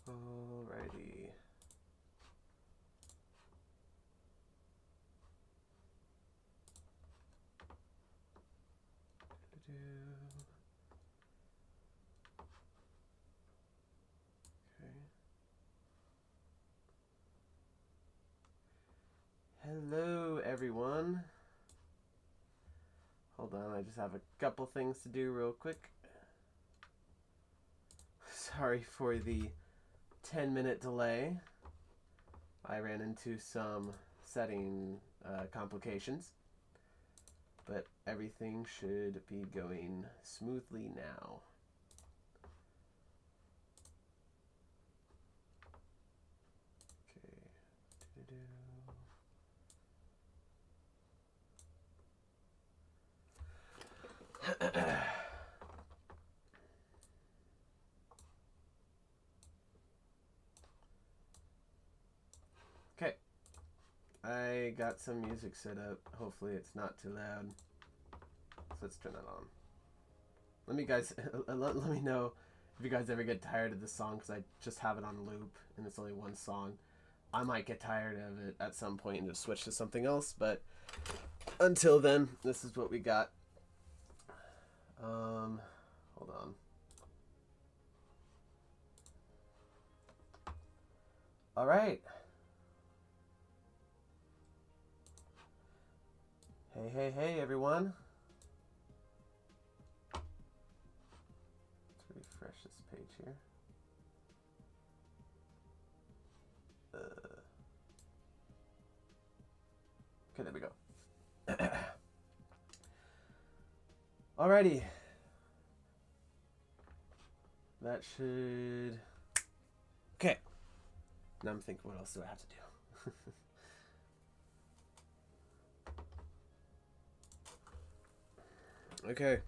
Alrighty. Okay. Hello, everyone. Hold on, I just have a couple things to do real quick. Sorry for the 10-minute delay. I ran into some setting complications, but everything should be going smoothly now. Okay. Okay. I got some music set up. Hopefully it's not too loud. So let's turn that on. Let me know if you guys ever get tired of this song, because I just have it on loop and it's only one song. I might get tired of it at some point and just switch to something else, but until then, this is what we got. Hold on. All right. Hey, everyone. Let's refresh this page here. Okay, there we go. Alrighty. That should... Okay. Now I'm thinking, what else do I have to do? Okay.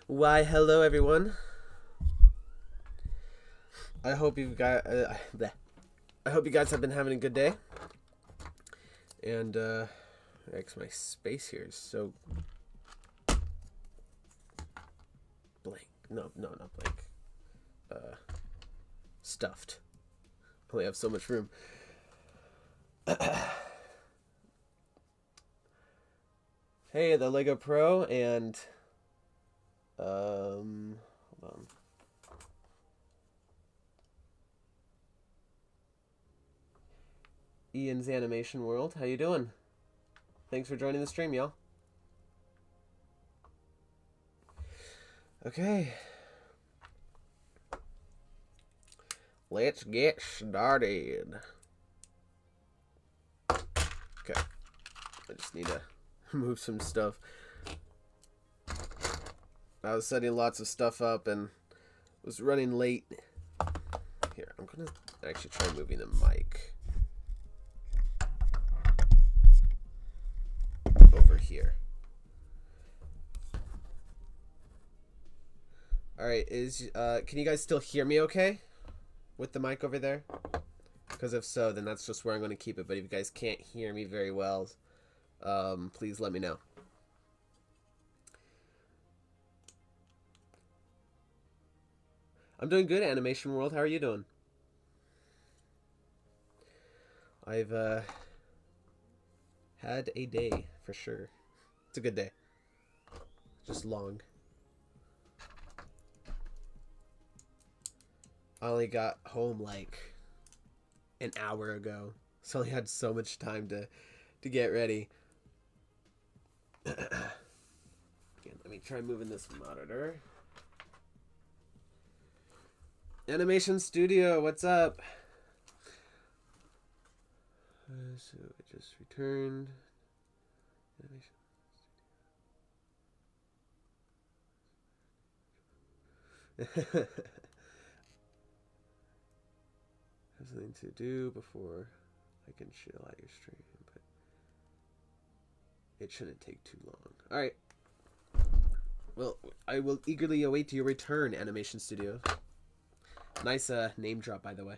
Why, hello, everyone. I hope you guys... I hope you guys have been having a good day. And, my space here is so... blank. No, not blank. Stuffed. I only have so much room. Hey, the Lego Pro and... hold on. Ian's Animation World. How you doing? Thanks for joining the stream, y'all. Okay. Let's get started. Okay. I just need to move some stuff. I was setting lots of stuff up and was running late. Here, I'm gonna actually try moving the mic over here. Alright, can you guys still hear me okay? With the mic over there? Because if so, then that's just where I'm going to keep it. But if you guys can't hear me very well, please let me know. I'm doing good, Animation World. How are you doing? I've had a day, for sure. It's a good day. Just long. I only got home like an hour ago, so I only had so much time to get ready. Again, let me try moving this monitor. Animation Studio, what's up? So it just returned. Animation Studio. Have something to do before I can chill out your stream, but it shouldn't take too long. Alright. Well, I will eagerly await your return, Animation Studio. Nice name drop, by the way.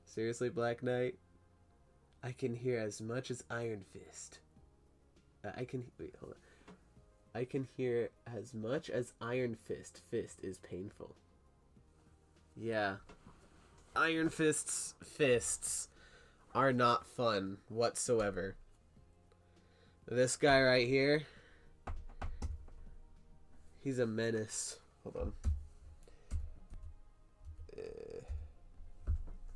Seriously, Black Knight? I can hear as much as Iron Fist. I can... Wait, hold on. I can hear as much as Iron Fist. Fist is painful. Yeah. Iron Fist's fists are not fun whatsoever. This guy right here, he's a menace. Hold on.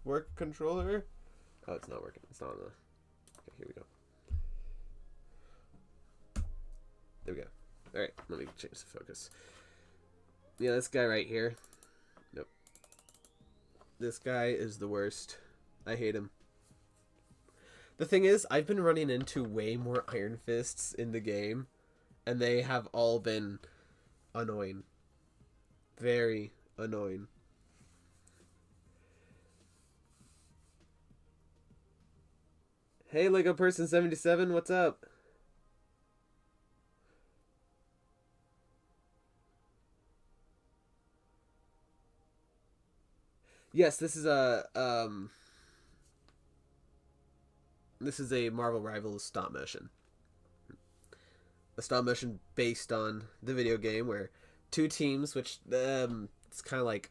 Work controller? Oh, it's not working. It's not on the... Okay, here we go. There we go. Alright, let me change the focus. Yeah, this guy right here. Nope. This guy is the worst. I hate him. The thing is, I've been running into way more Iron Fists in the game, and they have all been annoying. Very annoying. Hey, Lego Person 77, what's up? Yes, this is a Marvel Rivals stop motion. A stop motion based on the video game where two teams, which it's kind of like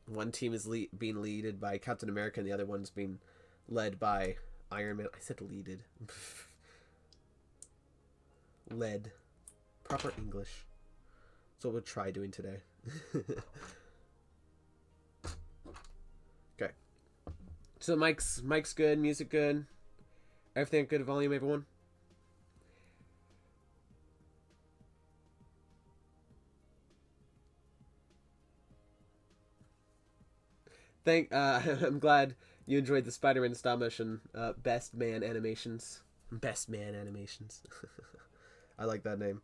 one team is being leaded by Captain America and the other one's being led by Iron Man. I said leaded. Led. Proper English. That's what we'll try doing today. Okay. So mic's good, music good. Everything good volume, everyone? I'm glad you enjoyed the Spider-Man stop motion Best Man Animations. Best Man Animations. I like that name.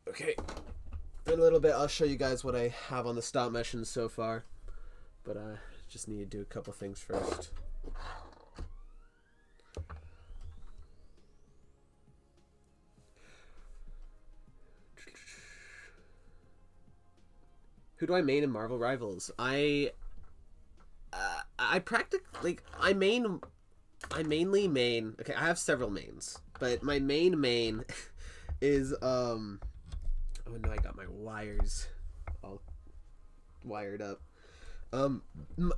Okay. In a little bit, I'll show you guys what I have on the stop motion so far. But I just need to do a couple things first. Who do I main in Marvel Rivals? I practically I mainly main. Okay, I have several mains, but my main is oh no, I got my wires all wired up.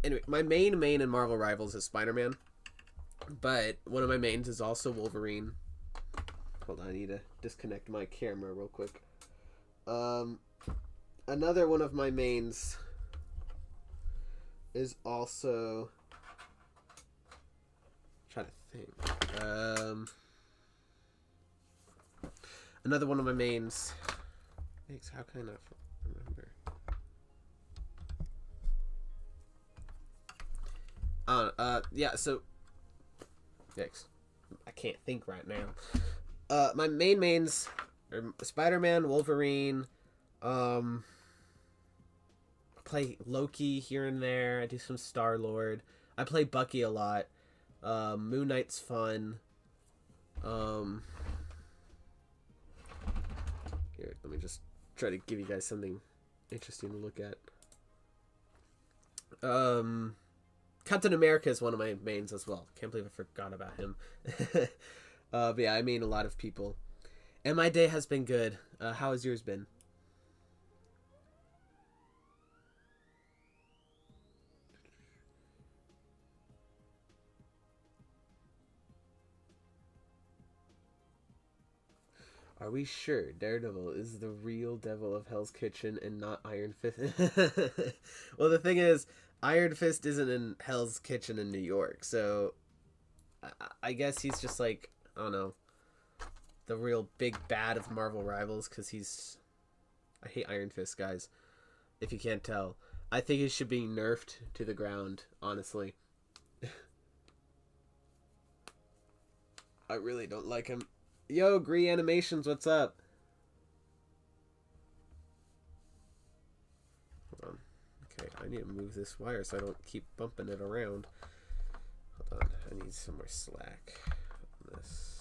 Anyway, my main in Marvel Rivals is Spider-Man, but one of my mains is also Wolverine. Hold on, I need to disconnect my camera real quick. Another one of my mains is also... I'm trying to think. Another one of my mains... How can I remember? Yeah, so... Yikes. I can't think right now. My mains are Spider-Man, Wolverine, I play Loki here and there. I do some Star-Lord. I play Bucky a lot. Moon Knight's fun. Here, let me just try to give you guys something interesting to look at. Captain America is one of my mains as well. Can't believe I forgot about him. But yeah, I main a lot of people. And my day has been good. How has yours been? Are we sure Daredevil is the real devil of Hell's Kitchen and not Iron Fist? Well, the thing is, Iron Fist isn't in Hell's Kitchen in New York, so I guess he's just like, I don't know, the real big bad of Marvel Rivals, because he's... I hate Iron Fist, guys, if you can't tell. I think he should be nerfed to the ground, honestly. I really don't like him. Yo, Gree Animations, what's up? Hold on. Okay, I need to move this wire so I don't keep bumping it around. Hold on, I need some more slack on this.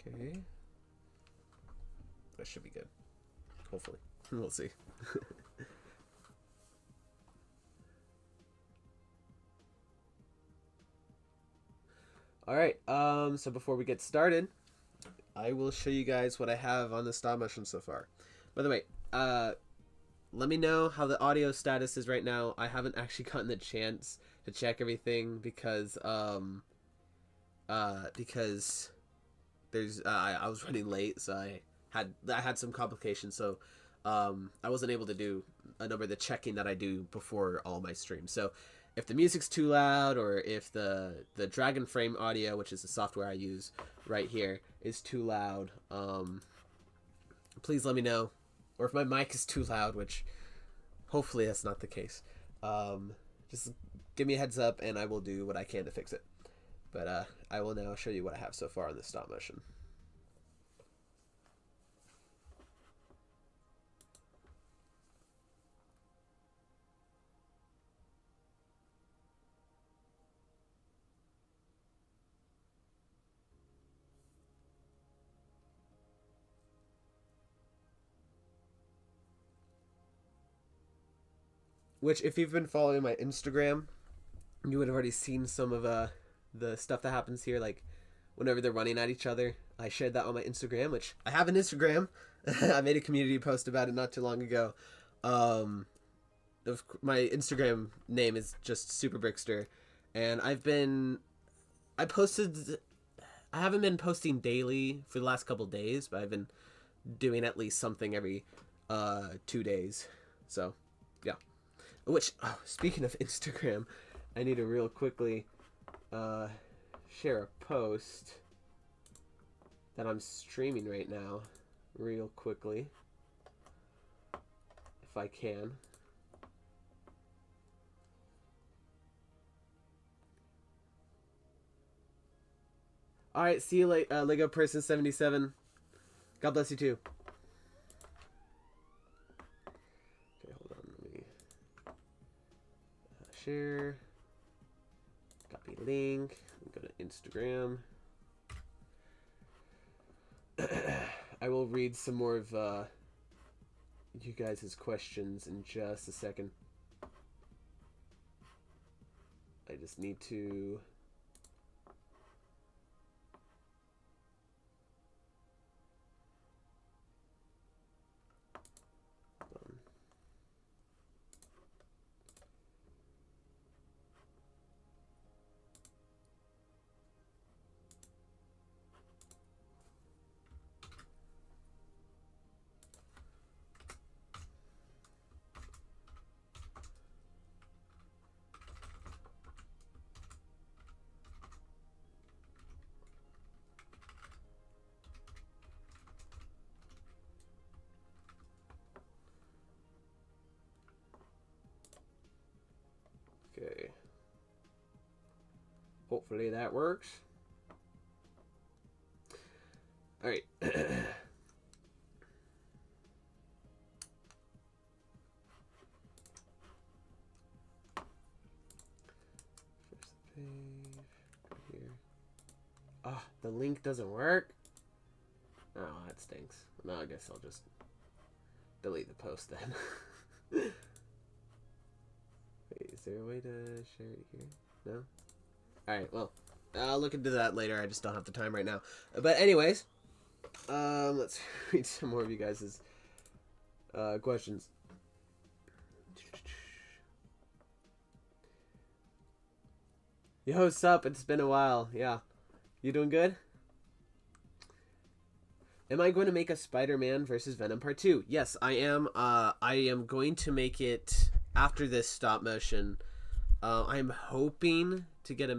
Okay. That should be good. Hopefully. We'll see. All right. So before we get started, I will show you guys what I have on the stop motion so far. By the way, let me know how the audio status is right now. I haven't actually gotten the chance to check everything because there's I was running late, so I had some complications, so I wasn't able to do a number of the checking that I do before all my streams. So if the music's too loud, or if the Dragon Frame audio, which is the software I use right here, is too loud, please let me know. Or if my mic is too loud, which hopefully that's not the case, just give me a heads up and I will do what I can to fix it. But I will now show you what I have so far in the stop motion. Which, if you've been following my Instagram, you would have already seen some of the stuff that happens here. Like, whenever they're running at each other, I shared that on my Instagram, which I have an Instagram. I made a community post about it not too long ago. My Instagram name is just Super Brickster, and I haven't been posting daily for the last couple days, but I've been doing at least something every 2 days. So, yeah. Which, speaking of Instagram, I need to real quickly share a post that I'm streaming right now, real quickly, if I can. All right, see you later, Lego Person 77. God bless you too. Okay, hold on. Let me share. Copy link. Go to Instagram. I will read some more of you guys' questions in just a second. I just need to... Okay. Hopefully that works. All right. First page here. Ah, the link doesn't work. Oh, that stinks. No, I guess I'll just delete the post then. Wait, is there a way to share it here? No? Alright, well, I'll look into that later. I just don't have the time right now. But anyways, let's read some more of you guys' questions. Yo, sup? It's been a while. Yeah. You doing good? Am I going to make a Spider-Man versus Venom Part 2? Yes, I am. I am going to make it after this stop motion. I'm hoping to get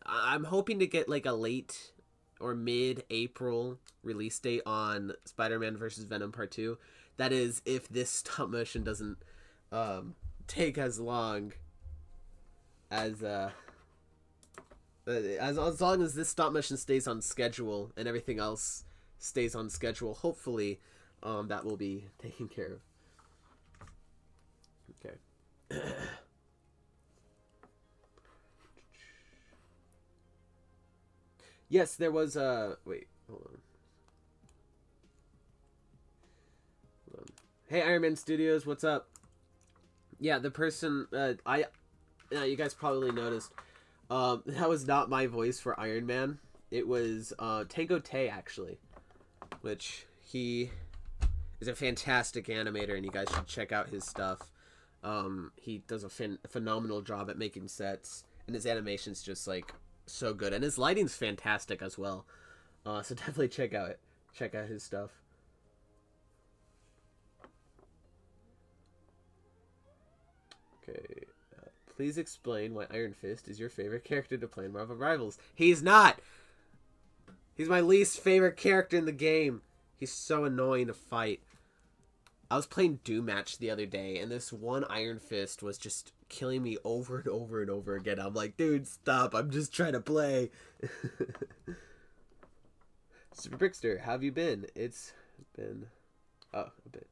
I'm hoping to get like a late or mid-April release date on Spider-Man versus Venom Part 2. That is, if this stop motion doesn't take as long as long as this stop motion stays on schedule and everything else stays on schedule, hopefully that will be taken care of. Okay. Yes, there was wait, hold on. Hey, Iron Man Studios, what's up? Yeah, the person you guys probably noticed That was not my voice for Iron Man. It was Tango Tay, actually, which he is a fantastic animator, and you guys should check out his stuff. He does a phenomenal job at making sets, and his animation's just like so good, and his lighting's fantastic as well. So definitely check out his stuff. Okay. Please explain why Iron Fist is your favorite character to play in Marvel Rivals. He's not! He's my least favorite character in the game. He's so annoying to fight. I was playing Doom Match the other day, and this one Iron Fist was just killing me over and over and over again. I'm like, dude, stop. I'm just trying to play. Super Brickster, how have you been? It's been... Oh, a bit.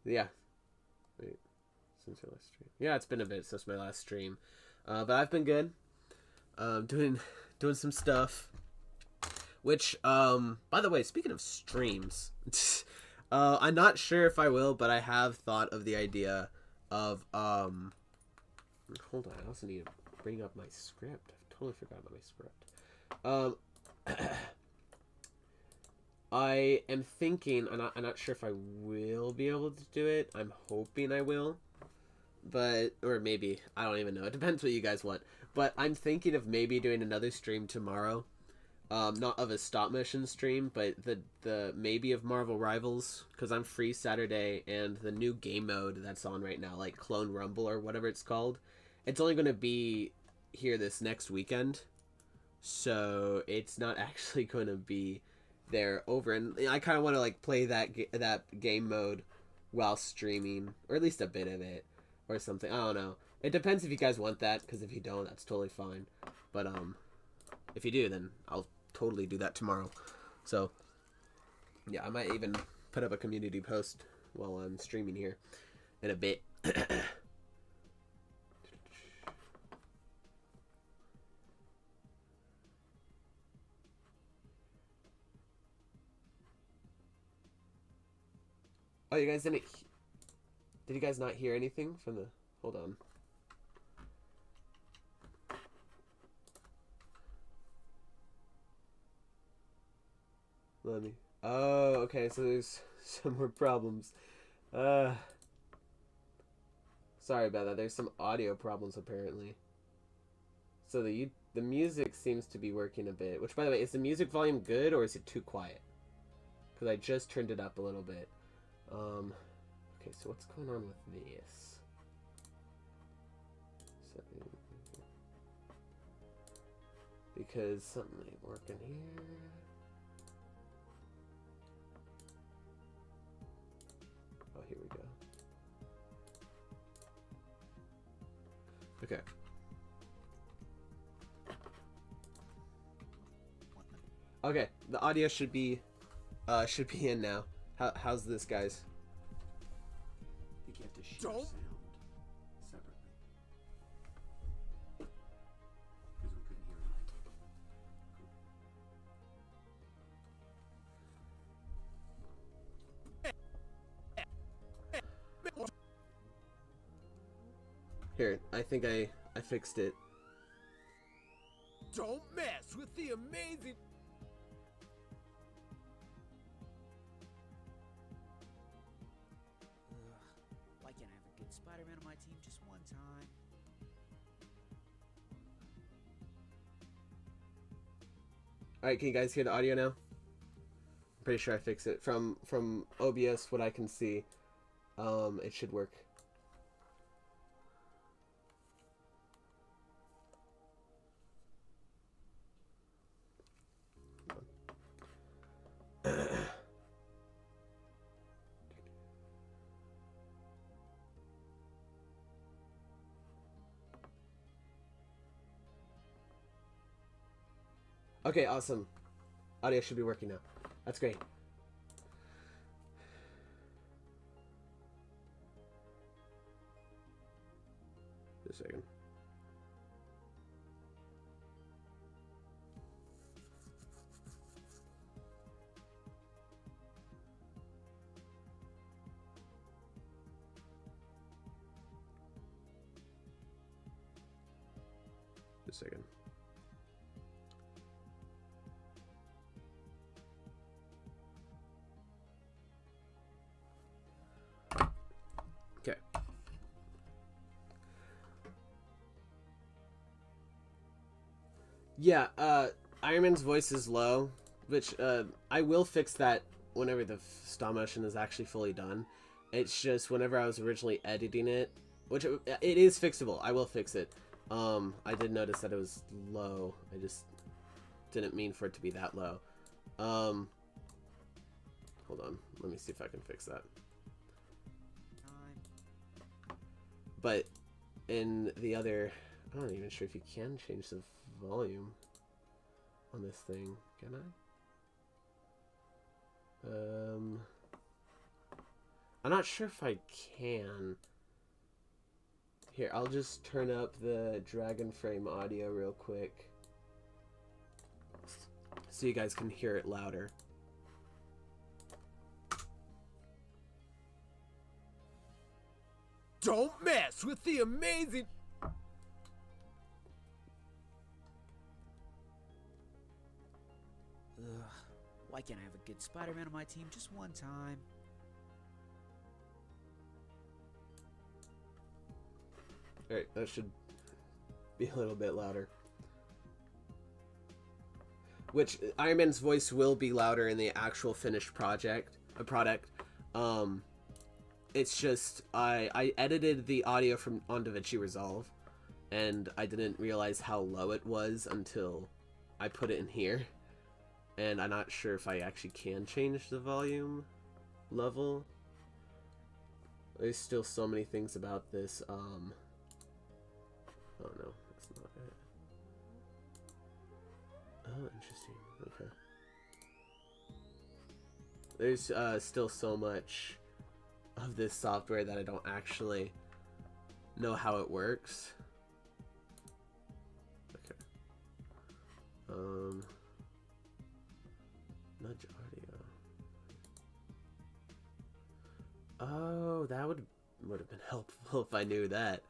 Yeah. Wait. Since your last stream. Yeah, it's been a bit since my last stream. But I've been good. Doing some stuff. Which, by the way, speaking of streams, I'm not sure if I will, but I have thought of the idea of, hold on, I also need to bring up my script. I totally forgot about my script. I am thinking, I'm not sure if I will be able to do it. I'm hoping I will. But, or maybe, I don't even know. It depends what you guys want. But I'm thinking of maybe doing another stream tomorrow. Not of a stop motion stream, but the maybe of Marvel Rivals, because I'm free Saturday, and the new game mode that's on right now, like Clone Rumble or whatever it's called, it's only going to be here this next weekend, so it's not actually going to be there over, and I kind of want to like play that game mode while streaming, or at least a bit of it, or something. I don't know. It depends if you guys want that, because if you don't, that's totally fine. But if you do, then I'll totally do that tomorrow. So yeah, I might even put up a community post while I'm streaming here in a bit. Oh, you guys did you guys not hear anything from the... Hold on. Let me... Oh, okay, so there's some more problems. Sorry about that. There's some audio problems, apparently. So the music seems to be working a bit. Which, by the way, is the music volume good, or is it too quiet? Because I just turned it up a little bit. Okay, so what's going on with this? Because something ain't working here. Oh, here we go. Okay. Okay, the audio should be in now. How's this, guys? You have to share sound separately. Because we couldn't hear it. Here, I think I fixed it. Don't mess with the amazing... Why can't I have a good Spider-Man on my team just one time? Alright, can you guys hear the audio now? I'm pretty sure I fixed it. From OBS, what I can see, it should work. Okay, awesome. Audio should be working now. That's great. Just a second. a second. Okay. Yeah, Iron Man's voice is low, which I will fix that whenever the stop motion is actually fully done. It's just whenever I was originally editing it, which it is fixable. I will fix it. I did notice that it was low. I just didn't mean for it to be that low. Hold on. Let me see if I can fix that. But in the other, I'm not even sure if you can change the volume on this thing. Can I? I'm not sure if I can. Here, I'll just turn up the Dragon Frame audio real quick so you guys can hear it louder. Don't mess with the amazing. Ugh, why can't I have a good Spider-Man on my team just one time? Alright, that should be a little bit louder. Which, Iron Man's voice will be louder in the actual finished product. It's just, I edited the audio on DaVinci Resolve, and I didn't realize how low it was until I put it in here. And I'm not sure if I actually can change the volume level. There's still so many things about this, oh no, that's not it. Oh, interesting. Okay. There's still so much of this software that I don't actually know how it works. Okay. Nudge audio. Oh, that would have been helpful if I knew that.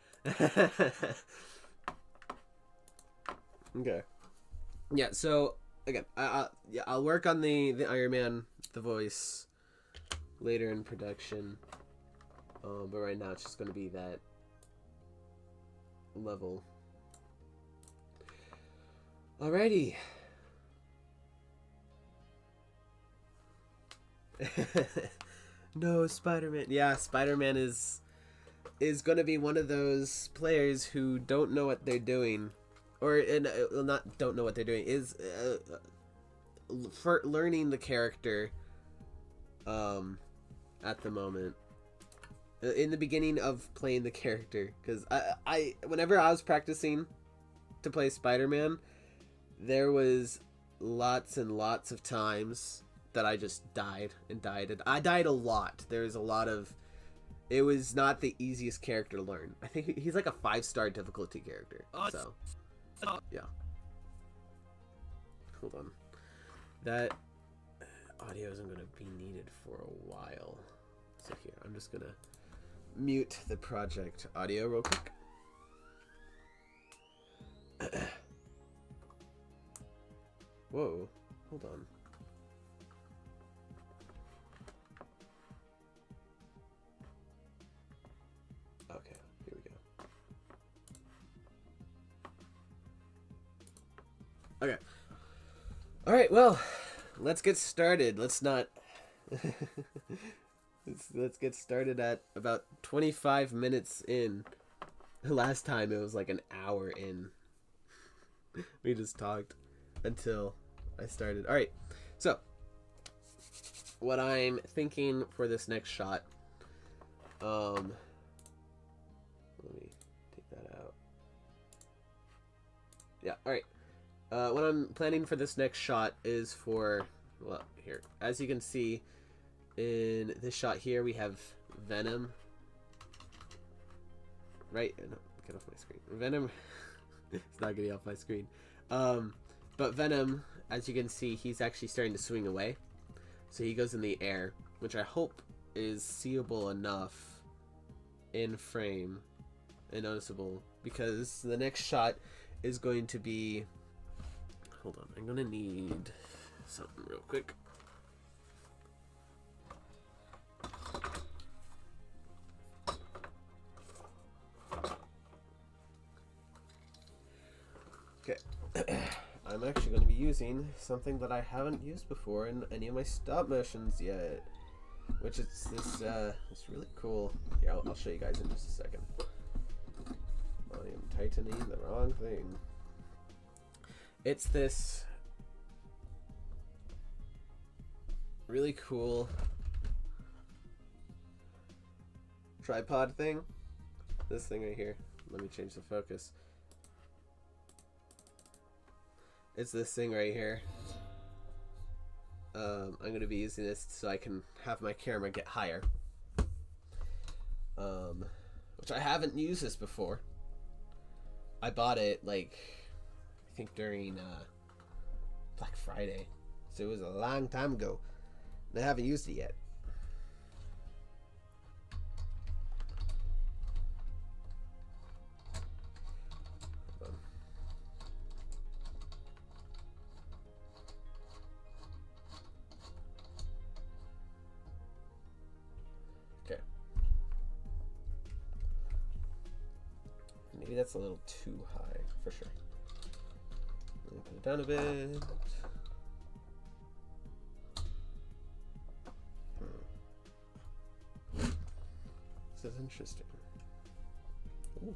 Okay. Yeah, so again, I'll work on the Iron Man, the voice later in production. But right now it's just going to be that level. Alrighty. No, Spider-Man. Yeah, Spider-Man is going to be one of those players who don't know what they're doing. Or not don't know what they're doing, is for learning the character at the moment. In the beginning of playing the character, because I whenever I was practicing to play Spider-Man, there was lots and lots of times that I just died and died, and I died a lot. There's a lot of, it was not the easiest character to learn. I think he's like a 5-star difficulty character, so yeah. Hold on, that audio isn't going to be needed for a while, so here I'm just gonna mute the project audio real quick. Whoa, hold on. Okay, here we go. Okay. Alright, well, let's get started. Let's not... Let's get started at about 25 minutes in. Last time it was like an hour in. We just talked until I started. Alright, so what I'm thinking for this next shot, let me take that out. Yeah, alright. What I'm planning for this next shot is for, well, here, as you can see in this shot here, we have Venom. Right? No, get off my screen. Venom. It's not getting off my screen. But Venom, as you can see, he's actually starting to swing away. So he goes in the air, which I hope is seeable enough in frame. and noticeable, because the next shot is going to be, hold on, I'm gonna need something real quick. Okay. I'm actually going to be using something that I haven't used before in any of my stop motions yet, which is this it's really cool. Here, I'll show you guys in just a second. I am tightening the wrong thing. It's this really cool tripod thing. This thing right here. Let me change the focus. It's this thing right here. I'm going to be using this so I can have my camera get higher. Which I haven't used this before. I bought it, like, I think during Black Friday. So it was a long time ago. And I haven't used it yet. Maybe that's a little too high, for sure. Let me put it down a bit. This is interesting. Ooh.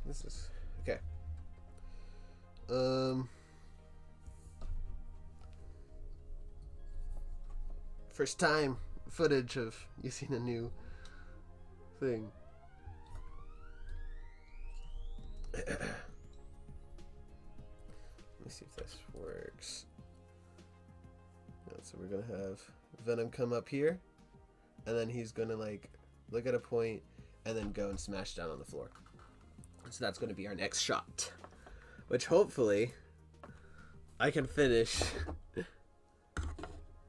This is okay. First time footage of using a new thing. Let me see if this works. So we're gonna have Venom come up here, and then he's gonna like look at a point and then go and smash down on the floor. So that's gonna be our next shot, which hopefully I can finish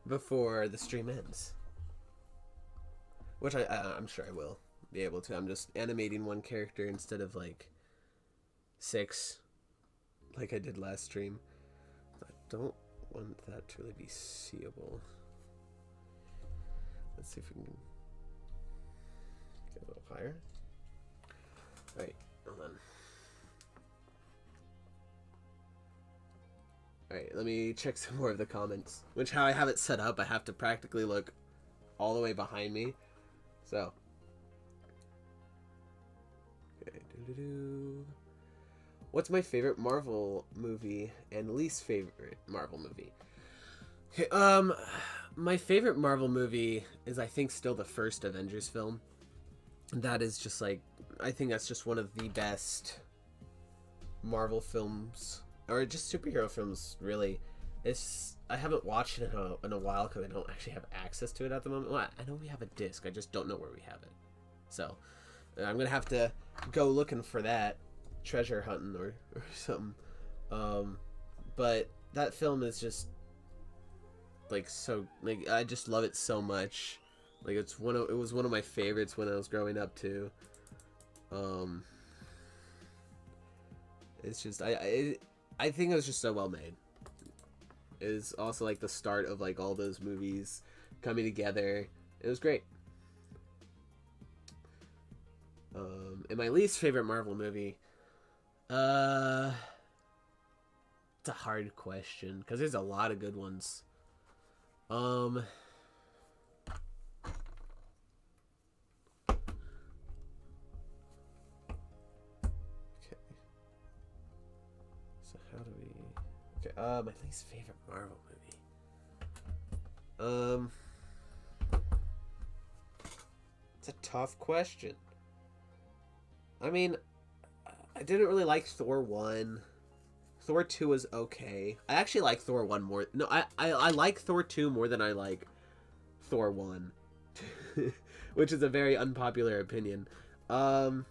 before the stream ends. Which I'm sure I will be able to. I'm just animating one character instead of like 6 like I did last stream. I don't want that to really be seeable. Let's see if we can get a little higher. Alright, hold on. Alright, let me check some more of the comments. Which, how I have it set up, I have to practically look all the way behind me. So, okay, what's my favorite Marvel movie and least favorite Marvel movie? Okay, my favorite Marvel movie is, I think, still the first Avengers film. That is just like, I think that's just one of the best Marvel films, or just superhero films, really. I haven't watched it in a while because I don't actually have access to it at the moment. Well, I know we have a disc, I just don't know where we have it. So, I'm going to have to go looking for that, treasure hunting or something. But that film is just, like, so, like, I just love it so much. Like, it was one of my favorites when I was growing up, too. It's just, I think it was just so well made. Is also like the start of like all those movies coming together. It was great. And my least favorite Marvel movie, it's a hard question because there's a lot of good ones. Okay. So how do we? Okay, my least favorite Marvel movie. It's a tough question. I mean, I didn't really like Thor 1. Thor 2 was okay. I actually like Thor 1 more. No, I like Thor 2 more than I like Thor 1. Which is a very unpopular opinion. Thor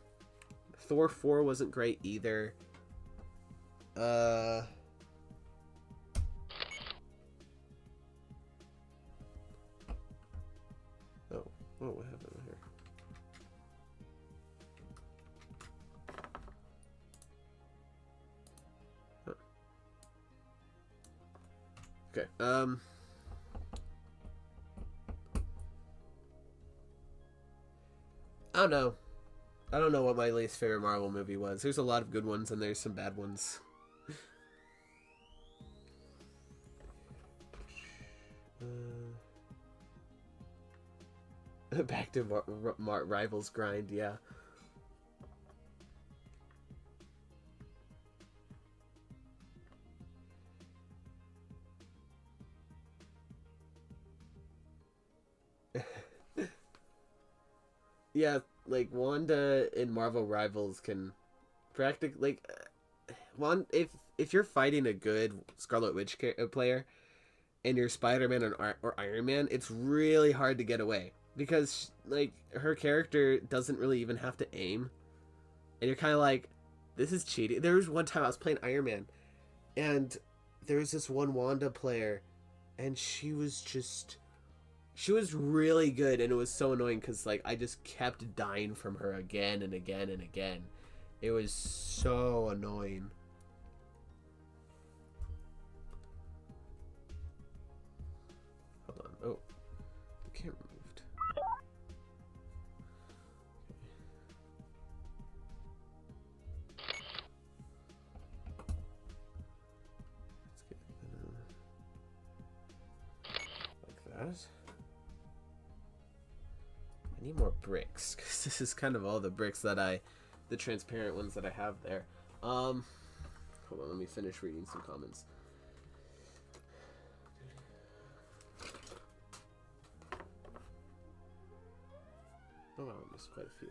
4 wasn't great either. Oh, what happened here? Huh. Okay. I don't know. I don't know what my least favorite Marvel movie was. There's a lot of good ones and there's some bad ones. Back to Rivals Grind, yeah. Yeah, like Wanda in Marvel Rivals can practically if you're fighting a good Scarlet Witch player and you're Spider-Man or Iron Man, it's really hard to get away because like her character doesn't really even have to aim, and you're kind of like, this is cheating. There was one time I was playing Iron Man, and there was this one Wanda player, and she was really good, and it was so annoying because like I just kept dying from her again and again and again. It was so annoying. Hold on. Oh, the camera moved. Let's get like that. I need more bricks because this is kind of all the bricks that the transparent ones that I have there. Hold on, let me finish reading some comments. Oh wow, I missed quite a few.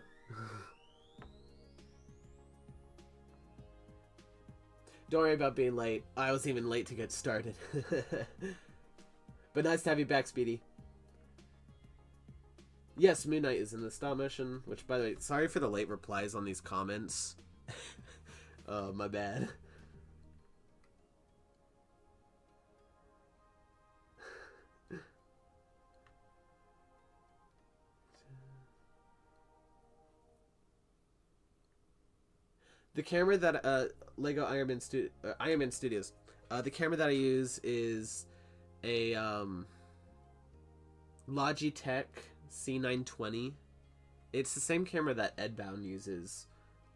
Don't worry about being late. I was even late to get started. But nice to have you back, Speedy. Yes, Moon Knight is in the stop motion, which, by the way, sorry for the late replies on these comments. My bad. The camera that, Lego Iron Man Studios, the camera that I use is a, Logitech C920. It's the same camera that Edbound uses,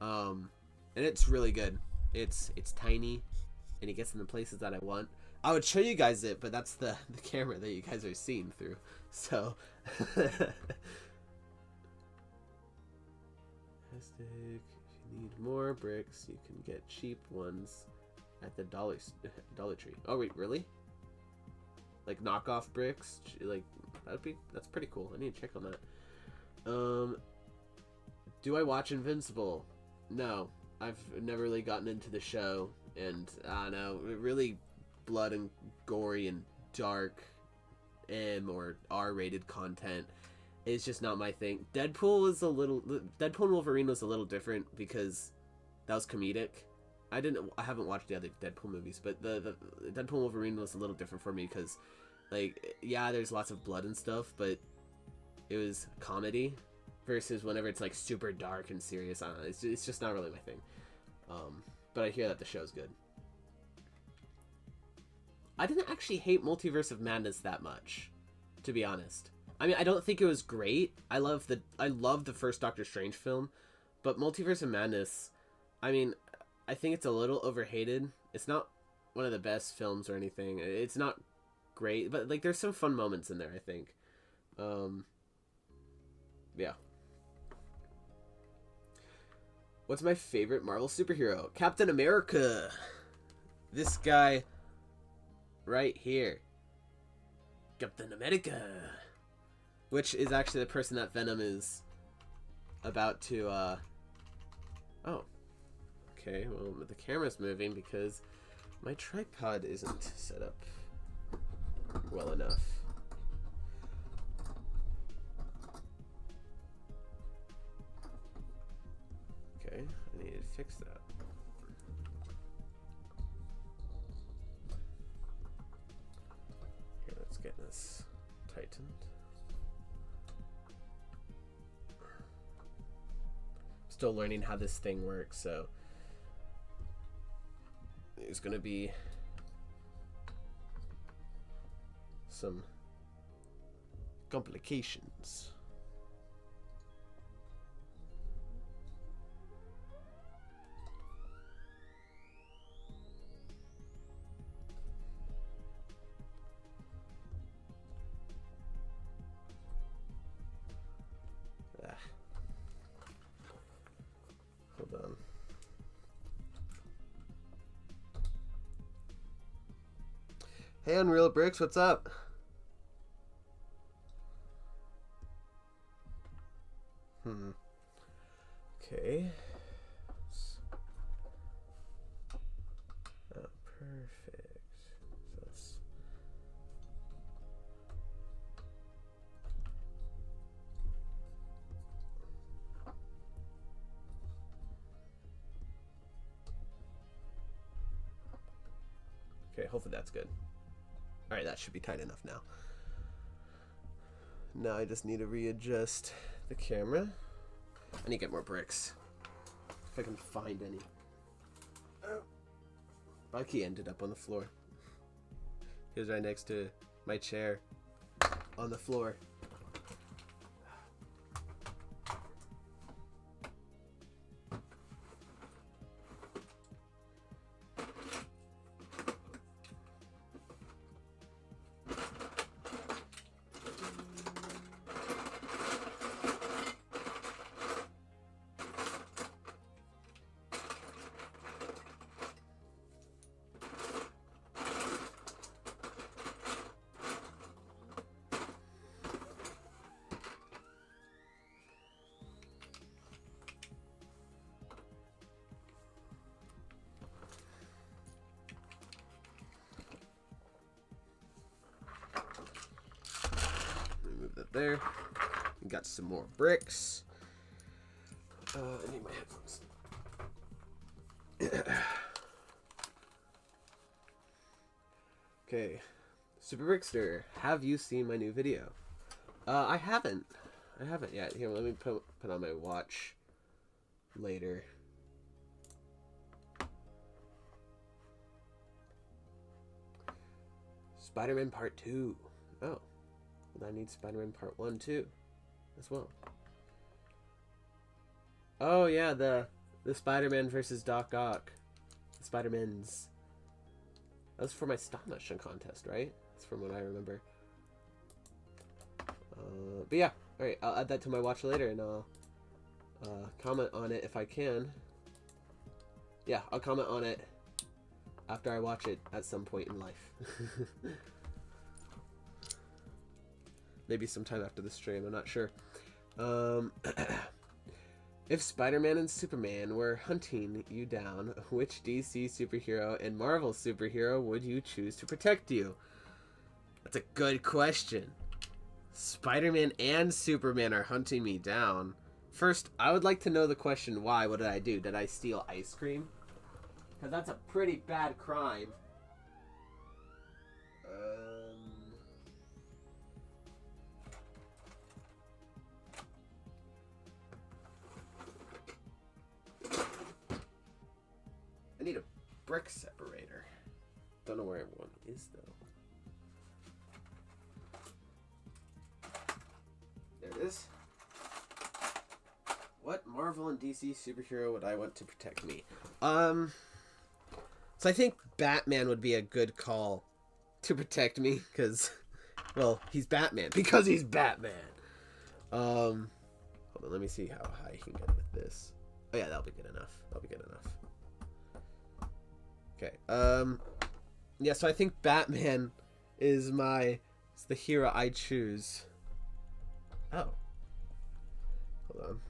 and it's really good. It's tiny, and it gets in the places that I want. I would show you guys it, but that's the camera that you guys are seeing through. So, hashtag, if you need more bricks, you can get cheap ones at the Dollar Tree. Oh wait, really? Like knockoff bricks? Like that's pretty cool. I need to check on that. Do I watch Invincible? No, I've never really gotten into the show, and I don't know, really blood and gory and dark or R-rated content is just not my thing. Deadpool and Wolverine was a little different because that was comedic. I haven't watched the other Deadpool movies, but the Deadpool and Wolverine was a little different for me because, like, yeah, there's lots of blood and stuff, but it was comedy versus whenever it's like super dark and serious. I don't know, it's just not really my thing. But I hear that the show's good. I didn't actually hate Multiverse of Madness that much, to be honest. I mean, I don't think it was great. I love the first Doctor Strange film, but Multiverse of Madness, I mean, I think it's a little overhated. It's not one of the best films or anything. It's not great, but like there's some fun moments in there, I think. Yeah. What's my favorite Marvel superhero? Captain America. This guy right here. Captain America. Which is actually the person that Venom is about to, Oh. Okay, well, the camera's moving because my tripod isn't set up well enough. Okay, I need to fix that. Here, let's get this tightened. still learning how this thing works, so there's gonna be some complications. Hold on. Hey, Unreal Bricks, what's up? Okay. Oh, perfect. So let's... Okay, hopefully that's good. Alright, that should be tight enough now. Now I just need to readjust the camera. I need to get more bricks. If I can find any. Oh. My key ended up on the floor. He was right next to my chair on the floor. Move that there. We got some more bricks. I need my headphones. Okay, Super Brickster, have you seen my new video? I haven't yet. Here, let me put on my watch later. Spider-Man Part 2. Oh. And I need Spider-Man Part 1 too, as well. Oh yeah, the Spider-Man versus Doc Ock. The Spider-Mans. That was for my stop motion contest, right? That's from what I remember. But yeah, alright, I'll add that to my watch later and I'll comment on it if I can. Yeah, I'll comment on it after I watch it at some point in life. Maybe sometime after the stream, I'm not sure. If Spider-Man and Superman were hunting you down, which DC superhero and Marvel superhero would you choose to protect you? That's a good question. Spider-Man and Superman are hunting me down. First, I would like to know the question why. What did I do? Did I steal ice cream? Because that's a pretty bad crime. I need a brick separator. Don't know where everyone is though. There it is. What Marvel and DC superhero would I want to protect me? So I think Batman would be a good call to protect me because, well, he's Batman because he's Batman. Hold on, let me see how high he can get with this. Oh yeah, that'll be good enough. That'll be good enough. Okay. Yeah, so I think Batman is the hero I choose. Oh. Hold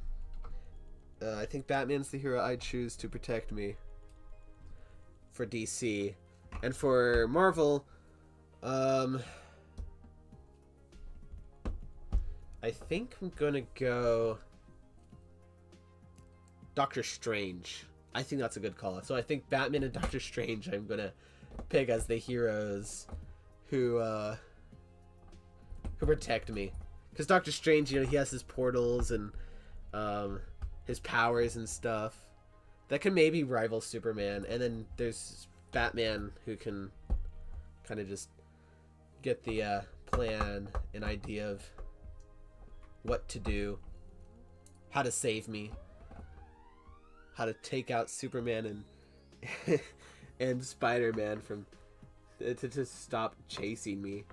on. I think Batman's the hero I choose to protect me for DC. And for Marvel, I think I'm gonna go Doctor Strange. I think that's a good call. So I think Batman and Doctor Strange I'm gonna pick as the heroes who protect me. Because Doctor Strange, you know, he has his portals and his powers and stuff that can maybe rival Superman. And then there's Batman, who can kind of just get the plan, an idea of what to do, how to save me, how to take out Superman and and Spider-Man from to stop chasing me.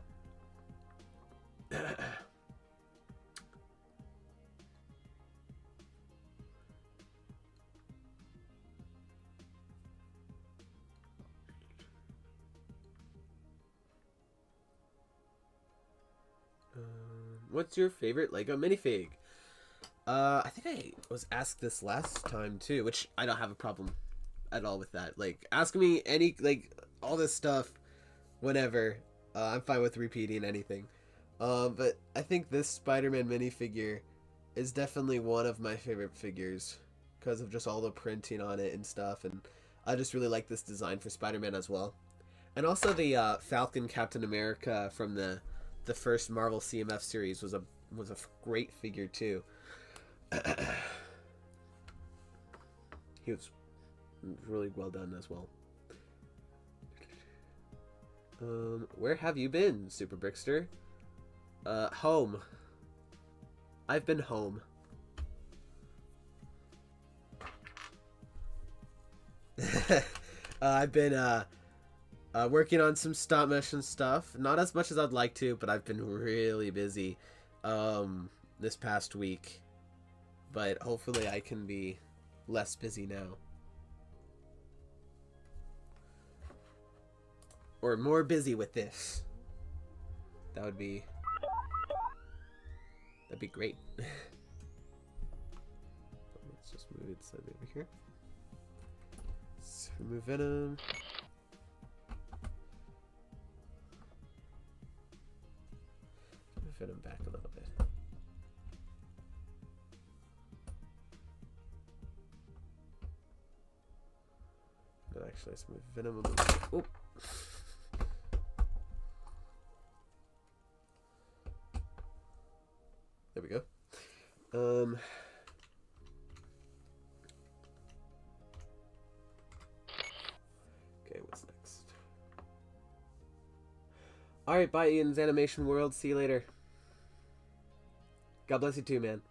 What's your favorite Lego minifig? I think I was asked this last time too, which I don't have a problem at all with that. Like, ask me any, like, all this stuff whenever. I'm fine with repeating anything. But I think this Spider-Man minifigure is definitely one of my favorite figures because of just all the printing on it and stuff, and I just really like this design for Spider-Man as well. And also the Falcon Captain America from the first Marvel CMF series was a great figure too. He was really well done as well. Where have you been, Super Brickster? Home. I've been home. I've been working on some stop motion stuff. Not as much as I'd like to, but I've been really busy this past week. But hopefully I can be less busy now. Or more busy with this. That'd be great. Let's just move it slightly over here. Let's remove Venom. Move Venom back a little bit. No, actually, let's move Venom a little bit. Oh. There we go. Okay, what's next? Alright, bye, Ian's Animation World. See you later. God bless you too, man.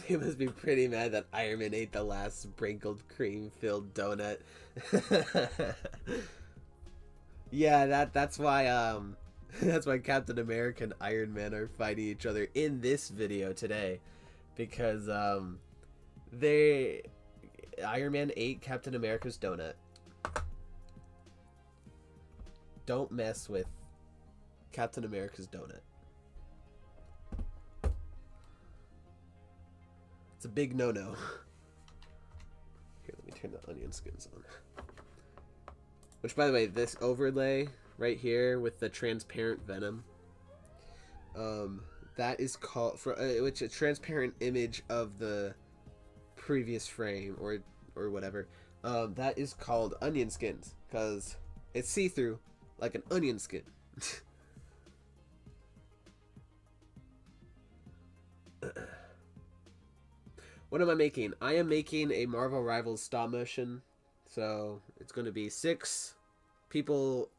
He must be pretty mad that Iron Man ate the last sprinkled cream-filled donut. Yeah, that's why that's why Captain America and Iron Man are fighting each other in this video today, because Iron Man ate Captain America's donut. Don't mess with Captain America's donut. It's a big no-no. Here, let me turn the onion skins on. Which, by the way, this overlay right here with the transparent Venom, that is called which a transparent image of the previous frame or whatever. That is called onion skins because it's see-through like an onion skin. What am I making? I am making a Marvel Rivals stop motion. So it's going to be 6 people,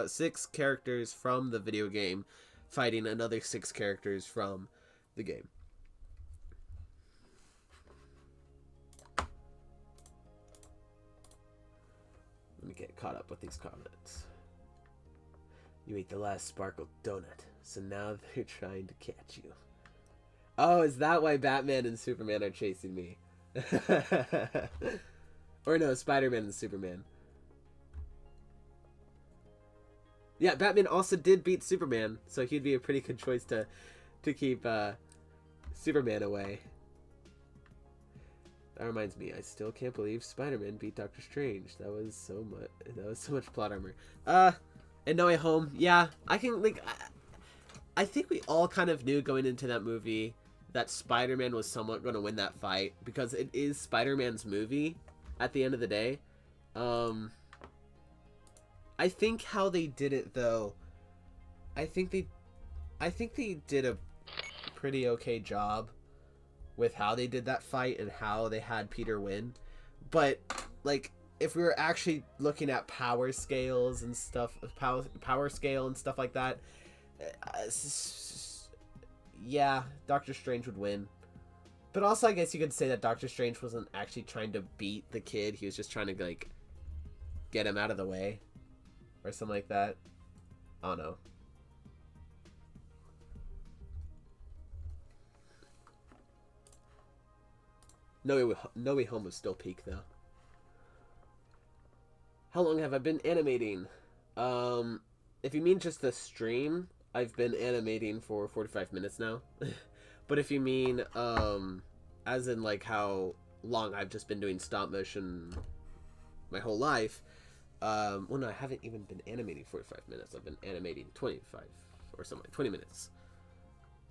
6 characters from the video game fighting another 6 characters from the game. Let me get caught up with these comments. You ate the last sparkled donut, so now they're trying to catch you. Oh, is that why Batman and Superman are chasing me? Or no, Spider-Man and Superman. Yeah, Batman also did beat Superman, so he'd be a pretty good choice to keep Superman away. That reminds me, I still can't believe Spider-Man beat Doctor Strange. That was so much plot armor. And No Way Home, yeah, I can, like, I think we all kind of knew going into that movie that Spider-Man was somewhat going to win that fight, because it is Spider-Man's movie at the end of the day. I think how they did it though, I think they did a pretty okay job with how they did that fight and how they had Peter win. But like, if we were actually looking at power scales and stuff, power scale and stuff like that, yeah, Doctor Strange would win. But also, I guess you could say that Doctor Strange wasn't actually trying to beat the kid. He was just trying to, like, get him out of the way. Or something like that. I don't know. No Way Home was still peak, though. How long have I been animating? If you mean just the stream, I've been animating for 45 minutes now. But if you mean, as in, like, how long I've just been doing stop motion my whole life, well, no, I haven't even been animating 45 minutes. I've been animating 25 or something, 20 minutes.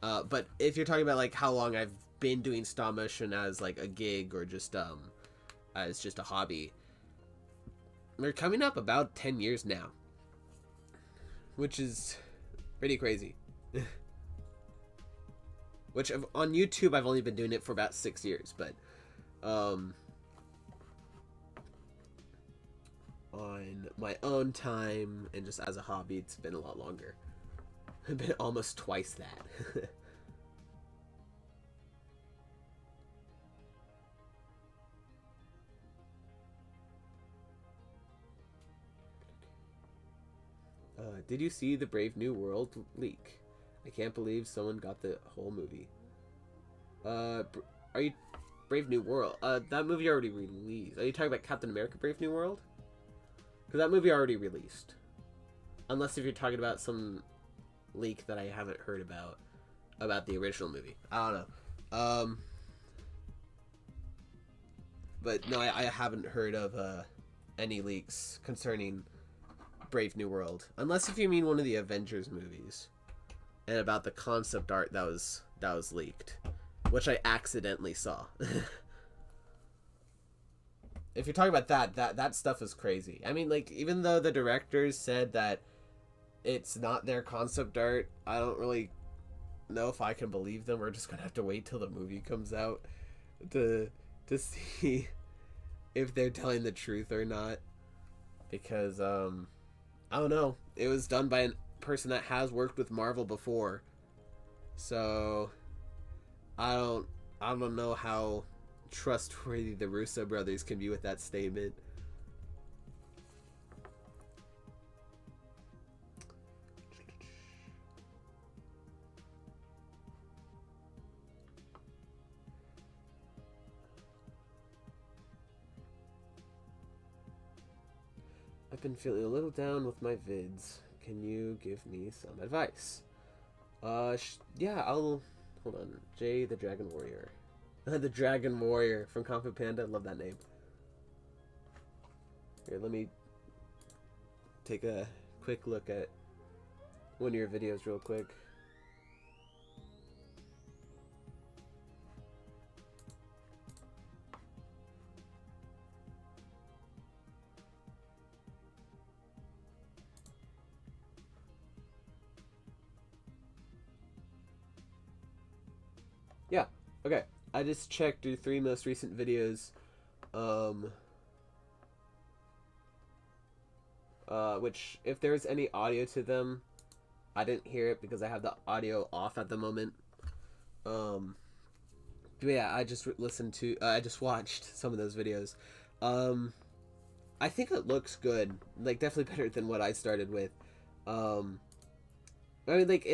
But if you're talking about, like, how long I've been doing stop motion as, like, a gig or just, as just a hobby, we're coming up about 10 years now, which is pretty crazy. Which on YouTube I've only been doing it for about 6 years, but on my own time and just as a hobby, it's been a lot longer. It's been almost twice that. Did you see the Brave New World leak? I can't believe someone got the whole movie. Are you Brave New World? That movie already released. Are you talking about Captain America Brave New World? Because that movie already released. Unless if you're talking about some leak that I haven't heard about the original movie. I don't know. But no, I haven't heard of any leaks concerning Brave New World. Unless if you mean one of the Avengers movies. And about the concept art that was leaked. Which I accidentally saw. If you're talking about that stuff is crazy. I mean, like, even though the directors said that it's not their concept art, I don't really know if I can believe them. We're just gonna have to wait till the movie comes out to see if they're telling the truth or not. Because, I don't know. It was done by a person that has worked with Marvel before. So, I don't know how trustworthy the Russo brothers can be with that statement. I've been feeling a little down with my vids. Can you give me some advice? Yeah, hold on. Jay the Dragon Warrior. The Dragon Warrior from Kung Fu Panda. Love that name. Here, let me take a quick look at one of your videos real quick. Yeah, okay. I just checked your 3 most recent videos, which, if there's any audio to them, I didn't hear it because I have the audio off at the moment. But yeah, I just I just watched some of those videos. I think it looks good, like, definitely better than what I started with. I mean, like,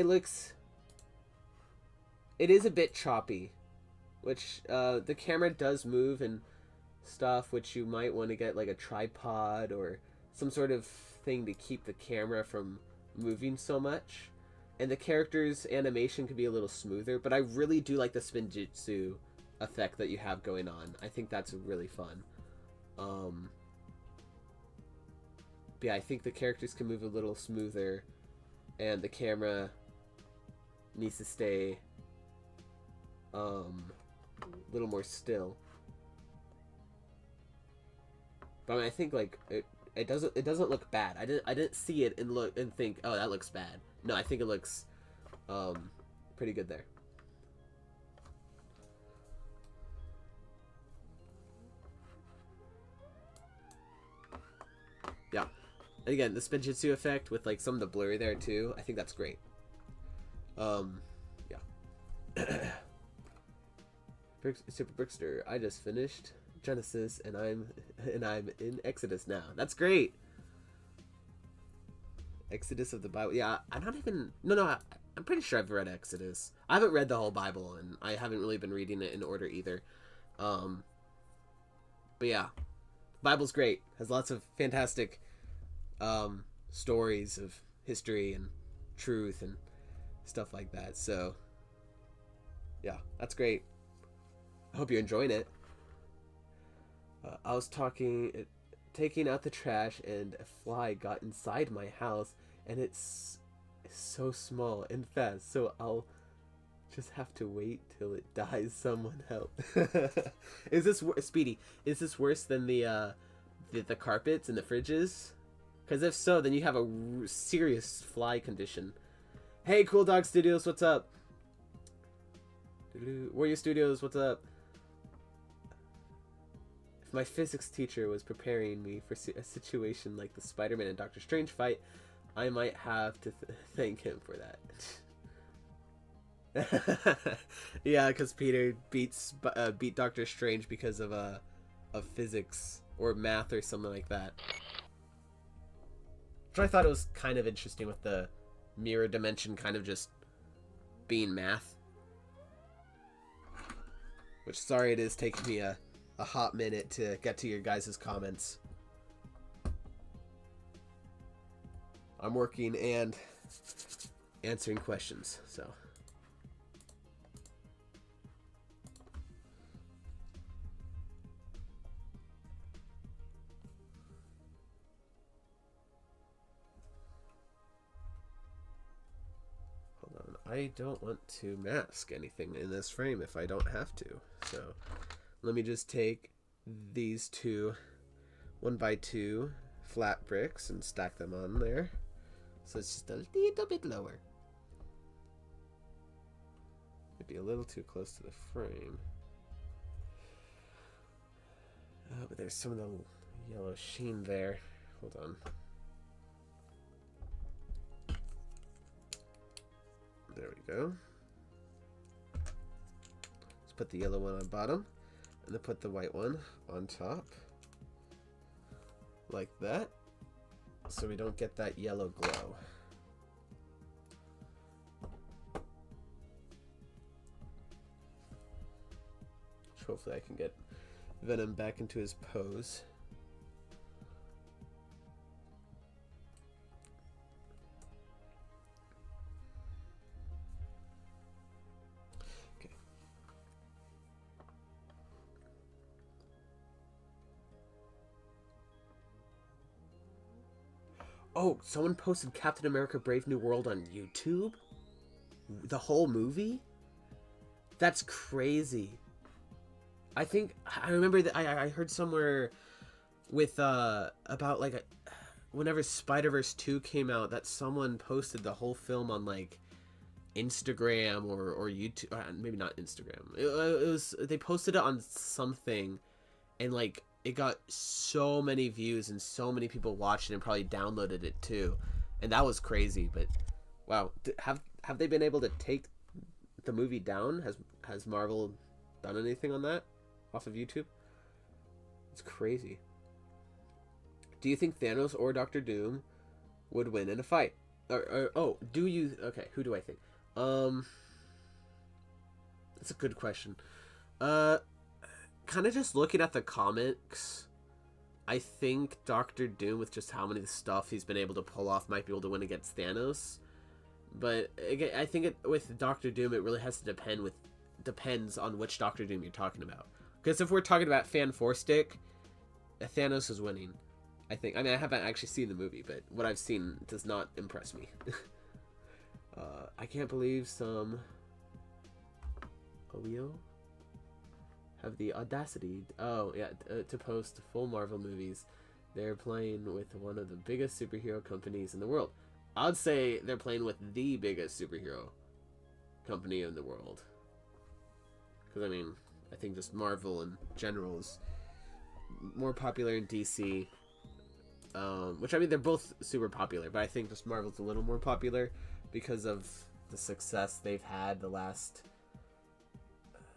it is a bit choppy, which, the camera does move and stuff, which you might want to get, like, a tripod or some sort of thing to keep the camera from moving so much. And the character's animation could be a little smoother, but I really do like the spinjitzu effect that you have going on. I think that's really fun. But yeah, I think the characters can move a little smoother, and the camera needs to stay a little more still. But I mean, I think, like, it doesn't look bad. I didn't see it and look and think, oh, that looks bad. No, I think it looks pretty good there. Yeah. And again, the Spinjitzu effect with like some of the blurry there too, I think that's great. Yeah. Super Brickster, I just finished Genesis and I'm in Exodus now. That's great. Exodus of the Bible. Yeah, I'm not even I'm pretty sure I've read Exodus. I haven't read the whole Bible and I haven't really been reading it in order either. But yeah. Bible's great. Has lots of fantastic stories of history and truth and stuff like that. So yeah, that's great. I hope you're enjoying it. I was taking out the trash and a fly got inside my house and it's so small and fast, so I'll just have to wait till it dies. Someone help. Is this Speedy? Is this worse than the carpets and the fridges? Because if so, then you have a serious fly condition. Hey, Cool Dog Studios, what's up? Warrior Studios, what's up? If my physics teacher was preparing me for a situation like the Spider-Man and Doctor Strange fight, I might have to thank him for that. Yeah, because Peter beat Doctor Strange because of physics or math or something like that. Which I thought it was kind of interesting with the mirror dimension kind of just being math. Which, sorry, it is taking me a hot minute to get to your guys' comments. I'm working and answering questions, so. Hold on, I don't want to mask anything in this frame if I don't have to, so let me just take these two 1x2 flat bricks and stack them on there. So it's just a little bit lower. Maybe a little too close to the frame. Oh, but there's some of the yellow sheen there. Hold on. There we go. Let's put the yellow one on bottom. And then put the white one on top. Like that. So we don't get that yellow glow. Which hopefully I can get Venom back into his pose. Oh, someone posted Captain America Brave New World on YouTube? The whole movie? That's crazy. I remember that I heard somewhere with about like whenever Spider-Verse 2 came out that someone posted the whole film on like Instagram or YouTube, maybe not Instagram. It was, they posted it on something and like it got so many views and so many people watched it and probably downloaded it too. And that was crazy, but wow. Have they been able to take the movie down? Has Marvel done anything on that off of YouTube? It's crazy. Do you think Thanos or Doctor Doom would win in a fight? Oh, do you? Okay, who do I think? That's a good question. Kind of just looking at the comics, I think Doctor Doom, with just how many stuff he's been able to pull off, might be able to win against Thanos. But again, I think with Doctor Doom, it really has to depends on which Doctor Doom you're talking about. Because if we're talking about Fan 4 Stick, Thanos is winning. I think. I mean, I haven't actually seen the movie, but what I've seen does not impress me. I can't believe some Olio have the audacity, to post full Marvel movies They're playing with one of the biggest superhero companies in the world. I'd say they're playing with the biggest superhero company in the world. Because, I mean, I think just Marvel in general is more popular in DC. Which, I mean, they're both super popular, but I think just Marvel's a little more popular because of the success they've had the last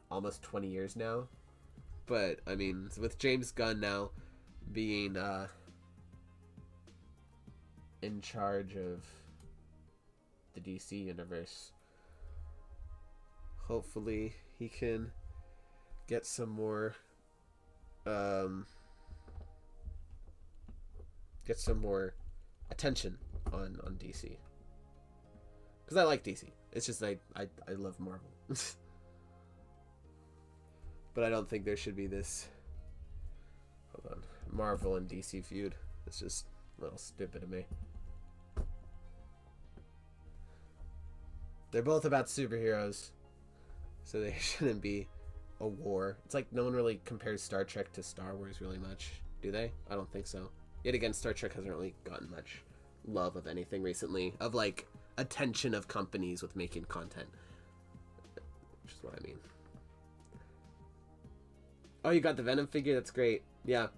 almost 20 years now. But, I mean, with James Gunn now being in charge of the DC universe, hopefully he can get some more attention on DC, because I like DC. It's just I love Marvel. But I don't think there should be this Marvel and DC feud. It's just a little stupid to me. They're both about superheroes, so there shouldn't be a war. It's like no one really compares Star Trek to Star Wars really much, do they? I don't think so. Yet again, Star Trek hasn't really gotten much love of anything recently, of like attention of companies with making content, which is what I mean. Oh, you got the Venom figure? That's great. Yeah,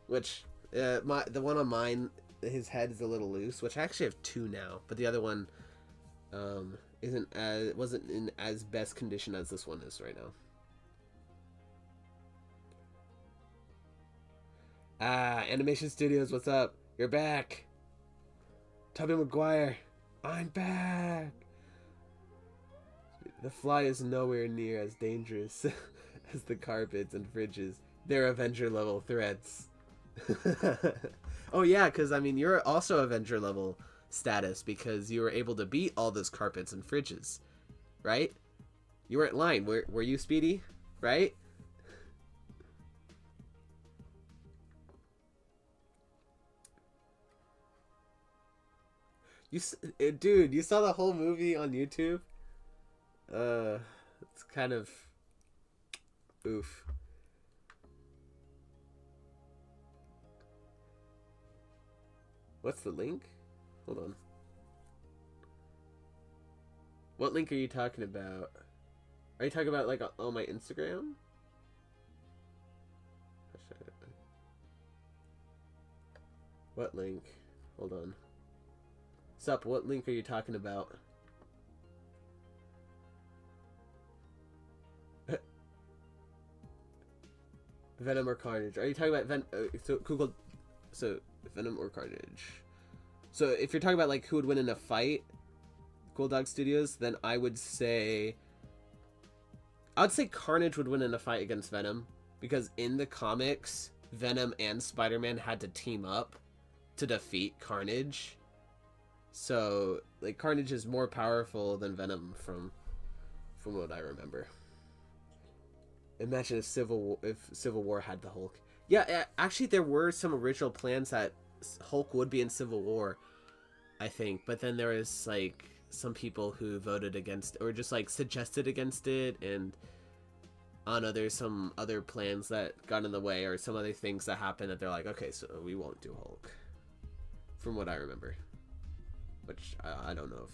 which the one on mine, his head is a little loose, which I actually have two now, but the other one wasn't in as best condition as this one is right now. Animation Studios, what's up? You're back. Tobey Maguire, I'm back. The Fly is nowhere near as dangerous as the carpets and fridges. They're Avenger level threats. Oh yeah, because I mean you're also Avenger level status because you were able to beat all those carpets and fridges, right? You weren't lying, were you, Speedy? Right? Dude, you saw the whole movie on YouTube? It's kind of oof. What's the link? Hold on. What link are you talking about? Are you talking about like on my Instagram? What link? Hold on. Sup, what link are you talking about? Venom or Carnage? Are you talking about Venom or Carnage? So if you're talking about like who would win in a fight, Cool Dog Studios, then I would say Carnage would win in a fight against Venom, because in the comics, Venom and Spider-Man had to team up to defeat Carnage. So like Carnage is more powerful than Venom from what I remember. Imagine if Civil War had the Hulk. Yeah, actually there were some original plans that Hulk would be in Civil War, I think, but then there was like some people who voted against or just like suggested against it, and I don't know, there's some other plans that got in the way or some other things that happened that they're like, okay, so we won't do Hulk, from what I remember, which I don't know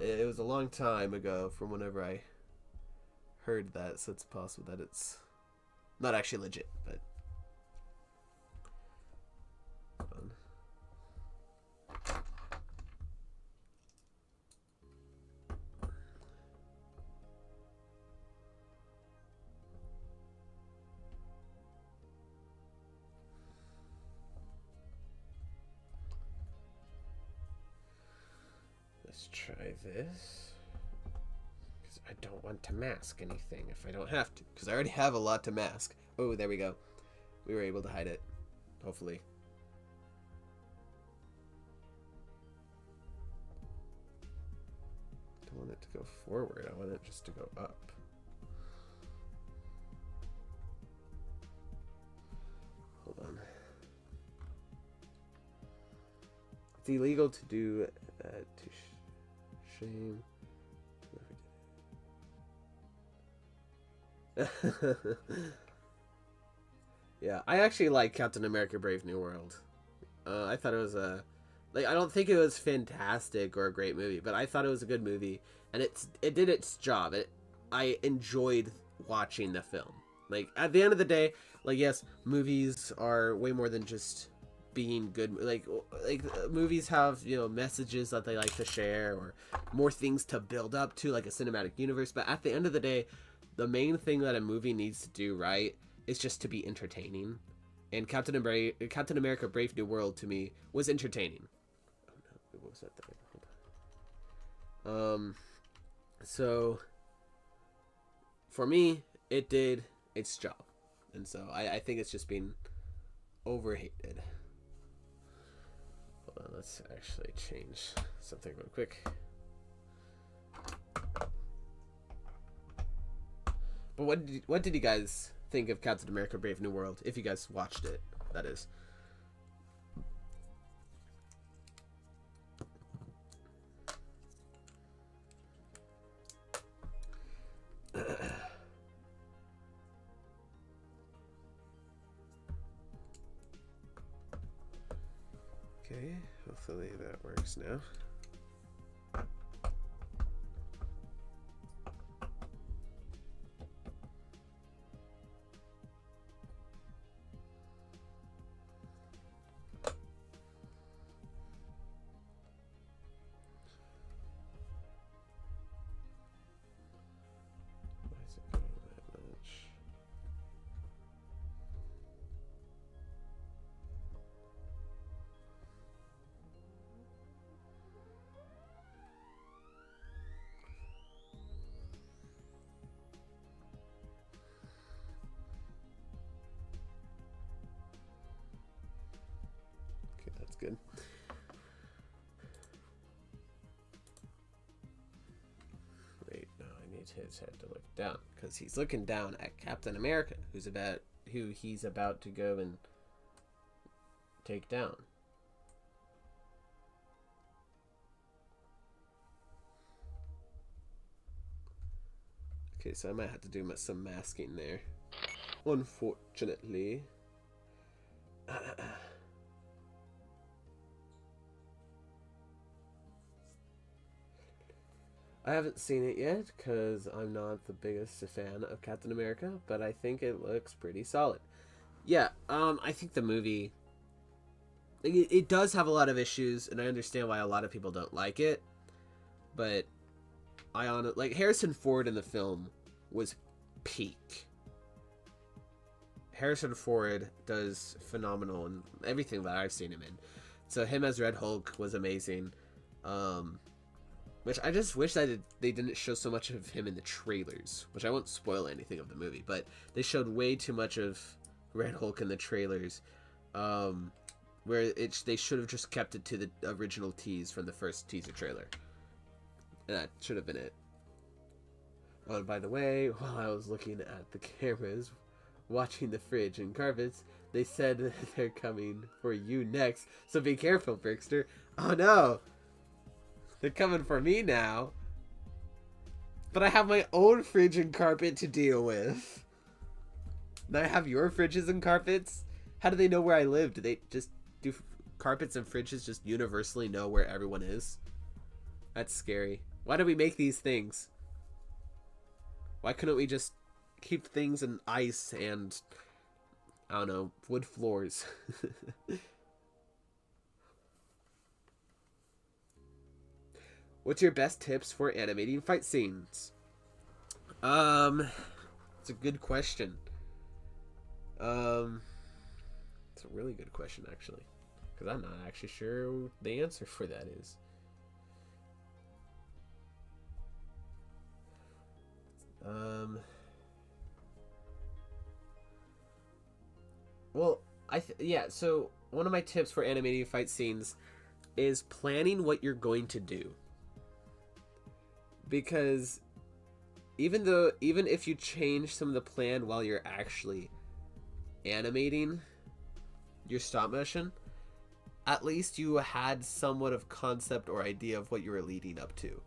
if it was a long time ago from whenever I heard that, so it's possible that it's not actually legit, but let's try this, because I don't want to mask anything if I don't have to, because I already have a lot to mask. Oh, there we go. We were able to hide it, hopefully. I don't want it to go forward, I want it just to go up. Hold on. It's illegal to do that, to shame. Yeah, I actually like Captain America: Brave New World. I thought it was a like I don't think it was fantastic or a great movie, but I thought it was a good movie, and it did its job. I enjoyed watching the film. Like at the end of the day, like yes, movies are way more than just being good. Like movies have, you know, messages that they like to share or more things to build up to, like a cinematic universe. But at the end of the day, the main thing that a movie needs to do right is just to be entertaining. And Captain America: Brave New World to me was entertaining. Oh no, what was that thing? So for me, it did its job, and so I think it's just been overhated. Hold on, let's actually change something real quick. But what did you guys think of Captain America: Brave New World? If you guys watched it, that is. Okay, hopefully that works now. Why is it going that much? Okay, that's good. Wait, no, I need his head to look down because he's looking down at Captain America, who he's about to go and take down. Okay, so I might have to do some masking there, unfortunately. I haven't seen it yet because I'm not the biggest fan of Captain America, but I think it looks pretty solid. Yeah, I think the movie, it does have a lot of issues, and I understand why a lot of people don't like it, but like Harrison Ford in the film was peak. Harrison Ford does phenomenal in everything that I've seen him in. So him as Red Hulk was amazing. Which I just wish that they didn't show so much of him in the trailers, which I won't spoil anything of the movie, but they showed way too much of Red Hulk in the trailers, where they should have just kept it to the original tease from the first teaser trailer. And that should have been it. Oh, and by the way, while I was looking at the cameras, watching the fridge and carpets, they said that they're coming for you next, so be careful, Brickster. Oh no! They're coming for me now. But I have my own fridge and carpet to deal with. Now I have your fridges and carpets? How do they know where I live? Do they just do carpets and fridges just universally know where everyone is? That's scary. Why do we make these things? Why couldn't we just keep things in ice and, I don't know, wood floors? What's your best tips for animating fight scenes? It's a good question. It's a really good question, actually, because I'm not actually sure what the answer for that is. Well, yeah, so one of my tips for animating fight scenes is planning what you're going to do. Because even if you change some of the plan while you're actually animating your stop motion, at least you had somewhat of concept or idea of what you were leading up to.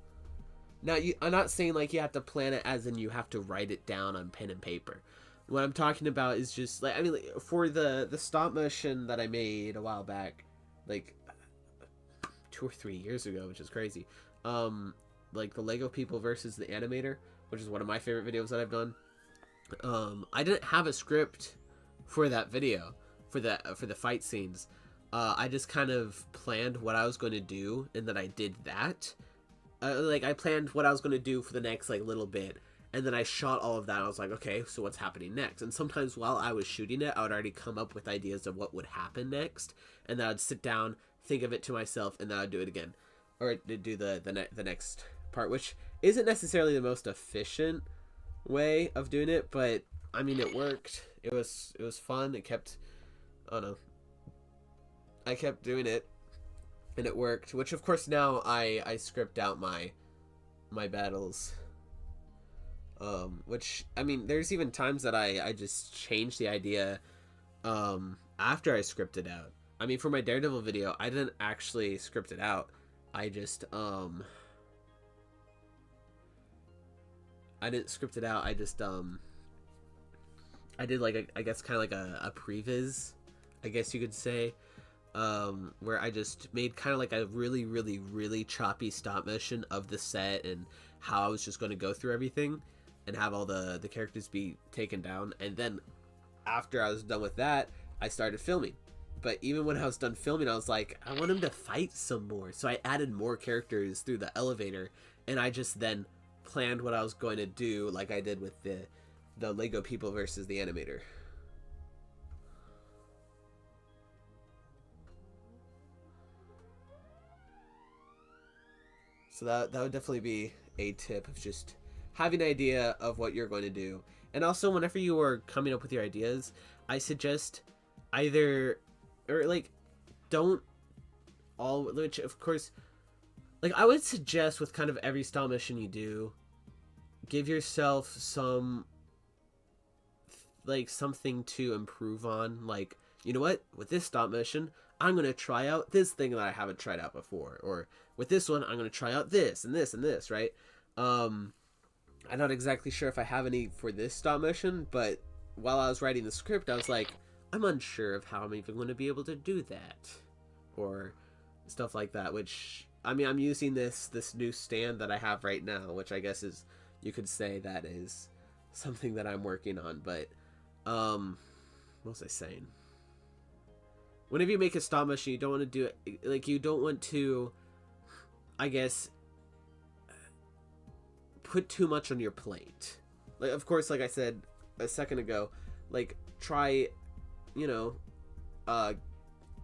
Now, I'm not saying like you have to plan it as in you have to write it down on pen and paper, What I'm talking about is just like, I mean, like, for the stop motion that I made a while back, like 2 or 3 years ago, which is crazy. Like the Lego People versus the Animator, which is one of my favorite videos that I've done. I didn't have a script for that video, for the fight scenes. I just kind of planned what I was going to do, and then I did that. Like I planned what I was going to do for the next like little bit, and then I shot all of that. And I was like, okay, so what's happening next? And sometimes while I was shooting it, I would already come up with ideas of what would happen next, and then I'd sit down, think of it to myself, and then I'd do it again, or do the next part, which isn't necessarily the most efficient way of doing it, but I mean it worked. It was fun. It kept, I don't know, I kept doing it and it worked, which of course now I script out my battles, which I mean there's even times that I just change the idea after I script it out. I mean, for my Daredevil video, I didn't actually script it out. I just I didn't script it out. I just I did like I guess kind of like a previs, I guess you could say, where I just made kind of like a really choppy stop motion of the set and how I was just going to go through everything and have all the characters be taken down. And then after I was done with that, I started filming. But even when I was done filming, I was like, I want him to fight some more. So I added more characters through the elevator, and I just then planned what I was going to do, like I did with the Lego People versus the Animator. So that would definitely be a tip, of just having an idea of what you're going to do. And also, whenever you are coming up with your ideas, I suggest either, or like, don't all, which of course, like I would suggest with kind of every style mission you do, give yourself some, like, something to improve on. Like, you know what, with this stop motion, I'm going to try out this thing that I haven't tried out before. Or with this one, I'm going to try out this and this and this, right? I'm not exactly sure if I have any for this stop motion, but while I was writing the script, I was like, I'm unsure of how I'm even going to be able to do that. Or stuff like that, which, I mean, I'm using this new stand that I have right now, which I guess is, you could say that is something that I'm working on. But what was I saying? Whenever you make a stop motion, you don't want to do it, like, you don't want to, I guess, put too much on your plate. Like, of course, like I said a second ago, like, try, you know,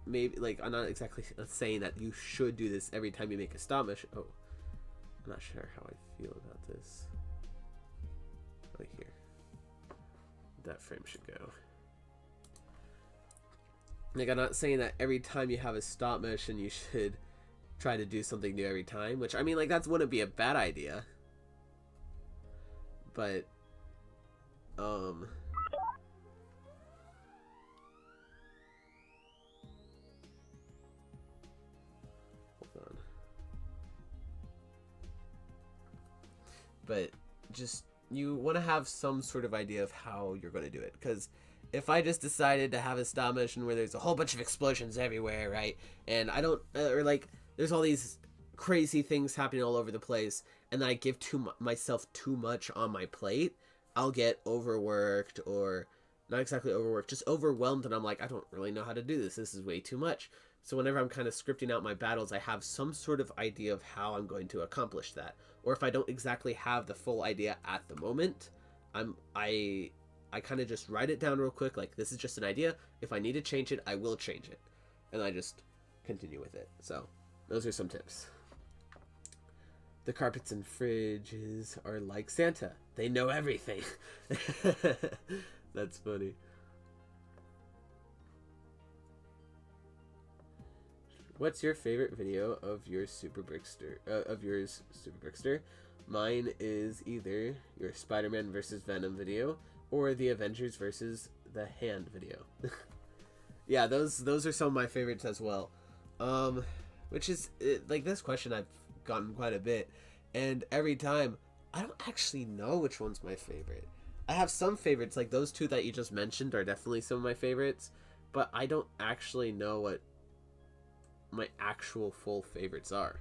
maybe, like, I'm not exactly saying that you should do this every time you make a stop motion. Oh, I'm not sure how I feel about this. Right here. That frame should go. Like, I'm not saying that every time you have a stop motion, you should try to do something new every time, which, I mean, like, that wouldn't be a bad idea. But, hold on. But just, you want to have some sort of idea of how you're going to do it. Because if I just decided to have a stop motion where there's a whole bunch of explosions everywhere, right? And I don't, or like, there's all these crazy things happening all over the place, and then I give myself too much on my plate, I'll get overworked, or not exactly overworked, just overwhelmed, and I'm like, I don't really know how to do this. This is way too much. So whenever I'm kind of scripting out my battles, I have some sort of idea of how I'm going to accomplish that. Or if I don't exactly have the full idea at the moment, I kind of just write it down real quick, like, this is just an idea. If I need to change it, I will change it. And I just continue with it. So, those are some tips. The carpets and fridges are like Santa. They know everything. That's funny. What's your favorite video of your Super Brickster? Super Brickster? Mine is either your Spider-Man versus Venom video, or the Avengers versus the Hand video. Yeah, those are some of my favorites as well. Which is, like, this question I've gotten quite a bit, and every time, I don't actually know which one's my favorite. I have some favorites, like those two that you just mentioned are definitely some of my favorites, but I don't actually know what my actual full favorites are.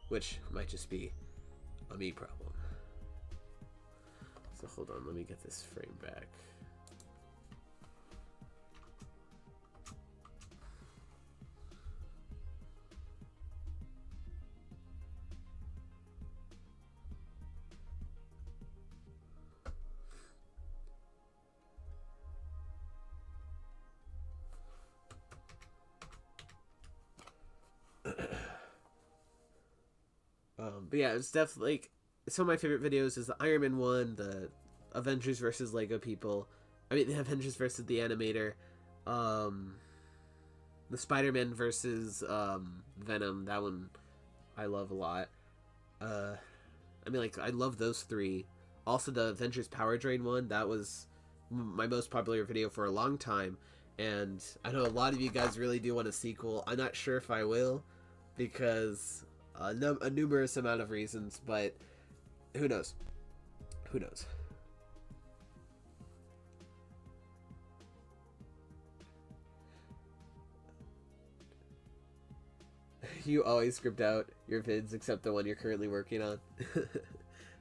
Which might just be a me problem. So hold on, let me get this frame back. But yeah, it's definitely like some of my favorite videos is the Iron Man one, the Avengers versus Lego people. I mean, the Avengers versus the Animator, the Spider-Man versus Venom. That one I love a lot. I mean, like I love those three. Also, the Avengers Power Drain one. That was my most popular video for a long time, and I know a lot of you guys really do want a sequel. I'm not sure if I will, because a numerous amount of reasons, but who knows? Who knows? You always script out your vids except the one you're currently working on.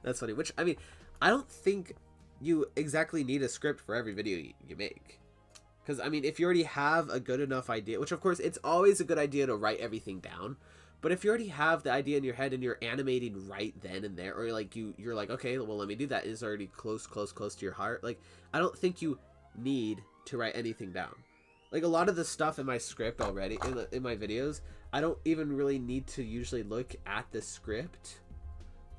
That's funny. Which, I mean, I don't think you exactly need a script for every video you make. Because, I mean, if you already have a good enough idea, which of course it's always a good idea to write everything down, but if you already have the idea in your head and you're animating right then and there, or like you're like, okay, well, let me do that, it's already close to your heart. Like, I don't think you need to write anything down. Like, a lot of the stuff in my script already, in my videos, I don't even really need to usually look at the script,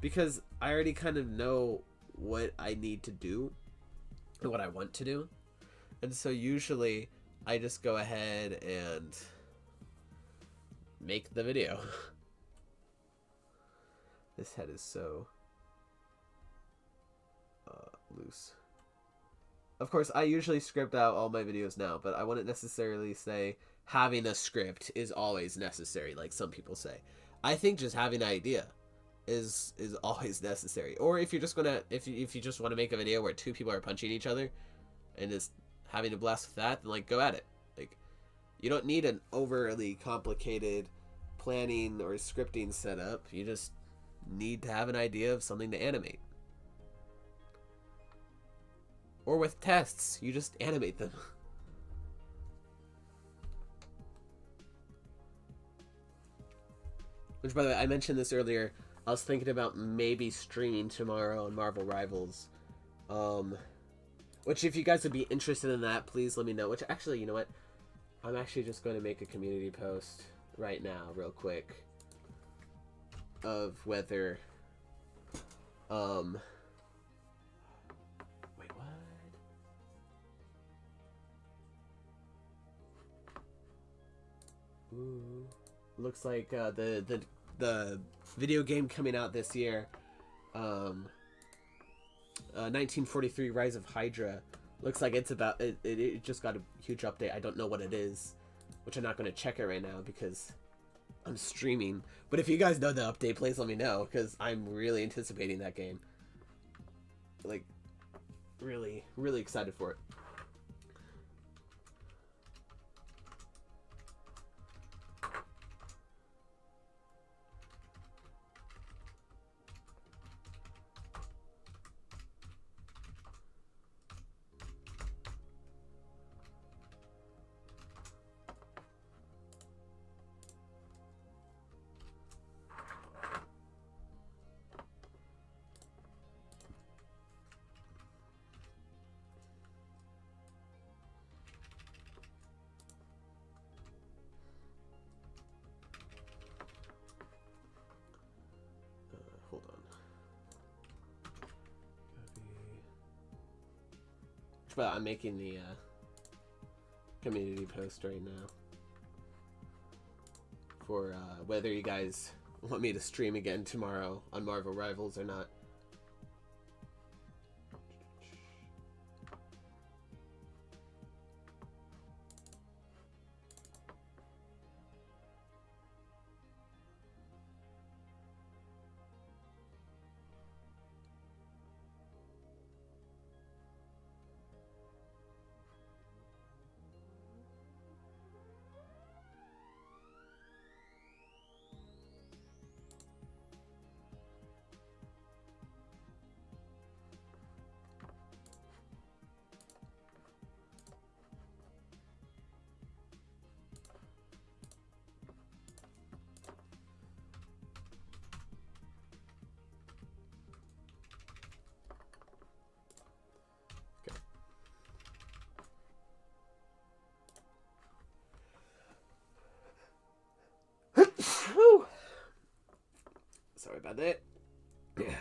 because I already kind of know what I need to do and what I want to do. And so usually I just go ahead and make the video. This head is so loose. Of course, I usually script out all my videos now, but I wouldn't necessarily say having a script is always necessary, like some people say. I think just having an idea is always necessary. Or if you're just gonna, if you just want to make a video where two people are punching each other and just having a blast with that, then like go at it. Like, you don't need an overly complicated planning or scripting setup. You just need to have an idea of something to animate. Or with tests, you just animate them. Which, by the way, I mentioned this earlier. I was thinking about maybe streaming tomorrow on Marvel Rivals. Which, if you guys would be interested in that, please let me know. Which, actually, you know what? I'm actually just going to make a community post right now, real quick, of whether, wait, what? Ooh. Looks like the video game coming out this year, 1943 Rise of Hydra, looks like it's about it just got a huge update. I don't know what it is, which I'm not going to check it right now because I'm streaming. But if you guys know the update, please let me know, because I'm really anticipating that game. Like, really excited for it. Hold on. But I'm making the community post right now for whether you guys want me to stream again tomorrow on Marvel Rivals or not. Got that? Yeah.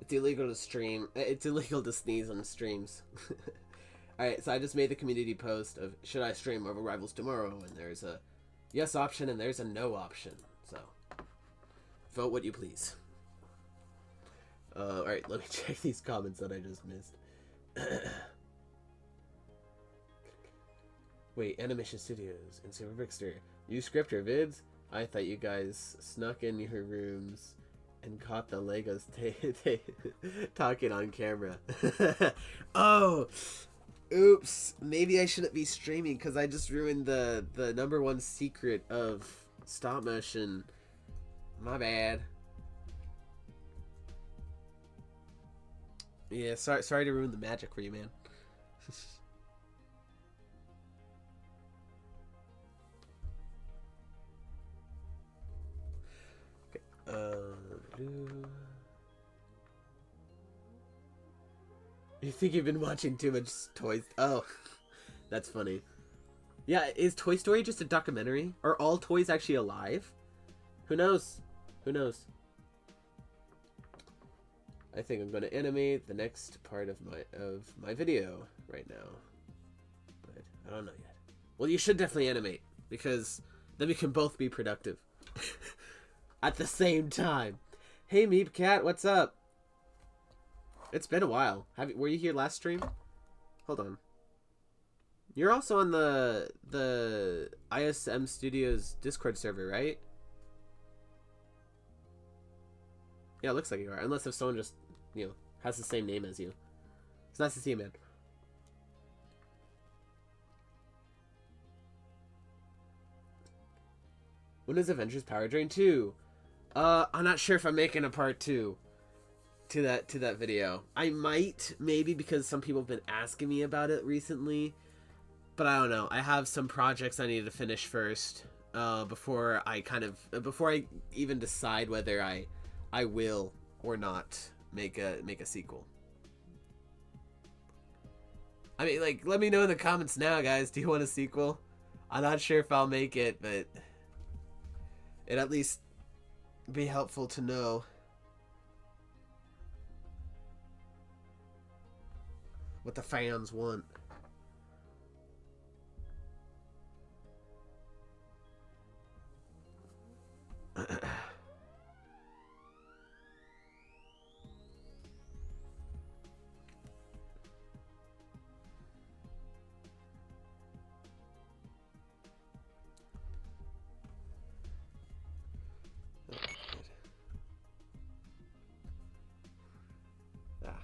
It's illegal to stream. It's illegal to sneeze on streams. Alright, so I just made the community post of should I stream Marvel Rivals tomorrow? And there's a yes option and there's a no option. So, vote what you please. Alright, let me check these comments that I just missed. Wait, Animation Studios and Silver Brickster. You script your vids? I thought you guys snuck in your rooms and caught the Legos talking on camera. Oh! Oops. Maybe I shouldn't be streaming because I just ruined the #1 secret of stop motion. My bad. Yeah, sorry to ruin the magic for you, man. You think you've been watching too much Toys? Oh, that's funny. Yeah, is Toy Story just a documentary? Are all toys actually alive? Who knows? Who knows? I think I'm going to animate the next part of my video right now, but I don't know yet. Well, you should definitely animate because then we can both be productive at the same time. Hey, Meep Cat, what's up? It's been a while. Were you here last stream? Hold on. You're also on the ISM Studios Discord server, right? Yeah, it looks like you are. Unless if someone just, you know, has the same name as you. It's nice to see you, man. When is Avengers Power Drain 2? I'm not sure if I'm making a part 2 to that video. I might, maybe, because some people have been asking me about it recently. But I don't know. I have some projects I need to finish first before I even decide whether I will or not make a sequel. I mean, like, let me know in the comments now, guys. Do you want a sequel? I'm not sure if I'll make it, but it'd at least be helpful to know what the fans want.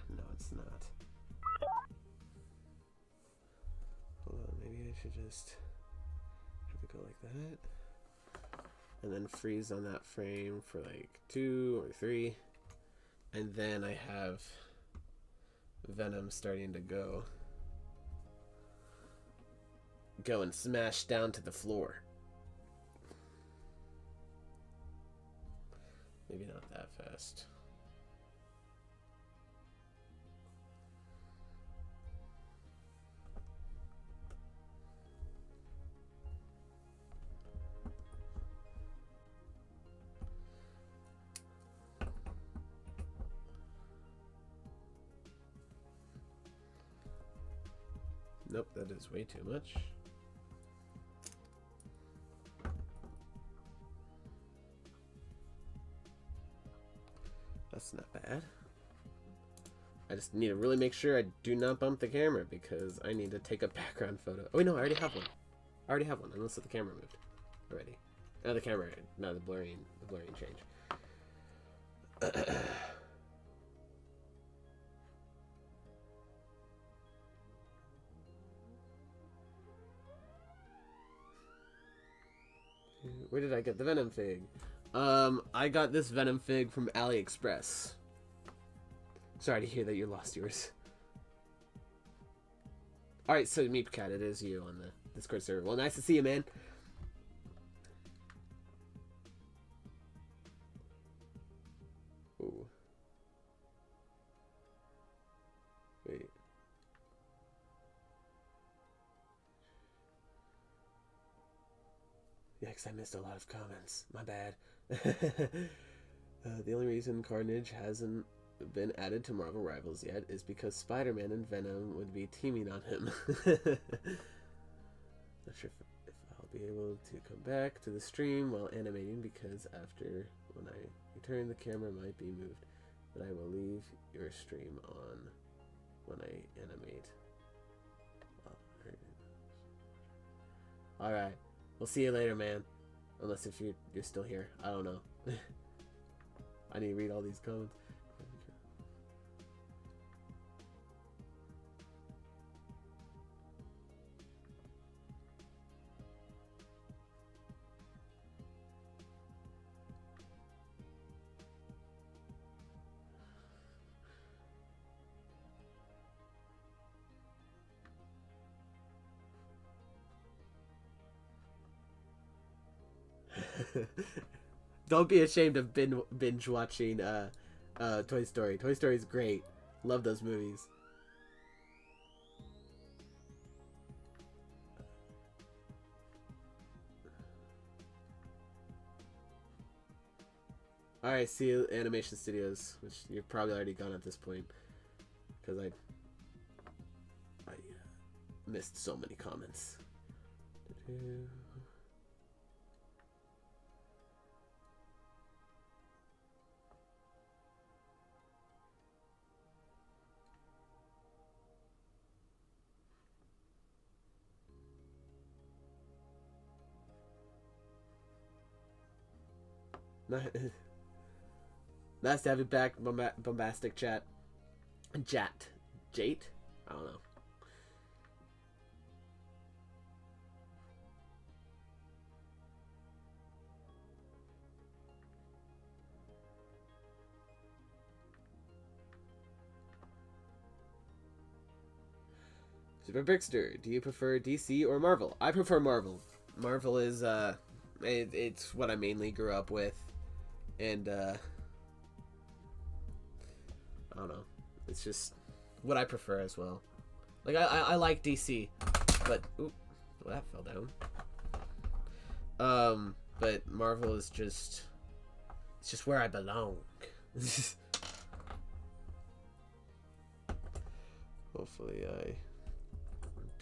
No, it's not. Hold on, maybe I should just have it go like that. And then freeze on that frame for like 2 or 3. And then I have Venom starting to go and smash down to the floor. Maybe not that fast. Nope, that is way too much. That's not bad. I just need to really make sure I do not bump the camera because I need to take a background photo. Oh, wait, no, I already have one. I already have one, unless the camera moved already. No, the camera, no, the blurring changed. Where did I get the Venom fig? I got this Venom fig from AliExpress. Sorry to hear that you lost yours. Alright, so Meep Cat, it is you on the Discord server. Well, nice to see you, man. Ooh. Wait. Yeah, 'cause I missed a lot of comments. My bad. The only reason Carnage hasn't been added to Marvel Rivals yet is because Spider-Man and Venom would be teaming on him. Not sure if I'll be able to come back to the stream while animating, because after when I return the camera might be moved, but I will leave your stream on when I animate. Alright, we'll see you later, man. Unless if you're still here. I don't know. I need to read all these comments. Don't be ashamed of binge watching Toy Story. Toy Story is great. Love those movies. Alright, see you Animation Studios, which you're probably already gone at this point, because I missed so many comments. Nice to have you back, bombastic chat. Jate? I don't know. Super Brickster, do you prefer DC or Marvel? I prefer Marvel. Marvel is it's what I mainly grew up with, and I don't know, it's just what I prefer as well. Like I like DC, but well, that fell down. But Marvel is just, it's just where I belong. Hopefully I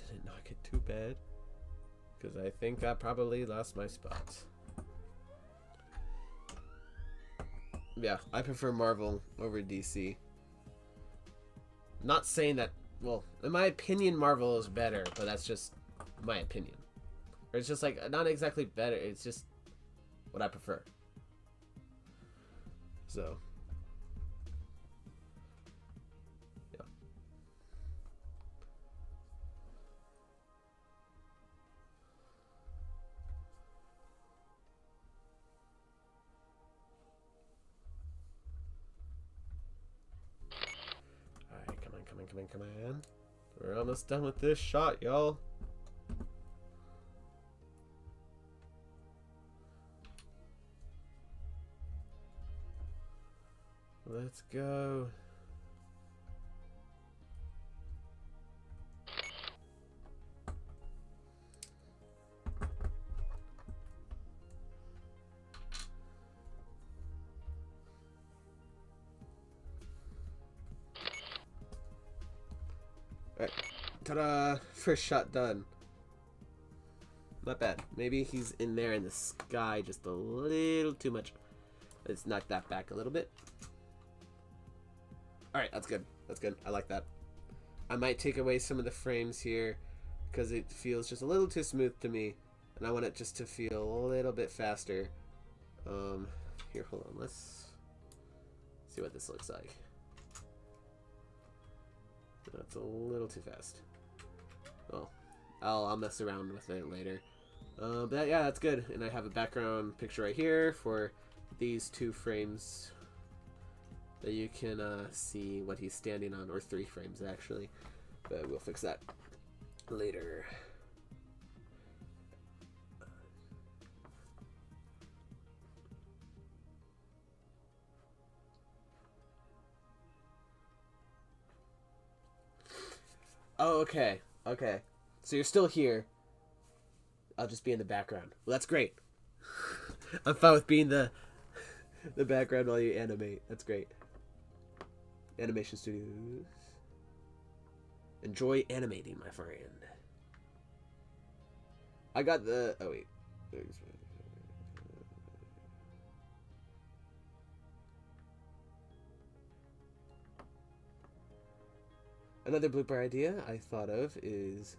didn't knock it too bad, because I think I probably lost my spot. Yeah, I prefer Marvel over DC. Not saying that, well, in my opinion, Marvel is better, but that's just my opinion. Or it's just like, not exactly better, it's just what I prefer. So, yeah. Alright, come on. We're almost done with this shot, y'all. Let's go. Alright, ta-da! First shot done. Not bad. Maybe he's in there in the sky just a little too much. Let's knock that back a little bit. Alright, that's good. That's good. I like that. I might take away some of the frames here because it feels just a little too smooth to me, and I want it just to feel a little bit faster. Here, hold on. Let's see what this looks like. That's a little too fast. Oh, I'll mess around with it later. But yeah, that's good. And I have a background picture right here for these 2 frames that you can see what he's standing on, or 3 frames actually. But we'll fix that later. Oh, okay. Okay. So you're still here. I'll just be in the background. Well, that's great. I'm fine with being the the background while you animate. That's great. Animation Studios. Enjoy animating, my friend. I got the... Oh, wait. Another blooper idea I thought of is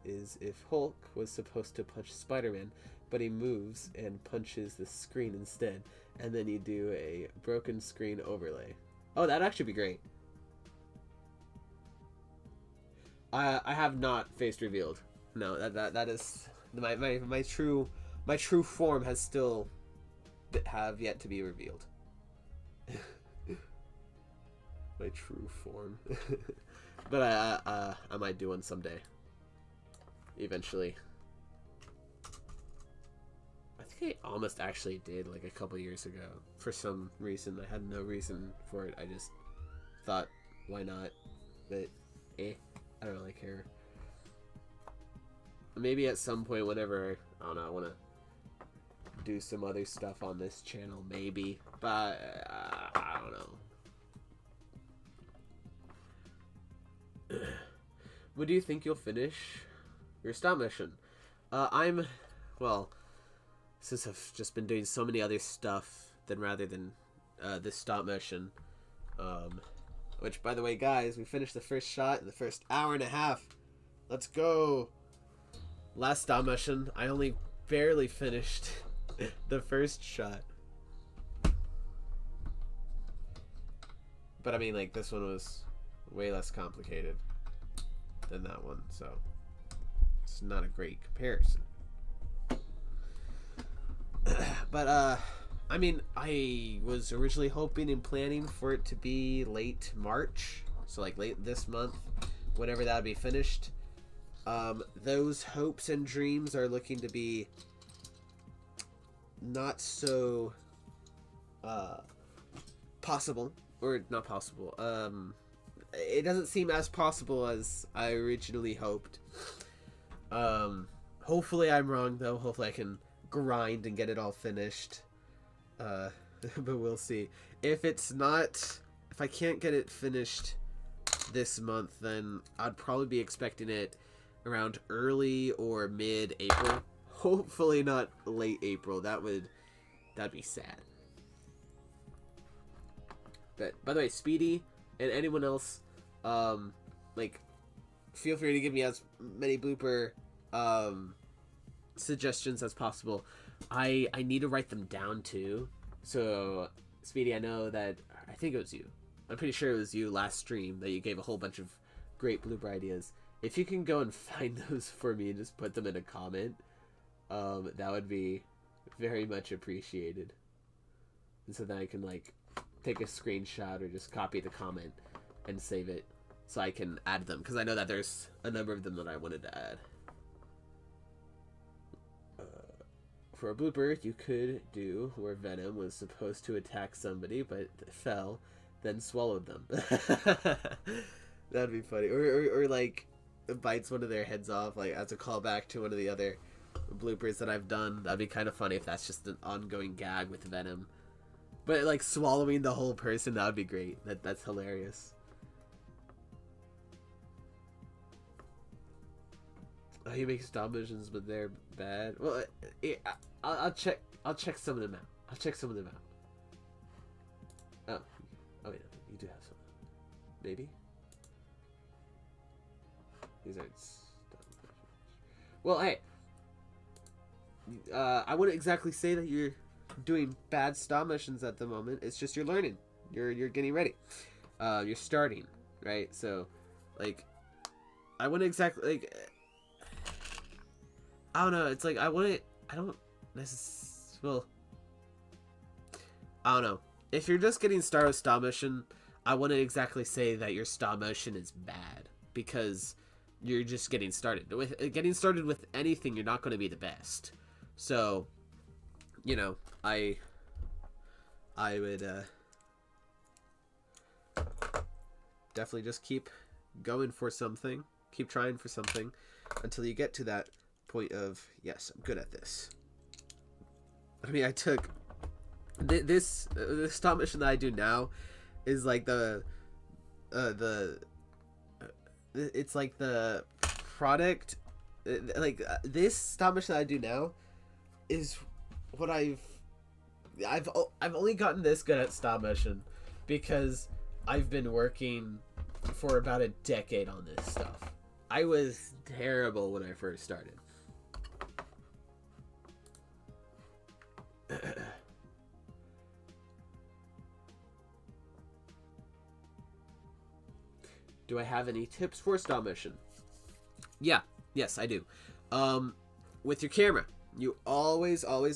if Hulk was supposed to punch Spider-Man, but he moves and punches the screen instead, and then you do a broken screen overlay. Oh, that'd actually be great. I have not face revealed. No, that is my true form has still have yet to be revealed. My true form. But I might do one someday. Eventually. I think I almost actually did like a couple years ago. For some reason. I had no reason for it. I just thought, why not? But, I don't really care. Maybe at some point whenever, I don't know, I want to do some other stuff on this channel, maybe. But, I don't know. When do you think you'll finish your stop mission? Well, since I've just been doing so many other stuff rather than this stop motion, which, by the way, guys, we finished the first shot in the first hour and a half. Let's go. Last stop motion, I only barely finished the first shot. But I mean, like, this one was way less complicated than that one, so it's not a great comparison. But I mean, I was originally hoping and planning for it to be late March, so like late this month, whenever that would be finished. Those hopes and dreams are looking to be not so possible, or not possible. It doesn't seem as possible as I originally hoped. Hopefully I'm wrong, though. Hopefully I can grind and get it all finished. But we'll see. If I can't get it finished this month, then I'd probably be expecting it around early or mid-April. Hopefully not late April. That'd be sad. But by the way, Speedy and anyone else, like, feel free to give me as many blooper suggestions as possible. I need to write them down too. So Speedy, I think it was you. I'm pretty sure it was you last stream that you gave a whole bunch of great blooper ideas. If you can go and find those for me and just put them in a comment, that would be very much appreciated. And so then I can, like, take a screenshot or just copy the comment and save it so I can add them, because I know that there's a number of them that I wanted to add. For a blooper, you could do where Venom was supposed to attack somebody but fell, then swallowed them. That'd be funny. Or like bites one of their heads off, like as a callback to one of the other bloopers that I've done. That'd be kind of funny if that's just an ongoing gag with Venom. But like swallowing the whole person, that would be great. That's hilarious. Oh, you make stop motions, but they're bad. Well, I'll check some of them out. Oh wait, you do have some. Maybe. These aren't stop motions. Well, hey. I wouldn't exactly say that you're doing bad stop motions at the moment. It's just you're learning. You're getting ready. You're starting, right? So, like, I wouldn't exactly, like, I don't know. It's like I don't necessarily. Well, I don't know. If you're just getting started with stop motion, I wouldn't exactly say that your stop motion is bad, because you're just getting started. With anything, you're not going to be the best. So, you know, I would definitely just keep going for something, keep trying for something until you get to that point of, yes, I'm good at this. I mean, I took the stop motion that I do now is like it's like the product, this stop motion that I do now is what I've only gotten this good at stop motion because I've been working for about a decade on this stuff. I was terrible when I first started. Do I have any tips for stop motion? Yes, I do. With your camera, you always, or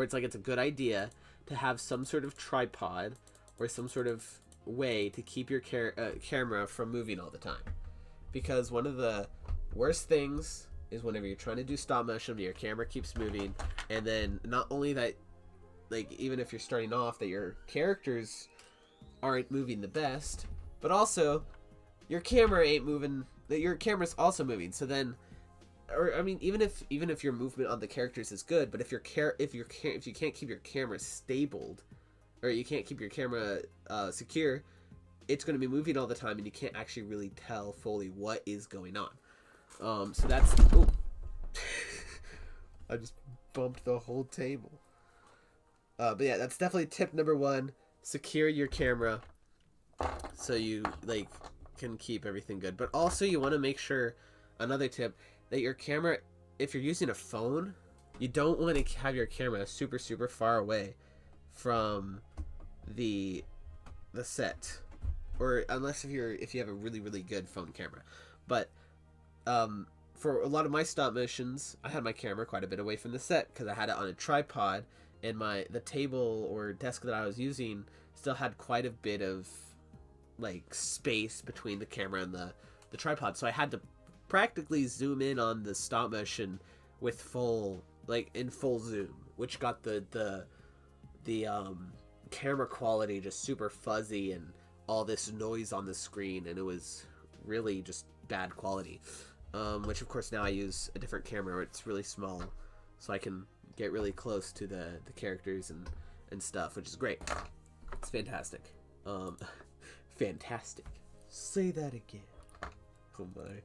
it's a good idea to have some sort of tripod or some sort of way to keep your camera from moving all the time. Because one of the worst things is whenever you're trying to do stop motion, your camera keeps moving, and then not only that, like, even if you're starting off, that your characters aren't moving the best, but also your camera ain't moving, that your camera's also moving. So then, or I mean, even if your movement on the characters is good, but if you can't keep your camera stabled, or you can't keep your camera secure, it's going to be moving all the time, and you can't actually really tell fully what is going on. So that's, ooh. I just bumped the whole table. But yeah, that's definitely tip number 1. Secure your camera so you can keep everything good. But also you want to make sure, another tip, that your camera, if you're using a phone, you don't want to have your camera super far away from the set, or unless if you have a really good phone camera. But for a lot of my stop motions, I had my camera quite a bit away from the set because I had it on a tripod, and the table or desk that I was using still had quite a bit of space between the camera and the tripod, so I had to practically zoom in on the stop motion with in full zoom, which got the camera quality just super fuzzy and all this noise on the screen, and it was really just bad quality. Which of course now I use a different camera where it's really small, so I can get really close to the characters and stuff, which is great. It's fantastic. Fantastic. Say that again. Oh my.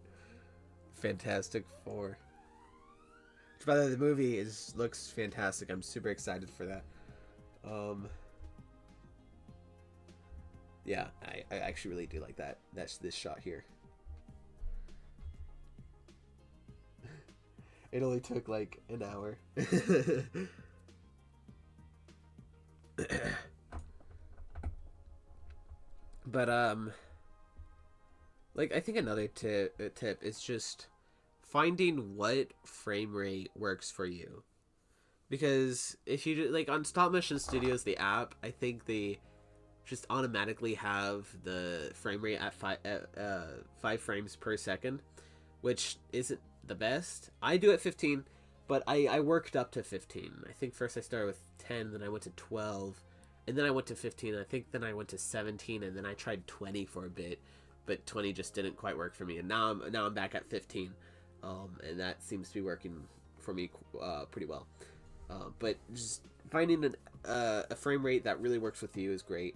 Fantastic Four. Which, by the way, the movie looks fantastic. I'm super excited for that. Yeah, I actually really do like that. That's this shot here. It only took an hour. But I think another tip is just finding what frame rate works for you. Because if you do, on Stop Motion Studios, the app, I think they just automatically have the frame rate at 5 frames per second, which isn't the best. I do at 15, but I worked up to 15. I think first I started with 10, then I went to 12, and then I went to 15. I think then I went to 17, and then I tried 20 for a bit, but 20 just didn't quite work for me. And now I'm back at 15, and that seems to be working for me pretty well. But just finding a frame rate that really works with you is great.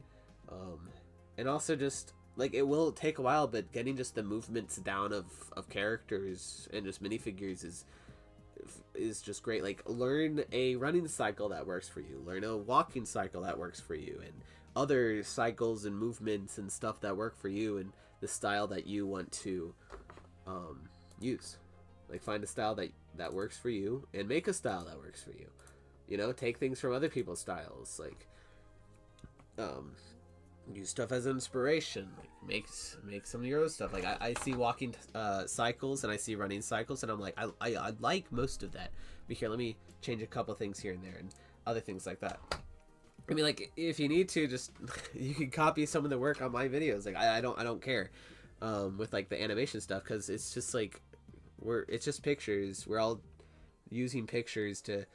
And also just it will take a while, but getting just the movements down of characters and just minifigures is just great. Learn a running cycle that works for you, learn a walking cycle that works for you, and other cycles and movements and stuff that work for you and the style that you want to use. Find a style that works for you and make a style that works for you. Take things from other people's styles, use stuff as inspiration, make some of your own stuff. I see walking cycles and I see running cycles, and I'm I like most of that, but here, let me change a couple things here and there and other things like that. I mean, if you need to, just you can copy some of the work on my videos. I don't care with the animation stuff, because it's just it's just pictures. We're all using pictures to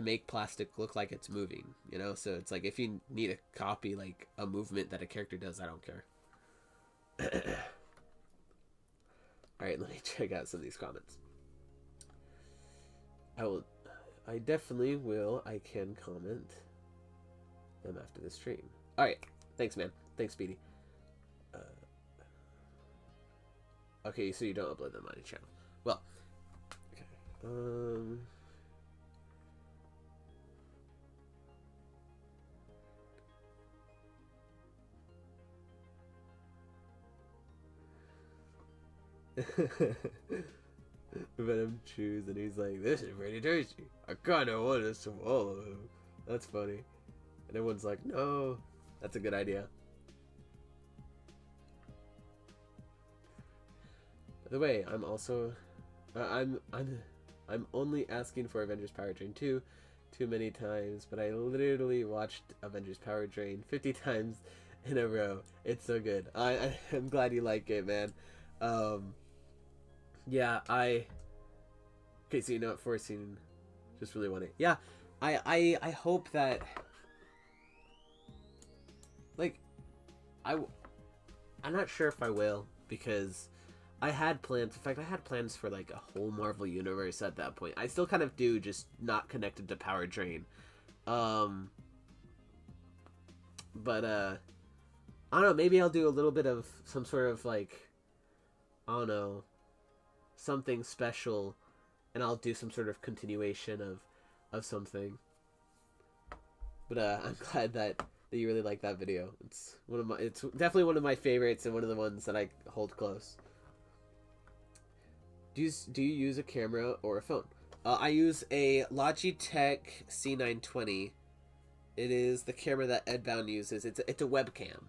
make plastic look like it's moving, so it's if you need to copy a movement that a character does, I don't care. All right, let me check out some of these comments. I definitely will. I can comment them after the stream. All right. Thanks, man. Thanks, Speedy. Okay, so you don't upload them on your channel. Well, okay. Venom chews and he's like, "This is pretty tasty. I kind of want to swallow him." That's funny. And everyone's like, "No, that's a good idea." By the way, I'm also, I'm only asking for Avengers Powertrain 2 too many times, but I literally watched Avengers Powertrain 50 times in a row. It's so good. I'm glad you like it, man. Yeah, okay, so you know what, forcing, just really want it. Yeah, I hope that, like, I'm not sure if I will, because I had plans, in fact, I had plans for, like, a whole Marvel Universe at that point. I still kind of do, just not connected to Powertrain. But, I don't know, maybe I'll do a little bit of some sort of, like, I don't know, something special, and I'll do some sort of continuation of something. But I'm glad that you really like that video. It's definitely one of my favorites and one of the ones that I hold close. Do you use a camera or a phone? I use a Logitech C920. It is the camera that Edbound uses. It's a webcam.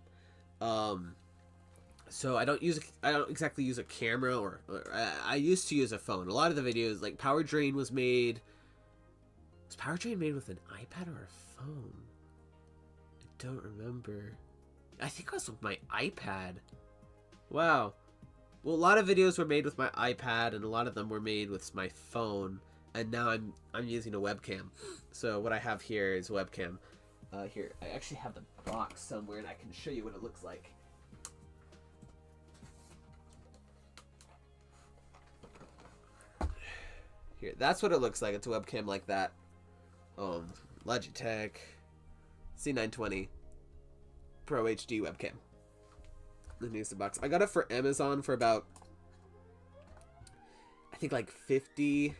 So I don't exactly use a camera, or I used to use a phone. A lot of the videos, like Powertrain was Powertrain made with an iPad or a phone? I don't remember. I think it was with my iPad. Wow. Well, a lot of videos were made with my iPad, and a lot of them were made with my phone, and now I'm using a webcam. So what I have here is a webcam. Here, I actually have the box somewhere, and I can show you what it looks like. Here, that's what it looks like. It's a webcam like that. Logitech C920 Pro HD webcam. Then here's the box. I got it for Amazon for about, I think, like 50,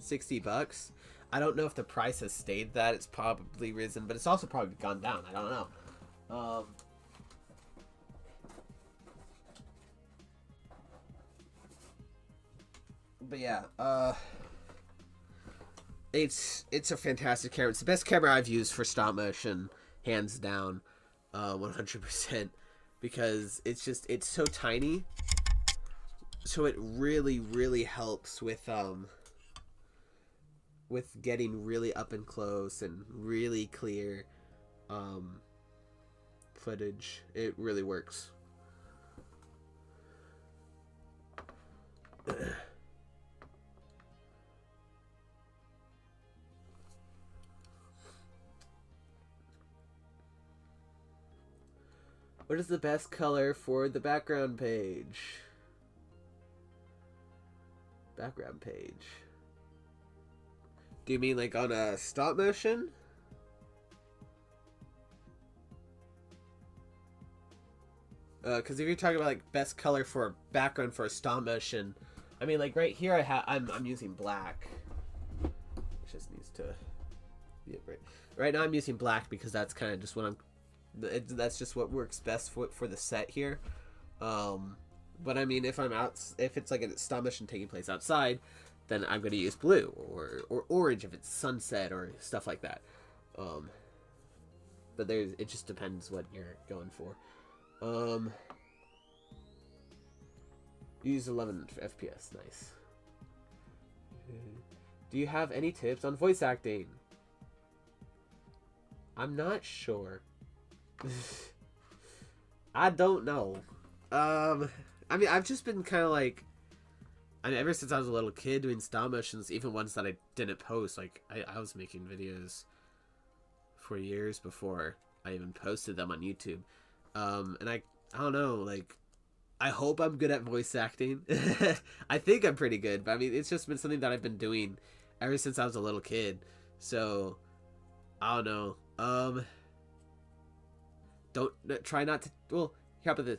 60 bucks. I don't know if the price has stayed that. It's probably risen, but it's also probably gone down. I don't know. But yeah, it's a fantastic camera. It's the best camera I've used for stop motion, hands down, 100%, because it's so tiny, so it really helps with getting really up and close and really clear footage. It really works. What is the best color for the background page? Background page. Do you mean like on a stop motion? Because if you're talking about like best color for a background for a stop motion, I mean, like right here I'm using black. It just needs to be right. Right now I'm using black because that's kind of just what that's just what works best for the set here. But I mean, if it's like a stop motion taking place outside, then I'm going to use blue or orange if it's sunset or stuff like that. But it just depends what you're going for. Use 11 FPS, nice. Do you have any tips on voice acting? I'm not sure. I don't know. I mean, I've just been kind of like, I mean, ever since I was a little kid doing stop motions, even ones that I didn't post, like, I was making videos for years before I even posted them on YouTube. And I don't know, like, I hope I'm good at voice acting. I think I'm pretty good, but I mean, it's just been something that I've been doing ever since I was a little kid. So I don't know. Don't try not to. Well, how about this?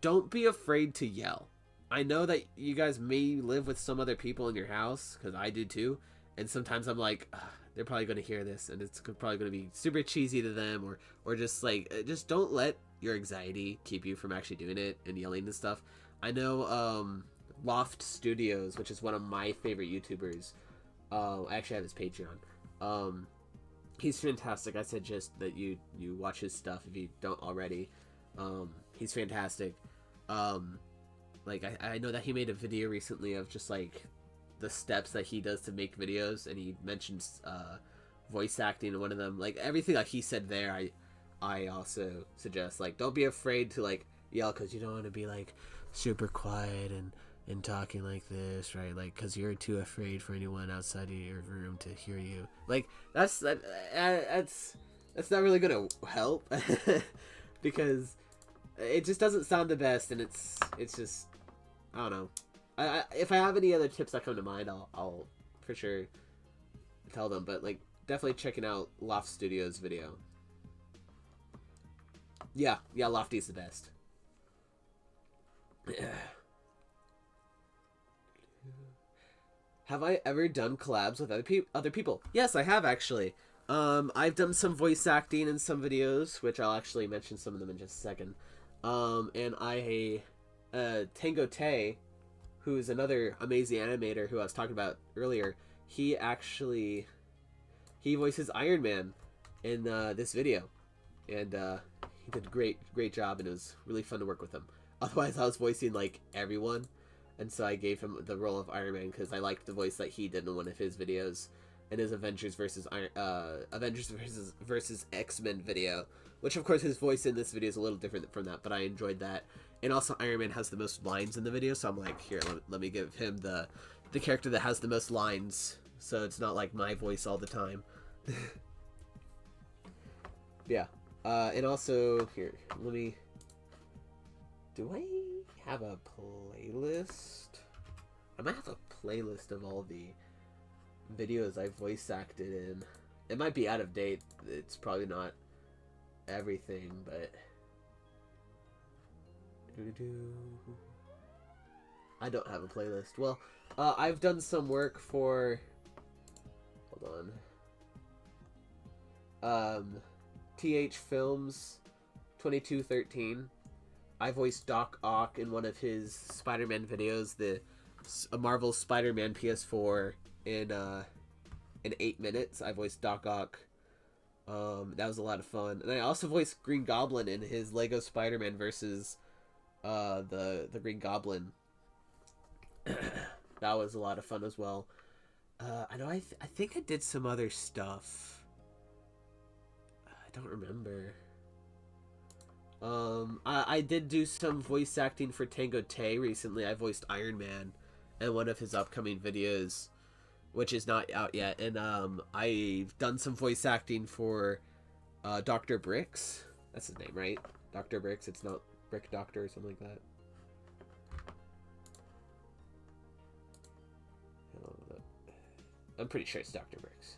Don't be afraid to yell. I know that you guys may live with some other people in your house, because I do too. And sometimes I'm like, "Ugh, they're probably going to hear this, and it's probably going to be super cheesy to them, or just like, just don't let your anxiety keep you from actually doing it and yelling and stuff. I know Loft Studios, which is one of my favorite YouTubers. I actually have his Patreon. He's fantastic. I suggest that you watch his stuff if you don't already. He's fantastic. Like I know that he made a video recently of just like the steps that he does to make videos, and he mentions voice acting in one of them. Like everything that he said there, I also suggest, like, don't be afraid to like yell, because you don't want to be like super quiet and talking like this, right? Like, because you're too afraid for anyone outside of your room to hear you. Like that's not really gonna help because it just doesn't sound the best, and it's just, I don't know. If I have any other tips that come to mind, I'll for sure tell them. But like, definitely checking out Loft Studios video. Yeah, Lofty's the best. Have I ever done collabs with other people? Yes, I have actually. I've done some voice acting in some videos, which I'll actually mention some of them in just a second. And Tango Tay, who is another amazing animator who I was talking about earlier, he voices Iron Man in this video, and he did a great job, and it was really fun to work with him. Otherwise, I was voicing like everyone, and so I gave him the role of Iron Man because I liked the voice that he did in one of his videos, in his Avengers versus X-Men video. Which, of course, his voice in this video is a little different from that, but I enjoyed that. And also, Iron Man has the most lines in the video, so I'm like, here, let me give him the character that has the most lines, so it's not like my voice all the time. Yeah. And also, here, do I have a playlist? I might have a playlist of all the videos I voice acted in. It might be out of date. It's probably not everything, but I don't have a playlist. Well, I've done some work for, hold on, TH Films 2213. I voiced Doc Ock in one of his Spider-Man videos, a Marvel Spider-Man PS4 in 8 minutes. I voiced Doc Ock. That was a lot of fun. And I also voiced Green Goblin in his Lego Spider-Man versus the Green Goblin. That was a lot of fun as well. I know I think I did some other stuff. I don't remember. I did do some voice acting for Tango Tay recently. I voiced Iron Man in one of his upcoming videos, which is not out yet. And I've done some voice acting for Dr. Bricks. That's his name, right? Dr. Bricks. It's not Brick Doctor or something like that. I'm pretty sure it's Dr. Bricks.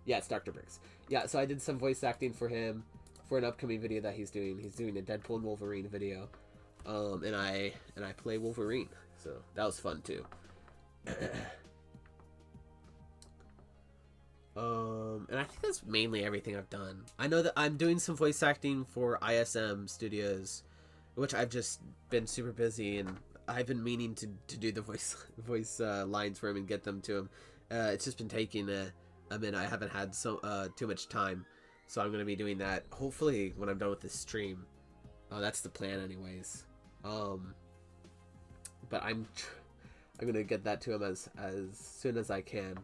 Yeah, it's Dr. Bricks. Yeah, so I did some voice acting for him for an upcoming video that he's doing. He's doing a Deadpool and Wolverine video. And I play Wolverine. So that was fun too. And I think that's mainly everything I've done. I know that I'm doing some voice acting for ISM Studios, which I've just been super busy, and I've been meaning to do the voice lines for him and get them to him. It's just been taking a minute. I haven't had too much time, so I'm gonna be doing that hopefully when I'm done with this stream. That's the plan, anyways. But I'm gonna get that to him as soon as I can.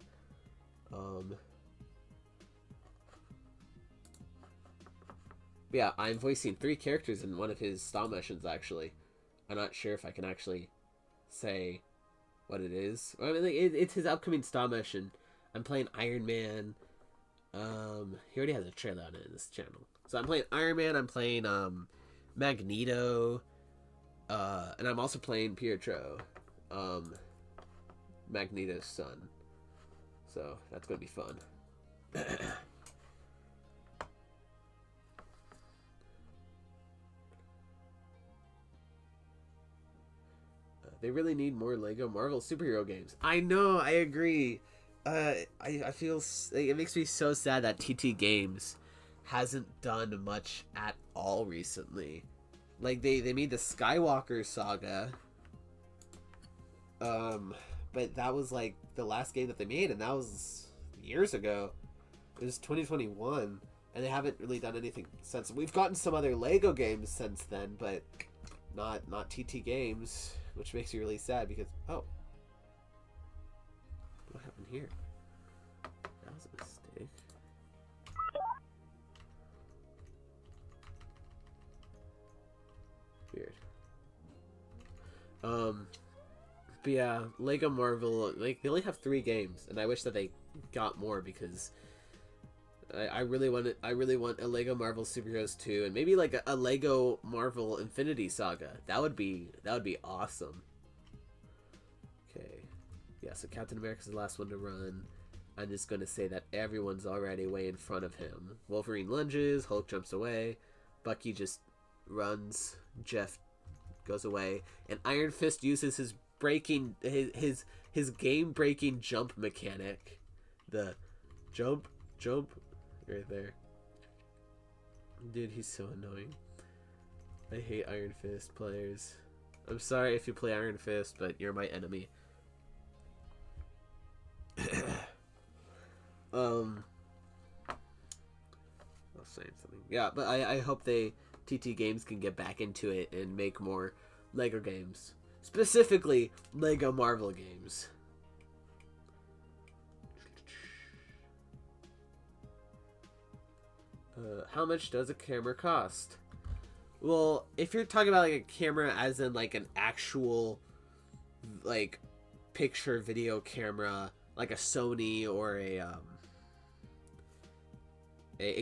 Yeah, I'm voicing 3 characters in one of his stop motions, actually. I'm not sure if I can actually say what it is. I mean, it's his upcoming stop motion. I'm playing Iron Man. He already has a trailer on it in this channel. So I'm playing Iron Man, I'm playing Magneto, and I'm also playing Pietro. Magneto's son. So that's gonna be fun. They really need more Lego Marvel superhero games. I know, I agree. I feel it makes me so sad that TT Games hasn't done much at all recently. Like they made the Skywalker Saga, but that was like the last game that they made, and that was years ago. It was 2021, and they haven't really done anything since. We've gotten some other Lego games since then, but not TT Games, which makes me really sad because what happened here? That was a mistake. Weird. But yeah, Lego Marvel, like, they only have 3 games, and I wish that they got more because I really want a Lego Marvel Superheroes 2, and maybe like a Lego Marvel Infinity Saga. That would be awesome. Okay. Yeah, so Captain America's the last one to run. I'm just going to say that everyone's already way in front of him. Wolverine lunges, Hulk jumps away, Bucky just runs, Jeff goes away, and Iron Fist uses his game breaking jump mechanic. The jump right there. Dude, he's so annoying. I hate Iron Fist players. I'm sorry if you play Iron Fist, but you're my enemy. I was saying something. Yeah, but I hope TT Games can get back into it and make more Lego games. Specifically, Lego Marvel games. How much does a camera cost? Well, if you're talking about like a camera as in like an actual like picture video camera, like a Sony or a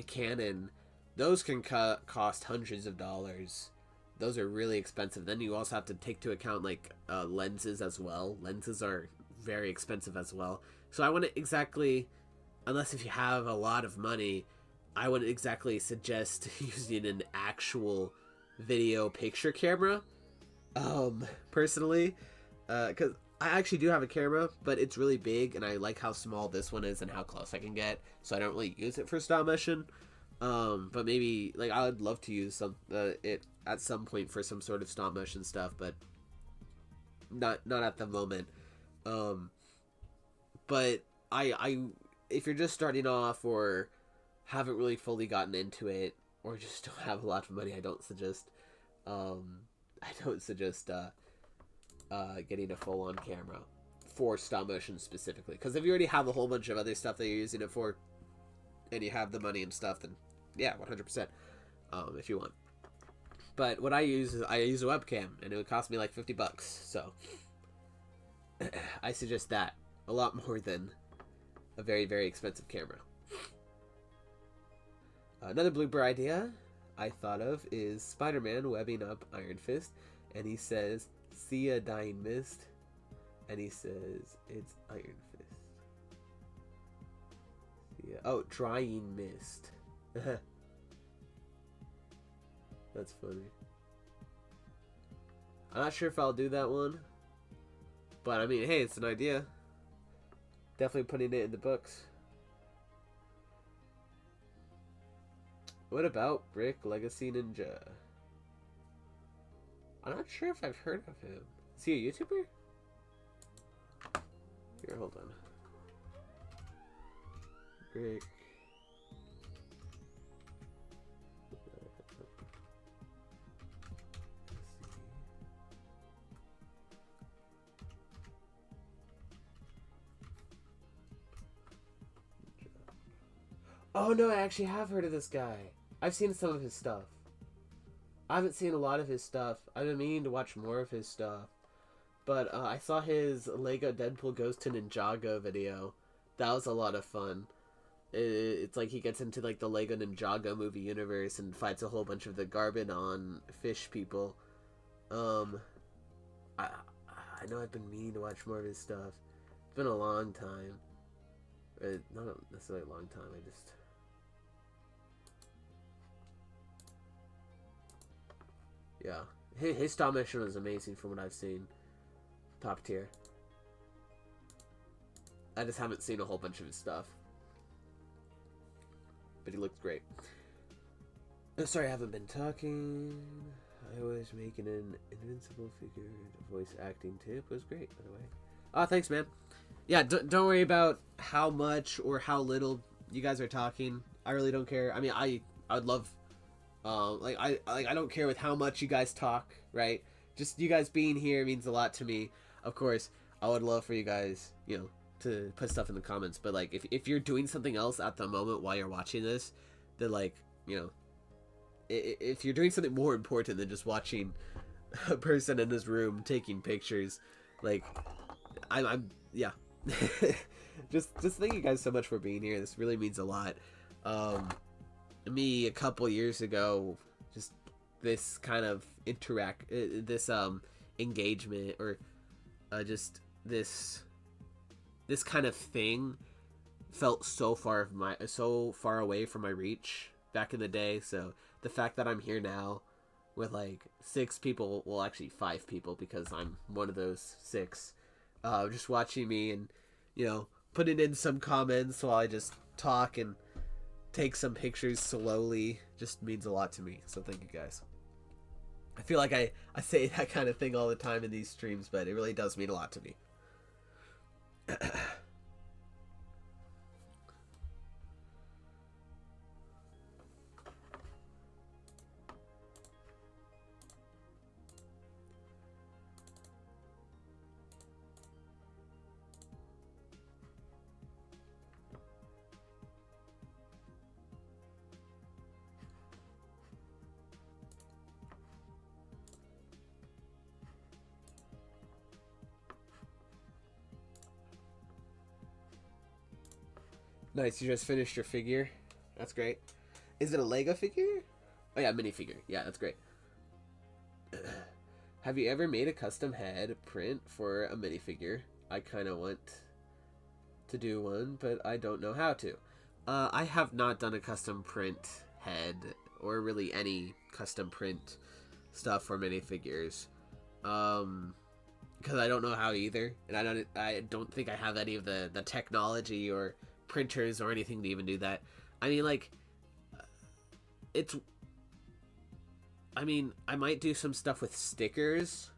Canon, those can cost hundreds of dollars. Those are really expensive. Then you also have to take into account like lenses as well. Lenses are very expensive as well. So I wouldn't exactly, unless if you have a lot of money, I wouldn't exactly suggest using an actual video picture camera, personally, because I actually do have a camera, but it's really big, and I like how small this one is and how close I can get, so I don't really use it for stop motion. But maybe, like, I would love to use it at some point for some sort of stop motion stuff, but not at the moment. But if you're just starting off or haven't really fully gotten into it, or just don't have a lot of money, I don't suggest getting a full-on camera for stop motion specifically. Because if you already have a whole bunch of other stuff that you're using it for, and you have the money and stuff, then yeah, 100%. If you want. But what I use is a webcam, and it would cost me like $50. So I suggest that a lot more than a very, very expensive camera. Another blooper idea I thought of is Spider-Man webbing up Iron Fist, and he says, "See a dying mist," and he says, "It's Iron Fist." Yeah. Oh, drying mist. That's funny. I'm not sure if I'll do that one, but I mean, hey, it's an idea. Definitely putting it in the books. What about Brick Legacy Ninja? I'm not sure if I've heard of him. Is he a YouTuber? Here, hold on. Brick. Oh no, I actually have heard of this guy. I've seen some of his stuff. I haven't seen a lot of his stuff. I've been meaning to watch more of his stuff. But I saw his Lego Deadpool Goes to Ninjago video. That was a lot of fun. It's like he gets into like the Lego Ninjago movie universe and fights a whole bunch of the Garbodon fish people. I know I've been meaning to watch more of his stuff. It's been a long time. Not necessarily a long time. I just. Yeah. His stop motion was amazing from what I've seen. Top tier. I just haven't seen a whole bunch of his stuff. But he looks great. Sorry, I haven't been talking. I was making an invincible figure. The voice acting tip was great, by the way. Oh, thanks, man. Yeah, don't worry about how much or how little you guys are talking. I really don't care. I mean, I would love, I don't care with how much you guys talk, right? Just you guys being here means a lot to me. Of course, I would love for you guys, you know, to put stuff in the comments. But like, if you're doing something else at the moment while you're watching this, then like, you know, if you're doing something more important than just watching a person in this room taking pictures, like, I'm yeah. just thank you guys so much for being here. This really means a lot. Me a couple years ago, just this kind of engagement, or just this kind of thing felt so far away from my reach back in the day. So the fact that I'm here now with like 6 people, well actually 5 people because I'm one of those 6, just watching me and, you know, putting in some comments while I just talk and take some pictures slowly just means a lot to me. So thank you guys. I feel like I say that kind of thing all the time in these streams, but it really does mean a lot to me. Nice, you just finished your figure. That's great. Is it a Lego figure? Oh yeah, minifigure. Yeah, that's great. Have you ever made a custom head print for a minifigure? I kind of want to do one, but I don't know how to. I have not done a custom print head, or really any custom print stuff for minifigures. Because I don't know how either, and I don't think I have any of the technology or printers or anything to even do that. I mean, like, I might do some stuff with stickers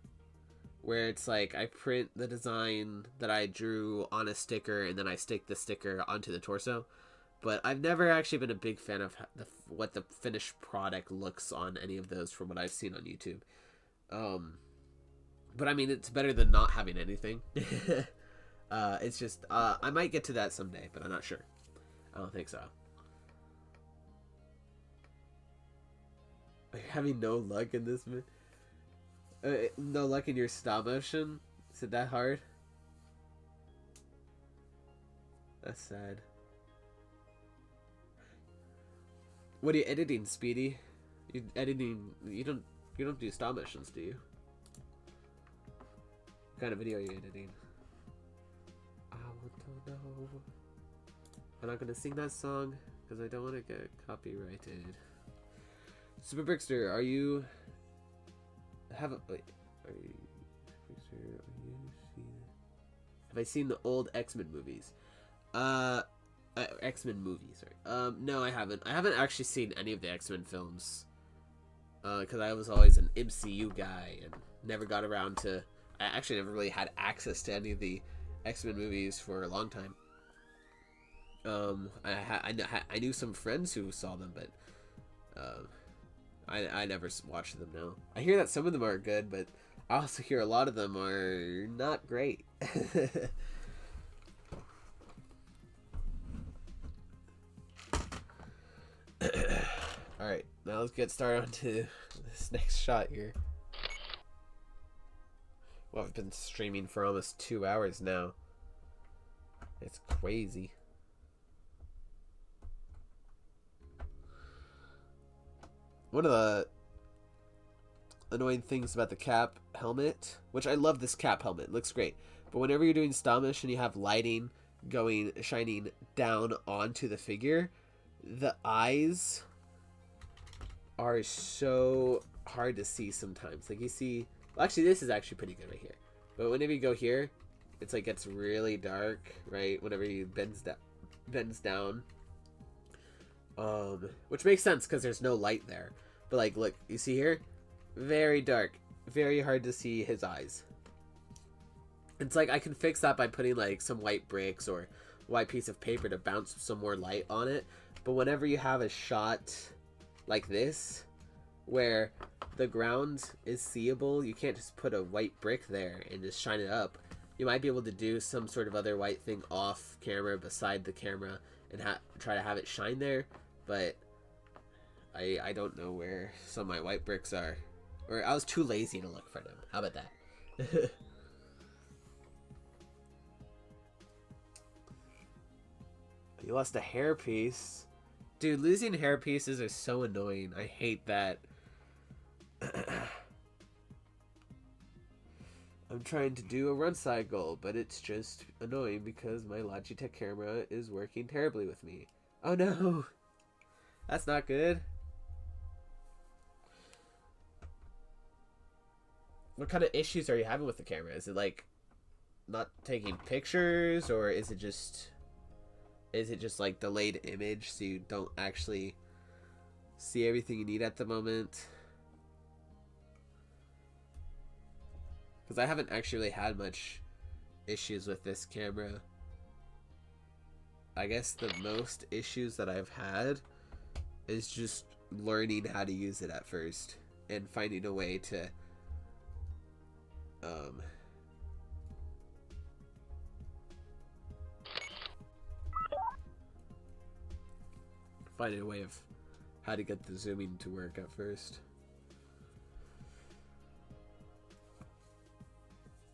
where it's like I print the design that I drew on a sticker and then I stick the sticker onto the torso. But I've never actually been a big fan of what the finished product looks on any of those from what I've seen on YouTube. But I mean, it's better than not having anything. It's just, I might get to that someday, but I'm not sure. I don't think so. Are you having no luck in this? No luck in your stop motion? Is it that hard? That's sad. What are you editing, Speedy? You editing? You don't do stop motions, do you? What kind of video are you editing? I want to know. I'm not gonna sing that song because I don't want to get copyrighted. Super Brickster, are you have I seen the old X-Men movies? X-Men movie, sorry. No, I haven't. I haven't actually seen any of the X-Men films. Because I was always an MCU guy and never got around to. I actually never really had access to any of the X-Men movies for a long time. I knew some friends who saw them, but I never watched them. No, I hear that some of them are good, but I also hear a lot of them are not great. Alright, now let's get started on to this next shot here. Well, I've been streaming for almost 2 hours now. It's crazy. One of the annoying things about the Cap helmet, which I love this Cap helmet, it looks great, But whenever you're doing stop motion, you have lighting shining down onto the figure. The eyes are so hard to see sometimes. Like you see, well, actually this is actually pretty good right here. But whenever you go here, it's like gets really dark, right? Whenever you bends down. Which makes sense because there's no light there. But like, look, you see here? Very dark. Very hard to see his eyes. It's like I can fix that by putting like some white bricks or white piece of paper to bounce some more light on it. But whenever you have a shot like this, where the ground is seeable, you can't just put a white brick there and just shine it up. You might be able to do some sort of other white thing off camera, beside the camera, and try to have it shine there. But I don't know where some of my white bricks are. Or I was too lazy to look for them. How about that? You lost a hairpiece. Dude, losing hair pieces are so annoying. I hate that. I'm trying to do a run cycle, but it's just annoying because my Logitech camera is working terribly with me. Oh no! That's not good. What kind of issues are you having with the camera? Is it like not taking pictures, or is it just like delayed image so you don't actually see everything you need at the moment? Because I haven't actually really had much issues with this camera. I guess the most issues that I've had is just learning how to use it at first and finding a way to finding a way of how to get the zooming to work at first.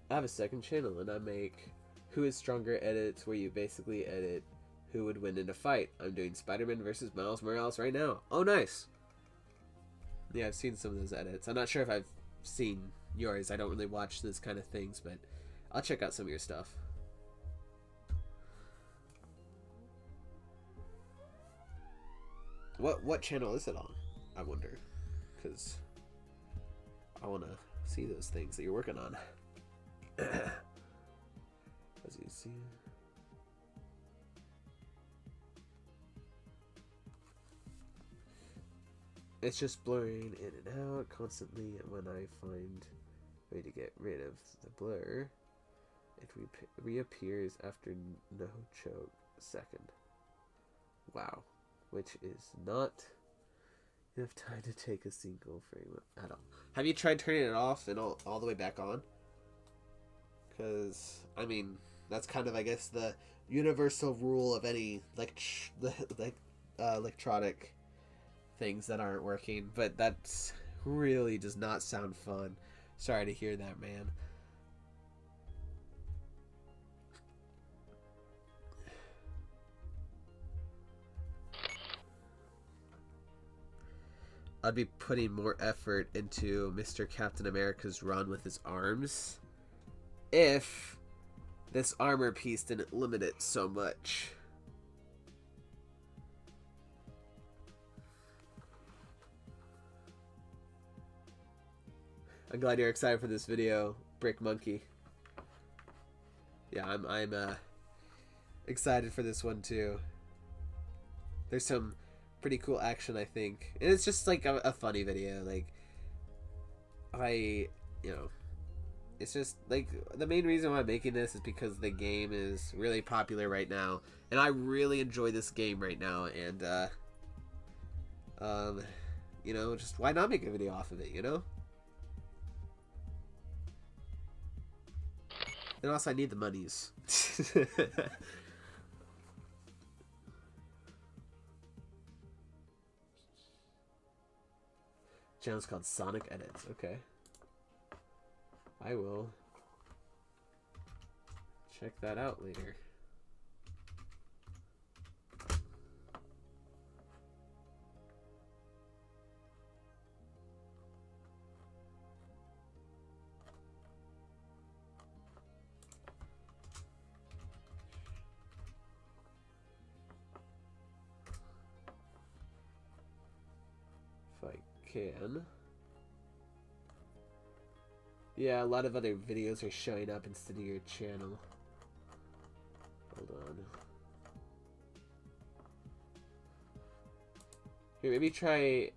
I have a second channel and I make Who is Stronger edits where you basically edit who would win in a fight. I'm doing Spider-Man versus Miles Morales right now. Oh, nice. Yeah, I've seen some of those edits. I'm not sure if I've seen yours. I don't really watch those kind of things, but I'll check out some of your stuff. What channel is it on? I wonder, because I want to see those things that you're working on. As you see, it's just blurring in and out constantly, and when I find a way to get rid of the blur, it reappears after no choke second. Wow. Which is not enough time to take a single frame at all. Have you tried turning it off and all the way back on? Because, I mean, that's kind of, I guess, the universal rule of any electronic things that aren't working. But that's really does not sound fun. Sorry to hear that, man. I'd be putting more effort into Mr. Captain America's run with his arms if this armor piece didn't limit it so much. I'm glad you're excited for this video, Brick Monkey. Yeah, I'm excited for this one too. There's some pretty cool action, I think, and it's just like a funny video. Like, it's just like the main reason why I'm making this is because the game is really popular right now, and I really enjoy this game right now, and just why not make a video off of it, you know? And also I need the monies. Channel's called Sonic Edits. Okay. I will check that out later. can. Yeah, a lot of other videos are showing up instead of your channel. Hold on. Here, maybe try...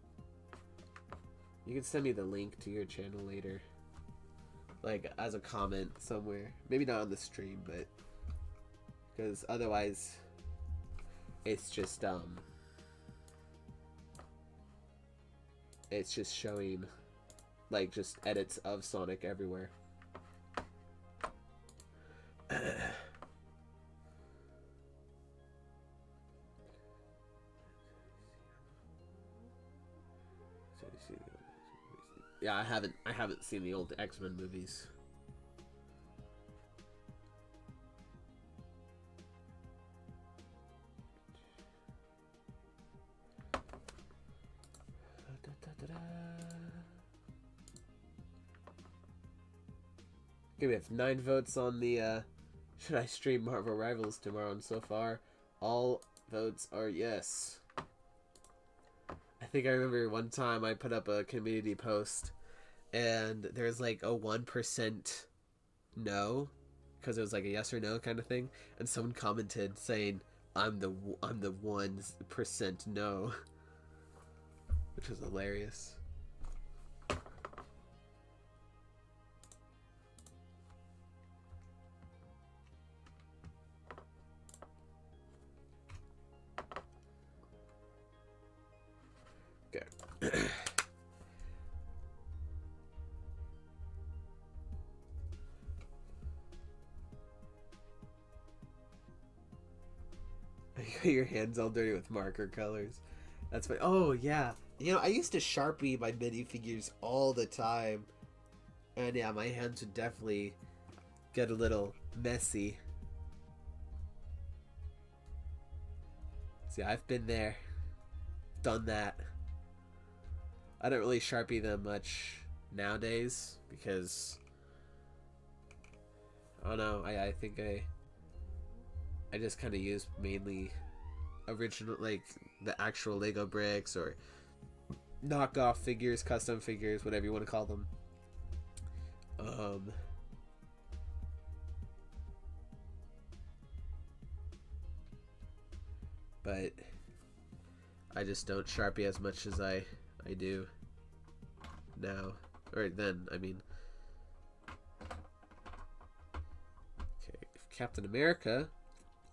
You can send me the link to your channel later. Like, as a comment somewhere. Maybe not on the stream, but... Because otherwise... It's just, It's just showing... Like, just edits of Sonic everywhere. Yeah, I haven't seen the old X-Men movies. Okay, we have 9 votes on the, should I stream Marvel Rivals tomorrow? And so far, all votes are yes. I think I remember one time I put up a community post, and there's like a 1% no, because it was like a yes or no kind of thing, and someone commented saying, I'm the 1% no, which was hilarious. Your hands all dirty with marker colors. That's funny. Oh yeah, you know, I used to Sharpie my minifigures all the time, and yeah, my hands would definitely get a little messy. See, I've been there, done that. I don't really Sharpie them much nowadays because I don't know. I think I just kind of use mainly original, like the actual Lego bricks or knockoff figures, custom figures, whatever you want to call them. But I just don't Sharpie as much as I do now, or then, I mean. Okay, if Captain America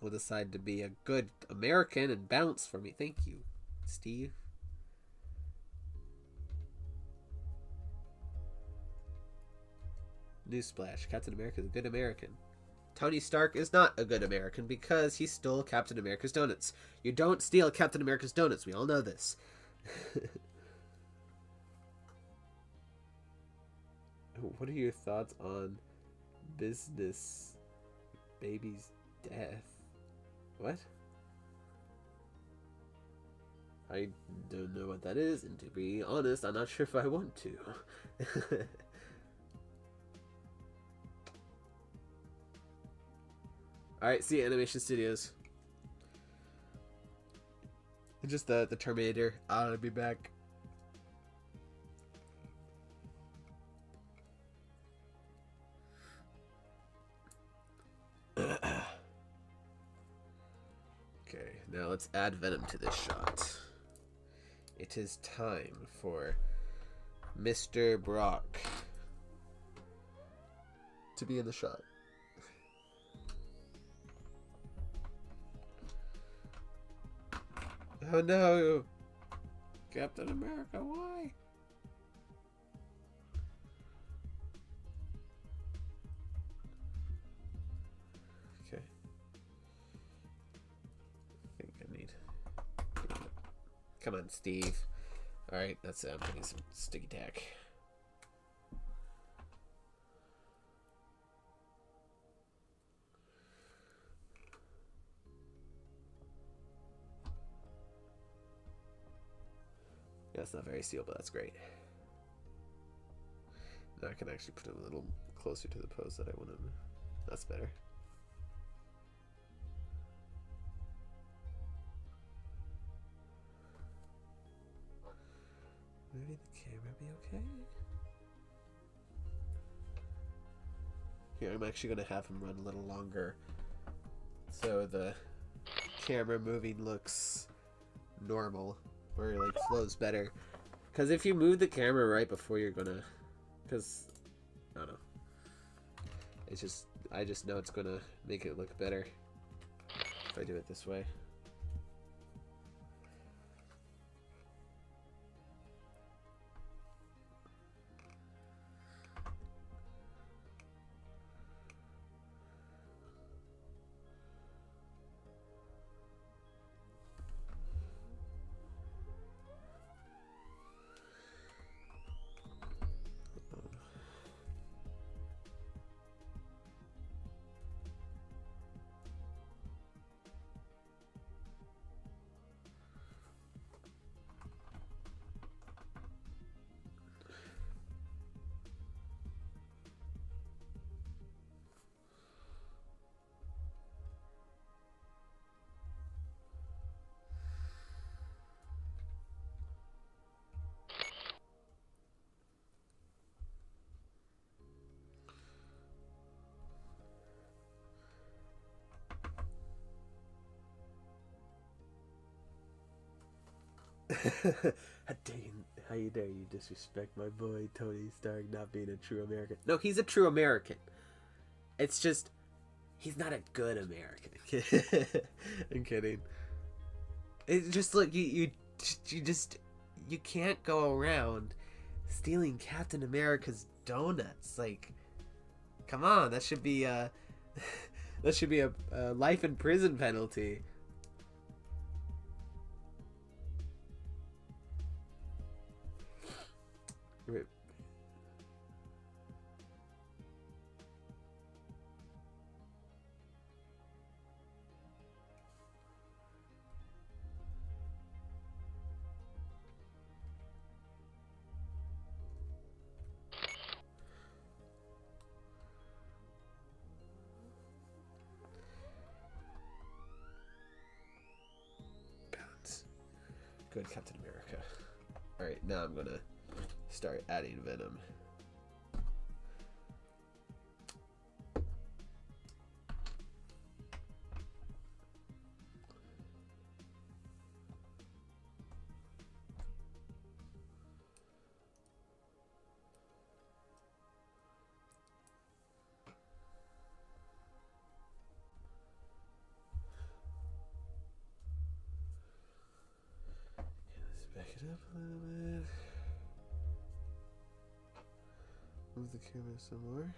will decide to be a good American and bounce for me. Thank you, Steve. Newsflash, Captain America is a good American. Tony Stark is not a good American because he stole Captain America's donuts. You don't steal Captain America's donuts. We all know this. What are your thoughts on Business Baby's death? What? I don't know what that is, and to be honest, I'm not sure if I want to. Alright, see you, Animation Studios. Just the Terminator. I'll be back. Okay, now let's add Venom to this shot. It is time for Mr. Brock to be in the shot. Oh no! Captain America, why? Okay. I think I need... Come on, Steve. Alright, that's it. I'm putting some sticky tack. That's not very sealed, but that's great. Now I can actually put him a little closer to the pose that I want him. That's better. moving the camera be okay? Here, I'm actually going to have him run a little longer so the camera moving looks normal, or like flows better. Because if you move the camera right before you're gonna, because I don't know, it's just, I just know it's gonna make it look better if I do it this way. How you dare you disrespect my boy Tony Stark not being a true American? No, he's a true American. It's just he's not a good American. I'm kidding. It's just like you can't go around stealing Captain America's donuts. Like, come on, that should be a life in prison penalty. Right. Bounce. Good Captain America. Alright, now I'm gonna start adding Venom. Let's back it up a little bit. Move the camera some more.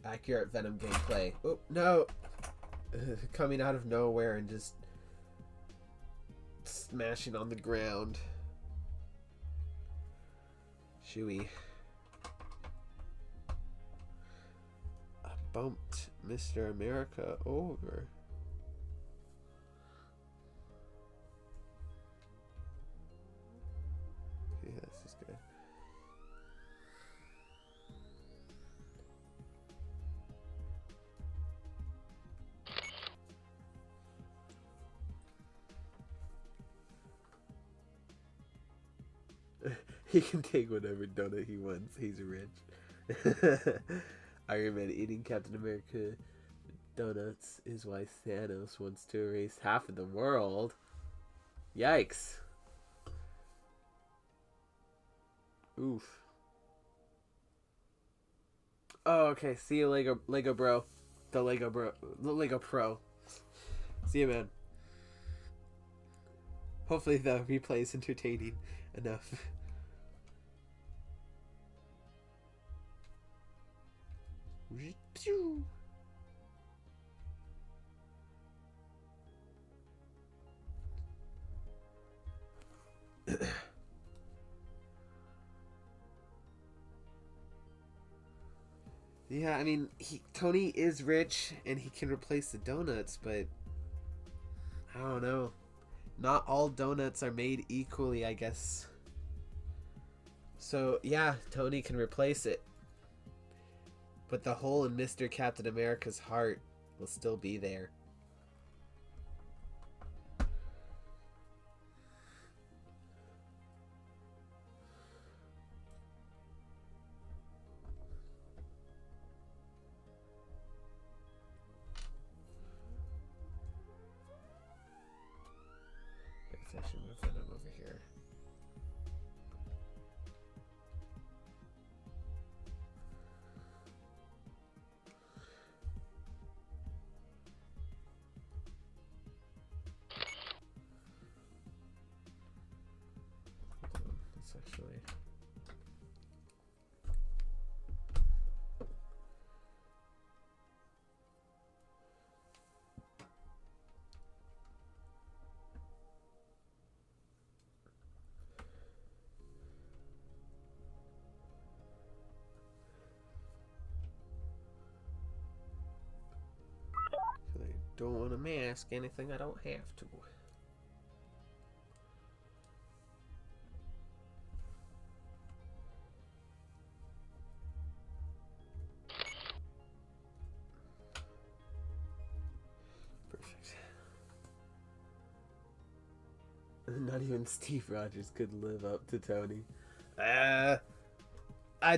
Accurate Venom gameplay. Oh, no! Coming out of nowhere and just smashing on the ground. Chewie. I bumped Mr. America over. Yeah, this is good. He can take whatever donut he wants. He's rich. Iron Man eating Captain America donuts is why Thanos wants to erase half of the world. Yikes. Oof. Oh, okay. See you, Lego bro. The Lego Pro. See you, man. Hopefully the replay is entertaining enough. Yeah, I mean, Tony is rich and he can replace the donuts, but I don't know. Not all donuts are made equally, I guess. So, yeah, Tony can replace it. But the hole in Mr. Captain America's heart will still be there. I should move Venom over here. Let's actually. I don't want to mask anything I don't have to. Perfect. Not even Steve Rogers could live up to Tony. I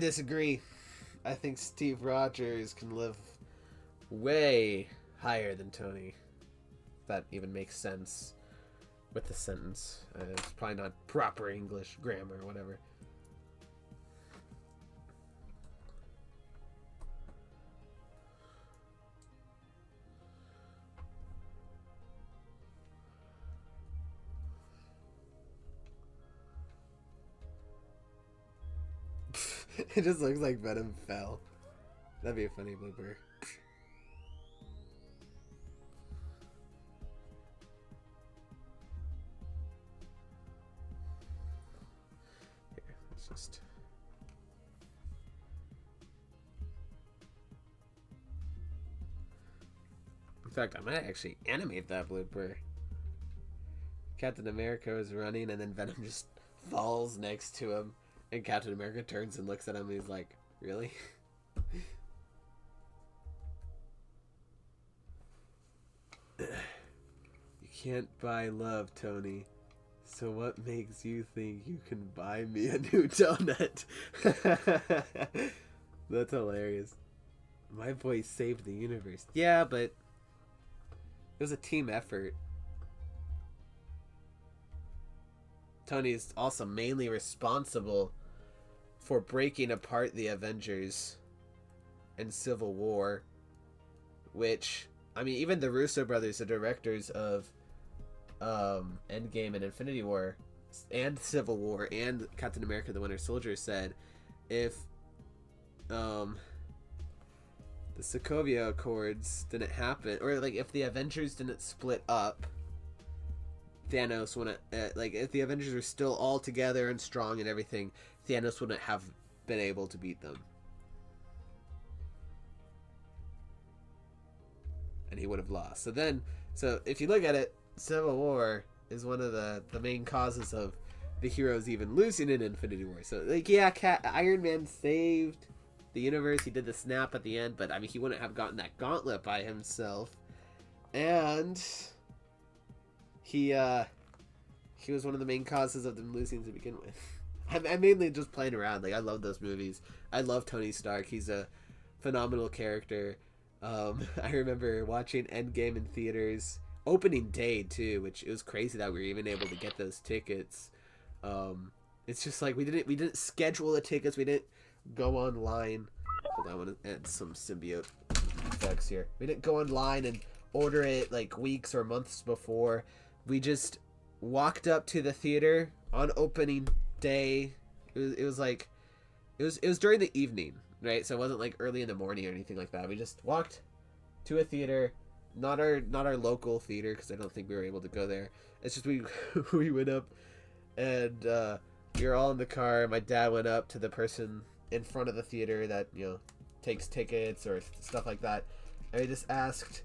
disagree. I think Steve Rogers can live way higher than Tony. If that even makes sense with the sentence. It's probably not proper English grammar or whatever. It just looks like Venom fell. That'd be a funny blooper. Here, let's just... In fact, I might actually animate that blooper. Captain America is running and then Venom just falls next to him. And Captain America turns and looks at him and he's like, really? You can't buy love, Tony. So what makes you think you can buy me a new donut? That's hilarious. My voice saved the universe. Yeah, but it was a team effort. Tony is also mainly responsible for breaking apart the Avengers and Civil War, which, I mean, even the Russo brothers, the directors of Endgame and Infinity War and Civil War and Captain America the Winter Soldier, said if the Sokovia Accords didn't happen, or like if the Avengers didn't split up, Thanos wouldn't, like, if the Avengers were still all together and strong and everything, Thanos wouldn't have been able to beat them. And he would have lost. So if you look at it, Civil War is one of the main causes of the heroes even losing in Infinity War. So, like, yeah, Iron Man saved the universe. He did the snap at the end, but, I mean, he wouldn't have gotten that gauntlet by himself. And he was one of the main causes of them losing to begin with. I'm mainly just playing around. Like, I love those movies. I love Tony Stark. He's a phenomenal character. I remember watching Endgame in theaters opening day too, which it was crazy that we were even able to get those tickets. It's just like we didn't schedule the tickets. We didn't go online. Hold on, I want to add some symbiote effects here. We didn't go online and order it like weeks or months before. We just walked up to the theater on opening day. It was during the evening, right? So it wasn't like early in the morning or anything like that. We just walked to a theater, not our local theater, because I don't think we were able to go there. It's just we went up and we were all in the car. My dad went up to the person in front of the theater that, you know, takes tickets or stuff like that, and he just asked,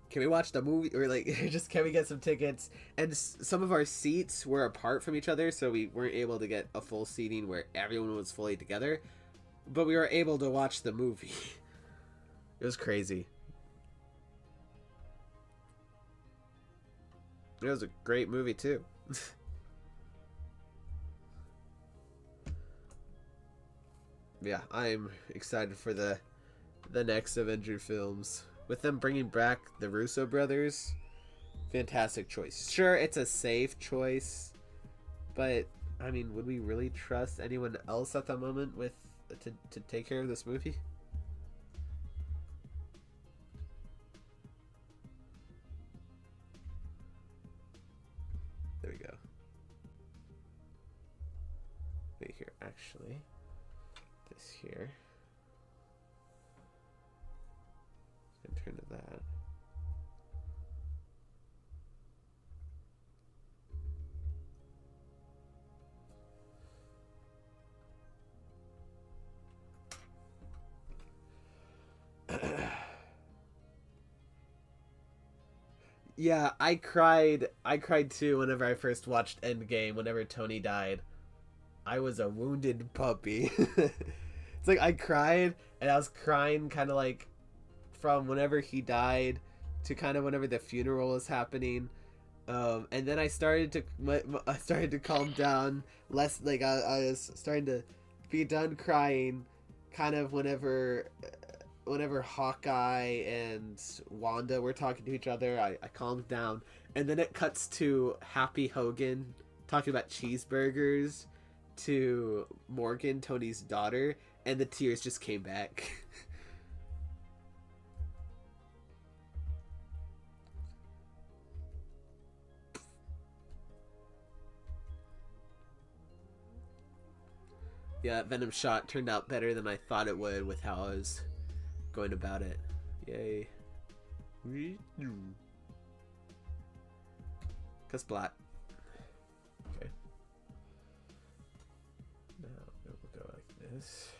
can we watch the movie, or like just can we get some tickets? And some of our seats were apart from each other, so we weren't able to get a full seating where everyone was fully together, but we were able to watch the movie. It was crazy. It was a great movie too. Yeah, I'm excited for the next Avenger films. With them bringing back the Russo brothers, fantastic choice. Sure, it's a safe choice, but I mean, would we really trust anyone else at the moment with to take care of this movie? There we go. Wait here, actually, this here. Turn to that. Yeah, I cried too whenever I first watched Endgame, whenever Tony died. I was a wounded puppy. It's like I cried, and I was crying kind of like from whenever he died to kind of whenever the funeral was happening, and then I started to calm down less. Like I was starting to be done crying kind of whenever Hawkeye and Wanda were talking to each other. I calmed down, and then it cuts to Happy Hogan talking about cheeseburgers to Morgan, Tony's daughter, and the tears just came back. Yeah, Venom shot turned out better than I thought it would with how I was going about it. Yay. Splat. Okay. Now it will go like this.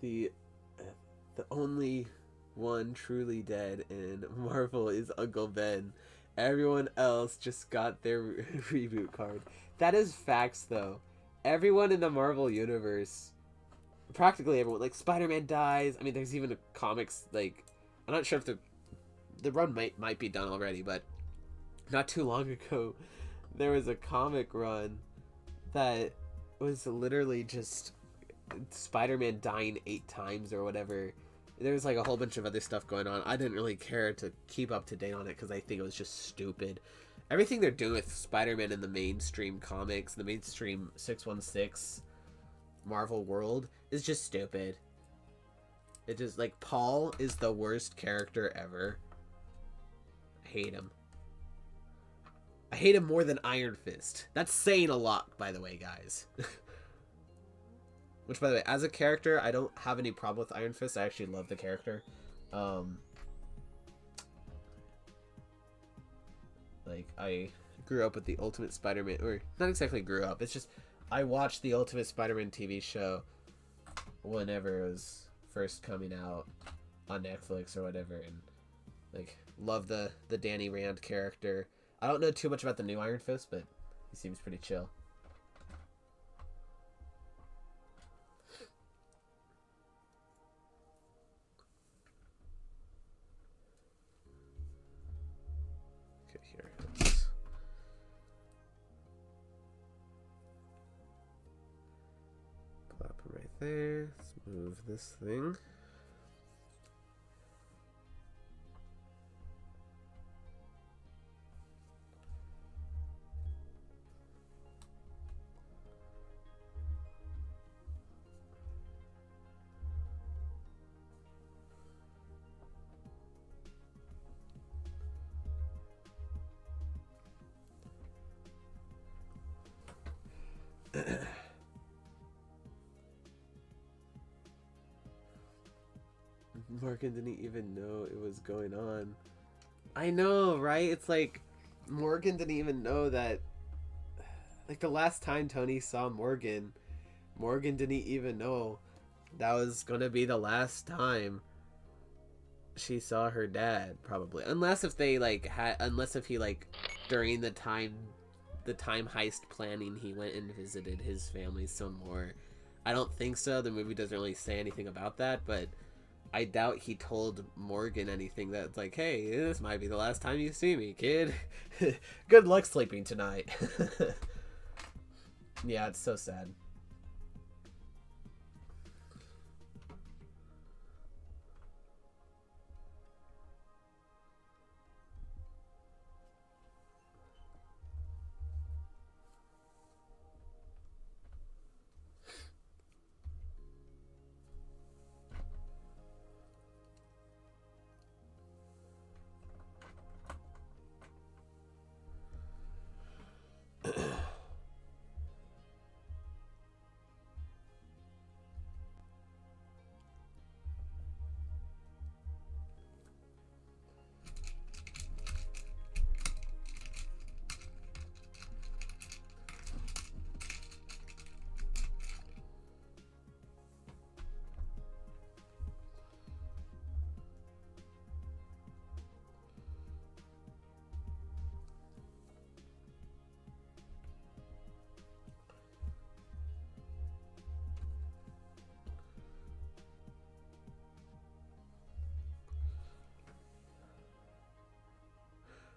The only one truly dead in Marvel is Uncle Ben. Everyone else just got their reboot card. That is facts, though. Everyone in the Marvel universe, practically everyone, like Spider-Man dies. I mean, there's even a comics, like, I'm not sure if the run might be done already, but not too long ago, there was a comic run that was literally just Spider-Man dying 8 times or whatever. There was like a whole bunch of other stuff going on. I didn't really care to keep up to date on it because I think it was just stupid. Everything they're doing with Spider-Man in the mainstream comics, the mainstream 616 Marvel world, is just stupid. It just, like, Paul is the worst character ever. I hate him. I hate him more than Iron Fist. That's saying a lot, by the way, guys. Which, by the way, as a character, I don't have any problem with Iron Fist. I actually love the character. Like, I grew up with the Ultimate Spider-Man, or not exactly grew up. It's just I watched the Ultimate Spider-Man TV show whenever it was first coming out on Netflix or whatever, and like love the Danny Rand character. I don't know too much about the new Iron Fist, but he seems pretty chill. Okay, here. Let's plop it right there. Let's move this thing. Morgan didn't even know it was going on. I know, right? It's like Morgan didn't even know that. Like the last time Tony saw Morgan, Morgan didn't even know that was gonna be the last time she saw her dad, probably. Unless if they like unless if he like during the time heist planning he went and visited his family some more. I don't think so. The movie doesn't really say anything about that, but I doubt he told Morgan anything that's like, hey, this might be the last time you see me, kid. Good luck sleeping tonight. Yeah, it's so sad.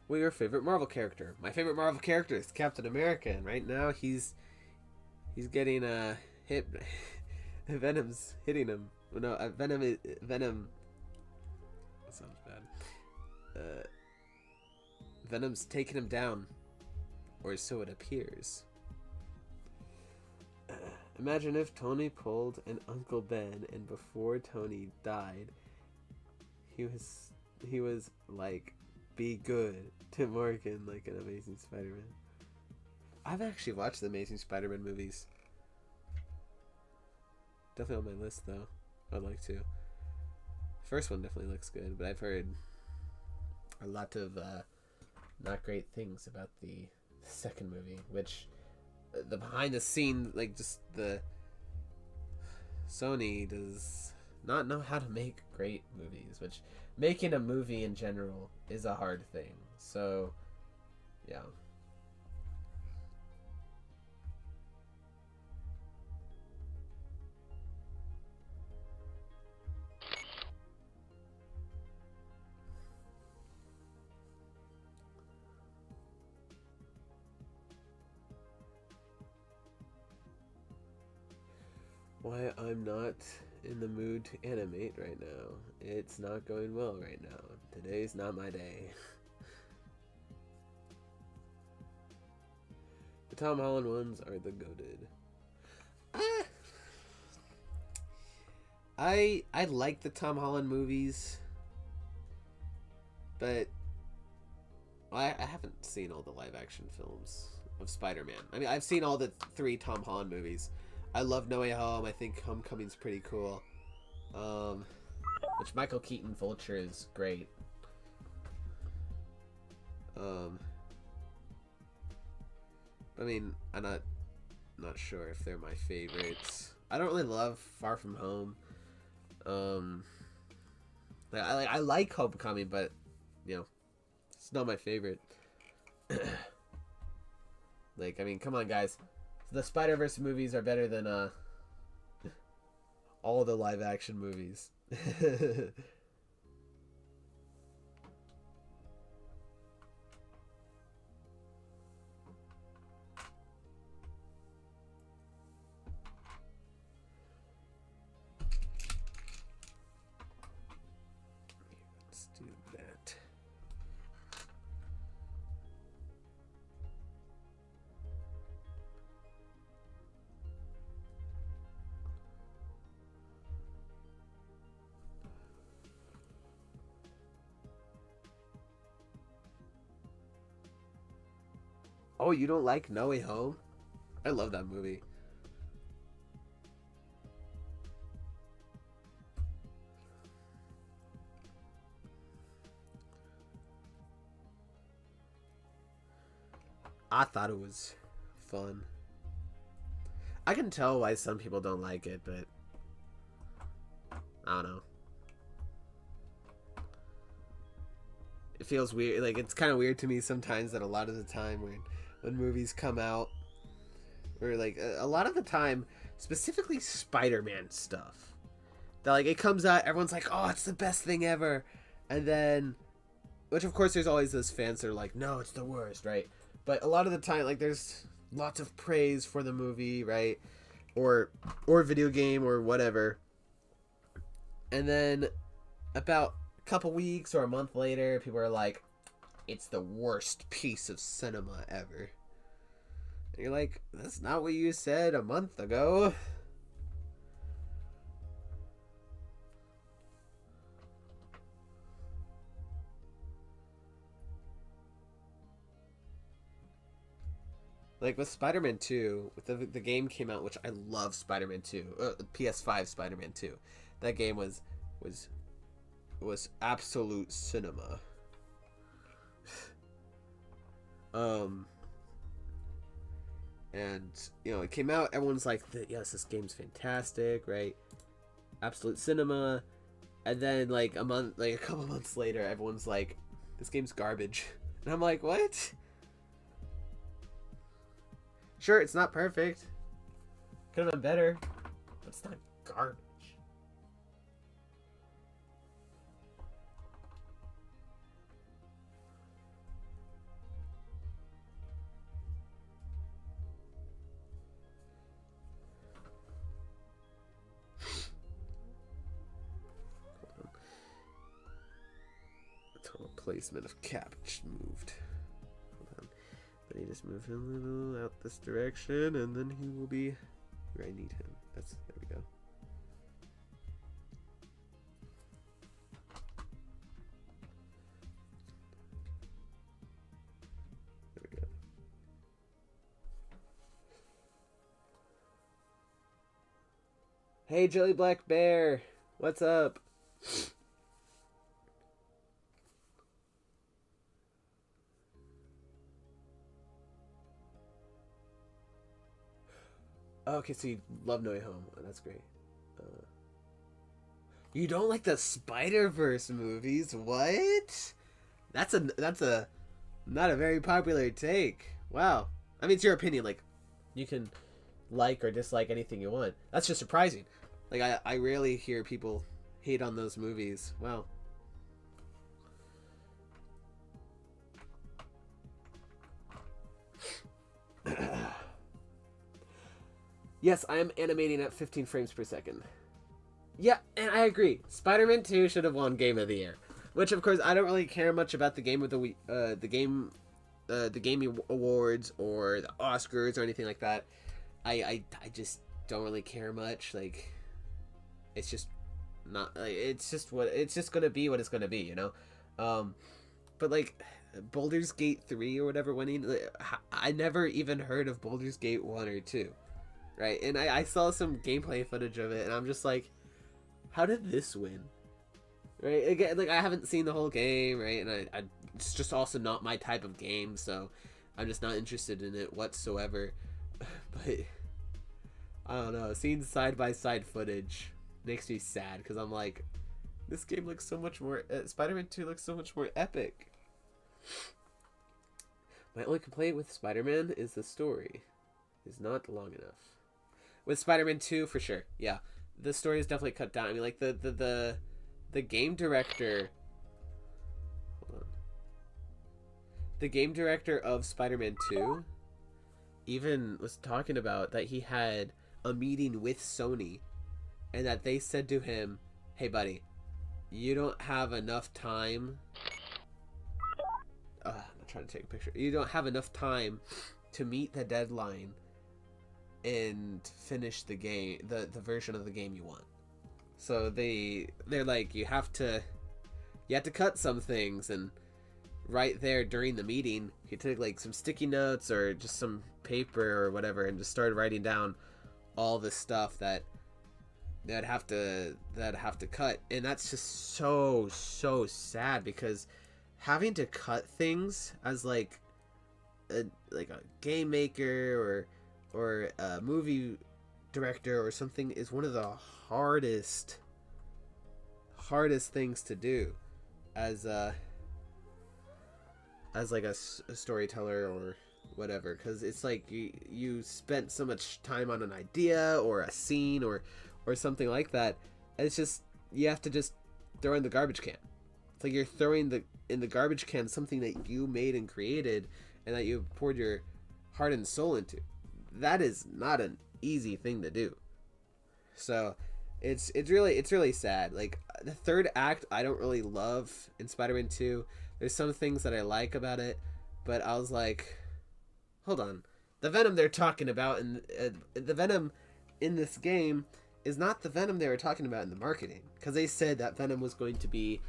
What your favorite Marvel character? My favorite Marvel character is Captain America, and right now he's getting hit. Venom's hitting him. No, Venom. That sounds bad. Venom's taking him down, or so it appears. Imagine if Tony pulled an Uncle Ben, and before Tony died, he was like, be good to Morgan, like an Amazing Spider-Man. I've actually watched the Amazing Spider-Man movies. Definitely on my list, though. I'd like to. First one definitely looks good, but I've heard a lot of not great things about the second movie, which the behind the scenes, like just the Sony does not know how to make great movies, which making a movie in general is a hard thing. So, yeah. Why I'm not in the mood to animate right now. It's not going well right now. Today's not my day. The Tom Holland ones are the goated. I like the Tom Holland movies, but I haven't seen all the live action films of Spider-Man. I mean, I've seen all the 3 Tom Holland movies. I love No Way Home. I think Homecoming's pretty cool. Which Michael Keaton Vulture is great. I mean, I'm not sure if they're my favorites. I don't really love Far From Home. I like Homecoming, but you know, it's not my favorite. Like, I mean, come on, guys. The Spider-Verse movies are better than all the live-action movies. Let's do that. Oh, you don't like No Way Home? I love that movie. I thought it was fun. I can tell why some people don't like it, but I don't know. It feels weird. Like, it's kind of weird to me sometimes that a lot of the time when movies come out, or like a lot of the time, specifically Spider-Man stuff, that like it comes out, everyone's like, oh, it's the best thing ever, and then, which of course there's always those fans that are like, no, it's the worst, right? But a lot of the time, like, there's lots of praise for the movie, right? Or video game or whatever. And then about a couple weeks or a month later, people are like, it's the worst piece of cinema ever. And you're like, that's not what you said a month ago. Like with Spider-Man 2, with the game came out, which I love Spider-Man 2, PS5 Spider-Man 2. That game was absolute cinema. And you know, it came out, everyone's like, yes, this game's fantastic, right? Absolute cinema. And then like a couple months later, everyone's like, this game's garbage. And I'm like, what? Sure, it's not perfect. Could have been better, but it's not garbage. Total placement of cap just moved. Then he just moved him a little out this direction, and then he will be where I need him. There we go. There we go. Hey, Jelly Black Bear, what's up? Okay, so you love No Way Home. Oh, that's great. You don't like the Spider-Verse movies? What? That's a not a very popular take. Wow. I mean, it's your opinion. Like, you can like or dislike anything you want. That's just surprising. Like, I rarely hear people hate on those movies. Wow. Yes, I am animating at 15 frames per second. Yeah, and I agree. Spider-Man 2 should have won Game of the Year, which of course I don't really care much about the Game of the Week, the Game Awards or the Oscars or anything like that. I just don't really care much. Like, it's just not. Like, it's just gonna be what it's gonna be, you know. But like Baldur's Gate 3 or whatever winning, I never even heard of Baldur's Gate 1 or 2. Right, and I saw some gameplay footage of it, and I'm just like, how did this win? Right, again, like, I haven't seen the whole game, right, and I it's just also not my type of game, so I'm just not interested in it whatsoever. But I don't know, seeing side-by-side footage makes me sad, because I'm like, this game looks so much more, Spider-Man 2 looks so much more epic. My only complaint with Spider-Man is the story is not long enough. With Spider-Man 2, for sure, yeah. The story is definitely cut down. I mean, like, the game director... Hold on. The game director of Spider-Man 2 even was talking about that he had a meeting with Sony, and that they said to him, hey, buddy, you don't have enough time... I'm not trying to take a picture. You don't have enough time to meet the deadline and finish the game, the version of the game you want. So they're like, you have to cut some things, and right there during the meeting, he took like some sticky notes or just some paper or whatever, and just started writing down all the stuff that have to cut, and that's just so sad, because having to cut things as like a game maker or a movie director or something is one of the hardest things to do as like a storyteller or whatever, because it's like you spent so much time on an idea or a scene or something like that. It's just, you have to just throw in the garbage can. It's like you're throwing in the garbage can something that you made and created and that you poured your heart and soul into. That is not an easy thing to do. So it's really sad. Like, the third act I don't really love in Spider-Man 2. There's some things that I like about it, but I was like, hold on. The Venom they're talking about in the Venom in this game is not the Venom they were talking about in the marketing, because they said that Venom was going to be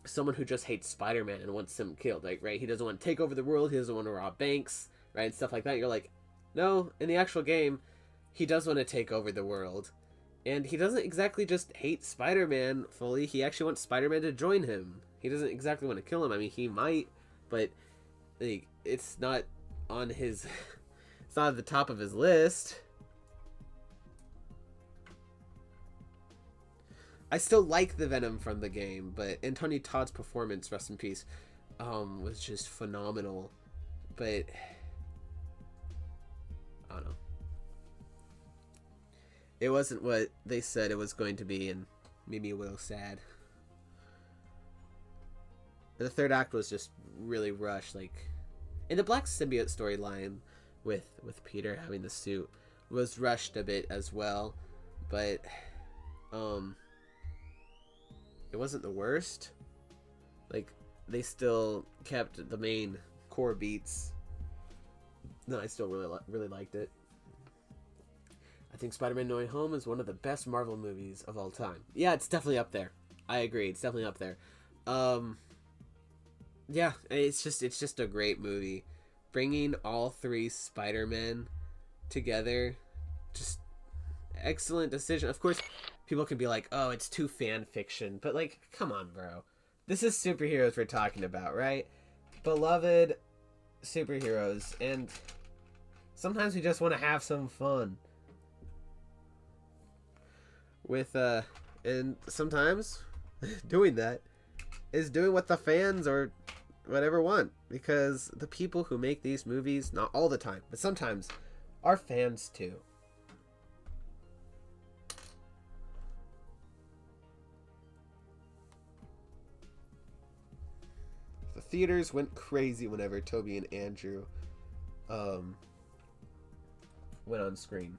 someone who just hates Spider-Man and wants him killed, like, right? He doesn't want to take over the world, he doesn't want to rob banks, right, and stuff like that. You're like, no, in the actual game, he does want to take over the world, and he doesn't exactly just hate Spider-Man fully. He actually wants Spider-Man to join him. He doesn't exactly want to kill him. I mean, he might, but like, it's not on his it's not at the top of his list. I still like the Venom from the game, but Tony Todd's performance, rest in peace, was just phenomenal. But I don't know. It wasn't what they said it was going to be, and made me a little sad. The third act was just really rushed. Like, in the Black Symbiote storyline with Peter having the suit was rushed a bit as well, but it wasn't the worst. Like, they still kept the main core beats. No, I still really liked it. I think Spider-Man No Way Home is one of the best Marvel movies of all time. Yeah, it's definitely up there. I agree, it's definitely up there. Yeah, it's just a great movie. Bringing all three Spider-Men together, just excellent decision. Of course, people can be like, oh, it's too fan fiction, but like, come on, bro. This is superheroes we're talking about, right? Beloved superheroes, and sometimes we just want to have some fun with and sometimes doing that is doing what the fans or whatever want, because the people who make these movies, not all the time, but sometimes, are fans too. The theaters went crazy whenever Toby and Andrew went on screen.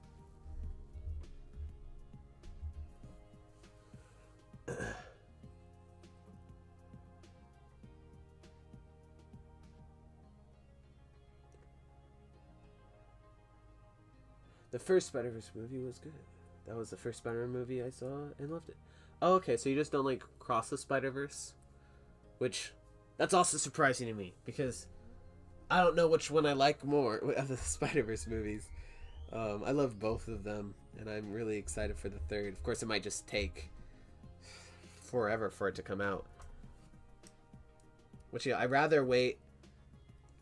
The first Spider-Verse movie was good. That was the first Spider-Man movie I saw and loved it. Oh, okay, so you just don't like Cross the Spider-Verse? Which, that's also surprising to me, because I don't know which one I like more of the Spider-Verse movies. I love both of them, and I'm really excited for the third. Of course, it might just take forever for it to come out. Which, yeah, I'd rather wait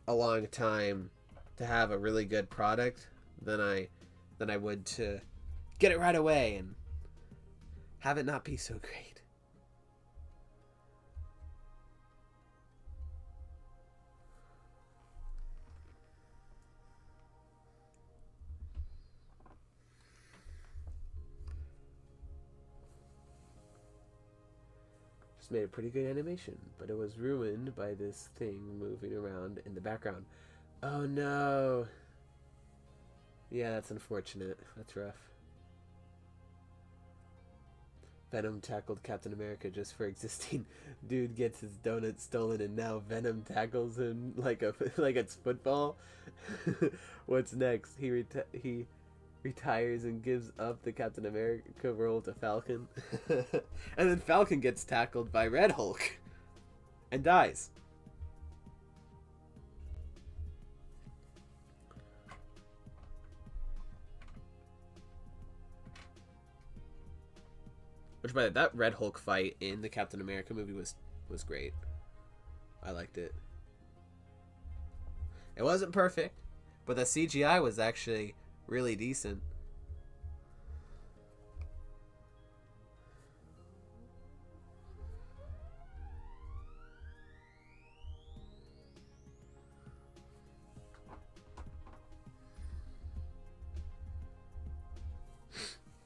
a long time to have a really good product than I would to get it right away and have it not be so great. Just made a pretty good animation, but it was ruined by this thing moving around in the background. Oh no. Yeah, that's unfortunate. That's rough. Venom tackled Captain America just for existing. Dude gets his donut stolen, and now Venom tackles him like it's football. What's next? He retires and gives up the Captain America role to Falcon, and then Falcon gets tackled by Red Hulk and dies. Which, by that Red Hulk fight in the Captain America movie was great. I liked it. It wasn't perfect, but the CGI was actually really decent.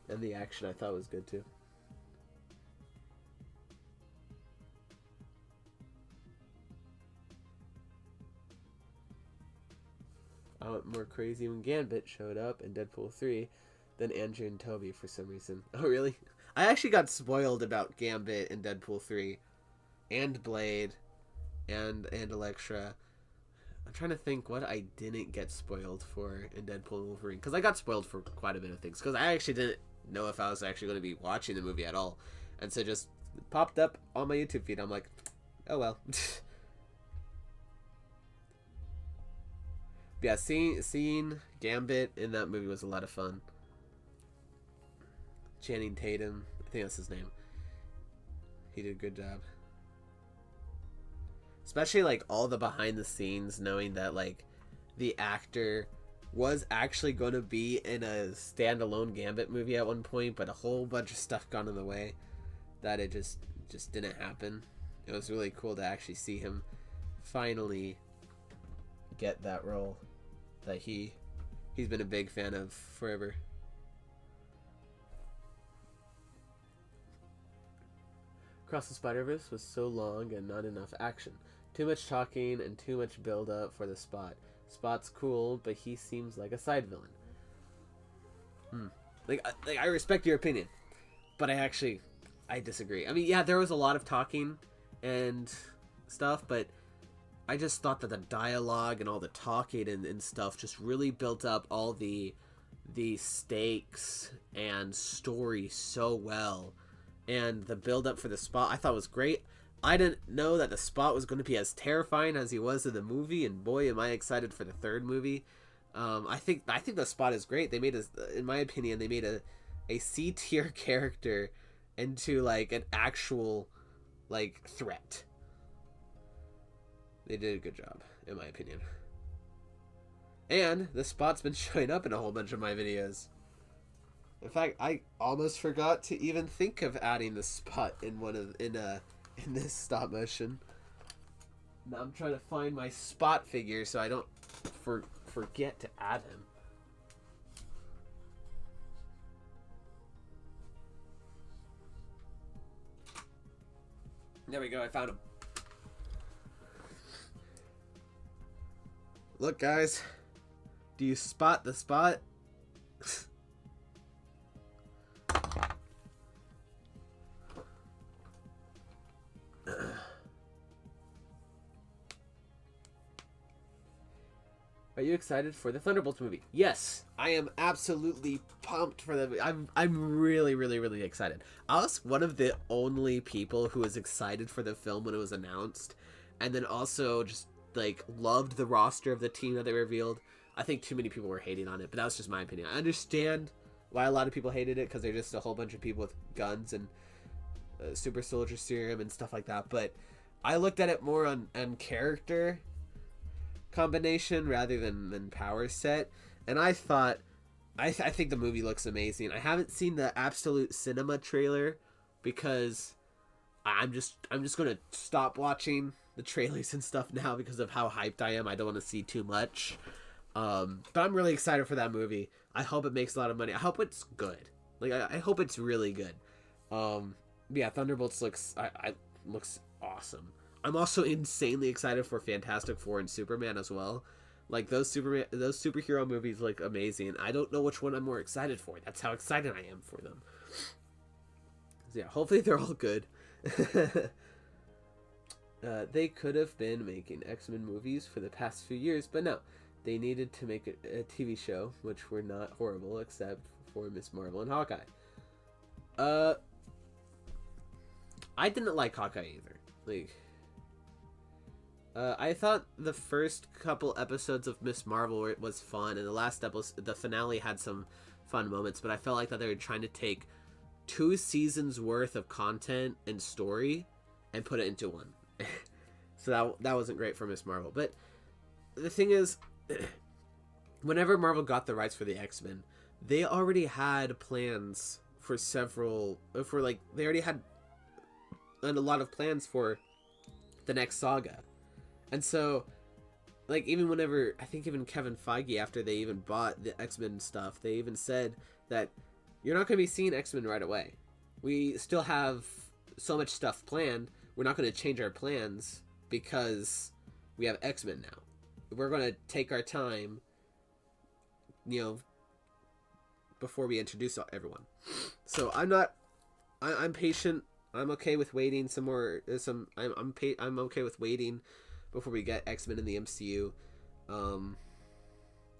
And the action I thought was good too. I went more crazy when Gambit showed up in Deadpool 3 than Andrew and Toby for some reason. Oh, really? I actually got spoiled about Gambit in Deadpool 3 and Blade and Elektra. I'm trying to think what I didn't get spoiled for in Deadpool and Wolverine. Because I got spoiled for quite a bit of things. Because I actually didn't know if I was actually going to be watching the movie at all. And so it just popped up on my YouTube feed. I'm like, oh well. Yeah, seeing Gambit in that movie was a lot of fun. Channing Tatum, I think that's his name. He did a good job. Especially like all the behind the scenes, knowing that like the actor was actually going to be in a standalone Gambit movie at one point, but a whole bunch of stuff got in the way that it just didn't happen. It was really cool to actually see him finally get that role that he's been a big fan of forever. Across the Spider-Verse was so long and not enough action. Too much talking and too much build-up for the Spot. Spot's cool, but he seems like a side villain. I respect your opinion, but I disagree. I mean, yeah, there was a lot of talking and stuff, but I just thought that the dialogue and all the talking and stuff just really built up all the stakes and story so well. And the build up for the Spot I thought was great. I didn't know that the Spot was going to be as terrifying as he was in the movie, and boy, am I excited for the third movie. I think the Spot is great. They made in my opinion, they made a C tier character into like an actual like threat. They did a good job, in my opinion. And the Spot's been showing up in a whole bunch of my videos. In fact, I almost forgot to even think of adding the Spot in in this stop motion. Now I'm trying to find my Spot figure so I don't forget to add him. There we go, I found him. Look, guys. Do you spot the Spot? Are you excited for the Thunderbolts movie? Yes, I am absolutely pumped for the movie. I'm really, really, really excited. I was one of the only people who was excited for the film when it was announced, and then also just like loved the roster of the team that they revealed. I think too many people were hating on it, but that was just my opinion. I understand why a lot of people hated it because they're just a whole bunch of people with guns and super soldier serum and stuff like that. But I looked at it more on character combination rather than power set, and I thought I think the movie looks amazing. I haven't seen the Absolute Cinema trailer because I'm just gonna stop watching the trailers and stuff now because of how hyped I am. I don't want to see too much, but I'm really excited for that movie. I hope it makes a lot of money. I hope it's good. Like I hope it's really good. Yeah, Thunderbolts looks awesome. I'm also insanely excited for Fantastic Four and Superman as well. Like those superhero movies look amazing. I don't know which one I'm more excited for. That's how excited I am for them. So yeah, hopefully they're all good. They could have been making X-Men movies for the past few years, but no. They needed to make a TV show, which were not horrible except for Miss Marvel and Hawkeye. I didn't like Hawkeye either. Like, I thought the first couple episodes of Miss Marvel was fun, and the last episode, the finale, had some fun moments, but I felt like that they were trying to take 2 seasons worth of content and story and put it into one. So that wasn't great for Miss Marvel. But the thing is, whenever Marvel got the rights for the X-Men, they already had plans for they already had a lot of plans for the next saga. And so, like, even whenever, I think even Kevin Feige, after they even bought the X-Men stuff, they even said that you're not going to be seeing X-Men right away. We still have so much stuff planned. We're not going to change our plans because we have X-Men now. We're going to take our time, before we introduce everyone. So I'm patient. I'm okay with waiting some more. I'm okay with waiting before we get X-Men in the MCU,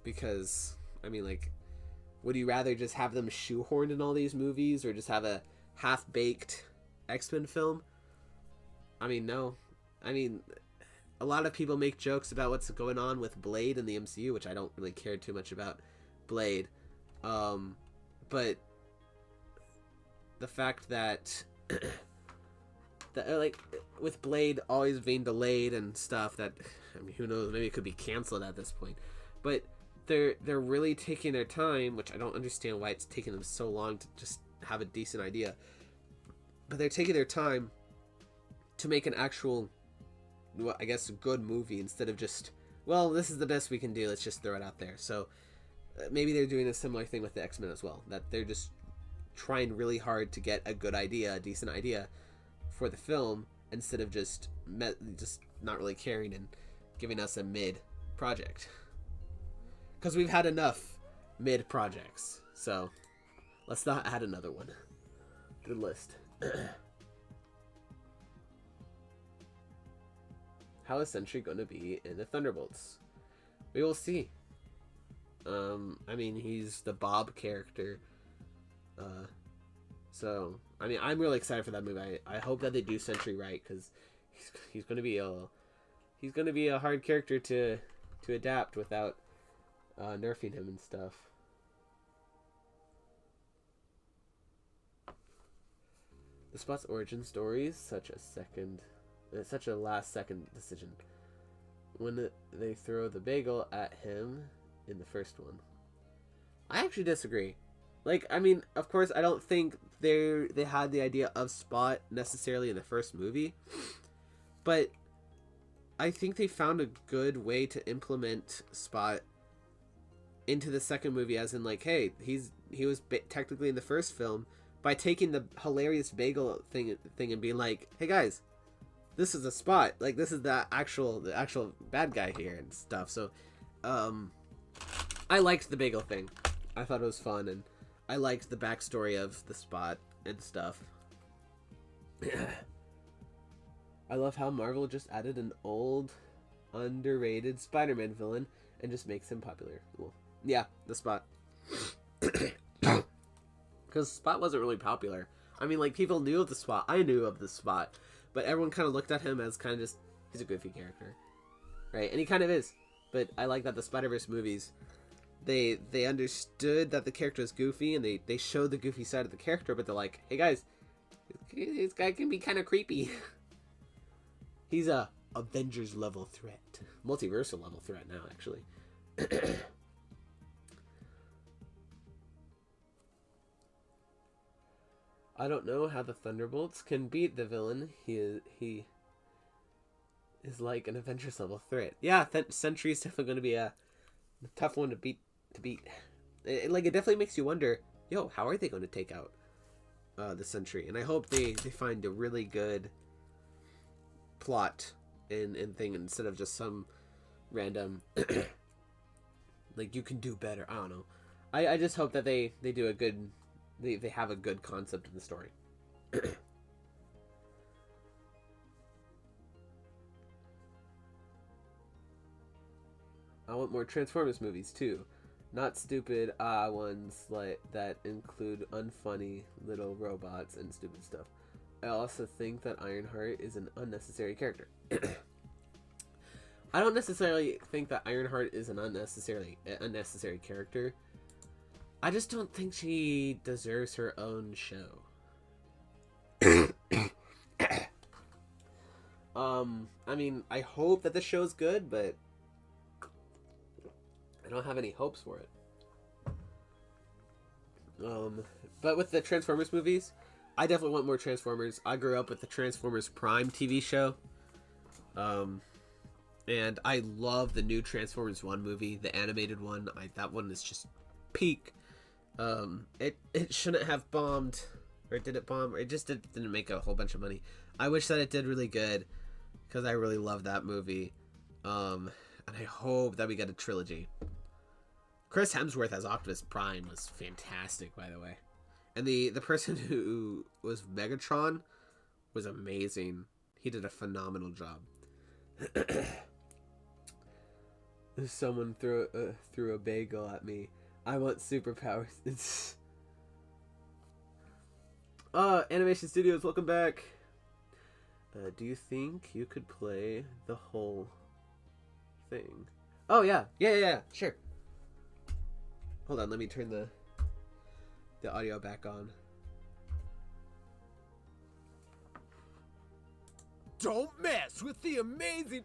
because would you rather just have them shoehorned in all these movies, or just have a half-baked X-Men film? No. A lot of people make jokes about what's going on with Blade in the MCU, which I don't really care too much about Blade, but the fact that with Blade always being delayed and stuff, that who knows, maybe it could be canceled at this point, but they're really taking their time, which I don't understand why it's taking them so long to just have a decent idea, but they're taking their time to make an actual, I guess, good movie, instead of just, well, this is the best we can do, let's just throw it out there. So maybe they're doing a similar thing with the X-Men as well, that they're just trying really hard to get a good idea, a decent idea for the film, instead of just not really caring and giving us a mid project, because we've had enough mid projects. So let's not add another one to the list. How is Sentry going to be in the Thunderbolts? We will see. He's the Bob character. So I'm really excited for that movie. I hope that they do Sentry right, because he's going to be a hard character to adapt without nerfing him and stuff. The Spot's origin story is such a last second decision. When they throw the bagel at him in the first one, I actually disagree. Of course, I don't think they had the idea of Spot necessarily in the first movie, but I think they found a good way to implement Spot into the second movie, as in, hey, he was technically in the first film, by taking the hilarious bagel thing and being like, hey guys, this is a Spot, this is the actual bad guy here and stuff. So I liked the bagel thing. I thought it was fun, and I liked the backstory of the Spot and stuff. I love how Marvel just added an old, underrated Spider-Man villain and just makes him popular. Well, yeah, the Spot. Because Spot wasn't really popular. People knew of the Spot. I knew of the Spot. But everyone kind of looked at him as kind of just, he's a goofy character. Right? And he kind of is. But I like that the Spider-Verse movies, they understood that the character is goofy, and they showed the goofy side of the character, but they're like, hey guys, this guy can be kind of creepy. He's a Avengers level threat. Multiversal level threat now, actually. I don't know how the Thunderbolts can beat the villain. He is like an Avengers level threat. Yeah, Sentry is definitely going to be a tough one to beat. It definitely makes you wonder, how are they going to take out the Sentry? And I hope they find a really good plot and thing, instead of just some random you can do better. I don't know. I just hope that they do a good, they have a good concept in the story. I want more Transformers movies too. Not stupid ones that include unfunny little robots and stupid stuff. I also think that Ironheart is an unnecessary character. I don't necessarily think that Ironheart is an unnecessary character. I just don't think she deserves her own show. I hope that the show's good, but I don't have any hopes for it. But with the Transformers movies, I definitely want more Transformers. I grew up with the Transformers Prime TV show. And I love the new Transformers 1 movie, the animated one. That one is just peak. It shouldn't have bombed. Or did it bomb? It just didn't make a whole bunch of money. I wish that it did really good, because I really love that movie. And I hope that we get a trilogy. Chris Hemsworth as Optimus Prime was fantastic, by the way. And the person who was Megatron was amazing. He did a phenomenal job. Someone threw a bagel at me. I want superpowers. It's Animation Studios, welcome back. Do you think you could play the whole thing? Oh yeah, sure. Hold on, let me turn the audio back on. Don't mess with the amazing...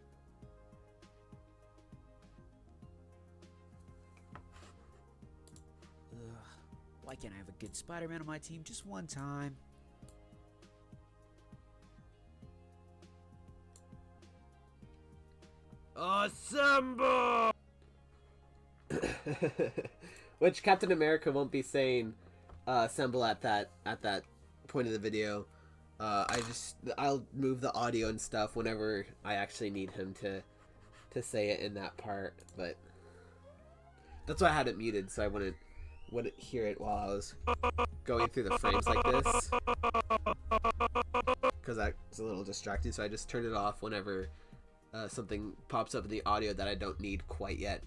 Why can't I have a good Spider-Man on my team just one time? Assemble! Which Captain America won't be saying assemble at that point of the video. I'll move the audio and stuff whenever I actually need him to say it in that part, but that's why I had it muted, so I wouldn't hear it while I was going through the frames like this, because that's a little distracting. So I just turn it off whenever something pops up in the audio that I don't need quite yet.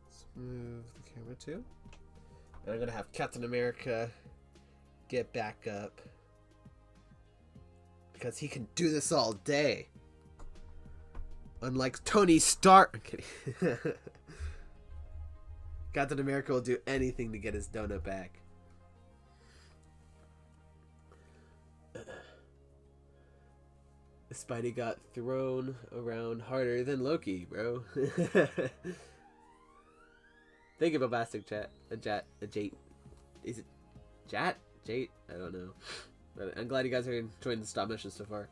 Let's move the camera too. And I'm gonna have Captain America get back up, because he can do this all day. Unlike Tony Stark. I'm kidding. Captain America will do anything to get his donut back. Spidey got thrown around harder than Loki, bro. Thank you, Bombastic Chat. A Jate. Is it Jat? Jate? I don't know. But I'm glad you guys are enjoying the stop motion so far.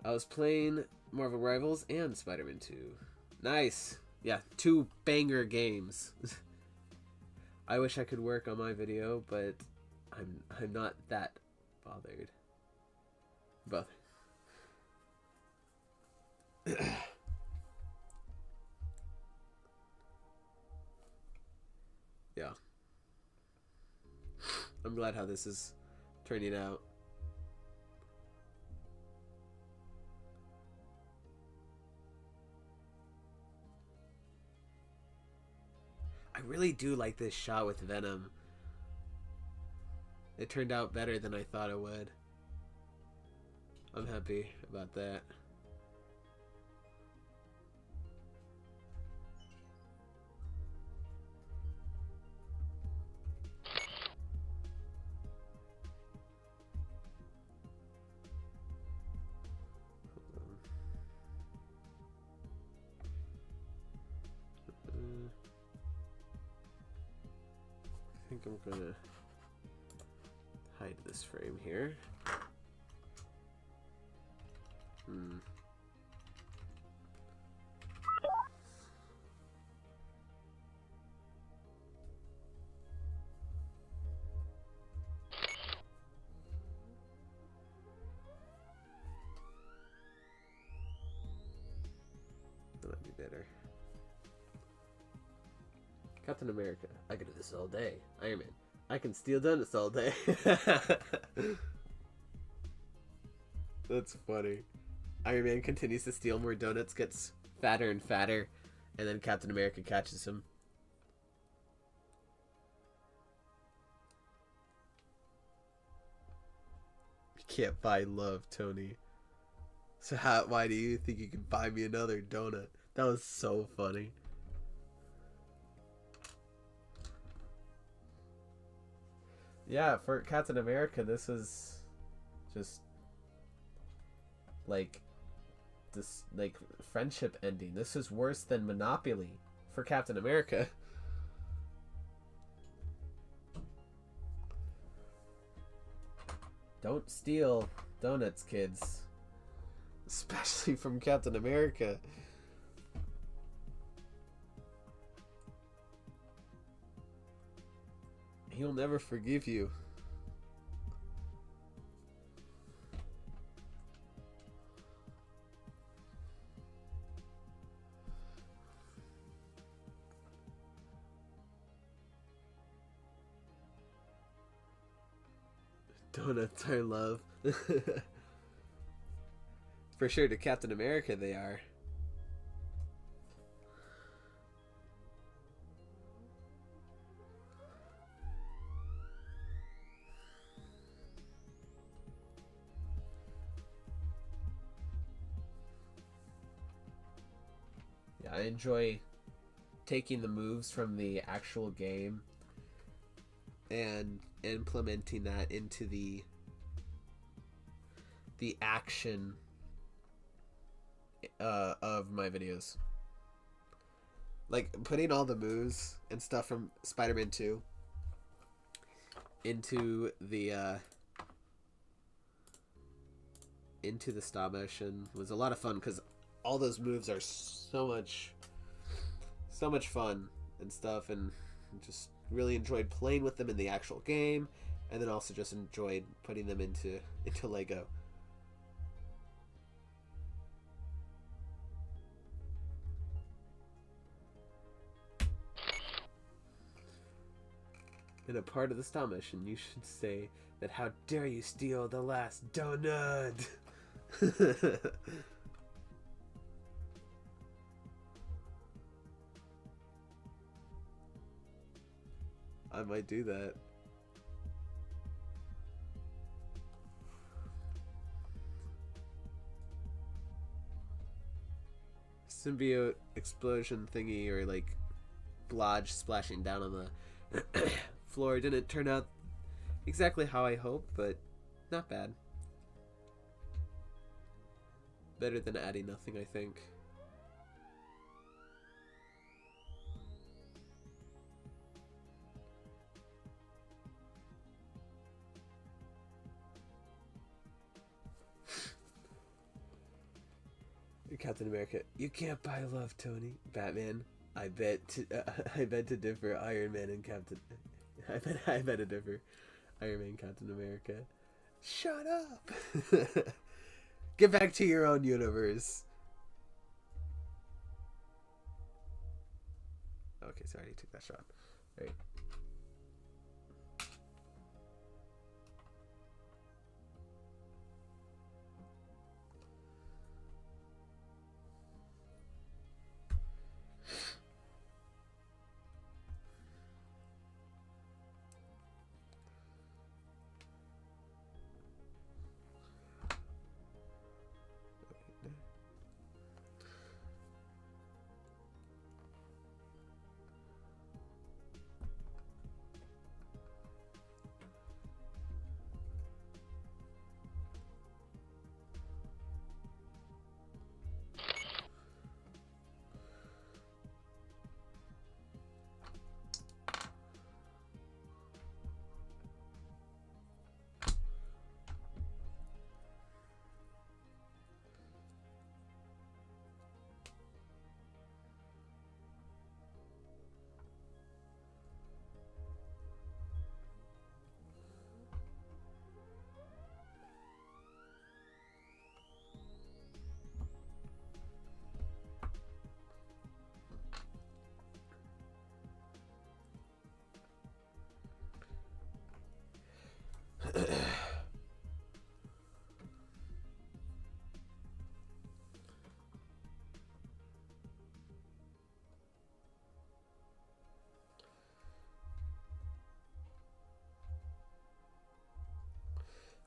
I was playing Marvel Rivals and Spider-Man 2. Nice. Yeah, 2 banger games. I wish I could work on my video, but I'm not that bothered. Yeah. I'm glad how this is turning out. I really do like this shot with Venom. It turned out better than I thought it would. I'm happy about that. I think I'm gonna hide this frame here. Captain America. I could do this all day. Iron Man. I can steal donuts all day. That's funny. Iron Man continues to steal more donuts, gets fatter and fatter, and then Captain America catches him. You can't buy love, Tony. So why do you think you can buy me another donut? That was so funny. Yeah, for Captain America, this was just like this friendship ending. This is worse than Monopoly for Captain America. Don't steal donuts, kids. Especially from Captain America. He'll never forgive you. Donuts are love. For sure, to Captain America they are. Yeah, I enjoy taking the moves from the actual game and implementing that into the action of my videos. Like putting all the moves and stuff from Spider-Man 2 into the stop motion was a lot of fun because all those moves are so much fun and stuff, and just really enjoyed playing with them in the actual game, and then also just enjoyed putting them into Lego. In a part of the stop mission, you should say that how dare you steal the last donut. I might do that. Symbiote explosion thingy, or like blodge splashing down on the floor didn't turn out exactly how I hoped, but not bad. Better than adding nothing, I think. Captain America, you can't buy love, Tony. Batman, I bet to differ. Iron Man and Captain, I bet to differ. Iron Man, Captain America. Shut up. Get back to your own universe. Okay, sorry, I took that shot. All right.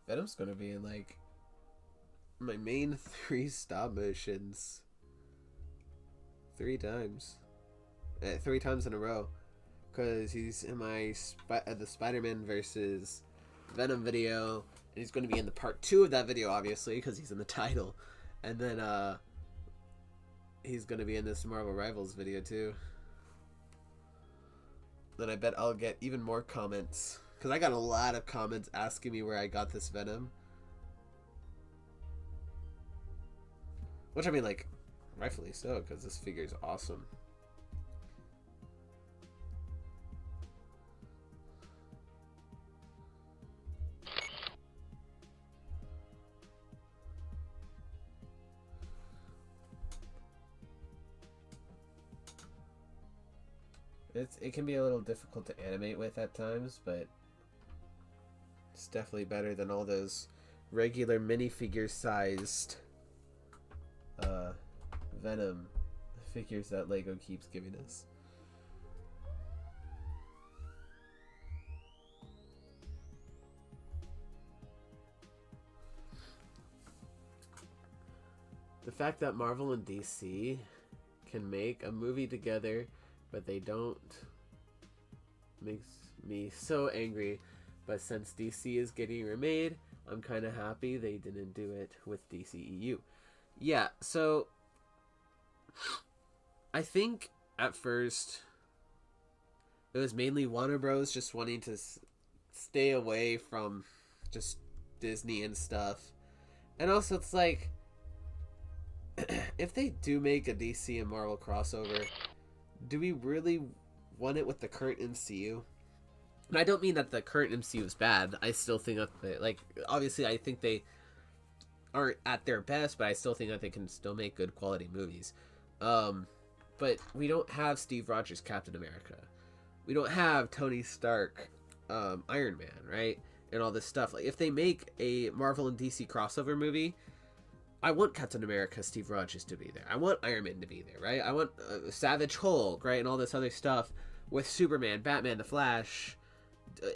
Venom's gonna be in like my main 3 stop motions 3 times. 3 times in a row. Because he's in my the Spider-Man versus Venom video. And he's going to be in the part 2 of that video, obviously, because he's in the title. And then he's going to be in this Marvel Rivals video, too. Then I bet I'll get even more comments. Because I got a lot of comments asking me where I got this Venom. Which, I mean, like, rightfully so, because this figure is awesome. It can be a little difficult to animate with at times, but it's definitely better than all those regular minifigure sized Venom figures that Lego keeps giving us. The fact that Marvel and DC can make a movie together but they don't makes me so angry. But since DC is getting remade, I'm kind of happy they didn't do it with DCEU. Yeah, so I think at first it was mainly Warner Bros. Just wanting to stay away from just Disney and stuff. And also it's like, if they do make a DC and Marvel crossover, do we really want it with the current MCU? And I don't mean that the current MCU is bad. I still think that they, like, obviously I think they aren't at their best, but I still think that they can still make good quality movies. But we don't have Steve Rogers Captain America. We don't have Tony Stark Iron Man, right? And all this stuff. Like, if they make a Marvel and DC crossover movie, I want Captain America, Steve Rogers to be there. I want Iron Man to be there, right? I want Savage Hulk, right? And all this other stuff with Superman, Batman, The Flash.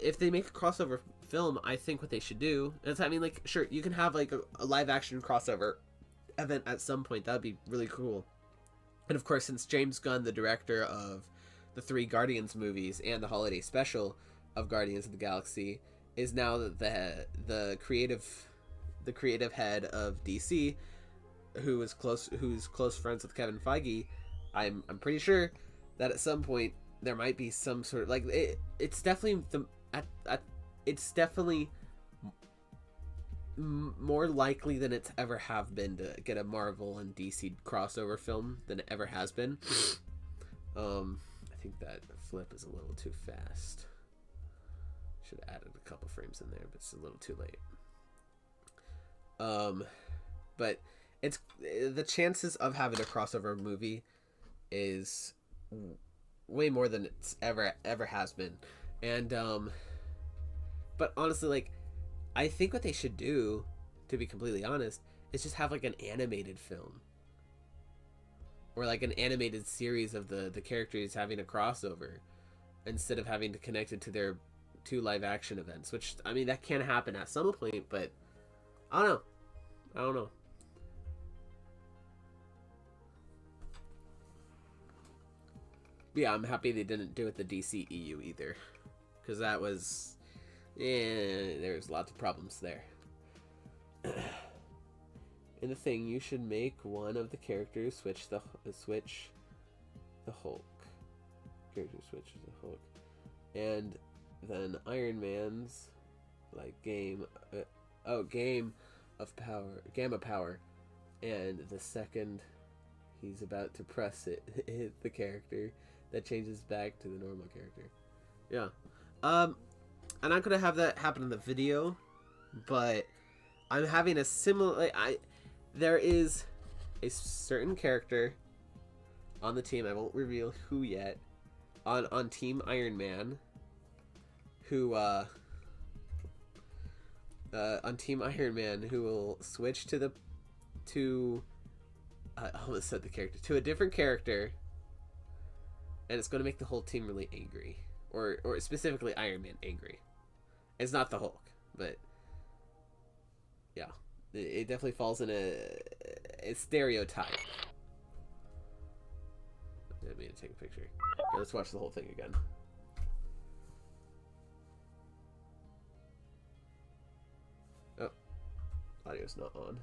If they make a crossover film, I think what they should do is, I mean, like, sure, you can have like a live action crossover event at some point. That would be really cool. And of course, since James Gunn, the director of the 3 Guardians movies and the holiday special of Guardians of the Galaxy, is now the creative head of DC, who's close friends with Kevin Feige, I'm pretty sure that at some point there might be some sort of, like, it's definitely more likely than it's ever have been to get a Marvel and DC crossover film than it ever has been. I think that flip is a little too fast. Should have added a couple frames in there, but it's a little too late. But it's the chances of having a crossover movie is way more than it's ever has been. And but honestly, like, I think what they should do, to be completely honest, is just have like an animated film or like an animated series of the characters having a crossover instead of having to connect it to their 2 live action events, which, I mean, that can happen at some point, but I don't know. Yeah, I'm happy they didn't do it the DCEU either, because that was, there's lots of problems there. In the thing, you should make one of the characters switch the Hulk. Character switches the Hulk, and then Iron Man's like Game of Power, Gamma Power, and the second he's about to press it, hit the character, that changes back to the normal character. Yeah. I'm not gonna have that happen in the video, but I'm having a similar, there is a certain character on the team, I won't reveal who yet, on Team Iron Man, who on Team Iron Man, who will switch to I almost said the character, to a different character, and it's going to make the whole team really angry, or specifically Iron Man angry. It's not the Hulk, but yeah, it definitely falls in a stereotype. I didn't mean to take a picture. Okay, let's watch the whole thing again. Oh, audio's not on.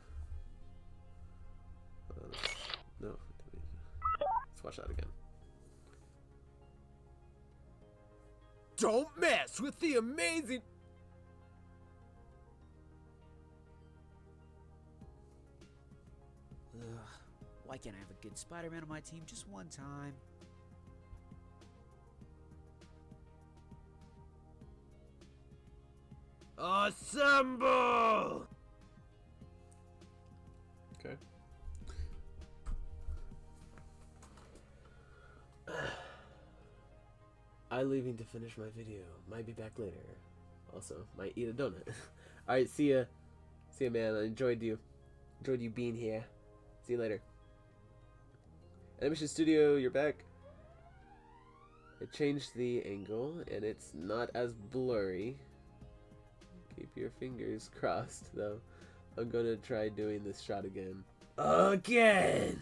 No, let's watch that again. Don't mess with the amazing... Ugh, why can't I have a good Spider-Man on my team just one time? Assemble! Okay. I'm leaving to finish my video. Might be back later. Also, might eat a donut. Alright, see ya. See ya, man. I enjoyed you. Enjoyed you being here. See you later. Animation Studio, you're back. I changed the angle, and it's not as blurry. Keep your fingers crossed, though. I'm gonna try doing this shot again. Again!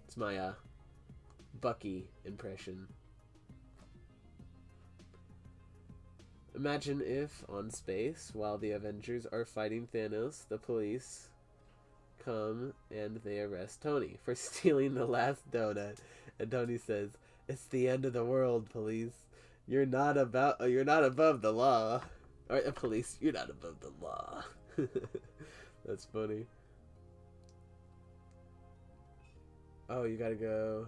It's my, Bucky impression. Imagine if, on space, while the Avengers are fighting Thanos, the police come and they arrest Tony for stealing the last donut. And Tony says, "It's the end of the world, police. You're not above the law." Or police, you're not above the law. That's funny. Oh, you gotta go.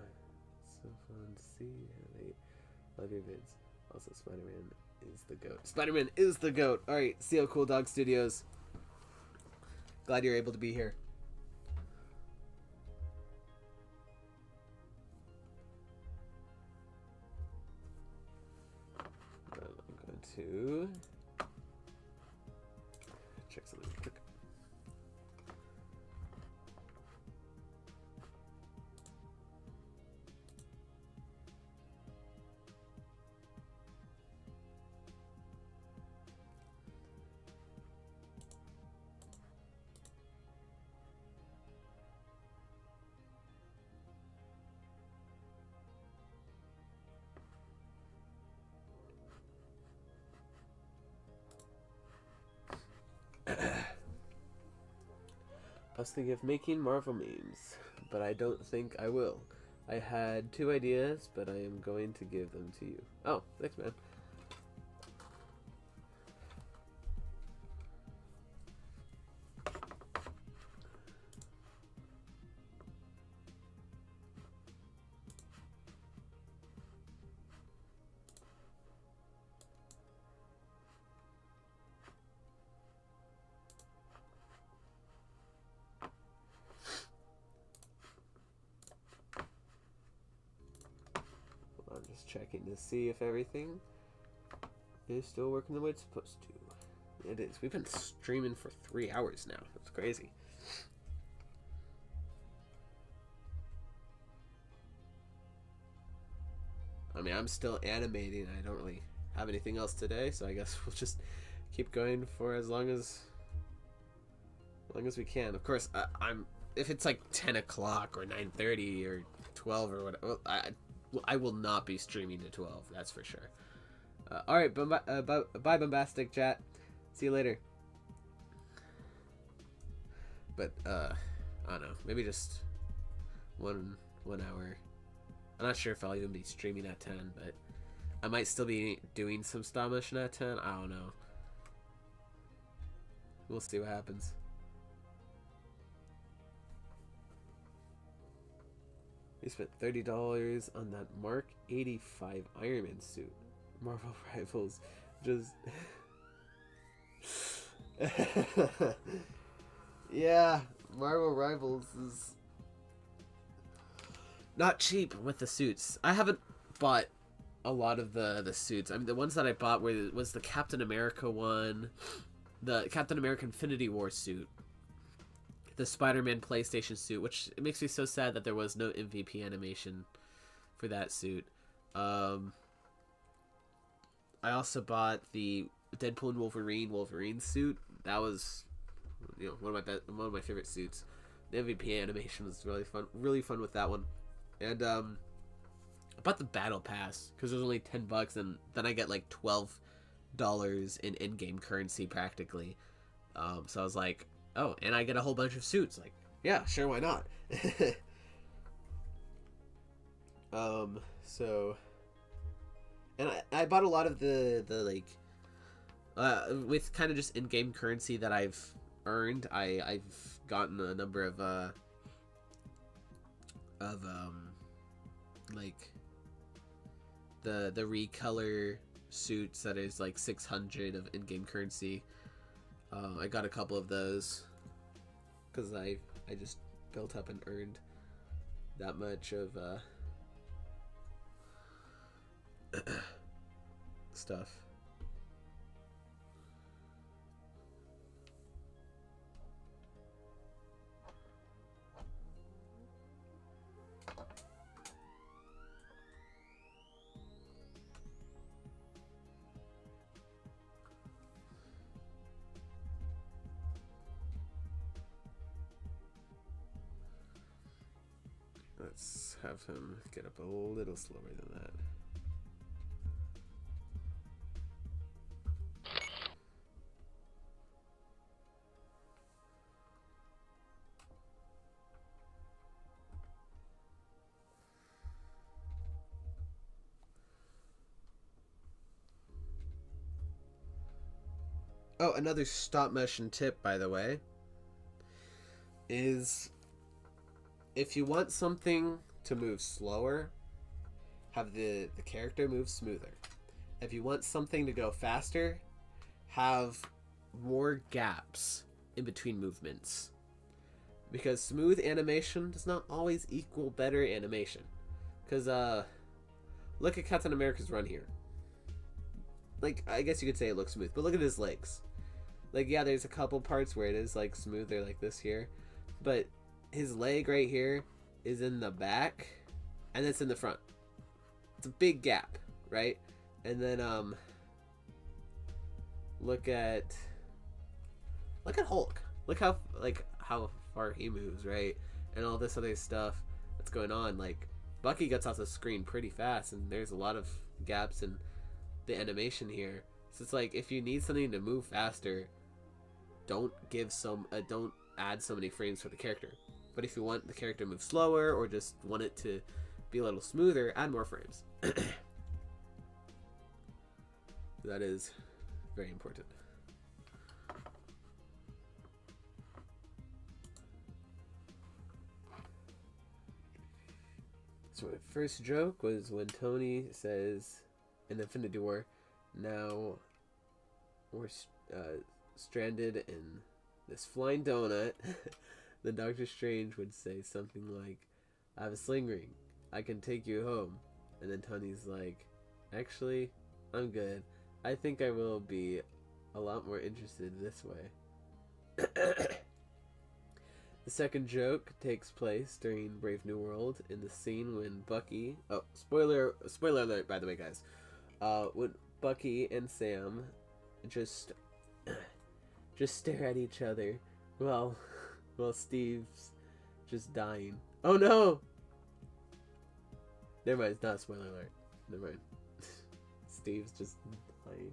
So fun to see. Love your vids. Also, Spider-Man is the GOAT. Spider-Man is the GOAT. Alright, CL Cool Dog Studios. Glad you're able to be here. I'm going to check something quick. I was thinking of making Marvel memes, but I don't think I will. I had 2 ideas, but I am going to give them to you. Oh, thanks, man. I'm just checking to see if everything is still working the way it's supposed to. It is. We've been streaming for 3 hours now. That's crazy. I mean, I'm still animating. I don't really have anything else today, so I guess we'll just keep going for as long as we can. Of course, I'm if it's like 10 o'clock or 9:30 or 12 or whatever, I will not be streaming to 12. That's for sure. All right, bye, bombastic chat. See you later. But I don't know. Maybe just one hour. I'm not sure if I'll even be streaming at 10, but I might still be doing some stop motion at 10. I don't know. We'll see what happens. We spent $30 on that Mark 85 Iron Man suit. Marvel Rivals just... Yeah, Marvel Rivals is not cheap with the suits. I haven't bought a lot of the suits. I mean, the ones that I bought was the Captain America one, the Captain America Infinity War suit, the Spider-Man PlayStation suit, which it makes me so sad that there was no MVP animation for that suit. I also bought the Deadpool and Wolverine suit. That was one of my favorite suits. The MVP animation was really fun with that one. And I bought the battle pass because it was only $10, and then I get like $12 in in-game currency practically. So I was like, oh, and I get a whole bunch of suits. Like, yeah, sure, why not? So, and I bought a lot of the like, with kind of just in-game currency that I've earned. I've gotten a number of like the recolor suits that is like 600 of in-game currency. I got a couple of those because I just built up and earned that much of stuff. Let's have him get up a little slower than that. Oh, another stop motion tip, by the way, is if you want something to move slower, have the character move smoother. If you want something to go faster, have more gaps in between movements. Because smooth animation does not always equal better animation. Because, look at Captain America's run here. Like, I guess you could say it looks smooth, but look at his legs. Like, yeah, there's a couple parts where it is, like, smoother like this here. But his leg right here is in the back, and it's in the front. It's a big gap, right? And then, look at Hulk. Look how far he moves, right? And all this other stuff that's going on. Like, Bucky gets off the screen pretty fast, and there's a lot of gaps in the animation here. So it's like, if you need something to move faster, don't add so many frames for the character. But if you want the character to move slower, or just want it to be a little smoother, add more frames. That is very important. So my first joke was when Tony says in Infinity War, now we're stranded in this flying donut. Then Doctor Strange would say something like, I have a sling ring, I can take you home. And then Tony's like, actually, I'm good. I think I will be a lot more interested this way. The second joke takes place during Brave New World in the scene when Bucky... Oh, spoiler alert, by the way, guys. When Bucky and Sam just stare at each other while Steve's just dying. Oh no! Never mind, it's not a spoiler alert. Never mind. Steve's just dying.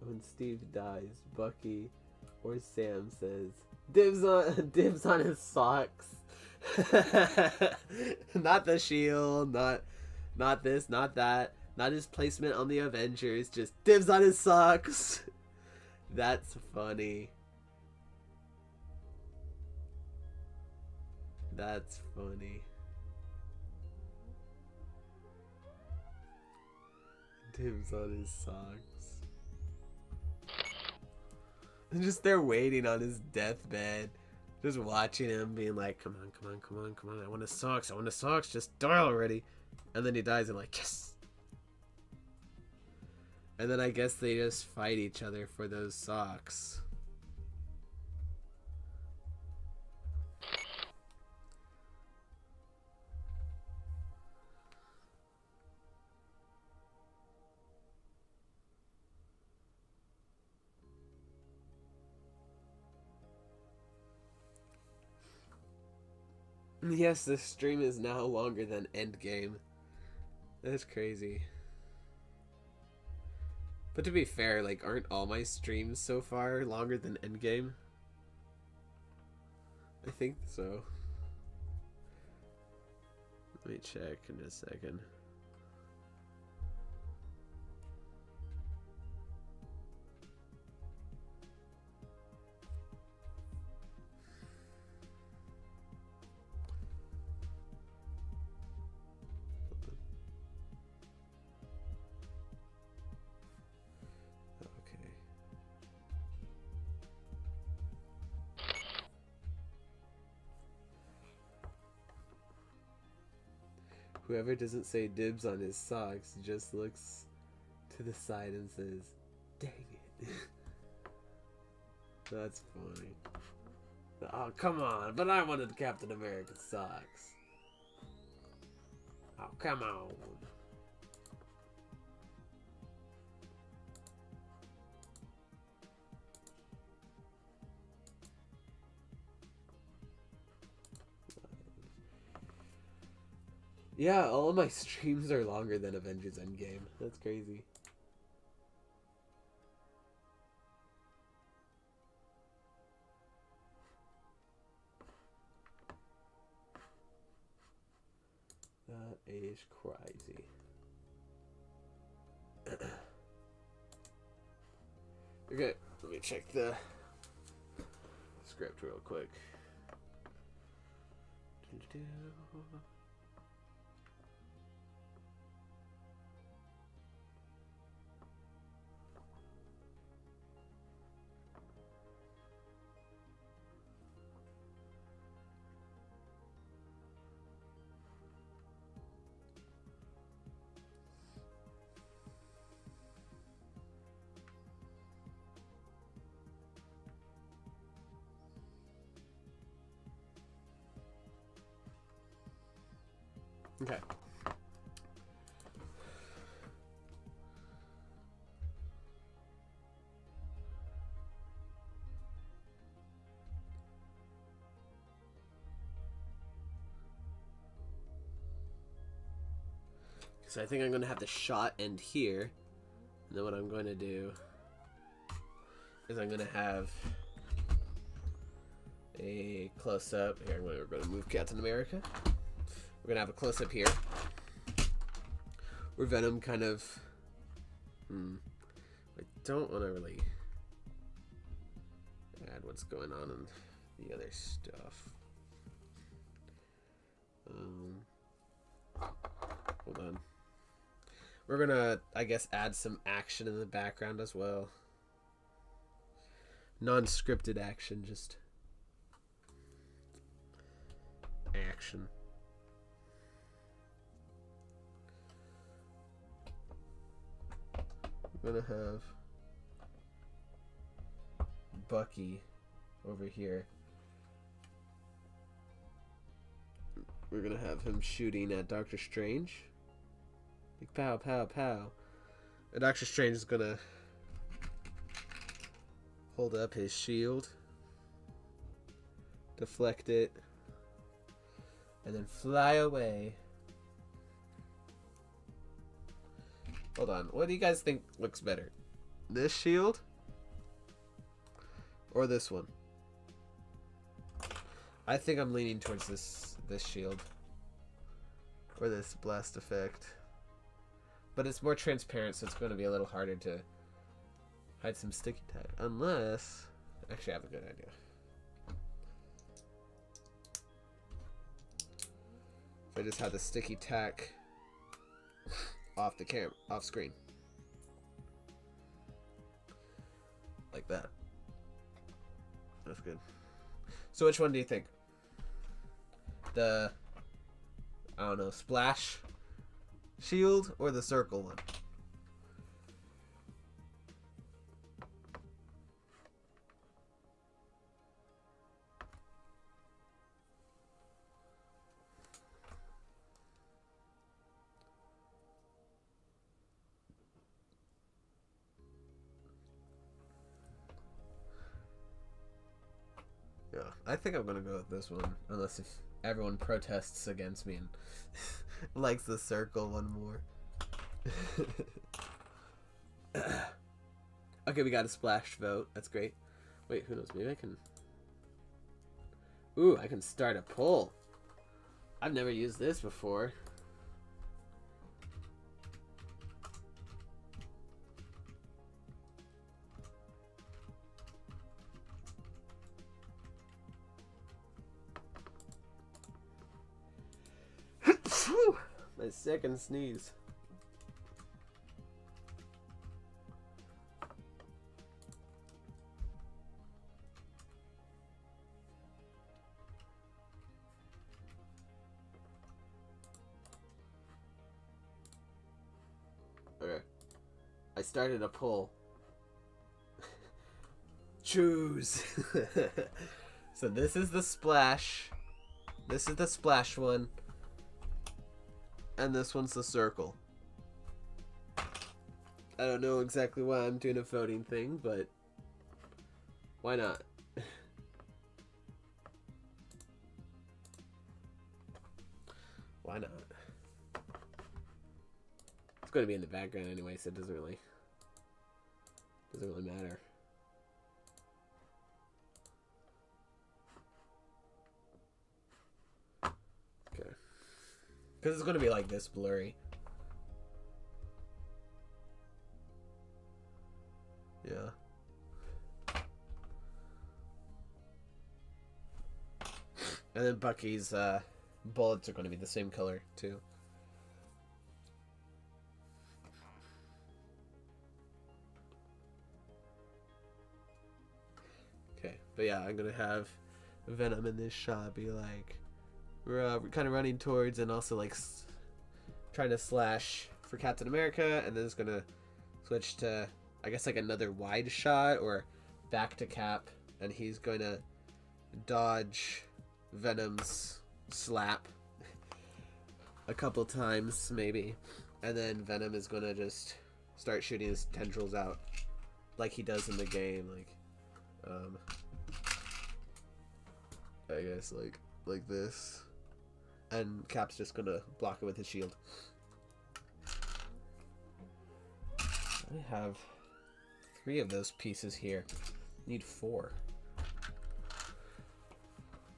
When Steve dies, Bucky or Sam says, dibs on his socks. Not the shield, not this, not that, not his placement on the Avengers, just dibs on his socks. That's funny. That's funny. Dibs on his socks. And just they're waiting on his deathbed, just watching him, being like, come on, I want his socks, just die already. And then he dies and like, yes. And then I guess they just fight each other for those socks. Yes, this stream is now longer than Endgame. That's crazy. But to be fair, like, aren't all my streams so far longer than Endgame? I think so. Let me check in a second. Okay. Whoever doesn't say dibs on his socks just looks to the side and says, "Dang it." That's funny. Oh, come on, but I wanted Captain America socks. Oh, come on. Yeah, all of my streams are longer than Avengers Endgame. That's crazy. That is crazy. Okay, let me check the script real quick. Okay. So I think I'm going to have the shot end here. And then what I'm going to do is I'm going to have a close-up. Here, we're going to move Captain America. We're going to have a close-up here. Where Venom kind of... I don't want to really add what's going on in the other stuff. Hold on. We're gonna, I guess, add some action in the background as well. Non-scripted action, just action. I'm gonna have Bucky over here. We're gonna have him shooting at Doctor Strange. Like pow, pow, pow. And Doctor Strange is gonna hold up his shield, deflect it, and then fly away. Hold on, what do you guys think looks better? This shield? Or this one? I think I'm leaning towards this shield. Or this blast effect. But it's more transparent, so it's going to be a little harder to hide some sticky tack. Unless... Actually, I have a good idea. If I just have the sticky tack off the camera, off screen. Like that. That's good. So which one do you think? The... I don't know, splash shield or the circle one? Yeah, I think I'm gonna go with this one, unless if everyone protests against me and likes the circle one more. Okay, we got a splash vote. That's great. Wait, who knows? Maybe I can... Ooh, I can start a poll. I've never used this before. My second sneeze. Okay. I started a poll. Choose. So this is the splash. This is the splash one. And this one's the circle. I don't know exactly why I'm doing a voting thing, but why not? Why not? It's going to be in the background anyway, so it doesn't really matter. Okay. Because it's going to be like this blurry. Yeah. And then Bucky's bullets are going to be the same color too. Okay, but yeah, I'm going to have Venom in this shot be like... We're kind of running towards and also like trying to slash for Captain America, and then it's gonna switch to I guess like another wide shot or back to Cap, and he's going to dodge Venom's slap a couple times maybe, and then Venom is gonna just start shooting his tendrils out like he does in the game, like I guess like this. And Cap's just gonna block it with his shield. I have 3 of those pieces here. Need 4.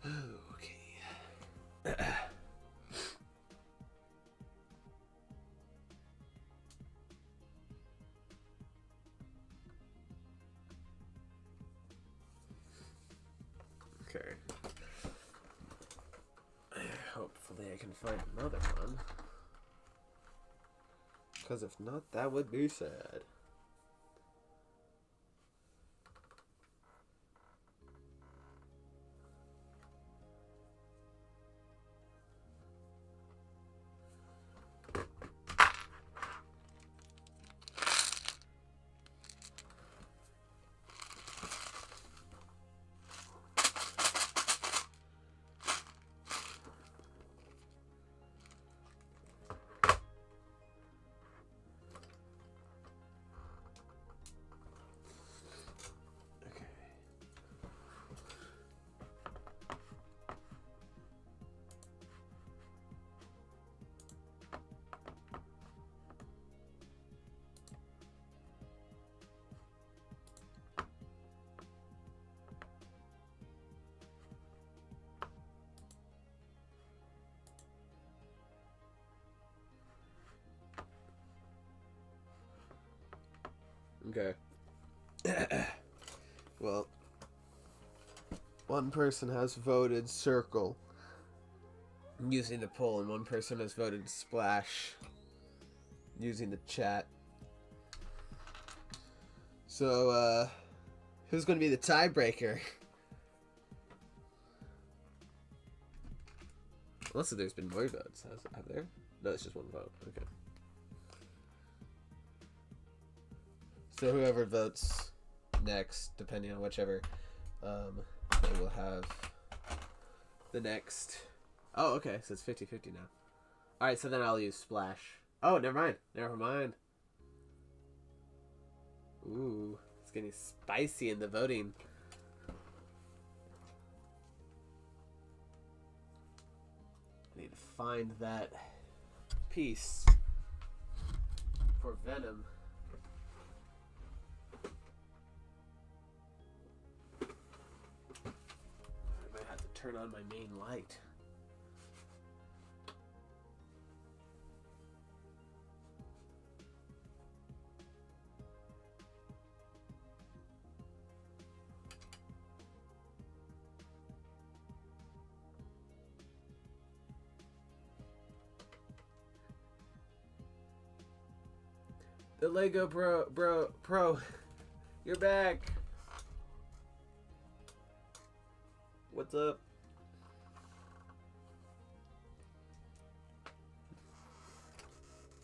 Okay. Okay. Hopefully I can find another one. Because if not, that would be sad. Okay. Well, one person has voted circle using the poll, and one person has voted splash using the chat. So, who's going to be the tiebreaker? Unless there's been more votes. Have there? No, it's just one vote. Okay. So whoever votes next, depending on whichever, they will have the next... Oh, okay, so it's 50-50 now. Alright, so then I'll use splash. Oh, never mind. Never mind. Ooh, it's getting spicy in the voting. find that piece for Venom. I might have to turn on my main light. The Lego Pro, you're back. What's up?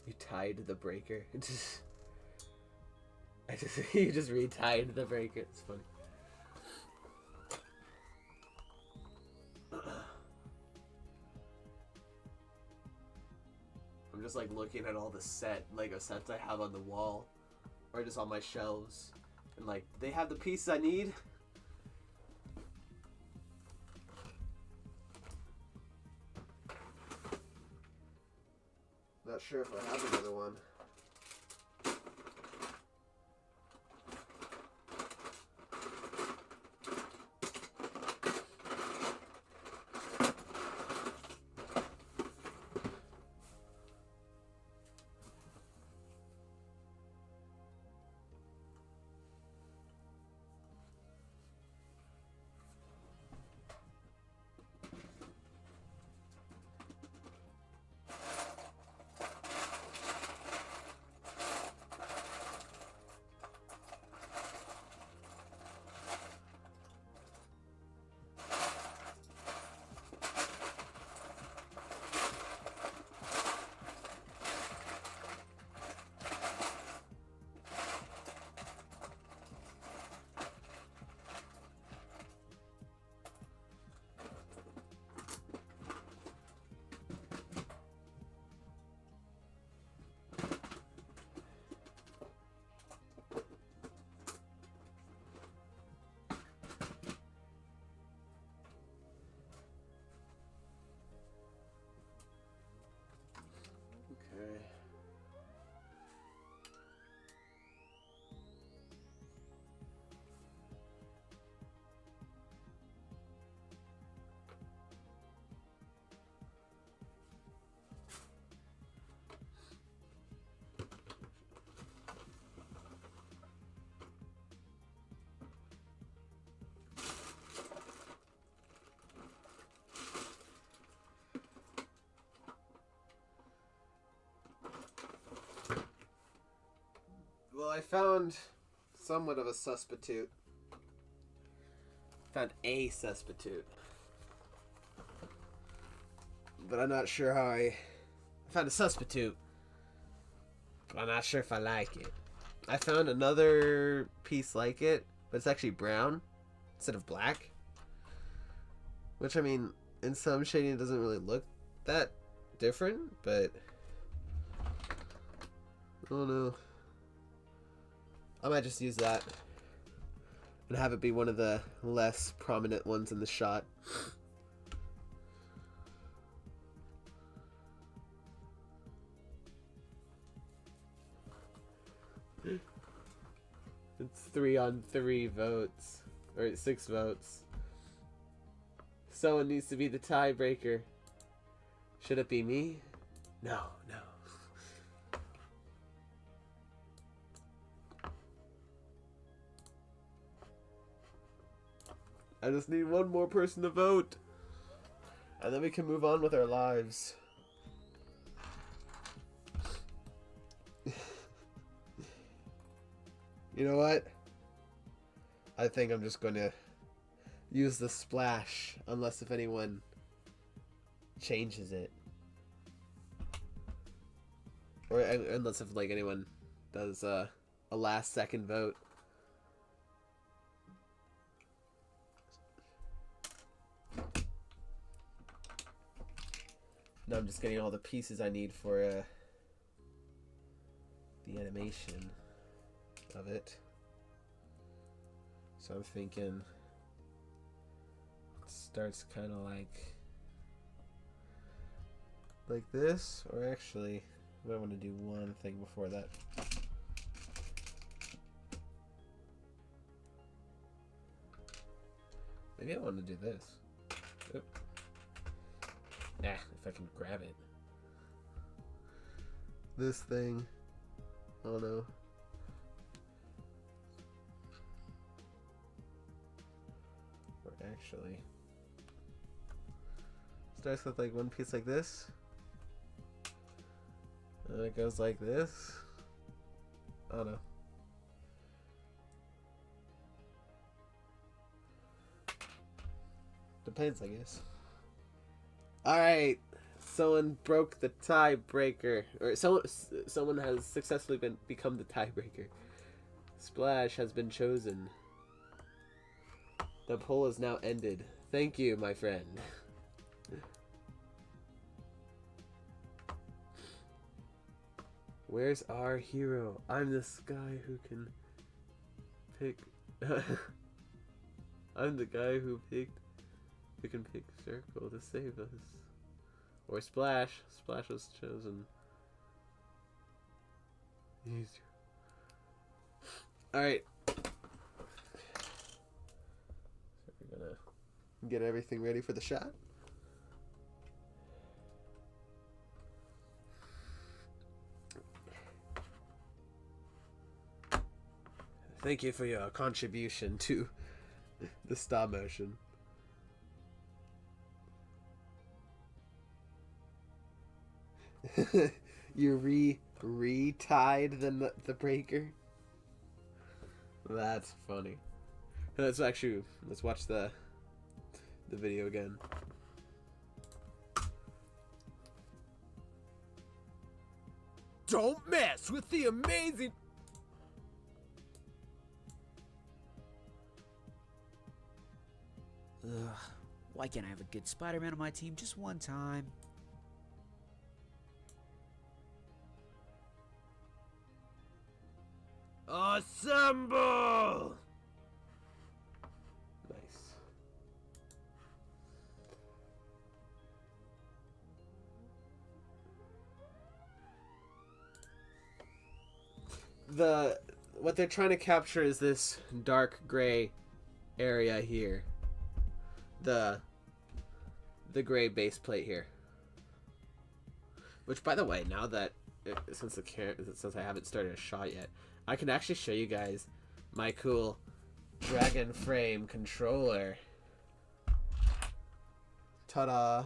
You tied the breaker. You just retied the breaker. It's funny. I'm just like looking at all the Lego sets I have on the wall, or just on my shelves, and like, do they have the pieces I need? Not sure if I have another one. Okay. Well, I found somewhat of a substitute. Found a substitute. But I'm not sure how I found a substitute. But I'm not sure if I like it. I found another piece like it, but it's actually brown instead of black. Which, I mean, in some shading it doesn't really look that different, but I don't know. I might just use that and have it be one of the less prominent ones in the shot. It's 3-on-3 votes, or 6 votes. Someone needs to be the tiebreaker. Should it be me? No, no. I just need one more person to vote. And then we can move on with our lives. You know what? I think I'm just going to use the splash, unless if anyone changes it. Or unless if like anyone does a last second vote. Now I'm just getting all the pieces I need for the animation of it. So I'm thinking it starts kind of like like this, or actually, I want to do one thing before that. Maybe I want to do this. Oop. Nah, if I can grab it. This thing. Oh no. Or actually, starts with like one piece like this. And it goes like this. Oh no. Depends, I guess. Alright. Someone broke the tiebreaker. Or someone has successfully become the tiebreaker. Splash has been chosen. The poll is now ended. Thank you, my friend. Where's our hero? I'm this guy who can pick. I'm the guy who can pick circle to save us. Or Splash. Splash was chosen. Easier. Alright. So we're gonna get everything ready for the shot. Thank you for your contribution to the stop motion. You re-tied the breaker. That's funny. Let's watch the video again. Don't mess with the amazing... Ugh, why can't I have a good Spider-Man on my team just one time? Assemble! Nice. What they're trying to capture is this dark gray area here. The gray base plate here. Which, by the way, now that since I haven't started a shot yet, I can actually show you guys my cool Dragon Frame controller. Ta-da!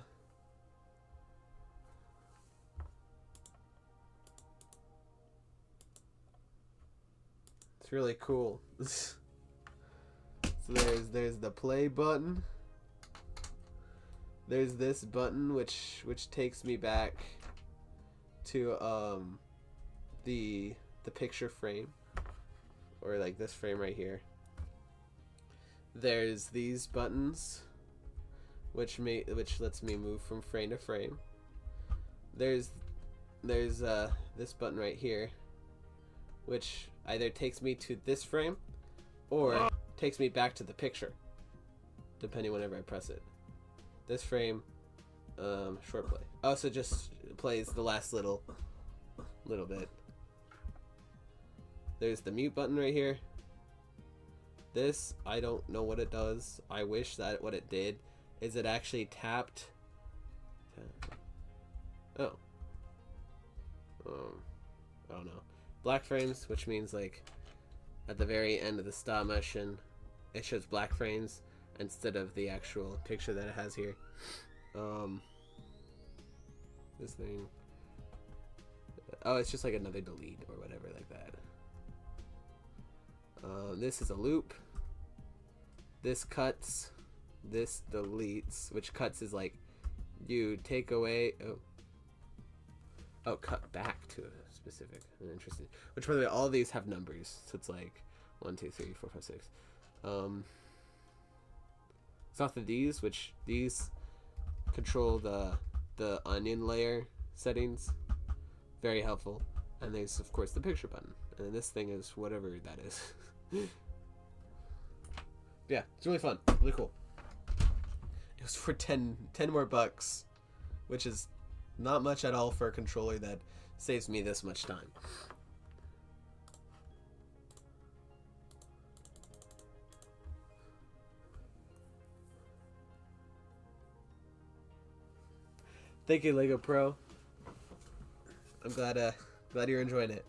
It's really cool. So there's the play button. There's this button which takes me back to the picture frame, or like this frame right here. There's these buttons which lets me move from frame to frame. There's this button right here which either takes me to this frame or takes me back to the picture, depending whenever I press it. This frame, short play. Oh, so it just plays the last little bit. There's the mute button right here. This, I don't know what it does. I wish that what it did is it actually tapped. Oh. I don't know. Black frames, which means like at the very end of the stop motion, it shows black frames instead of the actual picture that it has here. This thing. Oh, it's just like another delete or whatever like that. This is a loop. This cuts. This deletes. Which cuts is like you take away. Oh, cut back to a specific. Interesting. Which, by the way, all of these have numbers. So it's like 1, 2, 3, 4, 5, 6. It's not the D's, which these control the onion layer settings. Very helpful. And there's, of course, the picture button. And this thing is whatever that is. Yeah, it's really fun. Really cool. It was for 10 more bucks, which is Not much at all for a controller that saves me this much time. Thank you, Lego Pro. I'm glad you're enjoying it.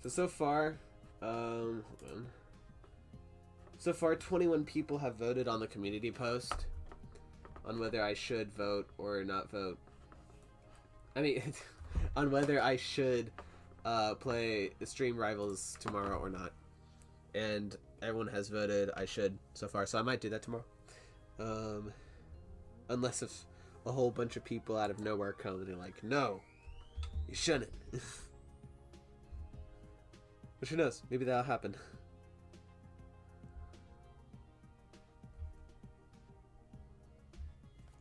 So far, hold on. So far, 21 people have voted on the community post on whether I should vote or not vote. I mean, on whether I should play Stream Rivals tomorrow or not. And everyone has voted I should so far, so I might do that tomorrow. Unless if a whole bunch of people out of nowhere come and they're like, no, you shouldn't. But who knows? Maybe that'll happen.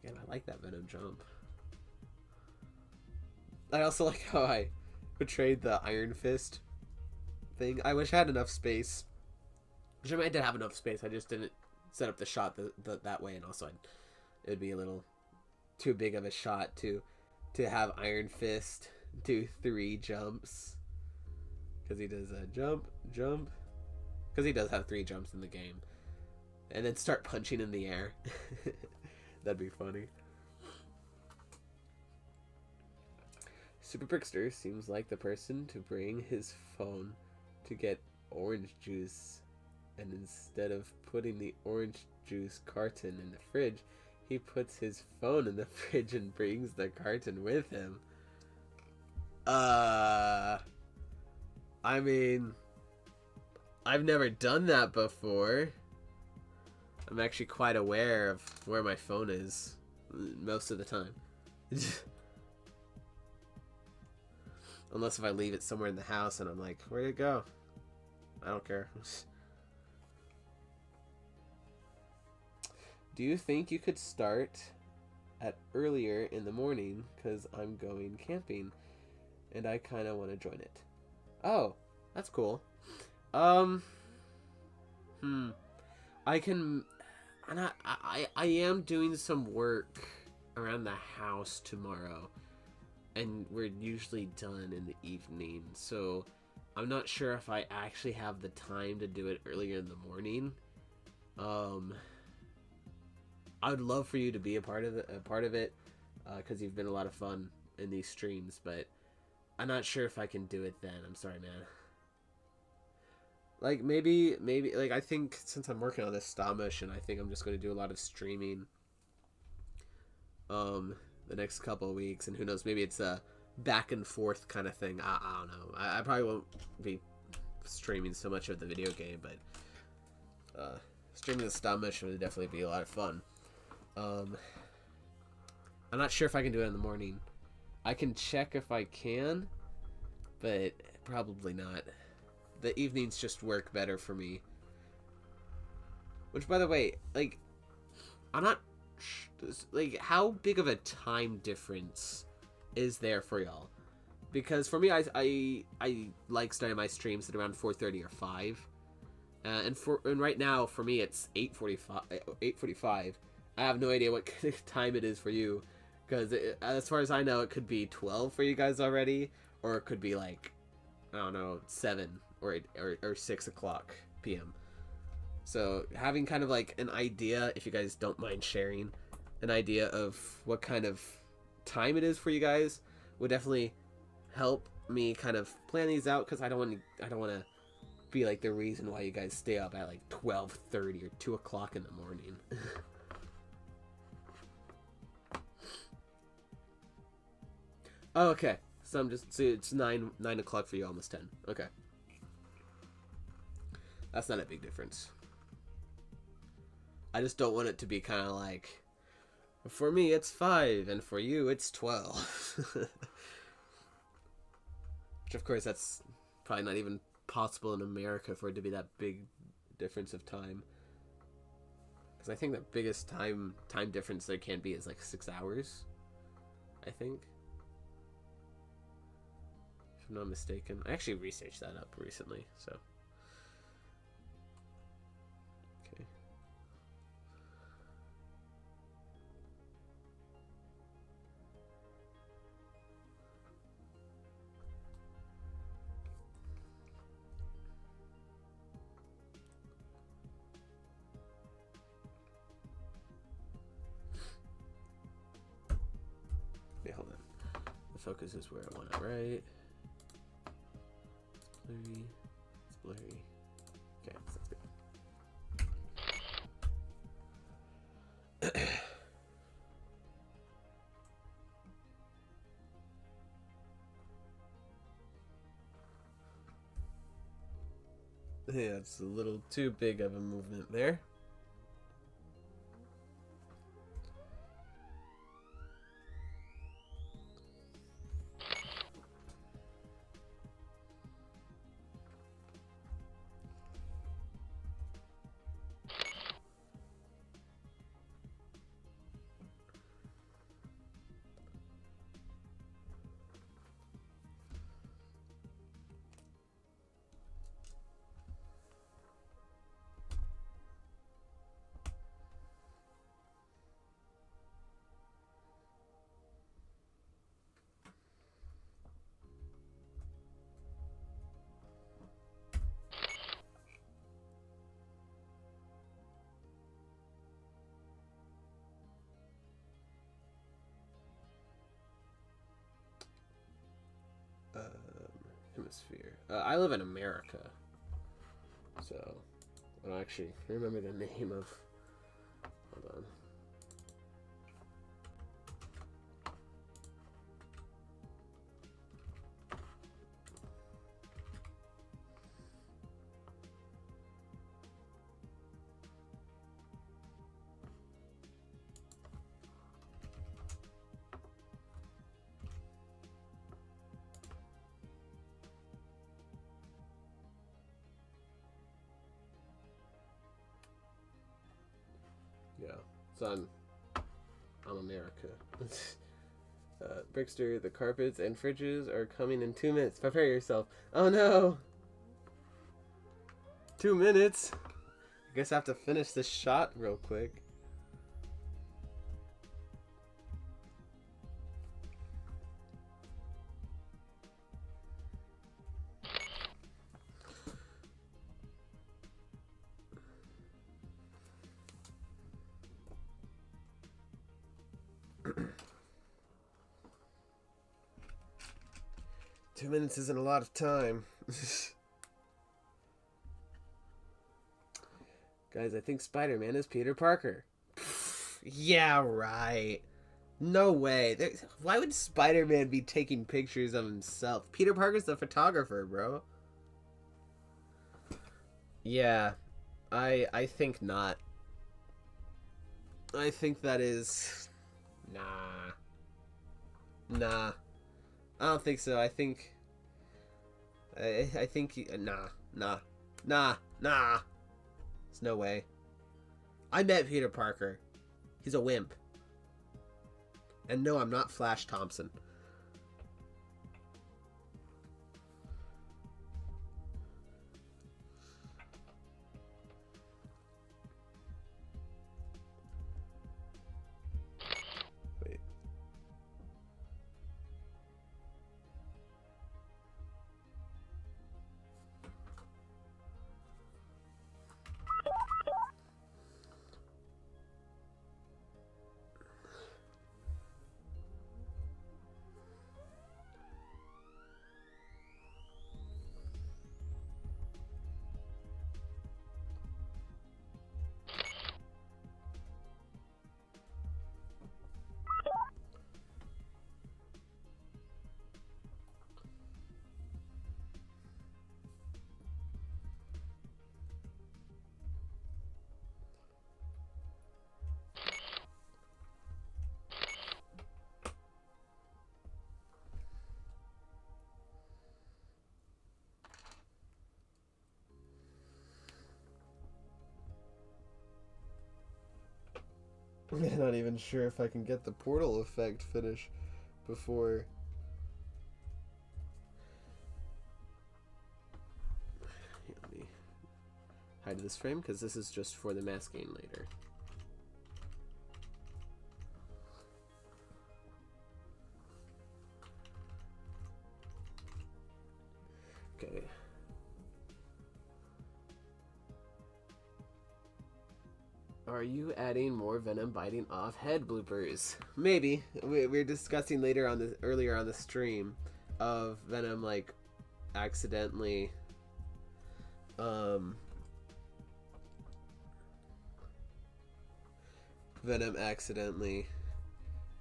And I like that Venom jump. I also like how I portrayed the Iron Fist thing. I wish I had enough space. Which I did have enough space. I just didn't set up the shot that way, and also it would be a little too big of a shot to have Iron Fist do 3 jumps. Because he does a jump. Because he does have 3 jumps in the game. And then start punching in the air. That'd be funny. Super Brickster seems like the person to bring his phone to get orange juice. And instead of putting the orange juice carton in the fridge, he puts his phone in the fridge and brings the carton with him. I mean, I've never done that before. I'm actually quite aware of where my phone is most of the time. Unless if I leave it somewhere in the house and I'm like, where'd it go? I don't care. Do you think you could start at earlier in the morning? Because I'm going camping and I kind of want to join it. Oh, that's cool. I can, and I am doing some work around the house tomorrow, and we're usually done in the evening, so I'm not sure if I actually have the time to do it earlier in the morning. I would love for you to be a part of it, because you've been a lot of fun in these streams, but I'm not sure if I can do it then. I'm sorry, man. Like, maybe, like, I think since I'm working on this stop motion, I think I'm just going to do a lot of streaming, the next couple of weeks, and who knows, maybe it's a back and forth kind of thing. I don't know. I probably won't be streaming so much of the video game, but, streaming the stop motion would definitely be a lot of fun. I'm not sure if I can do it in the morning. I can check if I can, but probably not. The evenings just work better for me. Which, by the way, like, I'm not, like, how big of a time difference is there for y'all? Because for me, I like starting my streams at around 4:30 or 5. And right now, for me, it's 8:45. I have no idea what kind of time it is for you. Because as far as I know, it could be 12 for you guys already. Or it could be like, I don't know, 7 or 6 o'clock p.m. So having kind of like an idea, if you guys don't mind sharing, an idea of what kind of time it is for you guys would definitely help me kind of plan these out. Because I don't want to be like the reason why you guys stay up at like 12:30 or 2 o'clock in the morning. Oh, okay. So it's 9 o'clock for you, almost 10. Okay. That's not a big difference. I just don't want it to be kind of like, for me it's 5 and for you it's 12. Which of course that's probably not even possible in America for it to be that big difference of time. Because I think the biggest time difference there can be is like 6 hours, I think. If I'm not mistaken. I actually researched that up recently, so. Okay. focus is where I want it, right? It's blurry. It's blurry. Okay, sounds good. Yeah, it's a little too big of a movement there. Hemisphere. I live in America, so I don't actually remember the name of. Hold on. Yeah, son, I'm America. Brickster, the carpets and fridges are coming in 2 minutes. Prepare yourself. Oh no! 2 minutes? I guess I have to finish this shot real quick. Two minutes isn't a lot of time. Guys, I think Spider-Man is Peter Parker. Yeah, right. No way. Why would Spider-Man be taking pictures of himself? Peter Parker's the photographer, bro. Yeah, I think not. I think that is... Nah. I don't think so. I think... I think... Nah. There's no way. I met Peter Parker. He's a wimp. And no, I'm not Flash Thompson. Wait. I'm not even sure if I can get the portal effect finish before... Here, let me hide this frame because this is just for the masking later. Okay. Are you adding more Venom biting off head bloopers? Maybe. We're discussing earlier on the stream of Venom like accidentally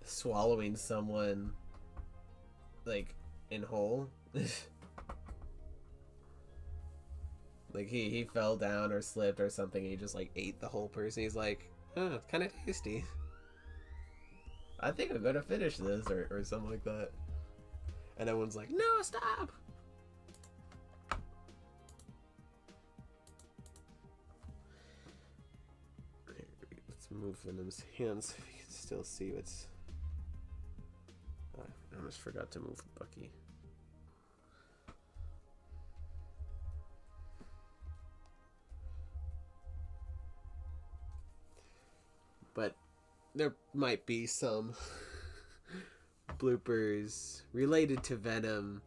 swallowing someone like in whole. Like he fell down or slipped or something and he just like ate the whole person. He's like, oh, it's kind of tasty. I think I'm gonna finish this or something like that. And everyone's like, no, stop! Let's move Venom's hands so we can still see what's... Oh, I almost forgot to move Bucky. But there might be some bloopers related to Venom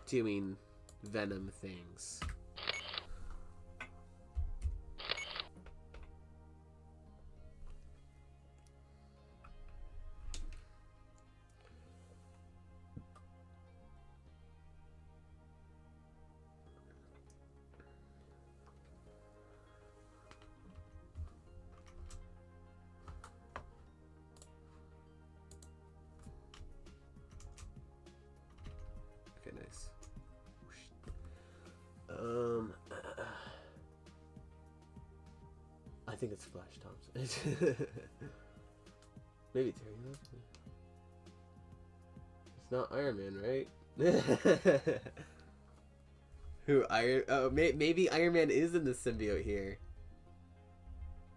doing Venom things. Okay, nice. I think it's Flash Thompson. Maybe Terry Thompson. It's not Iron Man, right? Who Iron? Oh, maybe Iron Man is in the symbiote here.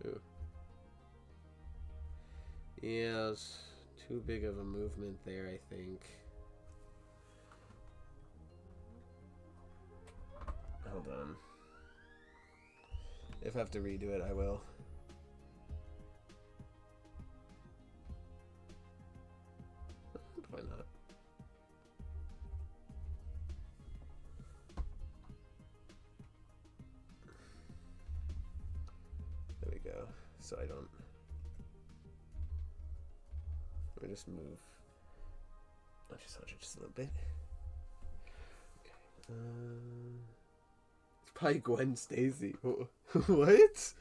Ooh. Yeah, it's too big of a movement there, I think. Hold on. If I have to redo it, I will. Why not? There we go. So I don't... Let me just move. I'll just hunch it just a little bit. Okay. It's probably Gwen Stacy. What?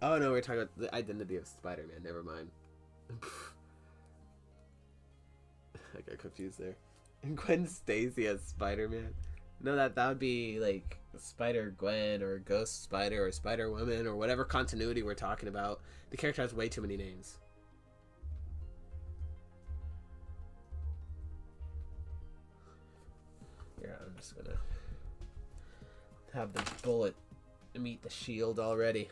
Oh no, we're talking about the identity of Spider-Man. Never mind. I got confused there. Gwen Stacy as Spider-Man. No, that would be like Spider-Gwen or Ghost Spider or Spider-Woman or whatever continuity we're talking about. The character has way too many names. Here, I'm just gonna have the bullet meet the shield already.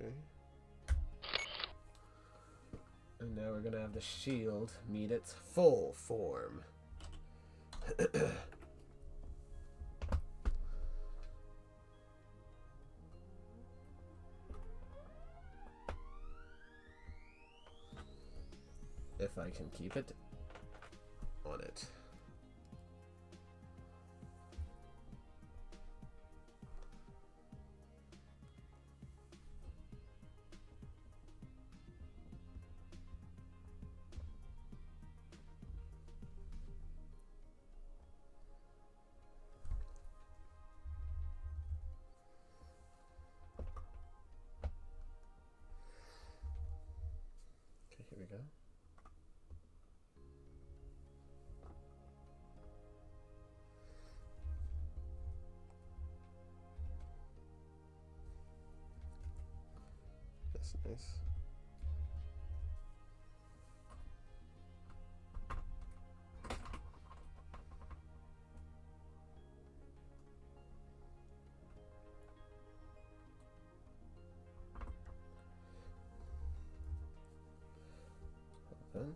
Okay. And now we're gonna have the shield meet its full form. If I can keep it on it. Okay, here we go. That's nice. Hold on.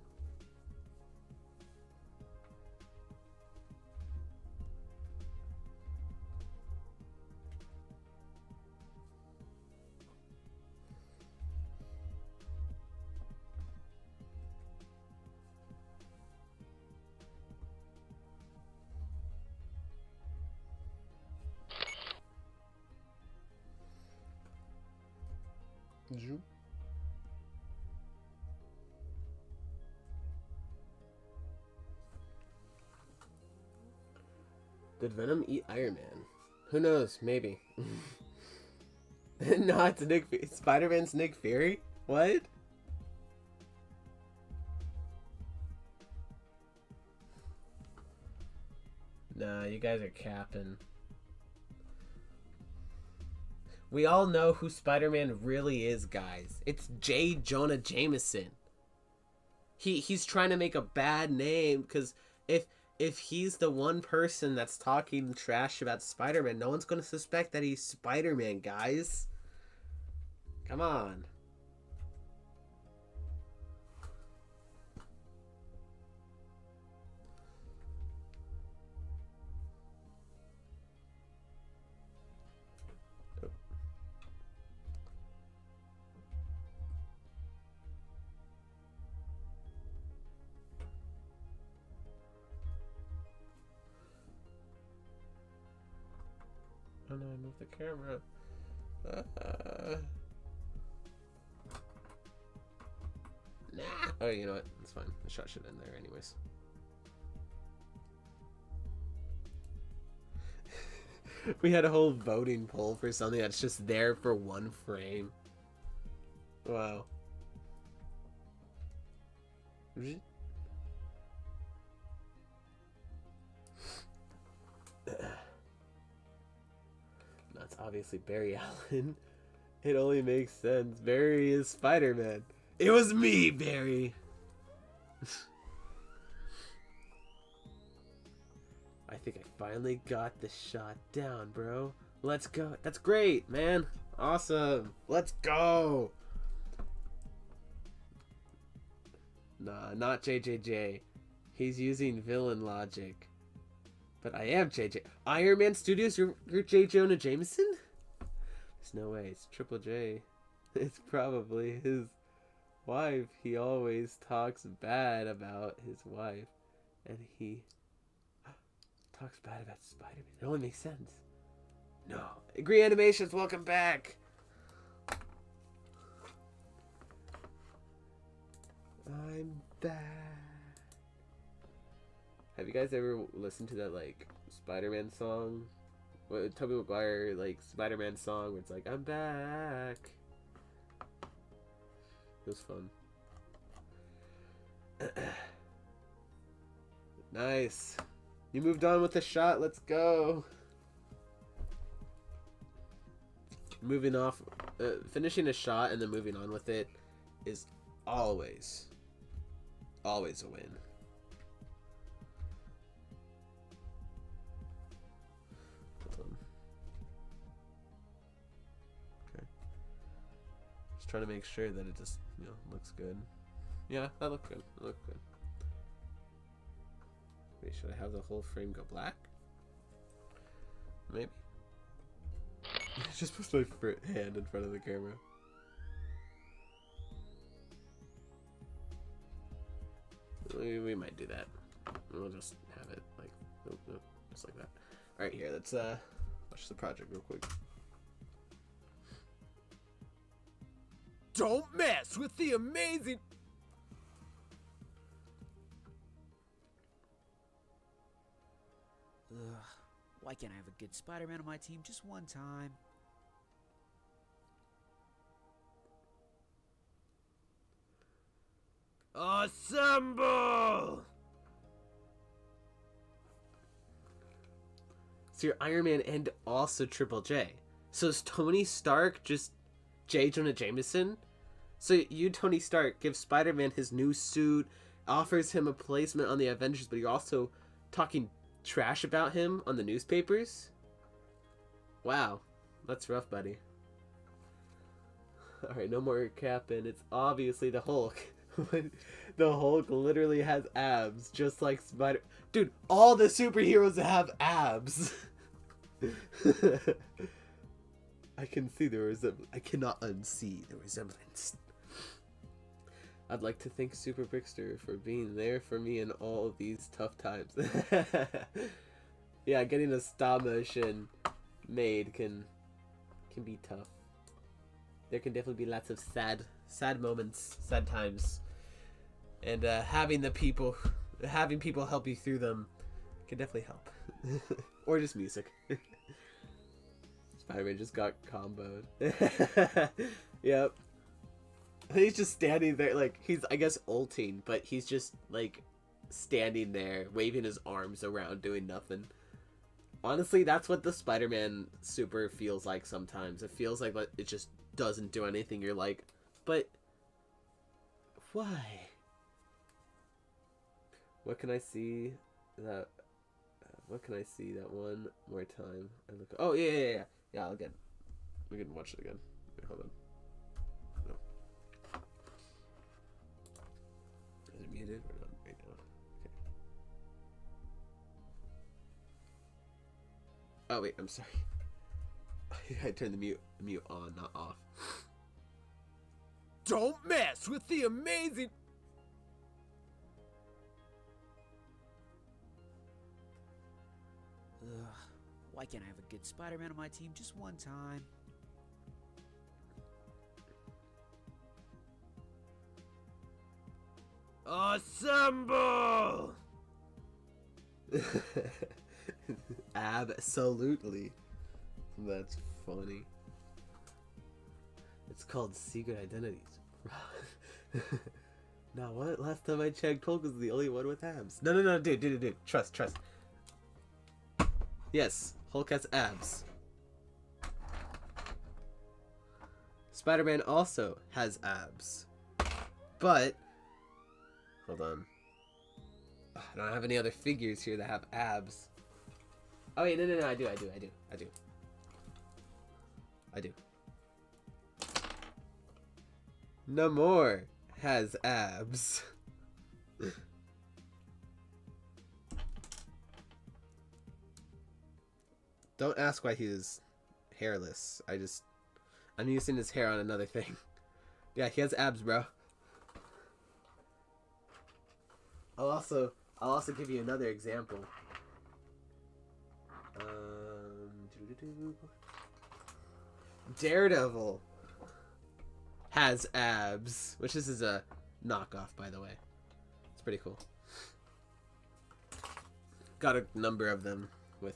Did Venom eat Iron Man? Who knows? Maybe. No, it's Spider-Man's Nick Fury? What? Nah, you guys are capping. We all know who Spider-Man really is, guys. It's J. Jonah Jameson. He's trying to make a bad name, because if he's the one person that's talking trash about Spider-Man, no one's going to suspect that he's Spider-Man, guys. Come on. Oh no, I moved the camera. Nah. Oh, you know what? It's fine. The shot should end there anyways. We had a whole voting poll for something that's just there for one frame. Wow. That's obviously Barry Allen. It only makes sense. Barry is Spider-Man. It was me, Barry. I think I finally got the shot down, bro. Let's go. That's great, man. Awesome. Let's go. Nah, not JJJ. He's using villain logic. But I am JJ. Iron Man Studios, you're J. Jonah Jameson? There's no way. It's Triple J. It's probably his wife. He always talks bad about his wife. And he talks bad about Spider-Man. It only makes sense. No. Agree Animations, welcome back. I'm back. Have you guys ever listened to that, like, Spider-Man song? What, Tobey Maguire, like, Spider-Man song where it's like, I'm back. It was fun. Nice. You moved on with the shot. Let's go. Moving off, finishing a shot and then moving on with it is always a win. Okay. Just trying to make sure that it just, looks good. Yeah, that looked good. That looked good. Wait, should I have the whole frame go black? Maybe. Just put my hand in front of the camera. We might do that. We'll just have it like, nope, just like that. All right, here. Let's watch the project real quick. Don't mess with the amazing... Ugh, why can't I have a good Spider-Man on my team just one time? Assemble! So you're Iron Man and also Triple J. So is Tony Stark just J. Jonah Jameson? So you, Tony Stark, give Spider-Man his new suit, offers him a placement on the Avengers, but you're also talking trash about him on the newspapers? Wow. That's rough, buddy. Alright, no more capping. It's obviously the Hulk. The Hulk literally has abs, just like Spider... Dude, all the superheroes have abs! I can see the resemblance. I cannot unsee the resemblance. I'd like to thank Super Brickster for being there for me in all of these tough times. Yeah, getting a stop motion made can be tough. there can definitely be lots of sad moments, sad times, and having people help you through them can definitely help. Or just music. Spider-Man just got comboed. Yep. He's just standing there, like, he's, I guess, ulting, but he's just, like, standing there, waving his arms around, doing nothing. Honestly, that's what the Spider-Man super feels like sometimes. It feels like it just doesn't do anything. You're like, but why? What can I see that? What can I see that one more time? I look. Oh yeah. Yeah, again. We can watch it again. Wait, hold on. No. Is it muted or not right now? Okay. Oh wait, I'm sorry. I turned the mute on, not off. Don't mess with the amazing. Ugh, why can't I have a good Spider-Man on my team just one time? Assemble! Absolutely. That's funny. It's called Secret Identities. Now what? Last time I checked, Hulk was the only one with abs. No, dude. Trust. Yes, Hulk has abs. Spider-Man also has abs. But hold on. I don't have any other figures here that have abs. Oh wait, no, I do. Namor has abs. Don't ask why he is hairless. I'm using his hair on another thing. Yeah, he has abs, bro. I'll also give you another example. Daredevil has abs, which this is a knockoff, by the way. It's pretty cool. Got a number of them with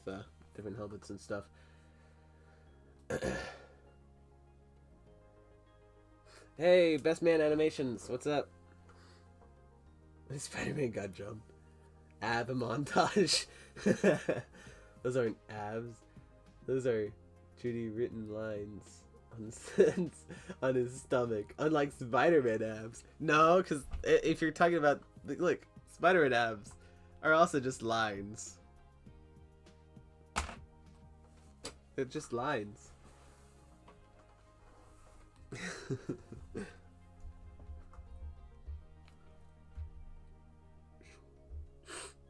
different helmets and stuff. Hey, Best Man Animations, what's up? Spider-Man got jumped. Ab montage. Those aren't abs. Those are Judy written lines on his stomach. Unlike Spider-Man abs. No, because if you're talking about... Look, Spider-Man abs are also just lines. They're just lines.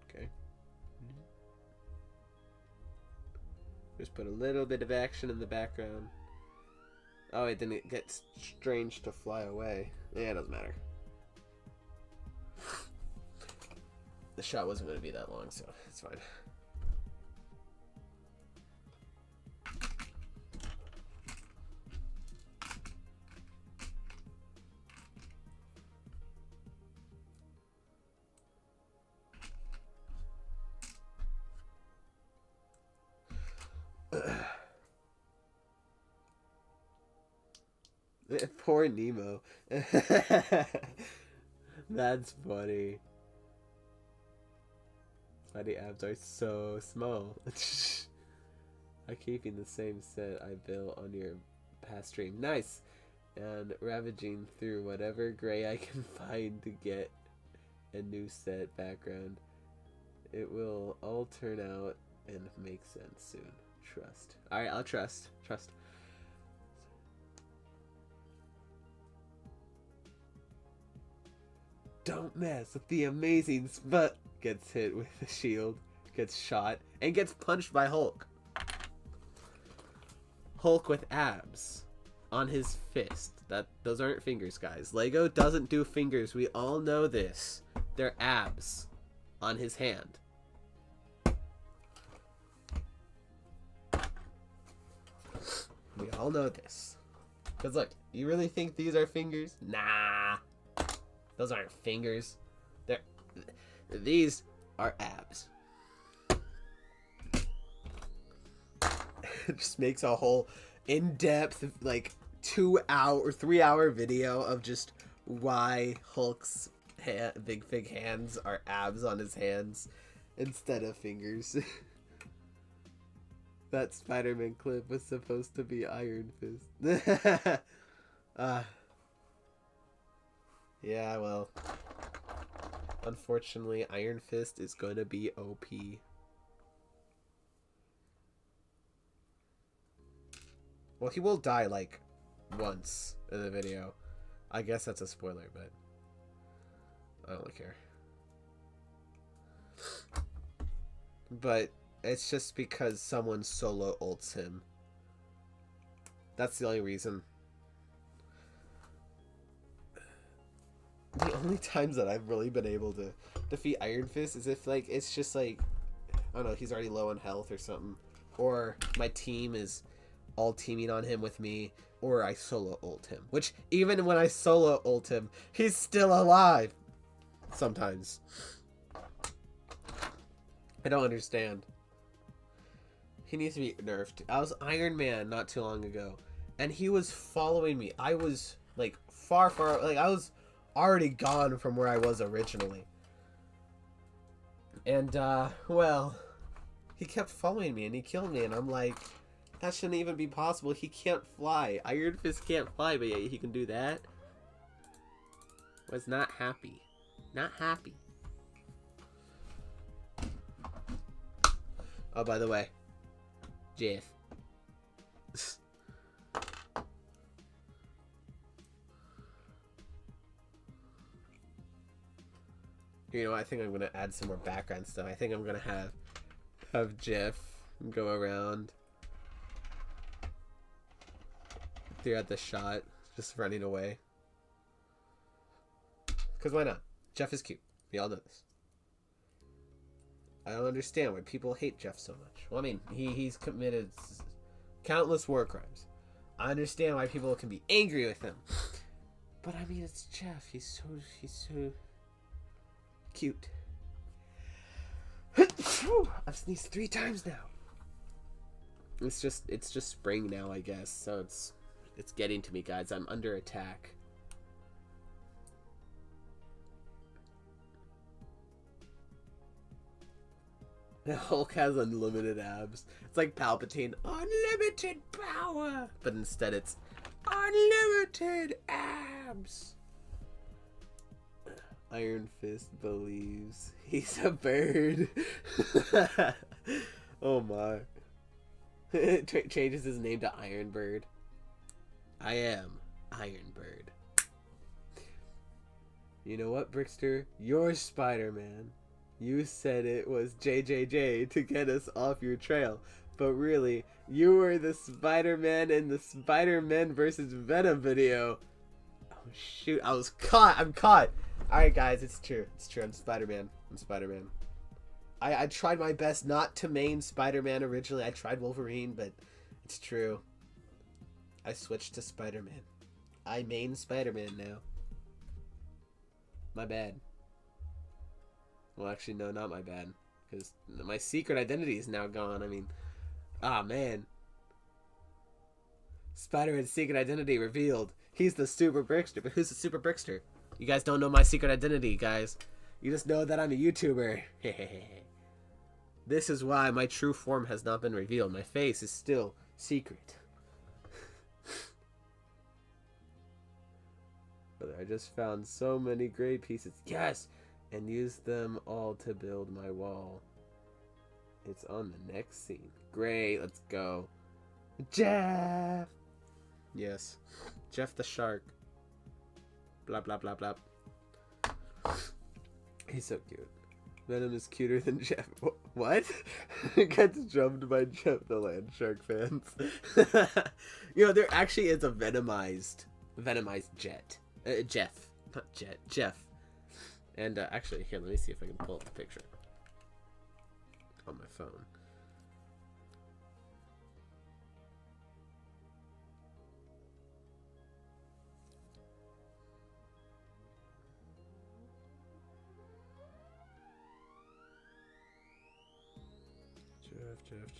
Okay. Just put a little bit of action in the background. Oh, it didn't get Strange to fly away. Yeah, it doesn't matter. The shot wasn't going to be that long, so it's fine. Poor Nemo. That's funny. Spidey abs are so small. I'm keeping the same set I built on your past stream. Nice! And ravaging through whatever gray I can find to get a new set background. It will all turn out and make sense soon. Trust. Alright, I'll trust. Trust. Don't mess with the amazing Sput. Gets hit with a shield, gets shot, and gets punched by Hulk. Hulk with abs on his fist. Those aren't fingers, guys. Lego doesn't do fingers. We all know this. They're abs on his hand. We all know this. Because look, you really think these are fingers? Nah. Those aren't fingers. These are abs. It just makes a whole in-depth, like 3 hour video of just why Hulk's big hands are abs on his hands instead of fingers. That Spider-Man clip was supposed to be Iron Fist. Yeah, well, unfortunately, Iron Fist is going to be OP. Well, he will die, like, once in the video. I guess that's a spoiler, but I don't really care. But it's just because someone solo ults him. That's the only reason. The only times that I've really been able to defeat Iron Fist is if, like, it's just like, I don't know, he's already low on health or something. Or my team is all teaming on him with me, or I solo ult him. Which, even when I solo ult him, he's still alive. Sometimes. I don't understand. He needs to be nerfed. I was Iron Man not too long ago, and he was following me. I was, like, far, like, I was already gone from where I was originally. And, well, he kept following me, and he killed me, and I'm like, that shouldn't even be possible. He can't fly. Iron Fist can't fly, but yet he can do that. Was not happy. Not happy. Oh, by the way, Jeff. You know, I think I'm gonna add some more background stuff. I think I'm gonna have Jeff go around throughout the shot, just running away. Cause why not? Jeff is cute. We all know this. I don't understand why people hate Jeff so much. Well, I mean, he's committed countless war crimes. I understand why people can be angry with him. But I mean, it's Jeff. He's so cute. I've sneezed 3 times now. It's just spring now, I guess. So it's getting to me, guys. I'm under attack. Hulk has unlimited abs. It's like Palpatine, unlimited power, but instead it's unlimited abs. Iron Fist believes he's a bird. Oh my. Changes his name to Iron Bird. I am Iron Bird. You know what, Brickster? You're Spider-Man. You said it was JJJ to get us off your trail, but really, you were the Spider-Man in the Spider-Man vs. Venom video. Oh shoot, I was caught. I'm caught. Alright guys, it's true. It's true. I'm Spider-Man. I'm Spider-Man. I tried my best not to main Spider-Man originally. I tried Wolverine, but it's true. I switched to Spider-Man. I main Spider-Man now. My bad. Well, actually, no, not my bad. Because my secret identity is now gone. I mean, ah, man. Spider-Man's secret identity revealed. He's the Super Brickster. But who's the Super Brickster? You guys don't know my secret identity, guys. You just know that I'm a YouTuber. This is why my true form has not been revealed. My face is still secret. But I just found so many gray pieces. Yes! And used them all to build my wall. It's on the next scene. Great, let's go. Jeff! Yes. Jeff the shark. Blah, blah, blah, blah. He's so cute. Venom is cuter than Jeff. What? Gets jumped by Jeff the Land Shark fans. You know, there actually is a Venomized Jet. Jeff. Not Jet. Jeff. And actually, here, let me see if I can pull up a picture on my phone.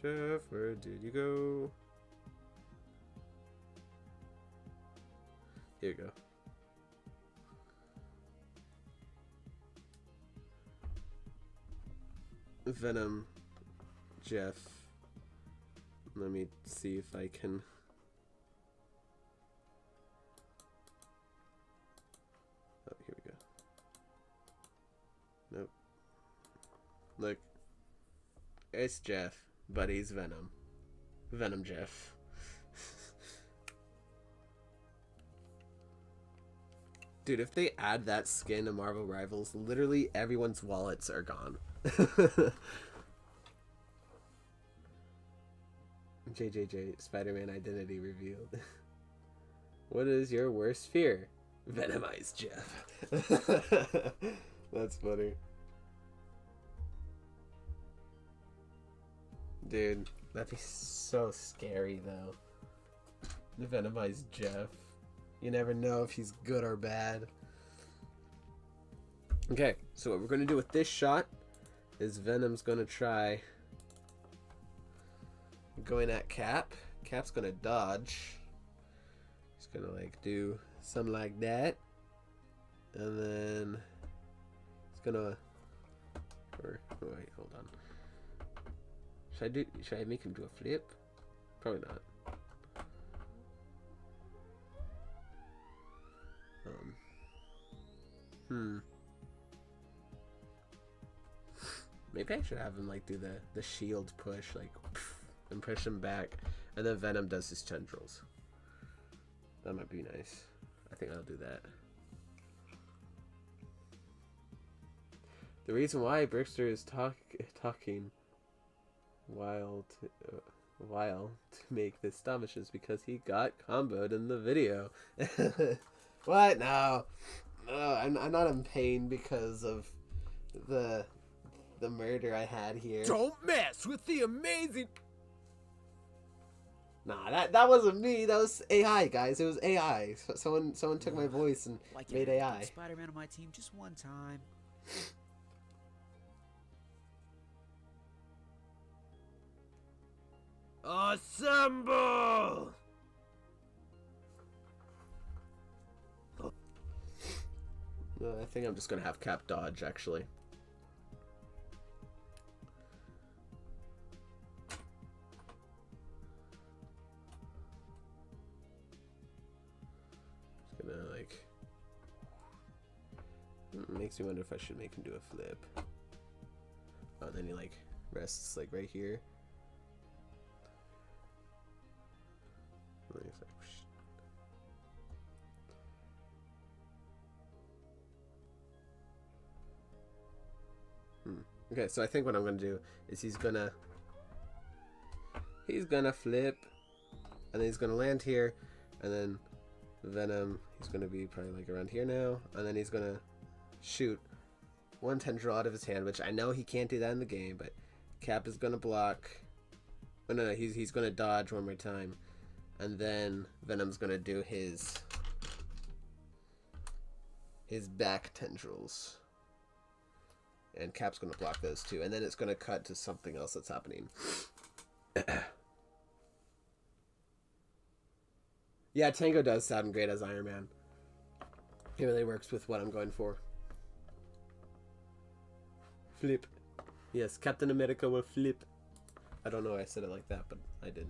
Jeff, where did you go? Here you go. Venom, Jeff. Let me see if I can. Oh, here we go. Nope. Look. It's Jeff, but he's Venom. Venom Jeff. Dude, if they add that skin to Marvel Rivals, literally everyone's wallets are gone. JJJ, Spider-Man identity revealed. What is your worst fear? Venomized Jeff. That's funny. Dude, that'd be so scary though. The Venomized Jeff. You never know if he's good or bad. Okay, so what we're gonna do with this shot is Venom's gonna try going at Cap. Cap's gonna dodge. He's gonna like do something like that, and then he's gonna. Or oh, wait, hold on. Should I make him do a flip? Probably not. Maybe I should have him like do the shield push, like, and push him back, and then Venom does his tendrils. That might be nice. I think I'll do that. The reason why Brickster is talking while to make this stomach is because he got comboed in the video. What? No, I'm not in pain because of the murder I had here. Don't mess with the amazing. Nah, that wasn't me. That was AI, guys. It was AI. Someone took my voice and Like made I have a AI. good Spider-Man on my team just one time. Assemble! I think I'm just gonna have Cap dodge, actually. Just gonna like. Makes me wonder if I should make him do a flip. Oh, and then he like rests like right here. And then he's like, Okay, so I think what I'm gonna do is he's gonna flip, and then he's gonna land here, and then Venom, he's gonna be probably like around here now, and then he's gonna shoot one tendril out of his hand, which I know he can't do that in the game, but Cap is gonna block. Oh no, he's gonna dodge one more time, and then Venom's gonna do his back tendrils. And Cap's going to block those too. And then it's going to cut to something else that's happening. Yeah, Tango does sound great as Iron Man. He really works with what I'm going for. Flip. Yes, Captain America will flip. I don't know why I said it like that, but I did.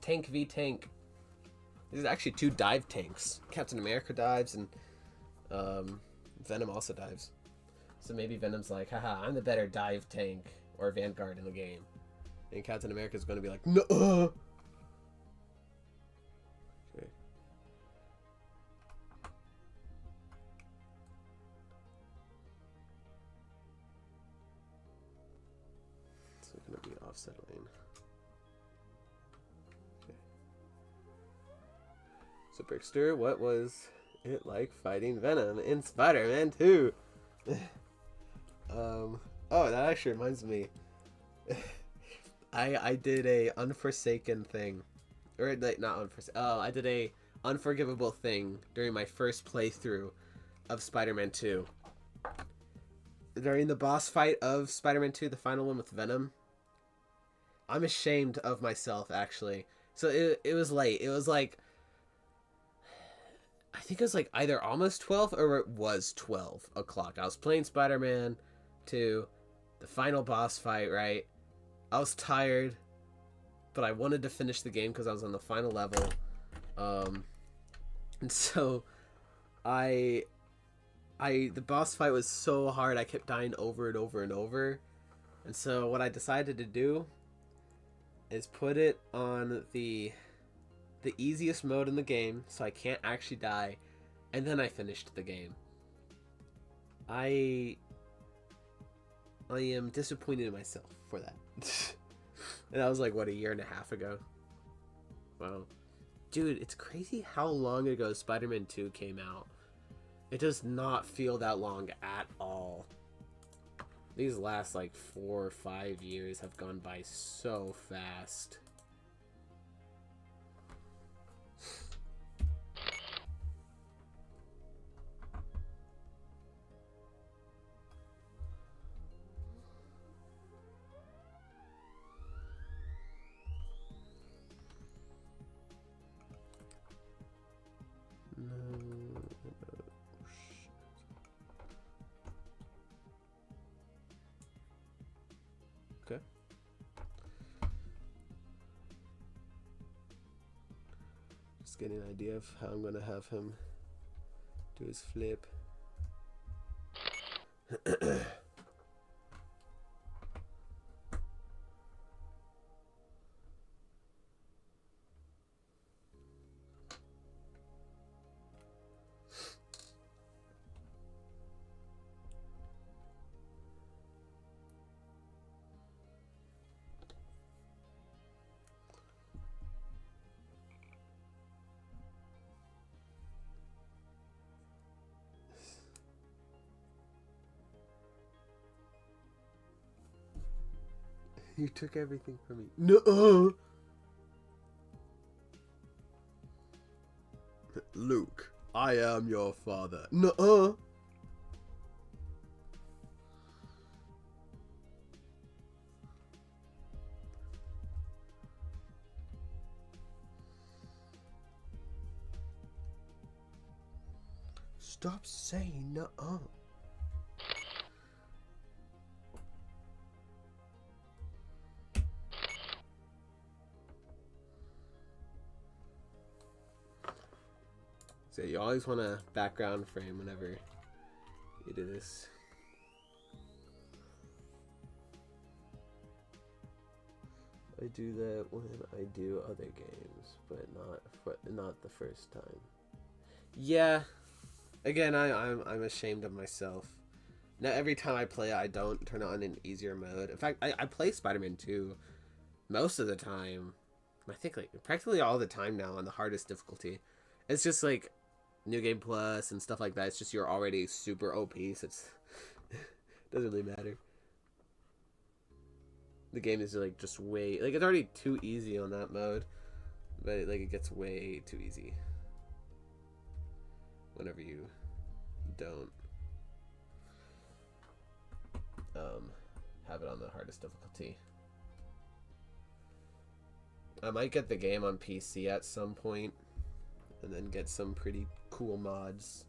Tank v tank. There's actually two dive tanks. Captain America dives and Venom also dives. So maybe Venom's like, haha, I'm the better dive tank or Vanguard in the game. And Captain America's going to be like, no. Okay. So it's going to be offset lane. So Brickster, what was it like fighting Venom in Spider-Man 2? Oh, that actually reminds me. I did a unforsaken thing, or like not unforsaken. Oh, I did a unforgivable thing during my first playthrough of Spider-Man 2. During the boss fight of Spider-Man 2, the final one with Venom, I'm ashamed of myself actually. So it was late. It was like, I think it was like either almost 12 or it was 12 o'clock. I was playing Spider-Man 2, the final boss fight, right? I was tired, but I wanted to finish the game because I was on the final level. And so the boss fight was so hard, I kept dying over and over and over. And so what I decided to do is put it on the easiest mode in the game, so I can't actually die, and then I finished the game. I am disappointed in myself for that. And that was like, what, a year and a half ago? Wow. Dude, it's crazy how long ago Spider-Man 2 came out. It does not feel that long at all. These last like 4 or 5 years have gone by so fast. Okay. Just getting an idea of how I'm gonna have him do his flip. You took everything from me. No. Luke, I am your father. No. Stop saying no. So you always want a background frame whenever you do this. I do that when I do other games, but not the first time. Yeah. Again, I'm ashamed of myself. Now every time I play, I don't turn it on in easier mode. In fact, I play Spider-Man 2 most of the time. I think like practically all the time now on the hardest difficulty. It's just like New Game Plus and stuff like that. It's just you're already super OP, so it's doesn't really matter. The game is like just way like it's already too easy on that mode, but like it gets way too easy whenever you don't have it on the hardest difficulty. I might get the game on PC at some point and then get some pretty cool mods.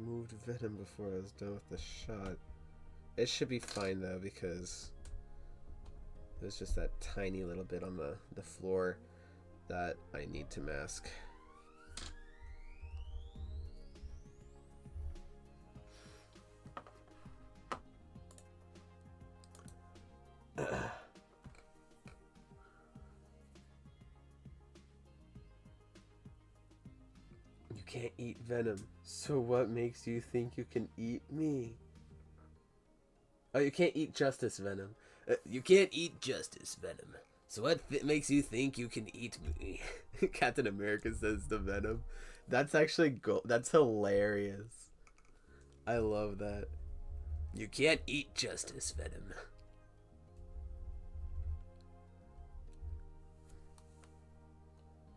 Moved Venom before I was done with the shot. It should be fine though, because there's just that tiny little bit on the floor that I need to mask. can't eat Venom. So what makes you think you can eat me? Oh, you can't eat Justice Venom. You can't eat Justice Venom. So what makes you think you can eat me? Captain America says to Venom. That's actually that's hilarious. I love that. You can't eat Justice Venom.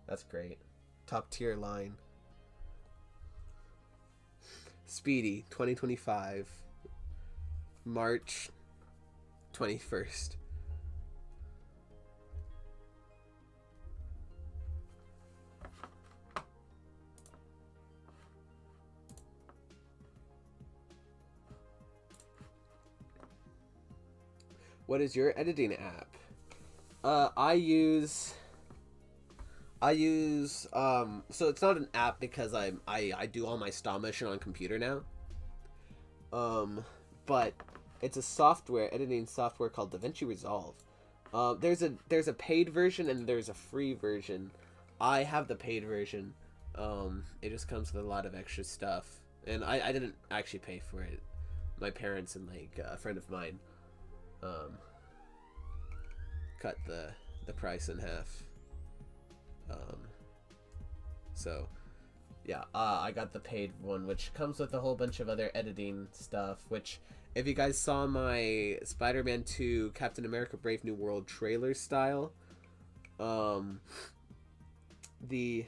That's great. Top tier line. Speedy, 2025. March 21st. What is your editing app? I use so it's not an app because I do all my stop motion on computer now. But it's a software, editing software called DaVinci Resolve. There's a paid version and there's a free version. I have the paid version. It just comes with a lot of extra stuff, and I didn't actually pay for it. My parents and like a friend of mine cut the price in half. So yeah, I got the paid one, which comes with a whole bunch of other editing stuff, which if you guys saw my Spider-Man 2 Captain America Brave New World trailer style, the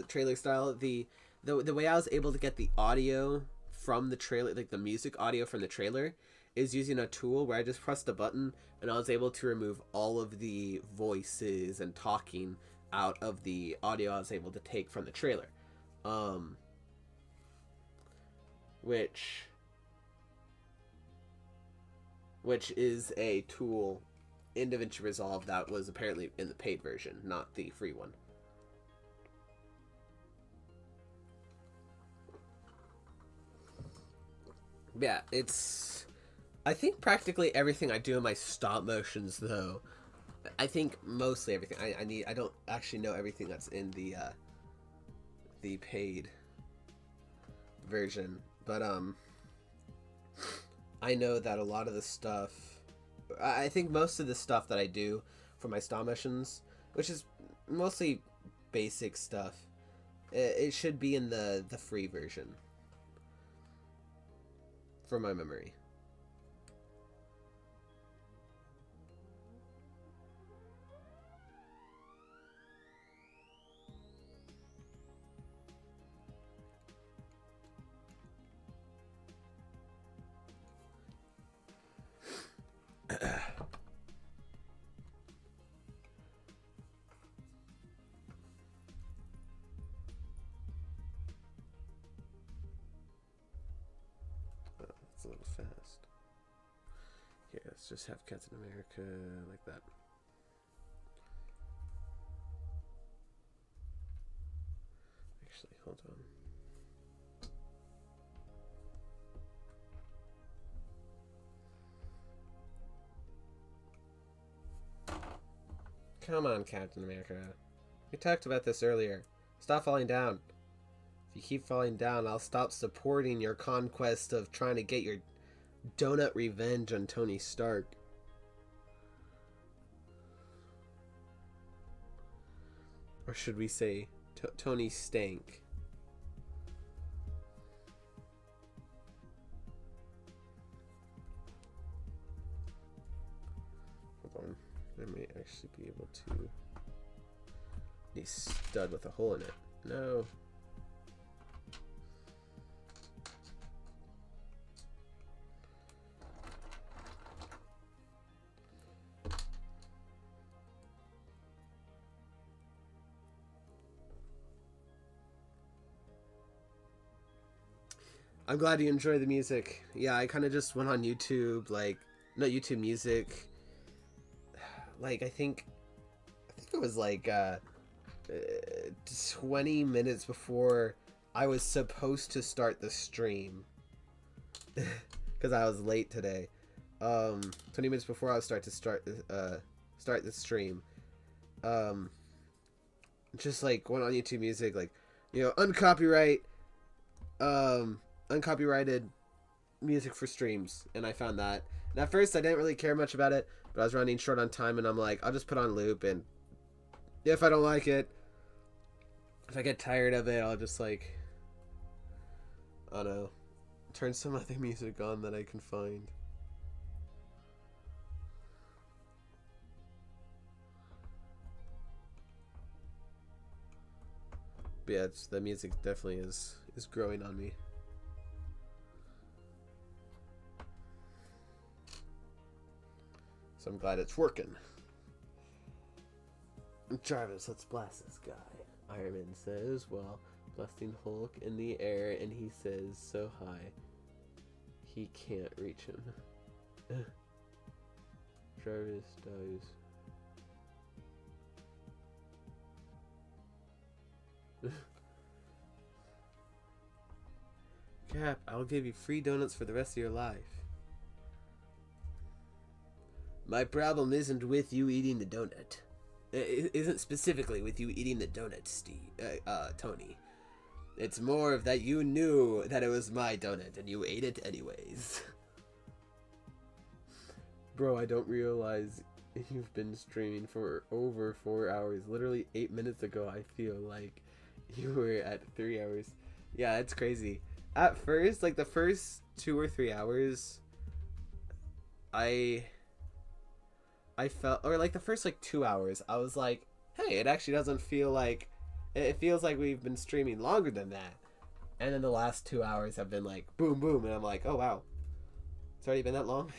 trailer style, the way I was able to get the audio from the trailer, like the music audio from the trailer, is using a tool where I just pressed a button and I was able to remove all of the voices and talking out of the audio I was able to take from the trailer. Which is a tool in DaVinci Resolve that was apparently in the paid version, not the free one. Yeah, I think practically everything I do in my stop motions, though. I think mostly everything. I don't actually know everything that's in the paid version, but I know that a lot of the stuff. I think most of the stuff that I do for my stop motions, which is mostly basic stuff, it should be in the free version. From my memory. It's a little fast. Here, let's just have Captain America like that. Actually, hold on. Come on, Captain America. We talked about this earlier. Stop falling down. If you keep falling down, I'll stop supporting your conquest of trying to get your donut revenge on Tony Stark. Or should we say Tony Stank? Hold on. I may actually be able to. A stud with a hole in it. No. I'm glad you enjoy the music. Yeah, I kind of just went on YouTube, like, not YouTube Music. Like, I think it was like 20 minutes before I was supposed to start the stream. Because I was late today. 20 minutes before I start the stream. Just like went on YouTube Music, like, you know, uncopyrighted music for streams, and I found that. And at first I didn't really care much about it, but I was running short on time, and I'm like, I'll just put on loop, and if I don't like it, if I get tired of it, I'll just like, I don't know, turn some other music on that I can find. But yeah, the music definitely is growing on me. So I'm glad it's working. Jarvis, let's blast this guy. Iron Man says, well, blasting Hulk in the air, and he says so high he can't reach him. Jarvis dies. Cap, I'll give you free donuts for the rest of your life. My problem isn't with you eating the donut. It isn't specifically with you eating the donut, Tony. It's more of that you knew that it was my donut and you ate it anyways. Bro, I don't realize you've been streaming for over 4 hours. Literally 8 minutes ago, I feel like you were at 3 hours. Yeah, it's crazy. At first, like the first 2 or 3 hours, I felt, or like the first like 2 hours, I was like, hey, it actually doesn't feel like, it feels like we've been streaming longer than that. And then the last 2 hours have been like boom, boom, and I'm like, oh wow, it's already been that long.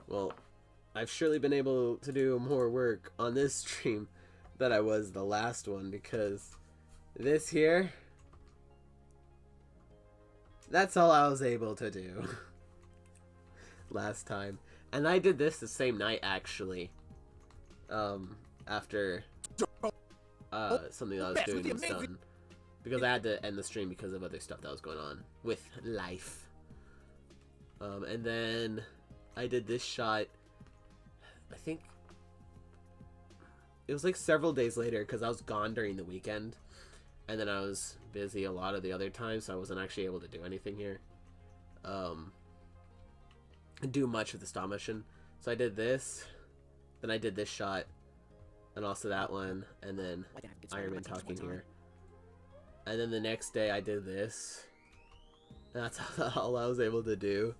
Well, I've surely been able to do more work on this stream than I was the last one, because this here, that's all I was able to do last time. And I did this the same night, actually, after something I was doing was done, because I had to end the stream because of other stuff that was going on with life. And then I did this shot, I think it was like several days later, because I was gone during the weekend, and then I was busy a lot of the other times, so I wasn't actually able to do anything here, do much with the stop motion. So I did this, then I did this shot, and also that one, and then Iron Man talking here, and then the next day I did this, and that's all I was able to do.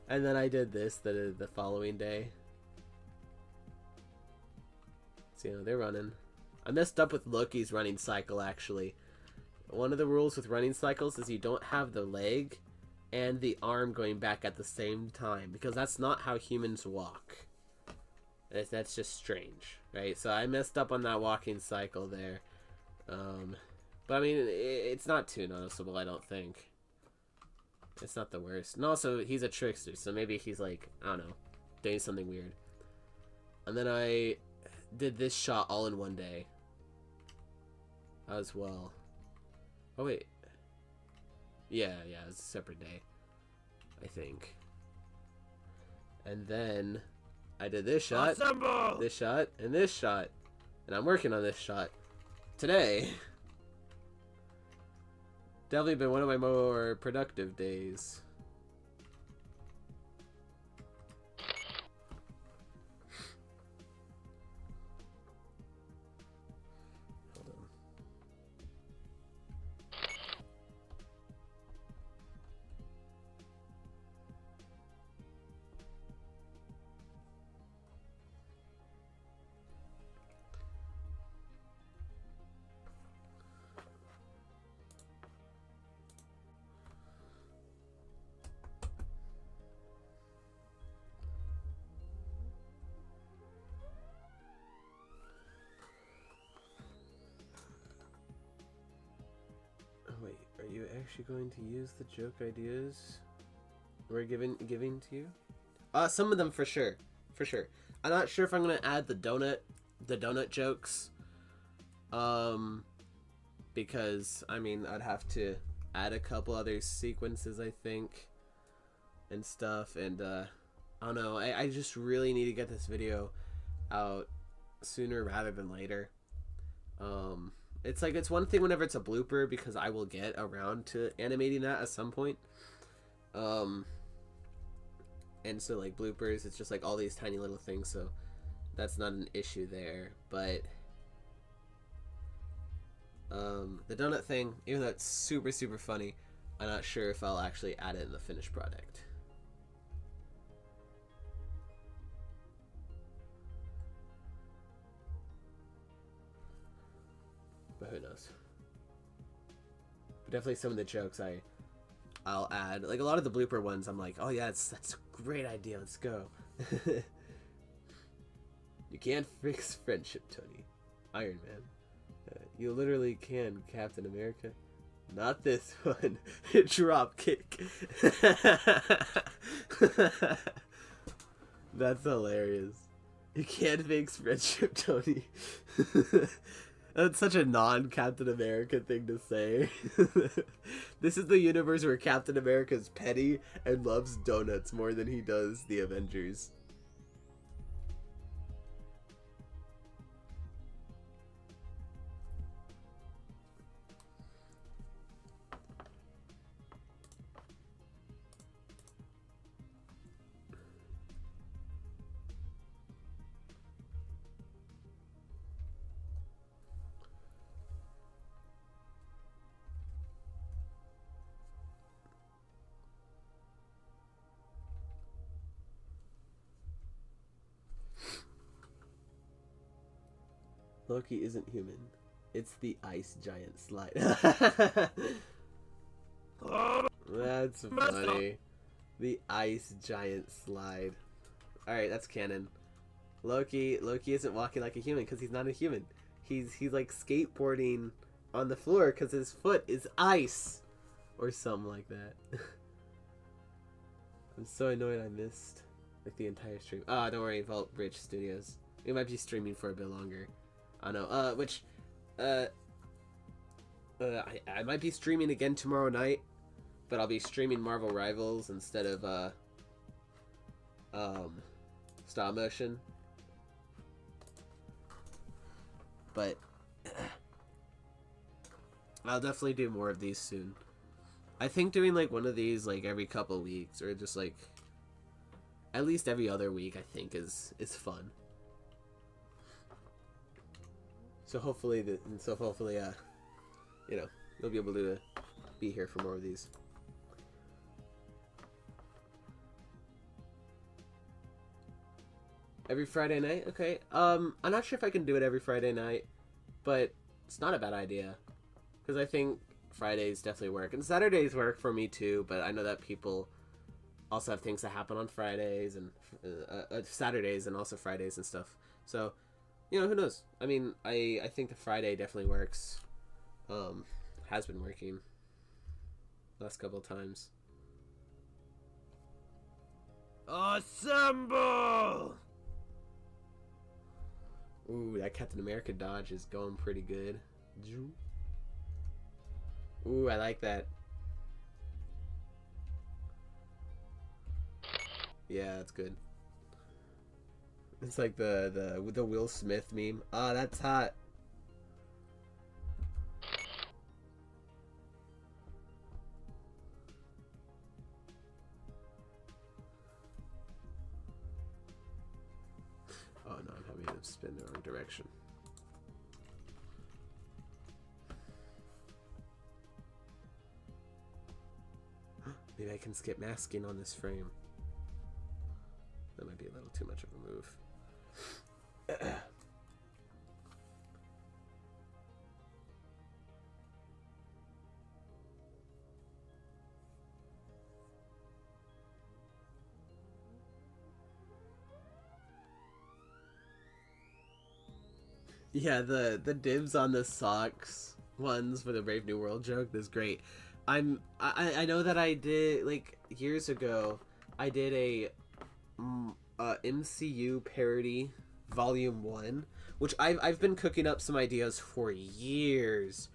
And then I did this the following day. So, you know, they're running. I messed up with Loki's running cycle, actually. One of the rules with running cycles is you don't have the leg and the arm going back at the same time, because that's not how humans walk. That's just strange, right? So I messed up on that walking cycle there. But I mean, it's not too noticeable, I don't think. It's not the worst. And also, he's a trickster, so maybe he's like, I don't know, doing something weird. And then I did this shot all in one day as well. Oh wait, yeah, it's a separate day, I think. And then I did this shot, Assemble! this shot, and this shot, and I'm working on this shot today. Definitely been one of my more productive days. Hold on. Wait, are you actually going to use the joke ideas we're giving to you? Some of them for sure. I'm not sure if I'm gonna add the donut jokes Because I mean I'd have to add a couple other sequences, I think, and stuff, and I don't know, I just really need to get this video out sooner rather than later. It's like, it's one thing whenever it's a blooper, because I will get around to animating that at some point. And so like bloopers, it's just like all these tiny little things, so that's not an issue there. But the donut thing, even though it's super funny, I'm not sure if I'll actually add it in the finished product. But who knows? But definitely some of the jokes I'll add. Like a lot of the blooper ones, I'm like, oh yeah, that's a great idea. Let's go. You can't fix friendship, Tony. Iron Man. You literally can, Captain America. Not this one. Drop kick. That's hilarious. You can't fix friendship, Tony. That's such a non-Captain America thing to say. This is the universe where Captain America's petty and loves donuts more than he does the Avengers. Loki isn't human. It's the ice giant slide. That's funny. The ice giant slide. Alright, that's canon. Loki isn't walking like a human because he's not a human. He's like skateboarding on the floor because his foot is ice. Or something like that. I'm so annoyed I missed like the entire stream. Ah, don't worry, Vault Bridge Studios. We might be streaming for a bit longer. I know. I might be streaming again tomorrow night, but I'll be streaming Marvel Rivals instead of stop motion. But I'll definitely do more of these soon. I think doing like one of these like every couple weeks, or just like at least every other week, I think is fun. So hopefully, you know, you'll be able to be here for more of these. Every Friday night? Okay. I'm not sure if I can do it every Friday night, but it's not a bad idea. Because I think Fridays definitely work. And Saturdays work for me too, but I know that people also have things that happen on Fridays and Saturdays and also Fridays and stuff. So, you know, who knows? I mean, I think the Friday definitely works. Has been working last couple of times. Assemble! Ooh, that Captain America dodge is going pretty good. Ooh, I like that. Yeah, that's good. It's like the Will Smith meme. Ah, that's hot. Oh no, I'm having to spin the wrong direction. Maybe I can skip masking on this frame. That might be a little too much of a move. Yeah, the dibs on the socks ones for the Brave New World joke is great. I know that I did, like, years ago, I did a MCU parody volume 1 which I've been cooking up some ideas for years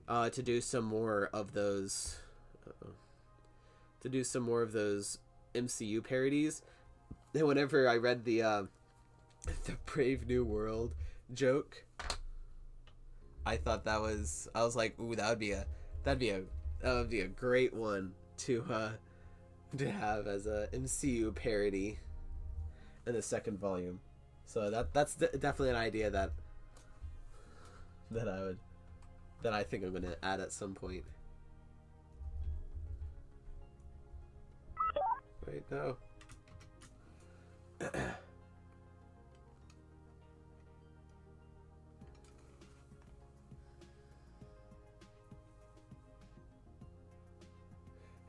to do some more of those MCU parodies. And whenever I read the Brave New World joke, I thought I was like, ooh, that would be a great one to have as a MCU parody in the second volume. So that's definitely an idea that I think I'm gonna add at some point. Wait, no.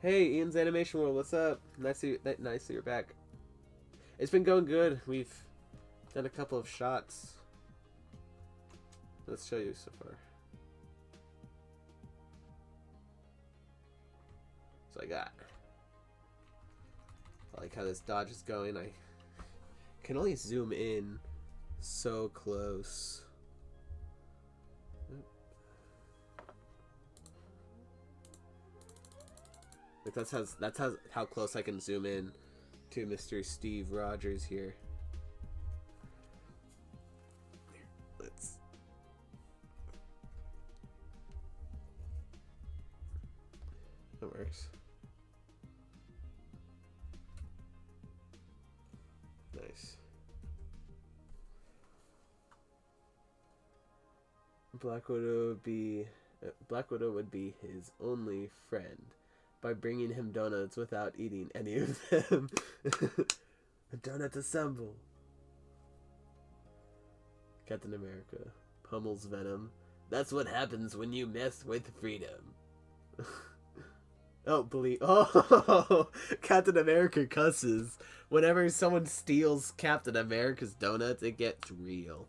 Hey, Ian's Animation World, what's up? Nice that you're back. It's been going good. We've done a couple of shots. Let's show you so far. So I like how this dodge is going. I can only zoom in so close. Like that's how close I can zoom in to Mr. Steve Rogers here. Let's. That works. Nice. Black Widow would be his only friend by bringing him donuts without eating any of them. Donut assemble. Captain America pummels Venom. That's what happens when you mess with freedom. Oh, Captain America cusses. Whenever someone steals Captain America's donuts, it gets real.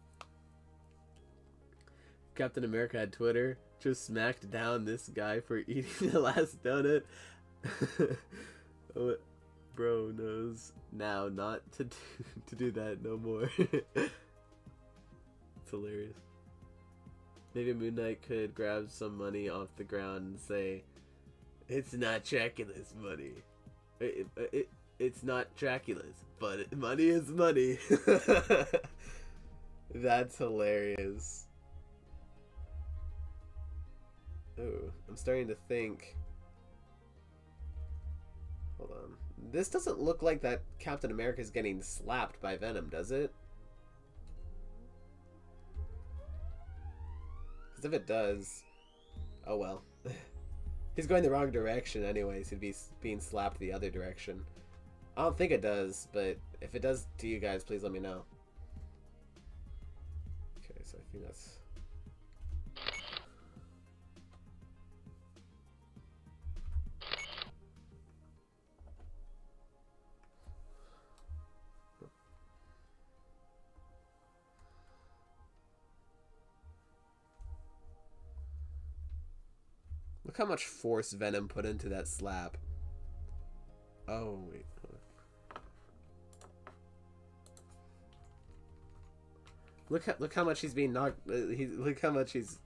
Captain America had Twitter. Just smacked down this guy for eating the last donut. Bro knows now not to do that no more. It's hilarious. Maybe Moon Knight could grab some money off the ground and say, "It's not Dracula's money. It's not Dracula's, but money is money." That's hilarious. Oh, I'm starting to think. Hold on. This doesn't look like that Captain America is getting slapped by Venom, does it? Because if it does, oh well. He's going the wrong direction anyways. He'd be being slapped the other direction. I don't think it does, but if it does to you guys, please let me know. Okay, so I think that's... Look how much force Venom put into that slap. Oh, wait. Look how much he's being knocked. Look how much he's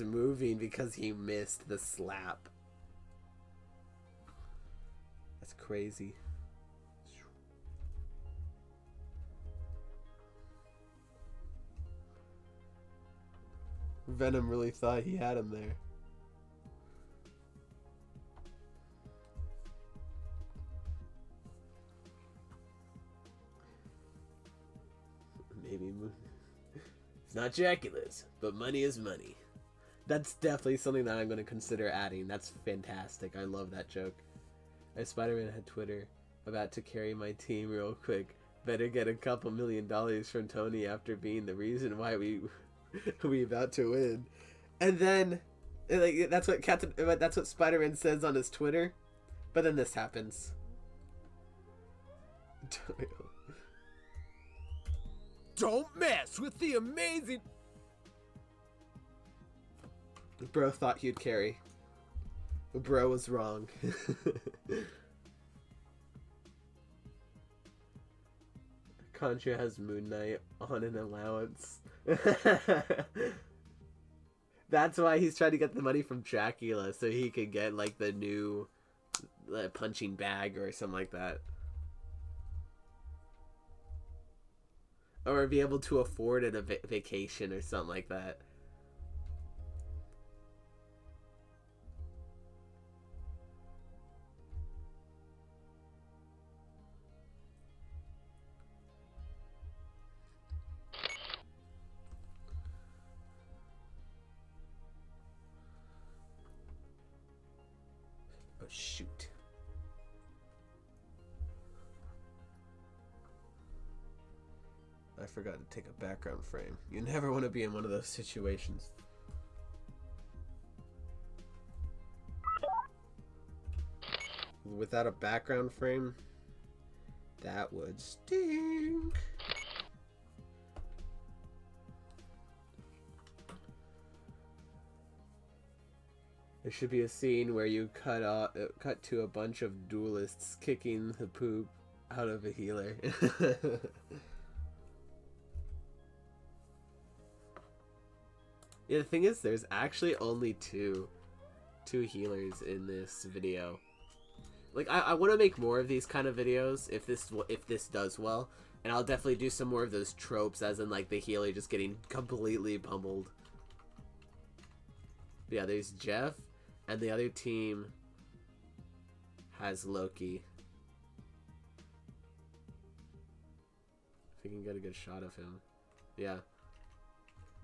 moving because he missed the slap. That's crazy. Venom really thought he had him there. Maybe it's not Dracula's, but money is money. That's definitely something that I'm going to consider adding. That's fantastic. I love that joke. As Spider-Man had Twitter, about to carry my team real quick. Better get a couple $1 million from Tony after being the reason why we about to win. And then, like, that's what Spider-Man says on his Twitter. But then this happens. Don't mess with the amazing... Bro thought he'd carry. Bro was wrong. Contra has Moon Knight on an allowance. That's why he's trying to get the money from Dracula so he could get like the new punching bag or something like that. Or be able to afford it a vacation or something like that. Oh, shoot. I forgot to take a background frame. You never want to be in one of those situations. Without a background frame, that would stink. There should be a scene where you cut to a bunch of duelists kicking the poop out of a healer. Yeah, the thing is, there's actually only two healers in this video. Like, I want to make more of these kind of videos if this does well, and I'll definitely do some more of those tropes, as in like the healer just getting completely pummeled. But yeah, there's Jeff, and the other team has Loki. If we can get a good shot of him, yeah.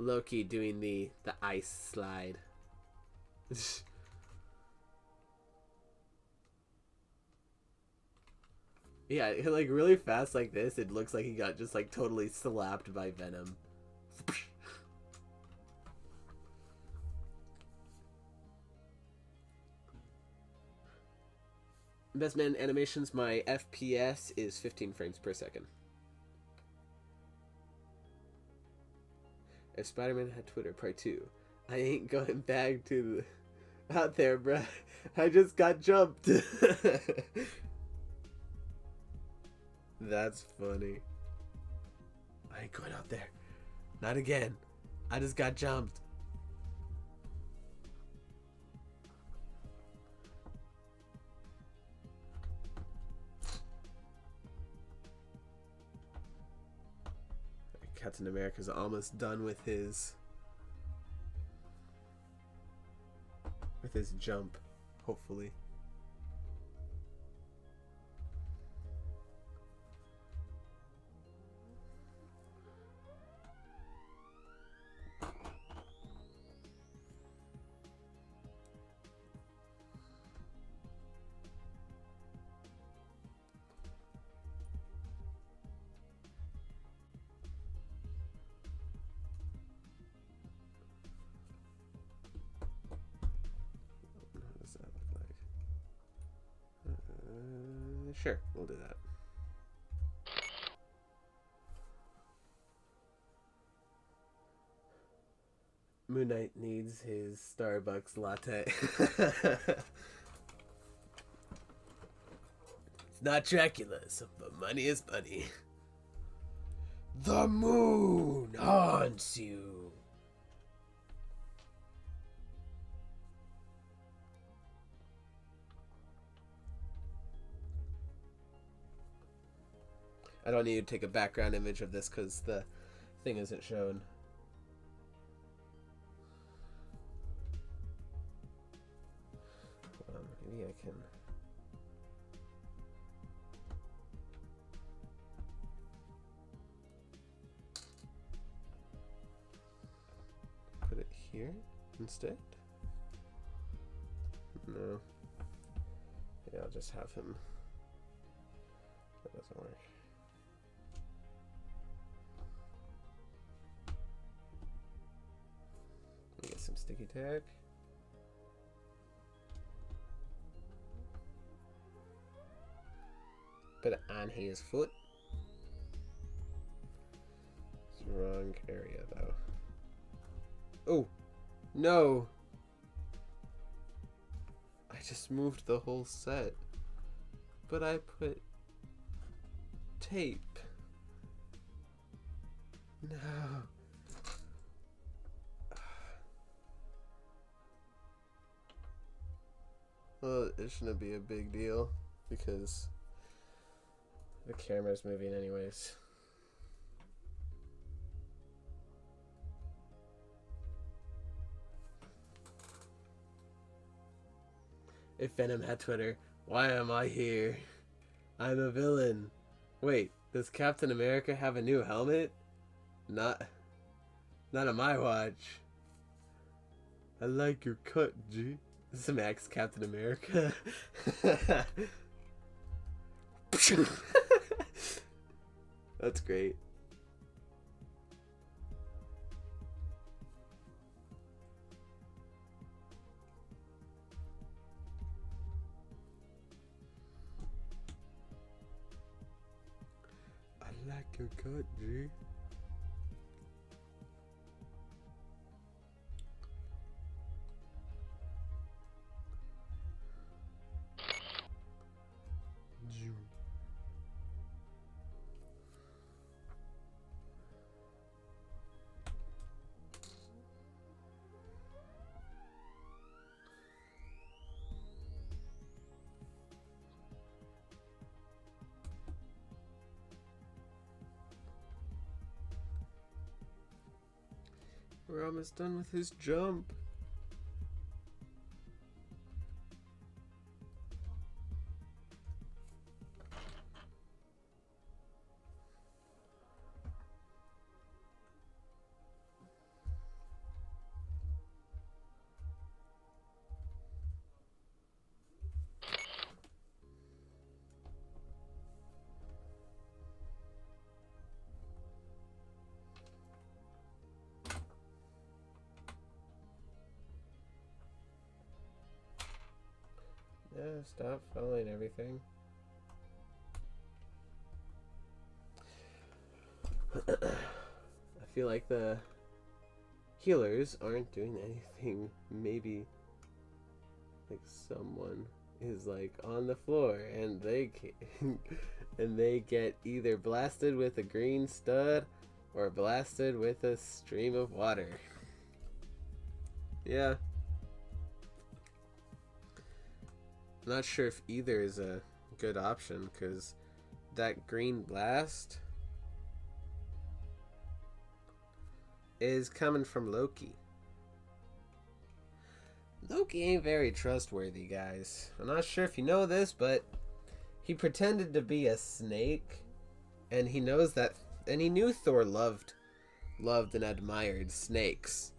Loki doing the ice slide. Yeah, like really fast like this, it looks like he got just like totally slapped by Venom. Best man animations, my FPS is 15 frames per second. If Spider-Man had Twitter, part 2. I ain't going back to the... out there, bruh. I just got jumped. That's funny. I ain't going out there. Not again. I just got jumped. Captain America's almost done with his jump, hopefully. Sure, we'll do that. Moon Knight needs his Starbucks latte. It's not Dracula, so but money is money. The moon haunts you. I don't need to take a background image of this because the thing isn't shown. Maybe I can... put it here instead? No. Yeah, I'll just have him... That doesn't work. Get some sticky tack. Put it on his foot. It's the wrong area though. Oh no! I just moved the whole set, but I put tape. No. Well, it shouldn't be a big deal because the camera's moving anyways. If Venom had Twitter, why am I here? I'm a villain. Wait, does Captain America have a new helmet? Not on my watch. I like your cut, G. This is Max Captain America. That's great. I like your cut, G. We're almost done with his jump. Yeah, stop following everything. I feel like the healers aren't doing anything. Maybe like someone is like on the floor and they and they get either blasted with a green stud or blasted with a stream of water. Yeah. I'm not sure if either is a good option because that green blast is coming from Loki. Loki ain't very trustworthy, guys. I'm not sure if you know this, but he pretended to be a snake, and he knows that, and he knew Thor loved and admired snakes,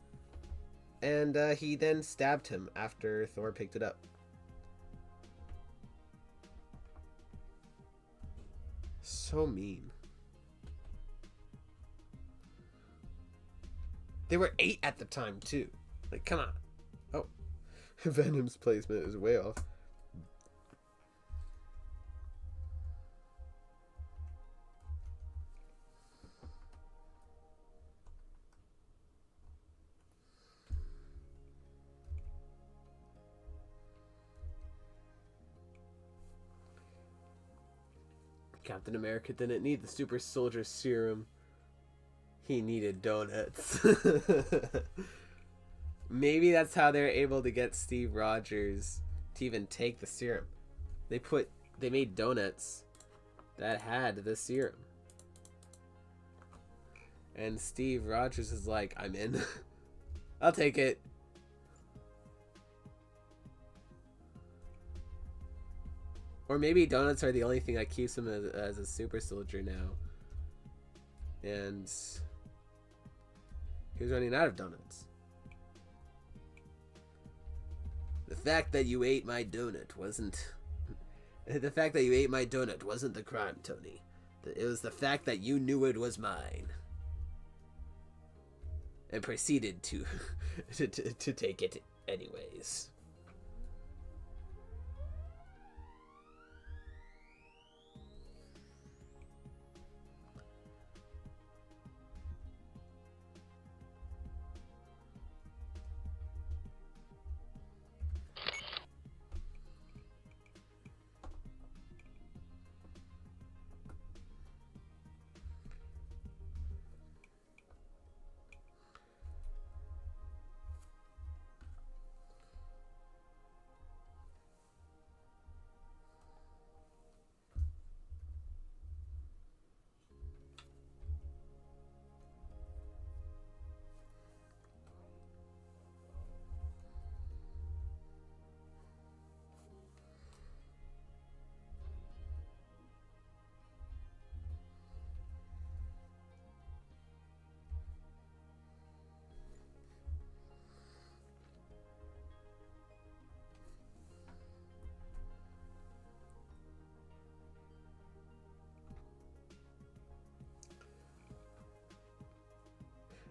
and he then stabbed him after Thor picked it up. So mean. They were 8 at the time too. Like, come on. Oh, Venom's placement is way off. Captain America didn't need the super soldier serum. He needed donuts. Maybe that's how they're able to get Steve Rogers to even take the serum. They made donuts that had the serum. And Steve Rogers is like, I'm in. I'll take it. Or maybe donuts are the only thing that keeps him as a super soldier now. And he was running out of donuts. The fact that you ate my donut wasn't... The fact that you ate my donut wasn't the crime, Tony. It was the fact that you knew it was mine. And proceeded to to take it anyways.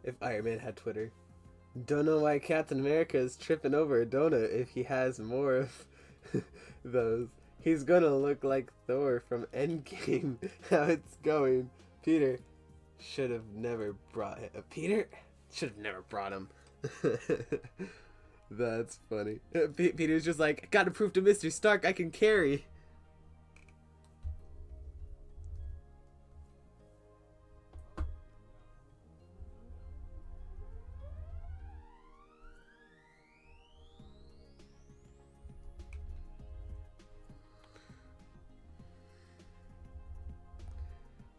if Iron Man had Twitter. Don't know why Captain America is tripping over a donut if he has more of those. He's gonna look like Thor from Endgame. How it's going. Peter should have never brought him. Peter should have never brought him. That's funny. Peter's just like, gotta prove to Mr. Stark I can carry.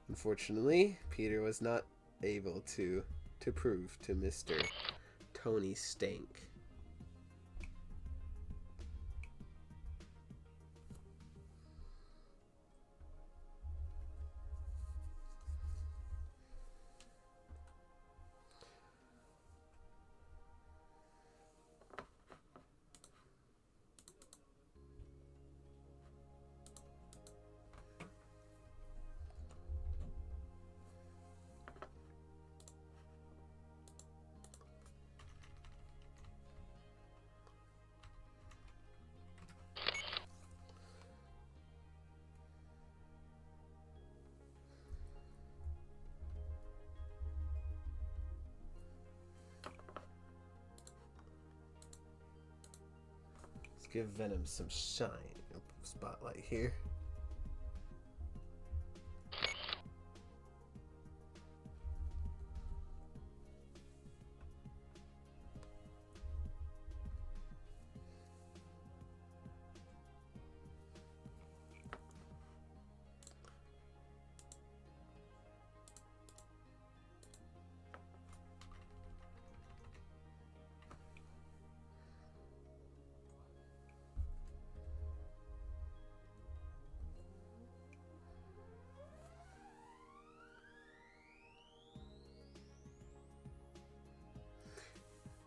Unfortunately, Peter was not able to prove to Mr. Tony Stank. Give Venom some shine. Spotlight here.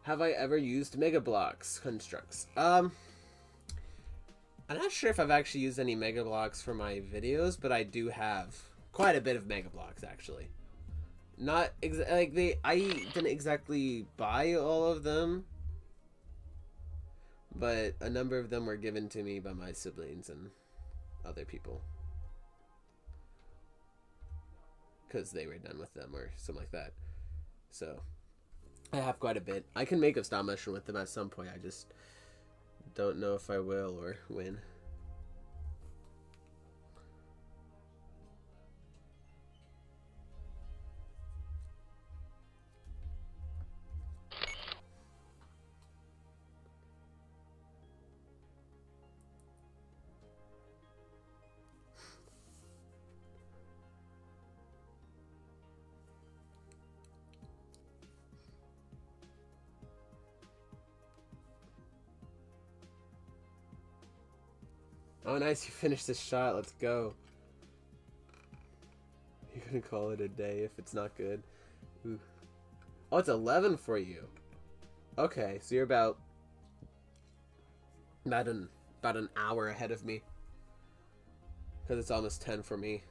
Have I ever used Mega Bloks constructs? I'm not sure if I've actually used any Mega Bloks for my videos, but I do have quite a bit of Mega Bloks actually. Not I didn't exactly buy all of them, but a number of them were given to me by my siblings and other people because they were done with them or something like that. So I have quite a bit. I can make a stop motion with them at some point. I just don't know if I will or when. Oh, nice. You finished this shot. Let's go. You're going to call it a day if it's not good. Ooh. Oh, it's 11 for you. Okay, so you're about an hour ahead of me. Because it's almost 10 for me.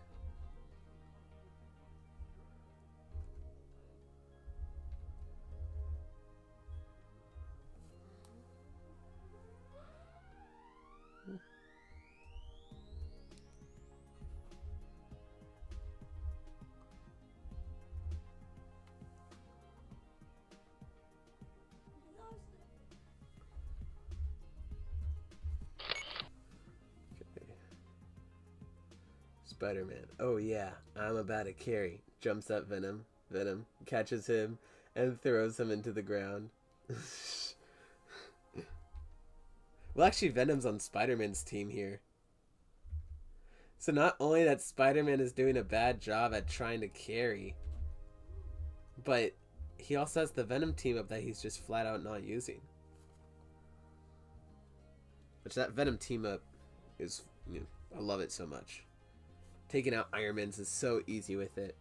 Spider-Man. Oh yeah, I'm about to carry. Jumps up Venom. Venom catches him and throws him into the ground. Well, actually, Venom's on Spider-Man's team here. So not only that Spider-Man is doing a bad job at trying to carry, but he also has the Venom team up that he's just flat out not using. Which that Venom team up is, I love it so much. Taking out Iron Man's is so easy with it.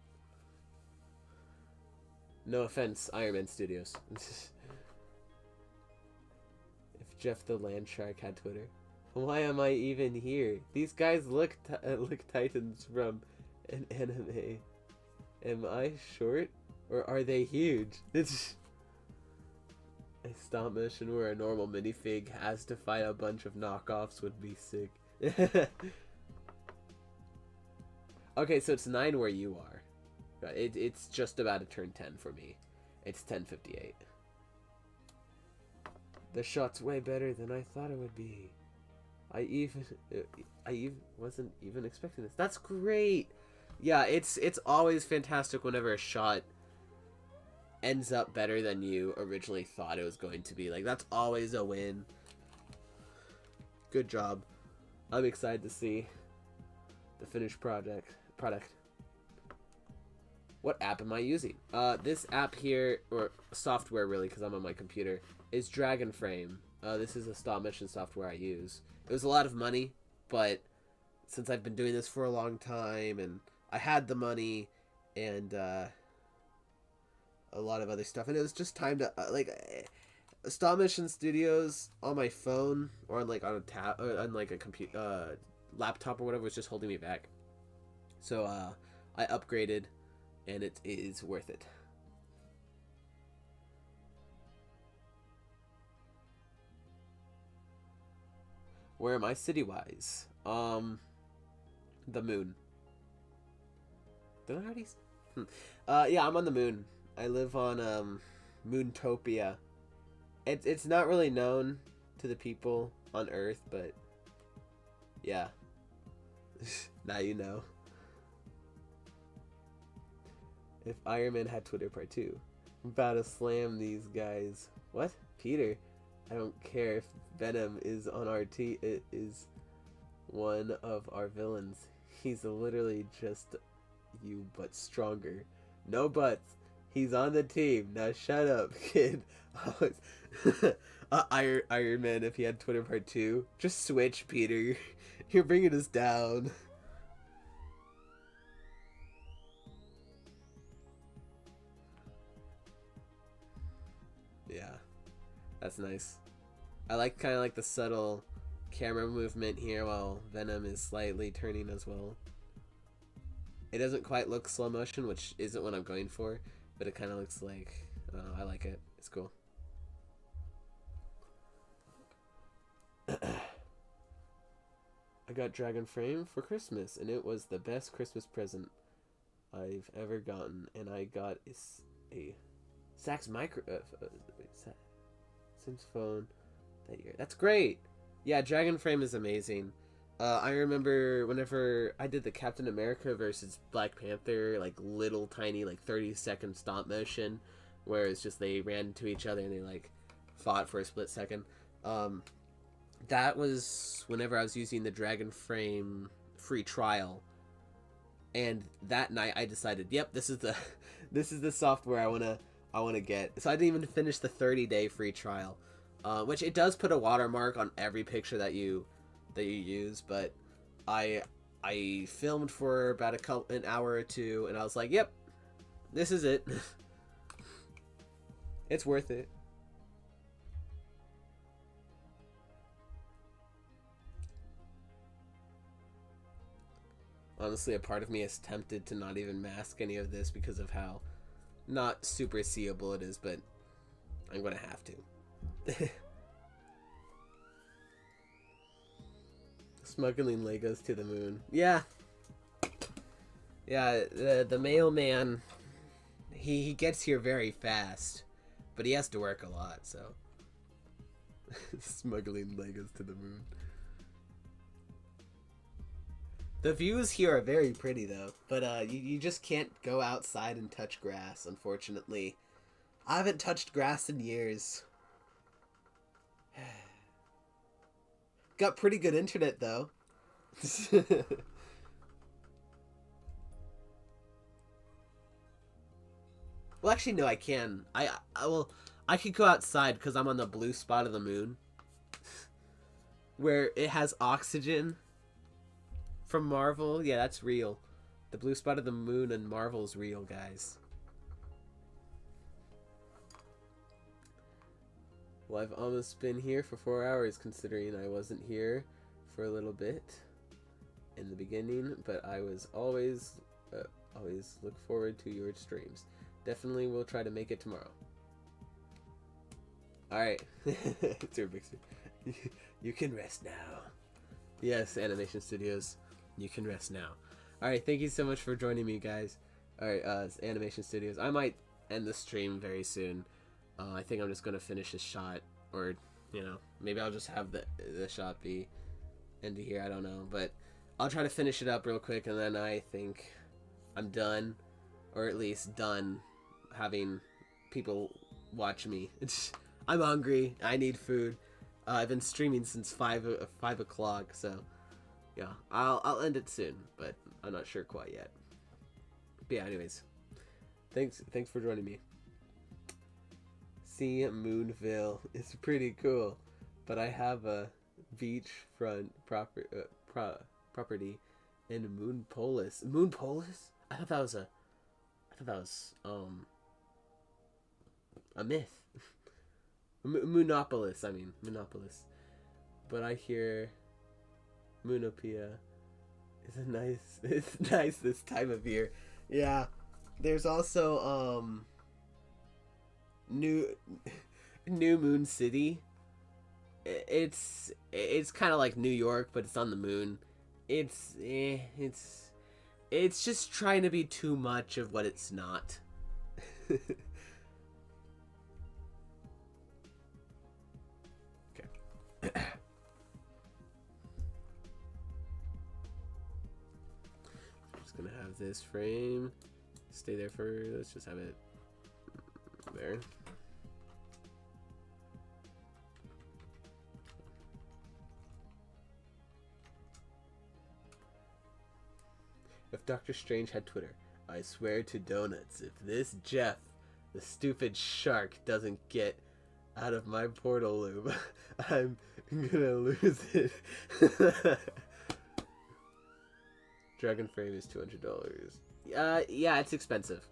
No offense, Iron Man Studios. If Jeff the Land Shark had Twitter. Why am I even here? These guys look Titans from an anime. Am I short? Or are they huge? It's a stop motion where a normal minifig has to fight a bunch of knockoffs would be sick. Okay, so it's 9 where you are. It's just about to turn 10 for me. It's 10:58. The shot's way better than I thought it would be. I wasn't even expecting this. That's great. Yeah, it's always fantastic whenever a shot ends up better than you originally thought it was going to be. Like, that's always a win. Good job. I'm excited to see the finished product. What app am I using? This app here, or software really, because I'm on my computer, is Dragon Frame. This is a stop motion software I use. It was a lot of money, but since I've been doing this for a long time, and I had the money, and a lot of other stuff, and it was just time to stop motion studios on my phone or on like on a tab or on like a computer laptop or whatever was just holding me back. So I upgraded, and it is worth it. Where am I city-wise? The moon. Did I already? Yeah, I'm on the moon. I live on Moontopia. It's not really known to the people on Earth, but yeah. Now you know. If Iron Man had Twitter part 2. I'm about to slam these guys. What? Peter? I don't care if Venom is on our team. It is one of our villains. He's literally just you, but stronger. No buts. He's on the team. Now shut up, kid. Iron Man, if he had Twitter part 2. Just switch, Peter. You're bringing us down. Yeah. That's nice. I like kind of like the subtle camera movement here while Venom is slightly turning as well. It doesn't quite look slow motion, which isn't what I'm going for, but it kind of looks like, I like it. It's cool. I got Dragon Frame for Christmas, and it was the best Christmas present I've ever gotten. And I got a Sax Micro Sims phone that year. That's great. Yeah, Dragon Frame is amazing. I remember whenever I did the Captain America versus Black Panther, like little tiny, like 30-second stop motion, where it's just they ran into each other and they like fought for a split second. That was whenever I was using the Dragon Frame free trial, and that night I decided, yep, this is the software I wanna get. So I didn't even finish the 30-day free trial, which it does put a watermark on every picture that you use, but I filmed for about an hour or two, and I was like, yep, this is it. It's worth it. Honestly, a part of me is tempted to not even mask any of this because of how not super seeable it is, but I'm gonna have to. Smuggling Legos to the moon. Yeah. Yeah, the mailman, he gets here very fast, but he has to work a lot, so. Smuggling Legos to the moon. The views here are very pretty, though, but you just can't go outside and touch grass, unfortunately. I haven't touched grass in years. Got pretty good internet, though. Well, actually, no, I can. I could go outside because I'm on the blue spot of the moon, where it has oxygen. From Marvel? Yeah, that's real. The blue spot of the moon and Marvel's real, guys. Well, I've almost been here for 4 hours, considering I wasn't here for a little bit in the beginning, but I was always look forward to your streams. definitely will try to make it tomorrow. Alright. You can rest now. Yes, Animation Studios, you can rest now. Alright, thank you so much for joining me, guys. Alright, Animation Studios. I might end the stream very soon. I think I'm just going to finish this shot, or, you know, maybe I'll just have the shot be end here, I don't know. But I'll try to finish it up real quick, and then I think I'm done, or at least done having people watch me. I'm hungry. I need food. I've been streaming since 5 o'clock, so yeah, I'll end it soon, but I'm not sure quite yet. But yeah, anyways, thanks for joining me. See, Moonville is pretty cool, but I have a beachfront property in Moonpolis. Moonpolis? I thought that was a myth. Moonopolis, I mean, Moonopolis. But I hear Moonopia is it's nice this time of year. Yeah. There's also, New Moon City. It's kind of like New York, but it's on the moon. It's just trying to be too much of what it's not. Just gonna have this frame stay there for, let's just have it there. If Doctor Strange had Twitter, I swear to donuts, if this Jeff, the stupid shark, doesn't get out of my portal loop, I'm gonna lose it. Dragon frame is $200. Yeah, it's expensive.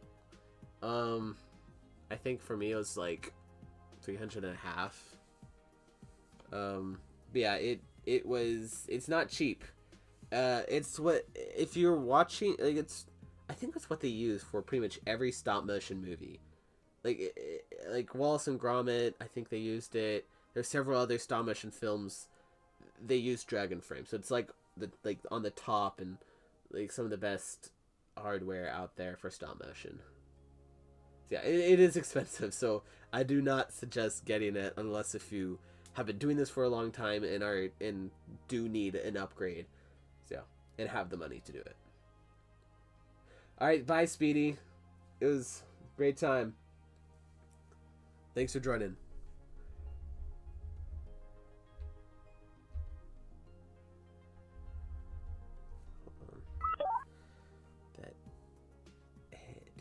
I think for me it was like 300 and a half. But yeah, it's not cheap. It's what, if you're watching, like, I think that's what they use for pretty much every stop motion movie. Like Wallace and Gromit, I think they used it. There's several other stop motion films they use Dragon frame, so it's like on the top, and like some of the best hardware out there for stop motion. So yeah, it is expensive, so I do not suggest getting it unless if you have been doing this for a long time and do need an upgrade, so yeah, and have the money to do it. All right, bye, Speedy. It was a great time. Thanks for joining. Hold on. That head.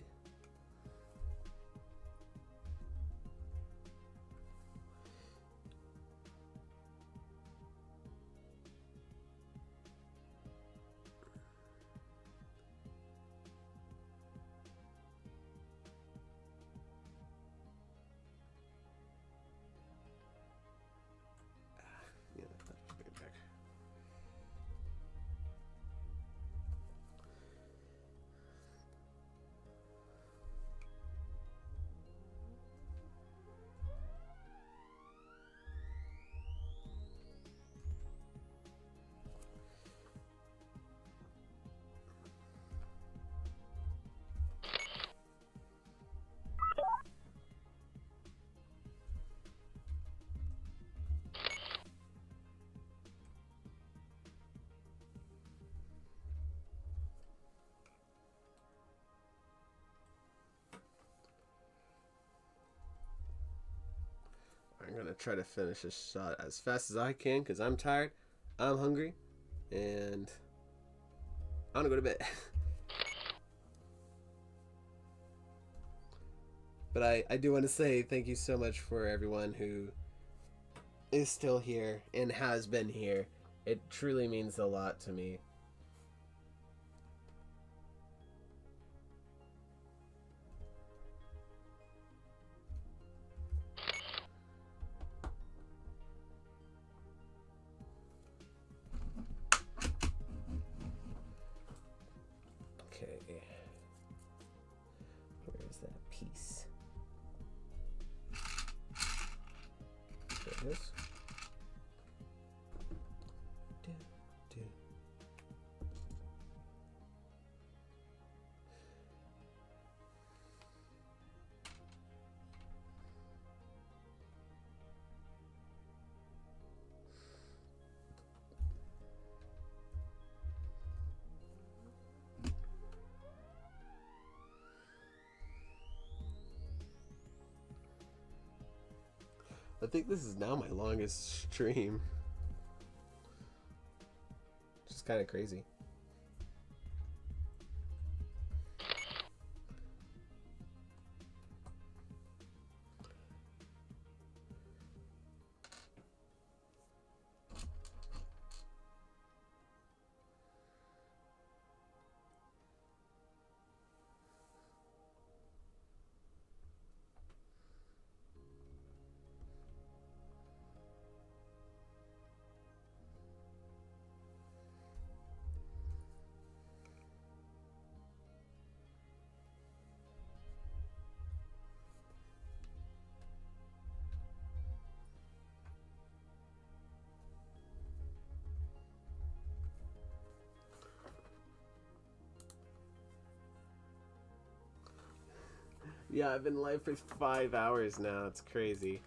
Yeah, let's bring it back. I'm gonna try to finish this shot as fast as I can because I'm tired, I'm hungry, and I wanna go to bed. But I do want to say thank you so much for everyone who is still here and has been here. It truly means a lot to me. Okay. Where is that piece? it is. I think this is now my longest stream. Which is kind of crazy. Yeah, I've been live for 5 hours now. It's crazy.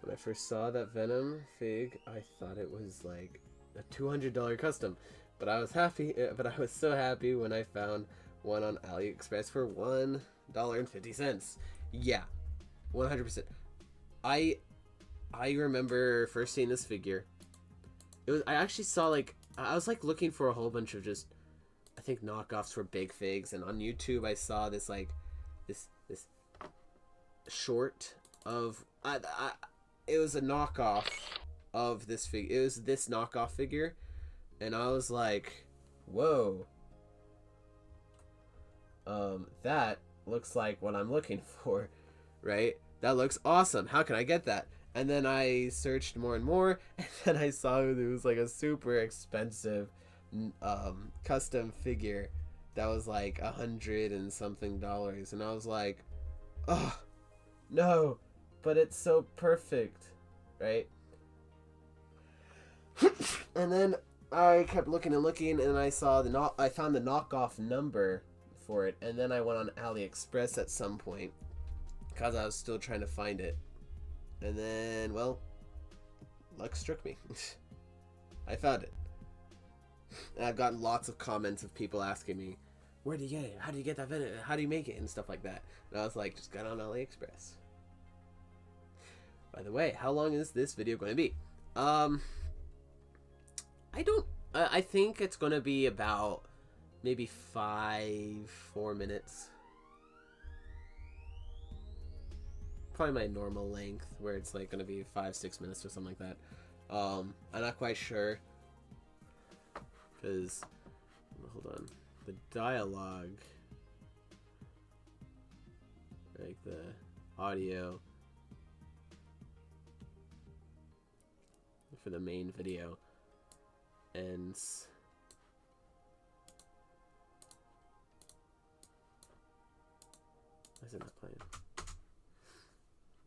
When I first saw that Venom fig, I thought it was like a $200 custom, but I was happy. But I was so happy when I found one on AliExpress for $1.50. Yeah, 100%. I remember first seeing this figure. I actually saw I was like looking for a whole bunch of just, I think, knockoffs for big figs, and on YouTube I saw this this short of it was a knockoff of this figure. It was this knockoff figure, and I was like, whoa, that looks like what I'm looking for, right? That looks awesome. How can I get that? And then I searched more and more, and then I saw it was like a super expensive custom figure that was like $100 and something, and I was like, oh no, but it's so perfect, right? And then I kept looking and looking, and I saw I found the knockoff number for it, and then I went on AliExpress at some point because I was still trying to find it, and then, well, luck struck me. I found it, and I've gotten lots of comments of people asking me, where do you get it? How do you get that Venom? How do you make it? And stuff like that. And I was like, just got on AliExpress. By the way, how long is this video going to be? I think it's going to be about maybe 4 minutes. Probably my normal length, where it's like going to be 5-6 minutes or something like that. I'm not quite sure, because, hold on, the dialogue, like the audio for the main video ends why is it not playing?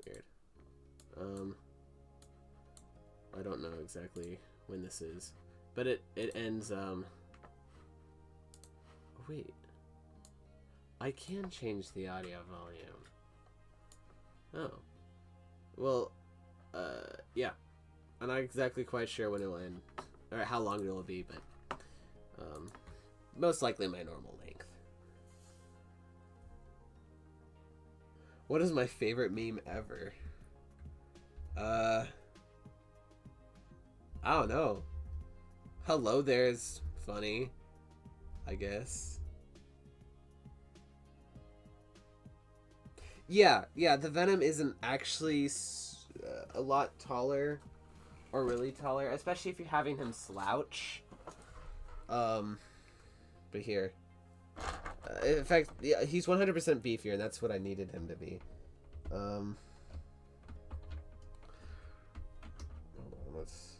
Weird. I don't know exactly when this is, but it ends wait, I can change the audio volume. Oh, well, yeah, I'm not exactly quite sure when it will end or how long it will be, but most likely my normal length. What is my favorite meme ever? I don't know. Hello there's funny, I guess. Yeah, the Venom isn't actually a lot taller, or really taller, especially if you're having him slouch. But here, in fact, yeah, he's 100% beefier, and that's what I needed him to be. Hold on, let's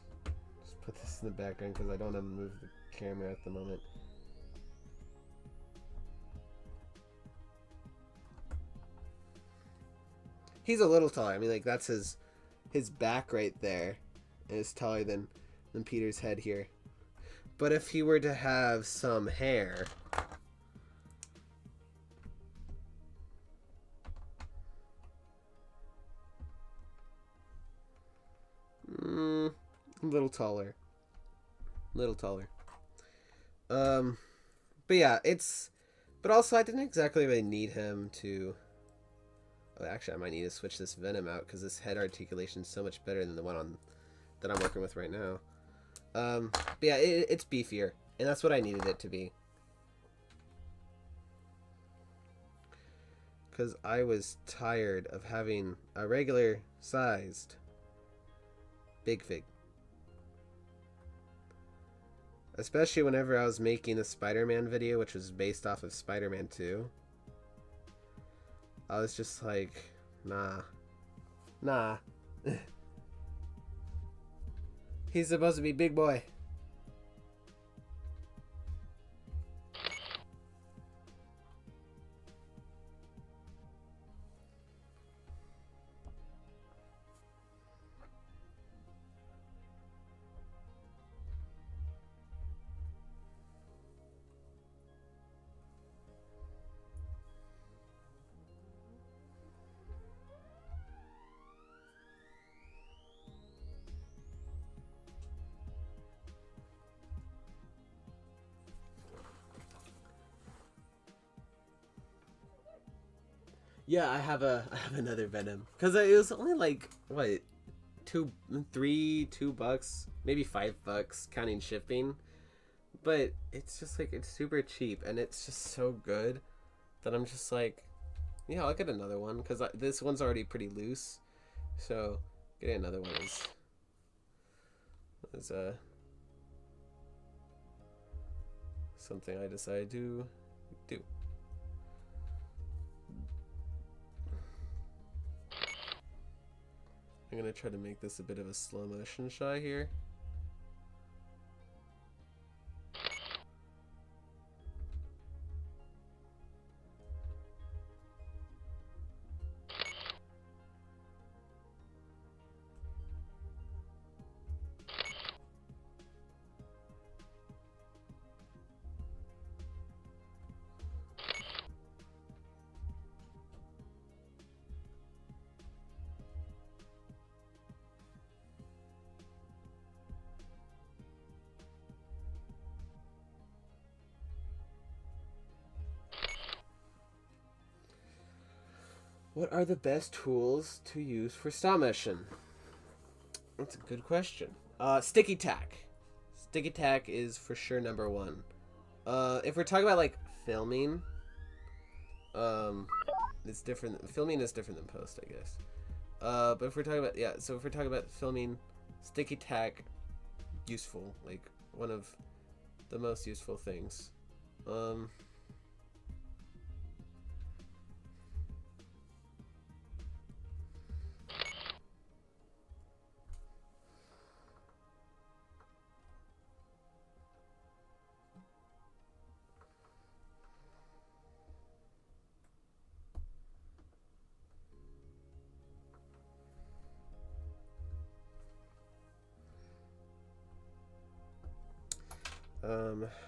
just put this in the background because I don't want to move the camera at the moment. He's a little taller. I mean, like, that's his back right there is taller than Peter's head here. But if he were to have some hair, a little taller. But yeah, but also I didn't exactly really need him to. Oh, actually, I might need to switch this Venom out because this head articulation is so much better than the one that I'm working with right now. But yeah, it's beefier, and that's what I needed it to be. Because I was tired of having a regular sized Big Fig. Especially whenever I was making the Spider-Man video, which was based off of Spider-Man 2. I was just like, nah. He's supposed to be big boy. Yeah, I have another Venom because it was only like what, $2, maybe $5 counting shipping, but it's just like it's super cheap and it's just so good that I'm just like, yeah, I'll get another one because this one's already pretty loose, so getting another one is something I decided to do. I'm gonna try to make this a bit of a slow motion shot here. What are the best tools to use for stop motion? That's a good question. Sticky tack. Sticky tack is for sure number one. If we're talking about like filming, it's different. Filming is different than post, I guess. But if we're talking about if we're talking about filming, sticky tack, useful, like one of the most useful things.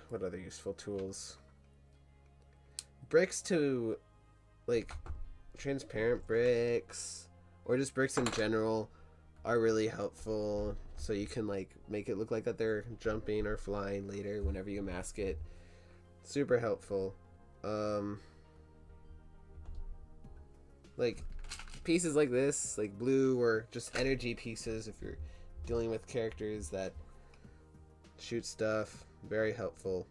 What other useful tools? Bricks to, like, transparent bricks, or just bricks in general, are really helpful. So you can, like, make it look like that they're jumping or flying later whenever you mask it. Super helpful. Like, pieces like this, like blue, or just energy pieces if you're dealing with characters that shoot stuff. Very helpful.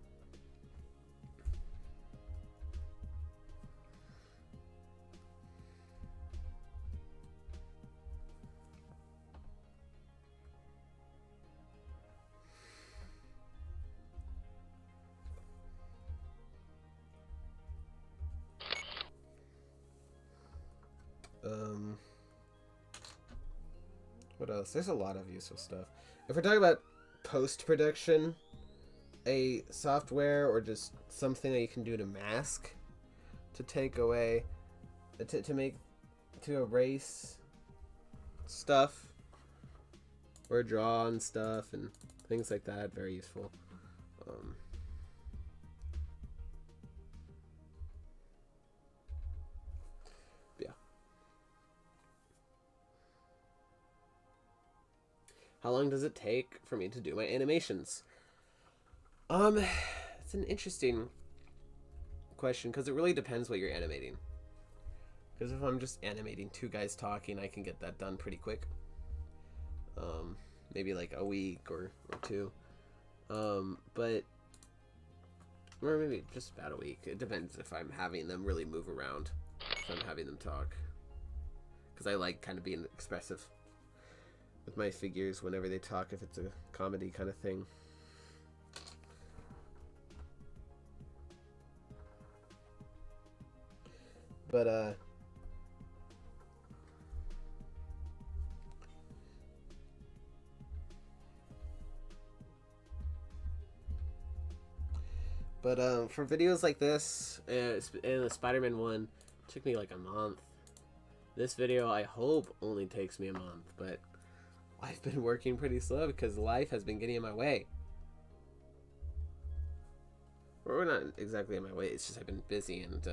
What else? There's a lot of useful stuff. If we're talking about post-production, a software or just something that you can do to mask, to take away, to erase stuff, or draw on stuff and things like that, very useful. Yeah. How long does it take for me to do my animations? It's an interesting question because it really depends what you're animating. Because if I'm just animating two guys talking, I can get that done pretty quick. Maybe like a week or two. But or maybe just about a week. It depends if I'm having them really move around, if I'm having them talk. Because I like kind of being expressive with my figures whenever they talk, if it's a comedy kind of thing. But for videos like this, and the Spider-Man one, it took me like a month. This video, I hope, only takes me a month, but I've been working pretty slow because life has been getting in my way. Or not exactly in my way, it's just I've been busy and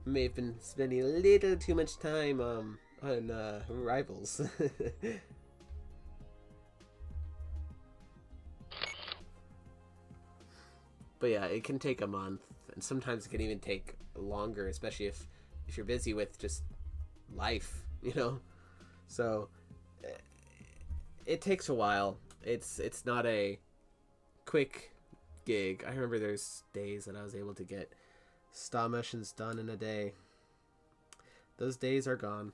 may have been spending a little too much time on Rivals. But yeah, it can take a month, and sometimes it can even take longer, especially if you're busy with just life, you know. So it takes a while. It's not a quick gig. I remember there's days that I was able to get stop motions done in a day. Those days are gone.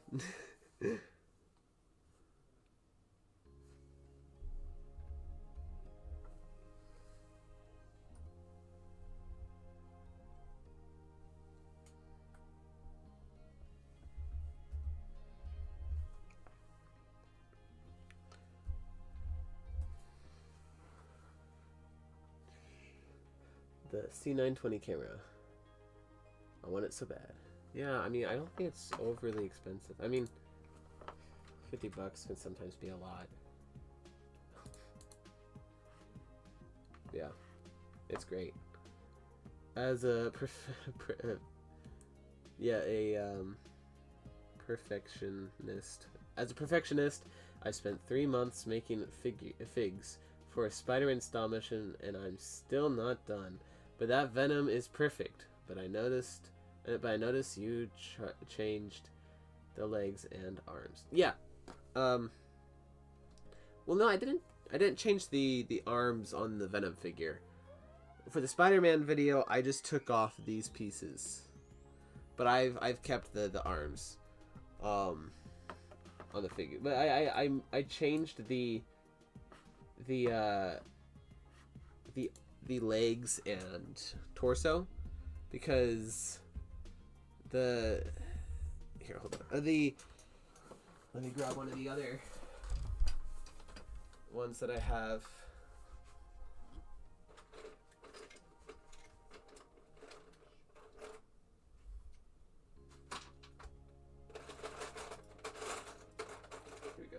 The C920 camera. I want it so bad. Yeah, I mean, I don't think it's overly expensive. I mean, $50 can sometimes be a lot. Yeah, it's great. As a perfectionist. As a perfectionist, I spent 3 months making figs for a Spider-Man stop motion, and I'm still not done. But that Venom is perfect. But I noticed you changed the legs and arms. Yeah. Well, no, I didn't change the arms on the Venom figure. For the Spider-Man video, I just took off these pieces. But I've kept the arms on the figure. But I changed the legs and torso because here, hold on. Let me grab one of the other ones that I have. Here we go.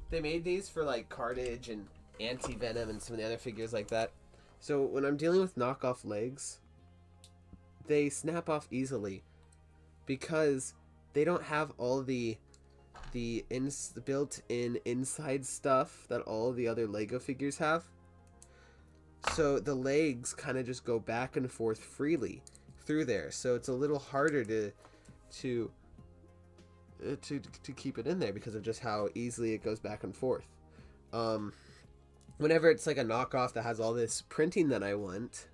They made these for like Carnage and Anti-Venom and some of the other figures like that. So when I'm dealing with knockoff legs, they snap off easily because they don't have all the built-in inside stuff that all the other Lego figures have. So the legs kind of just go back and forth freely through there. So it's a little harder to keep it in there because of just how easily it goes back and forth. Whenever it's like a knockoff that has all this printing that I want,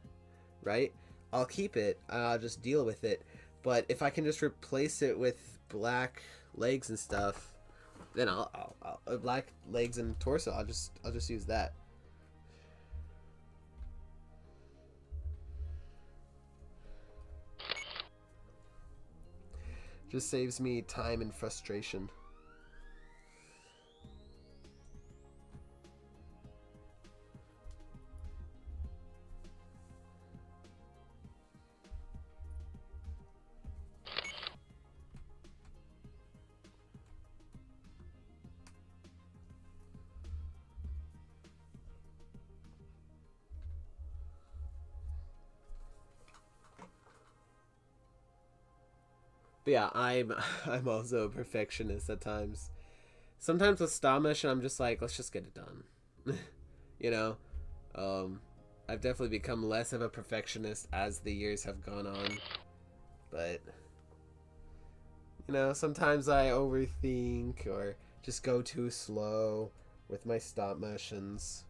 right? I'll keep it. I'll just deal with it. But if I can just replace it with black legs and stuff, then I'll black legs and torso. I'll just use that. Just saves me time and frustration. But yeah, I'm also a perfectionist at times. Sometimes with stop motion, I'm just like, let's just get it done. You know, I've definitely become less of a perfectionist as the years have gone on. But you know, sometimes I overthink or just go too slow with my stop motions.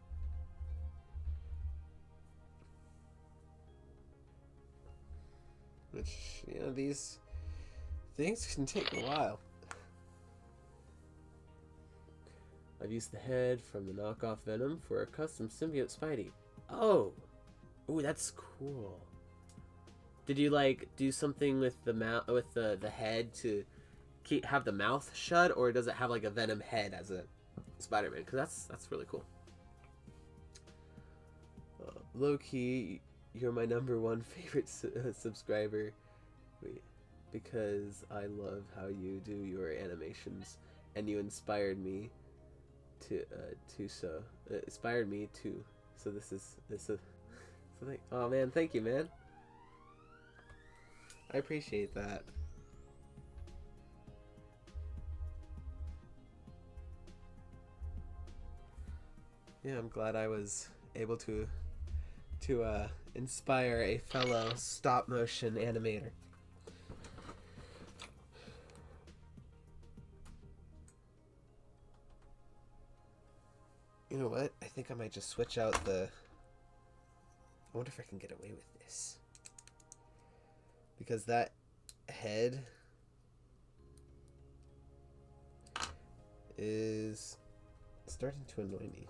Which, you know, these things can take a while. I've used the head from the knockoff Venom for a custom symbiote Spidey. Oh! Ooh, that's cool. Did you like do something with the mouth, with the head to have the mouth shut, or does it have like a Venom head as a Spider-Man? Because that's really cool. Low key, you're my #1 favorite subscriber. Wait, because I love how you do your animations, and you inspired me to inspired me to. So this is something. Oh man, thank you, man. I appreciate that. Yeah, I'm glad I was able to inspire a fellow stop motion animator. You know what? I think I might just switch out the... I wonder if I can get away with this. Because that head is starting to annoy me.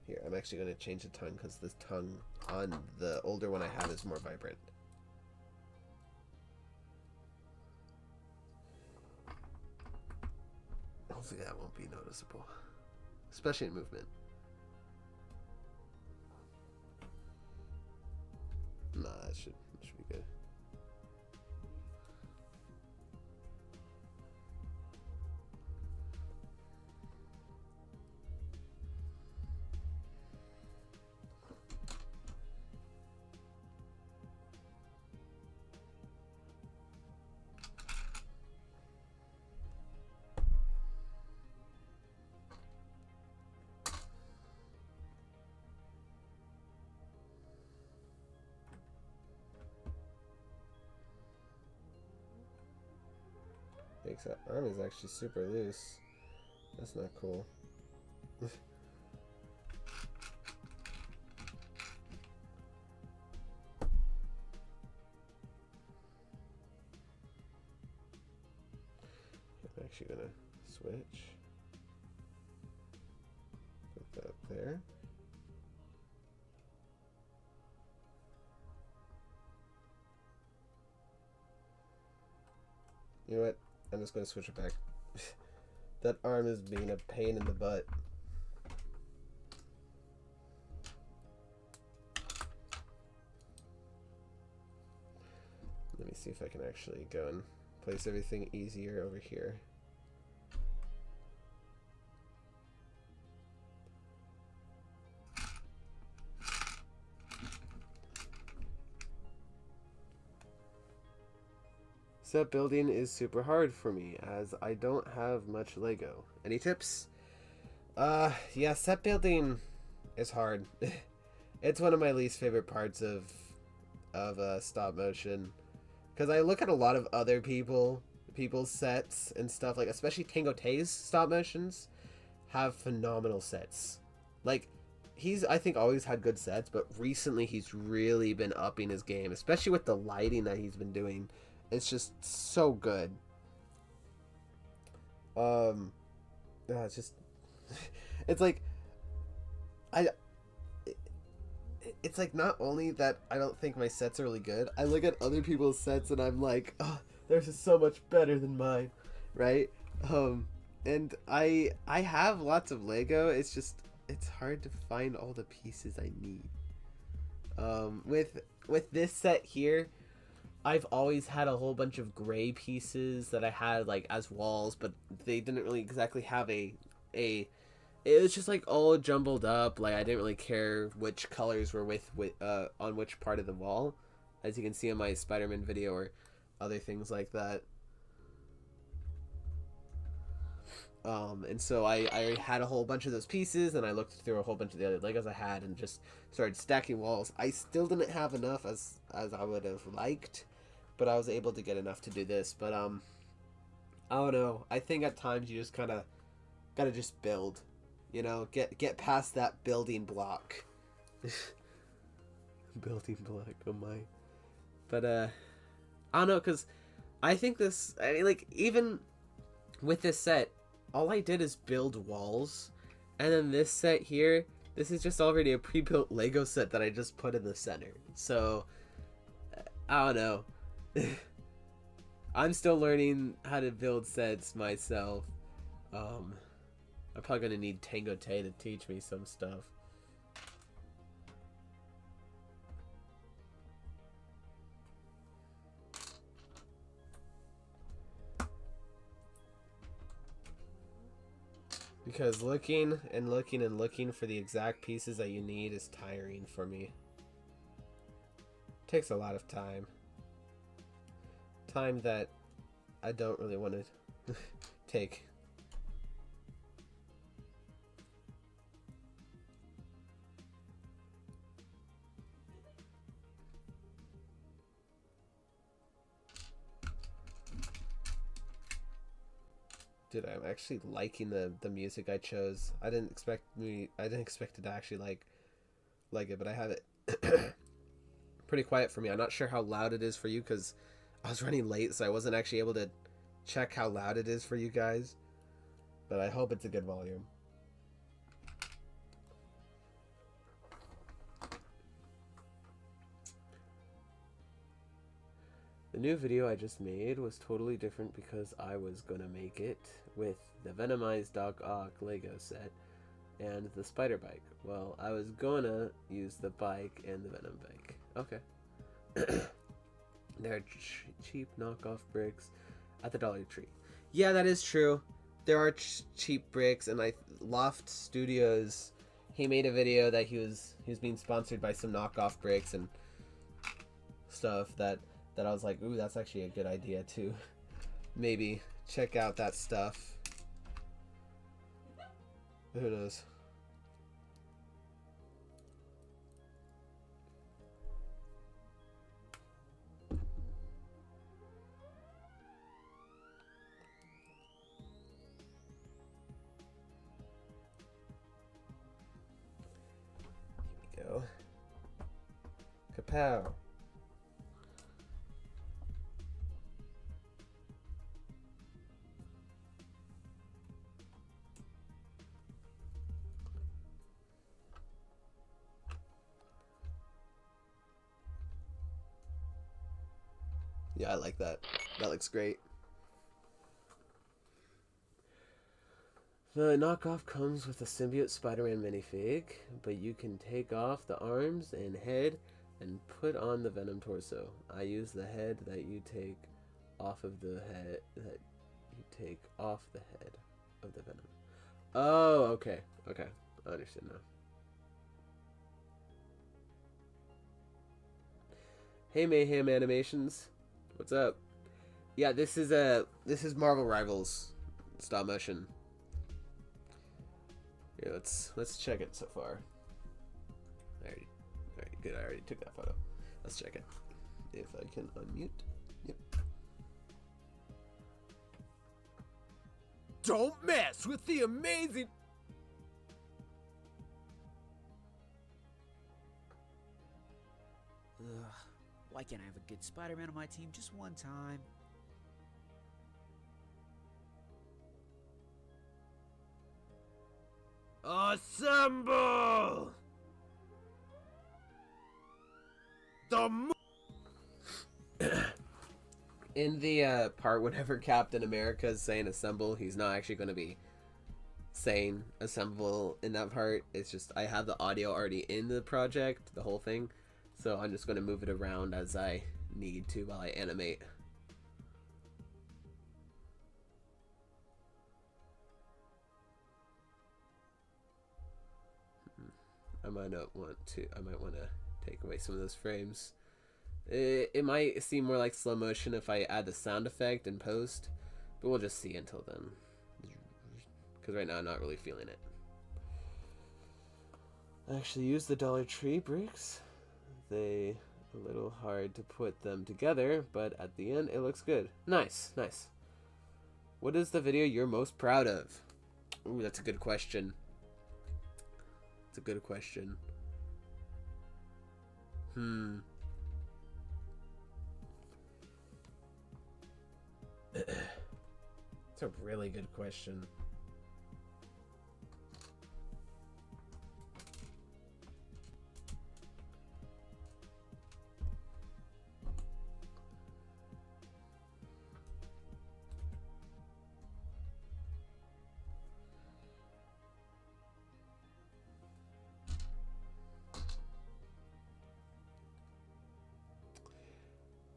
Here, I'm actually going to change the tongue because the tongue on the older one I have is more vibrant. Hopefully that won't be noticeable, especially in movement. Nah, that should be good. Thanks, that arm is actually super loose. That's not cool. I'm actually gonna switch. Put that there. You know what? I'm just gonna switch it back. That arm is being a pain in the butt. Let me see if I can actually go and place everything easier over here. Set building is super hard for me as I don't have much Lego. Any tips? Yeah, set building is hard. It's one of my least favorite parts of stop motion, because I look at a lot of other people's sets and stuff, like especially Tango Tay's stop motions have phenomenal sets. Like, he's, I think, always had good sets, but recently he's really been upping his game, especially with the lighting that he's been doing. It's just so good. It's just, it's like, it's like not only that I don't think my sets are really good, I look at other people's sets and I'm like, oh, theirs is so much better than mine, right? And I have lots of Lego. It's just it's hard to find all the pieces I need. With this set here, I've always had a whole bunch of gray pieces that I had like as walls, but they didn't really exactly have a it was just like all jumbled up. Like I didn't really care which colors were with on which part of the wall, as you can see in my Spider-Man video or other things like that. And so I had a whole bunch of those pieces, and I looked through a whole bunch of the other Legos I had and just started stacking walls. I still didn't have enough as I would have liked, but I was able to get enough to do this. But I don't know. I think at times you just kind of gotta just build, you know, get past that building block. Building block, oh my. But I don't know, cause I think this. I mean, like even with this set, all I did is build walls, and then this set here, this is just already a pre-built Lego set that I just put in the center. So I don't know. I'm still learning how to build sets myself. I'm probably gonna need Tango Tay to teach me some stuff. Because looking and looking and looking for the exact pieces that you need is tiring for me. It takes a lot of time. Time that I don't really want to take. Dude, I'm actually liking the music I chose. I didn't expect it to actually like it, but I have it pretty quiet for me. I'm not sure how loud it is for you because I was running late, so I wasn't actually able to check how loud it is for you guys. But I hope it's a good volume. The new video I just made was totally different because I was gonna make it with the Venomized Doc Ock Lego set and the spider bike. Well, I was gonna use the bike and the Venom bike. Okay. They're cheap knockoff bricks at the Dollar Tree. Yeah, that is true. There are cheap bricks, and Loft Studios, he made a video that he was being sponsored by some knockoff bricks and stuff that I was like, ooh, that's actually a good idea to maybe check out that stuff. Who knows? Here we go. Kapow. Yeah, I like that. That looks great. The knockoff comes with a symbiote Spider-Man minifig, but you can take off the arms and head and put on the Venom torso. I use the head that you take off of the head of the Venom. Oh, okay. Okay. I understand now. Hey Mayhem Animations. What's up? Yeah, this is Marvel Rivals stop motion. Yeah, let's check it so far. Alright, good. I already took that photo. Let's check it. If I can unmute. Yep. Don't mess with the amazing... Ugh, why can't I have a good Spider-Man on my team just one time? Assemble! the In the part whenever Captain America is saying assemble, he's not actually going to be saying assemble in that part. It's just I have the audio already in the project, the whole thing, so I'm just going to move it around as I need to while I animate. I might want to take away some of those frames. It might seem more like slow motion if I add the sound effect in post, but we'll just see until then. Because right now I'm not really feeling it. I actually use the Dollar Tree bricks. They a little hard to put them together, but at the end it looks good. Nice, nice. What is the video you're most proud of? Ooh, that's a good question. It's a good question. It's a really good question.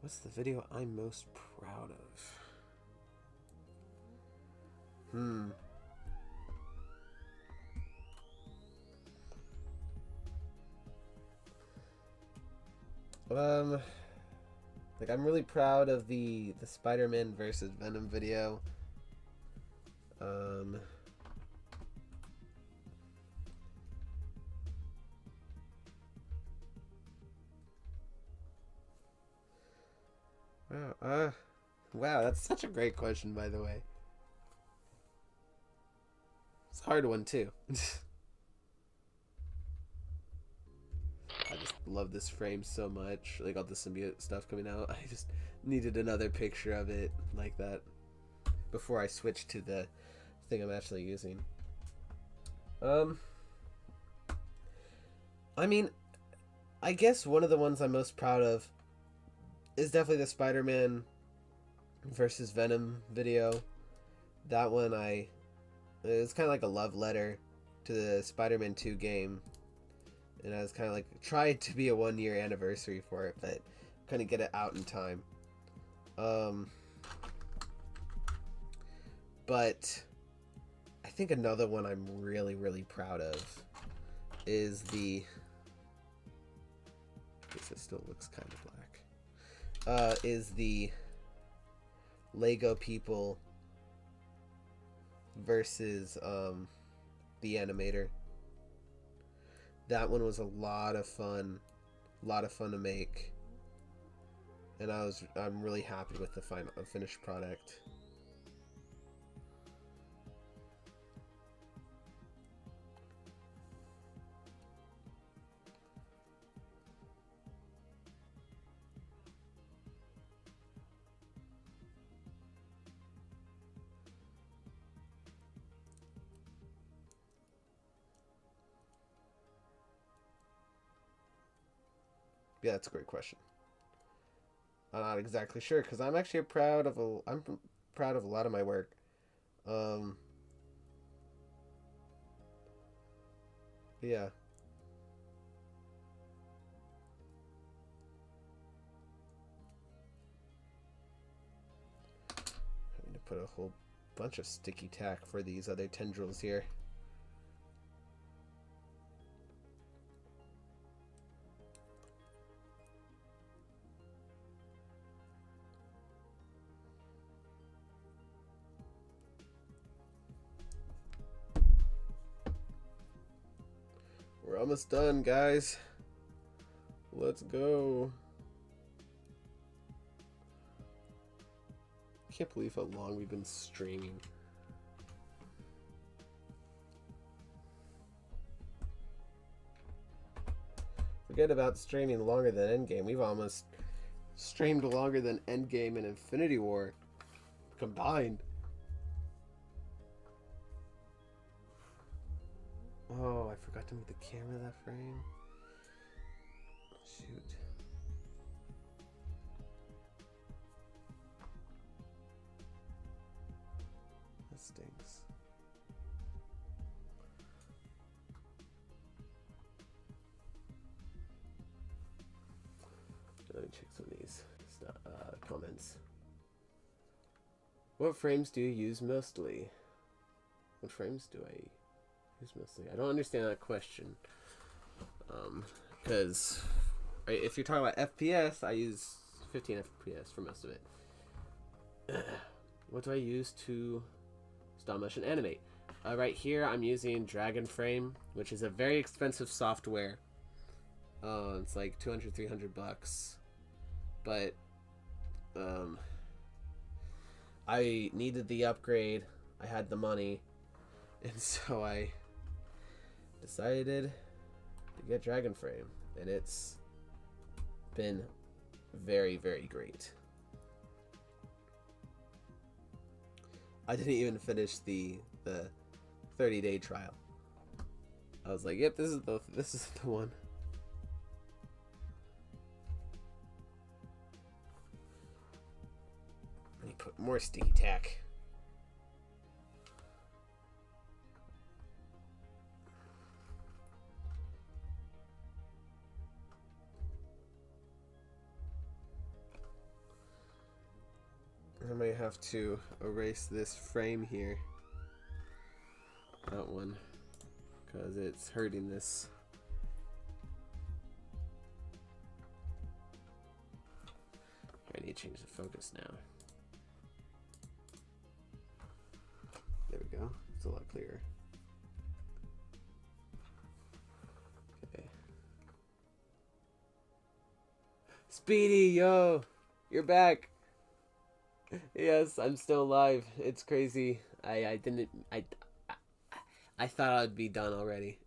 What's the video I'm most proud of? Like I'm really proud of the Spider-Man versus Venom video. Wow, that's such a great question, by the way. It's a hard one, too. I just love this frame so much. Like all the symbiote stuff coming out. I just needed another picture of it like that before I switch to the thing I'm actually using. I mean, I guess one of the ones I'm most proud of is definitely the Spider-Man versus Venom video. That one it's kind of like a love letter to the Spider-Man 2 game. And I was kind of like tried to be a 1-year anniversary for it, but couldn't get it out in time. But I think another one I'm really, really proud of is the... I guess it still looks kind of black. Is the Lego people versus the animator. That one was a lot of fun to make, and I'm really happy with the finished product. Yeah, that's a great question. I'm not exactly sure because I'm actually proud of a lot of my work. Yeah. I need to put a whole bunch of sticky tack for these other tendrils here. We're almost done, guys. Let's go. I can't believe how long we've been streaming. Forget about streaming longer than Endgame. We've almost streamed longer than Endgame and Infinity War combined. Oh, I forgot to move the camera that frame. Shoot. settings. Let me check some of these comments. What frames do you use mostly? What frames do I use mostly? I don't understand that question. Because if you're talking about FPS, I use 15 FPS for most of it. What do I use to stop motion animate? Right here, I'm using Dragon Frame, which is a very expensive software. It's like $200-300, but I needed the upgrade. I had the money, and so I decided to get Dragon Frame, and it's been very, very great. I didn't even finish the 30-day trial. I was like, "Yep, this is the one." Let me put more sticky tack. I might have to erase this frame here. That one. Because it's hurting this. I need to change the focus now. There we go. It's a lot clearer. Okay. Speedy, yo! You're back! Yes, I'm still alive. It's crazy. I thought I'd be done already.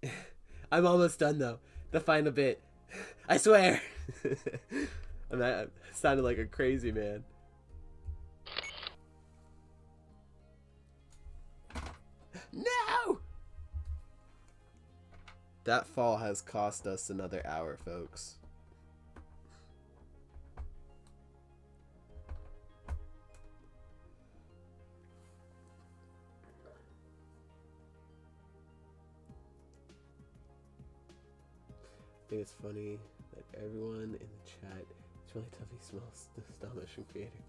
I'm almost done though. The final bit. I swear. And I sounded like a crazy man. No! That fall has cost us another hour, folks. I think it's funny that everyone in the chat is really tough. He smells the stop motion creator.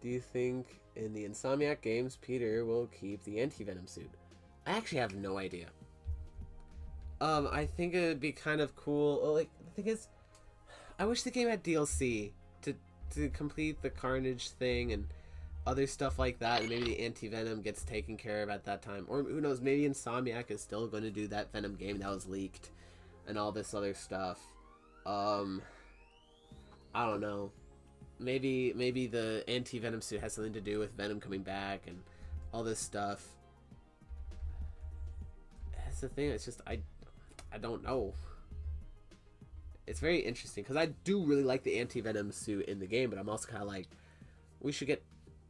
Do you think in the Insomniac games Peter will keep the anti-venom suit? I actually have no idea. I think it would be kind of cool. Like, the thing is, I wish the game had DLC to complete the Carnage thing and other stuff like that, and maybe the anti-venom gets taken care of at that time. Or who knows, maybe Insomniac is still going to do that Venom game that was leaked and all this other stuff. I don't know. Maybe the anti-venom suit has something to do with Venom coming back and all this stuff. That's the thing. It's just I don't know. It's very interesting because I do really like the anti-venom suit in the game, but I'm also kind of like, we should get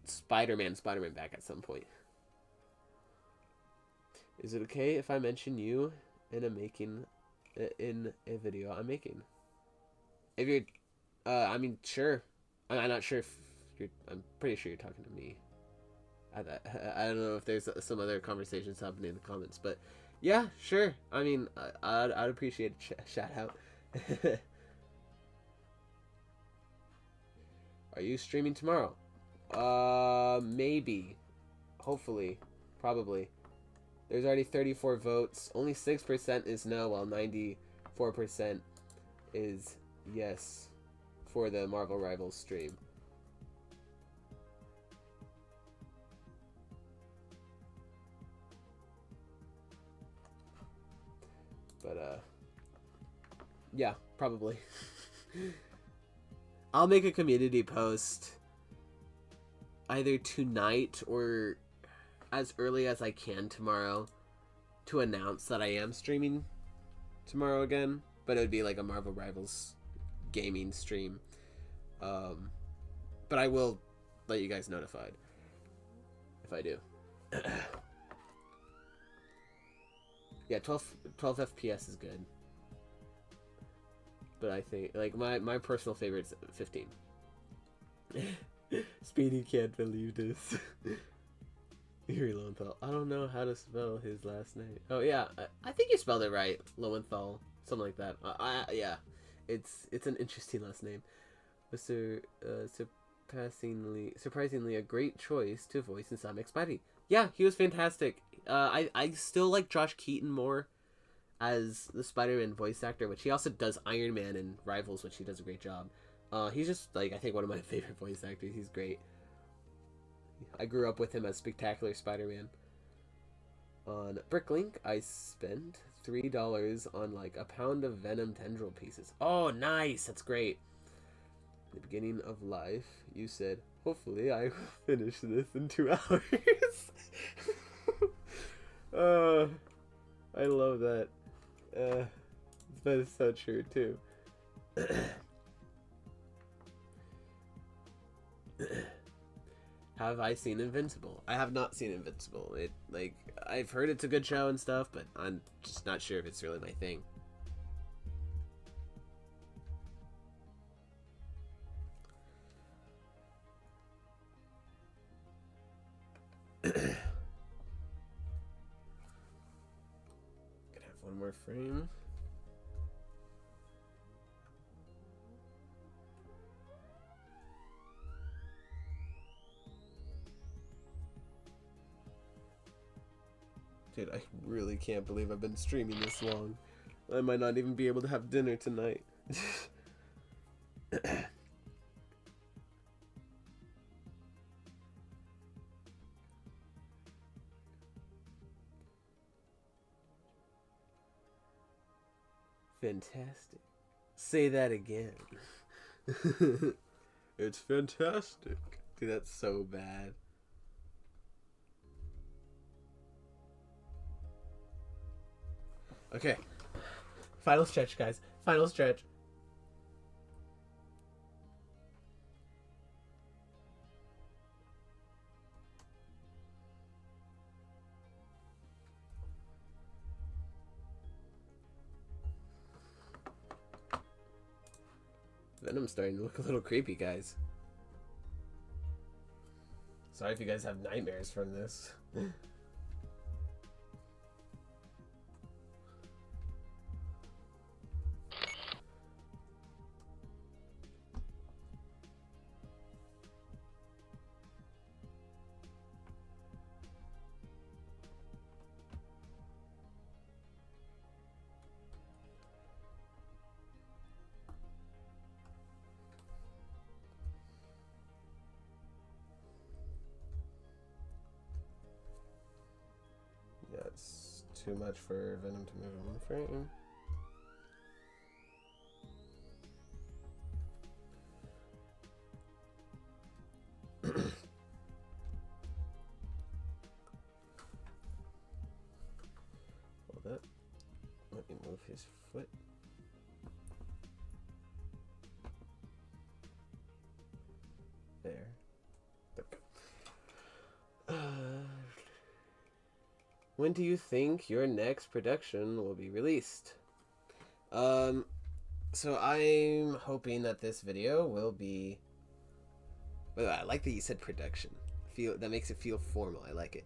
Spider-Man back at some point. Is it okay if I mention you in a video I'm making? If you're, I mean, sure. I'm not sure if you're. I'm pretty sure you're talking to me. I don't know if there's some other conversations happening in the comments, but yeah, sure. I mean, I'd appreciate a shout out. Are you streaming tomorrow? Maybe. Hopefully. Probably. There's already 34 votes. Only 6% is no, while 94% is yes for the Marvel Rivals stream. But, yeah, probably. I'll make a community post either tonight or as early as I can tomorrow to announce that I am streaming tomorrow again, but it would be like a Marvel Rivals gaming stream. But I will let you guys notified if I do. Yeah, 12 FPS is good. But I think, like, my personal favorite is 15. Speedy can't believe this. Yuri Lowenthal. I don't know how to spell his last name. Oh yeah, I think you spelled it right. Lowenthal, something like that. Yeah, it's an interesting last name. Mr. Surprisingly a great choice to voice Insomniac Spidey. Yeah, he was fantastic. I still like Josh Keaton more as the Spider-Man voice actor, which he also does Iron Man and Rivals, which he does a great job. He's just like, I think, one of my favorite voice actors. He's great. I grew up with him as Spectacular Spider-Man. On Bricklink, I spent $3 on like a pound of Venom tendril pieces. Oh, nice! That's great. The beginning of life, you said, hopefully I will finish this in 2 hours. I love that. That is so true too. Have I seen Invincible? I have not seen Invincible. I've heard it's a good show and stuff, but I'm just not sure if it's really my thing. Gonna have one more frame. Dude, I really can't believe I've been streaming this long. I might not even be able to have dinner tonight. Fantastic. Say that again. It's fantastic. Dude, that's so bad. Okay. Final stretch, guys. Final stretch. Venom's starting to look a little creepy, guys. Sorry if you guys have nightmares from this. Yeah, it's too much for Venom to move in one frame. Hold up. Let me move his foot. There. There we go. When do you think your next production will be released? So I'm hoping that this video will be... Well, I like that you said production. That makes it feel formal. I like it.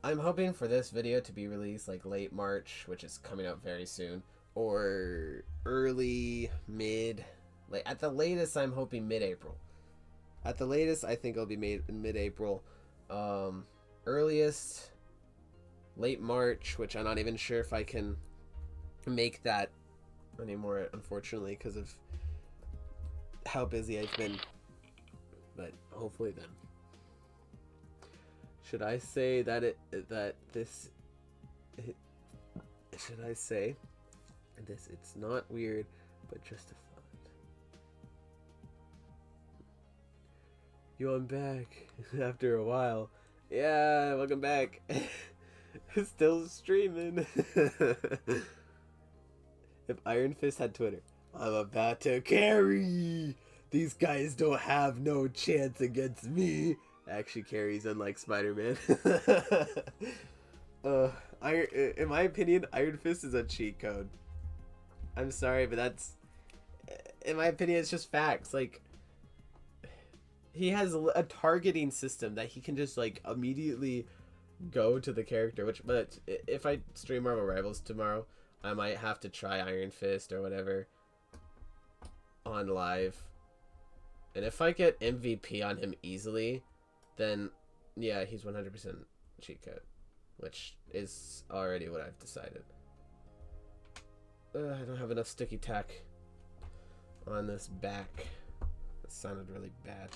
I'm hoping for this video to be released like late March, which is coming out very soon, or early, mid, like at the latest I'm hoping mid-April. At the latest I think it'll be made in mid-April. Earliest late March, which I'm not even sure if I can make that anymore, unfortunately, because of how busy I've been, but hopefully then. Should I say that should I say this, it's not weird but just a thought. Yo, I'm back after a while. Yeah, welcome back. Still streaming. If Iron Fist had Twitter, I'm about to carry. These guys don't have no chance against me. Actually carries, unlike Spider-Man. In my opinion, Iron Fist is a cheat code. I'm sorry, but that's, in my opinion, it's just facts. Like, he has a targeting system that he can just like immediately go to the character. But if I stream Marvel Rivals tomorrow, I might have to try Iron Fist or whatever on live. And if I get MVP on him easily, then yeah, he's 100% cheat code, which is already what I've decided. I don't have enough sticky tack on this back. That sounded really bad.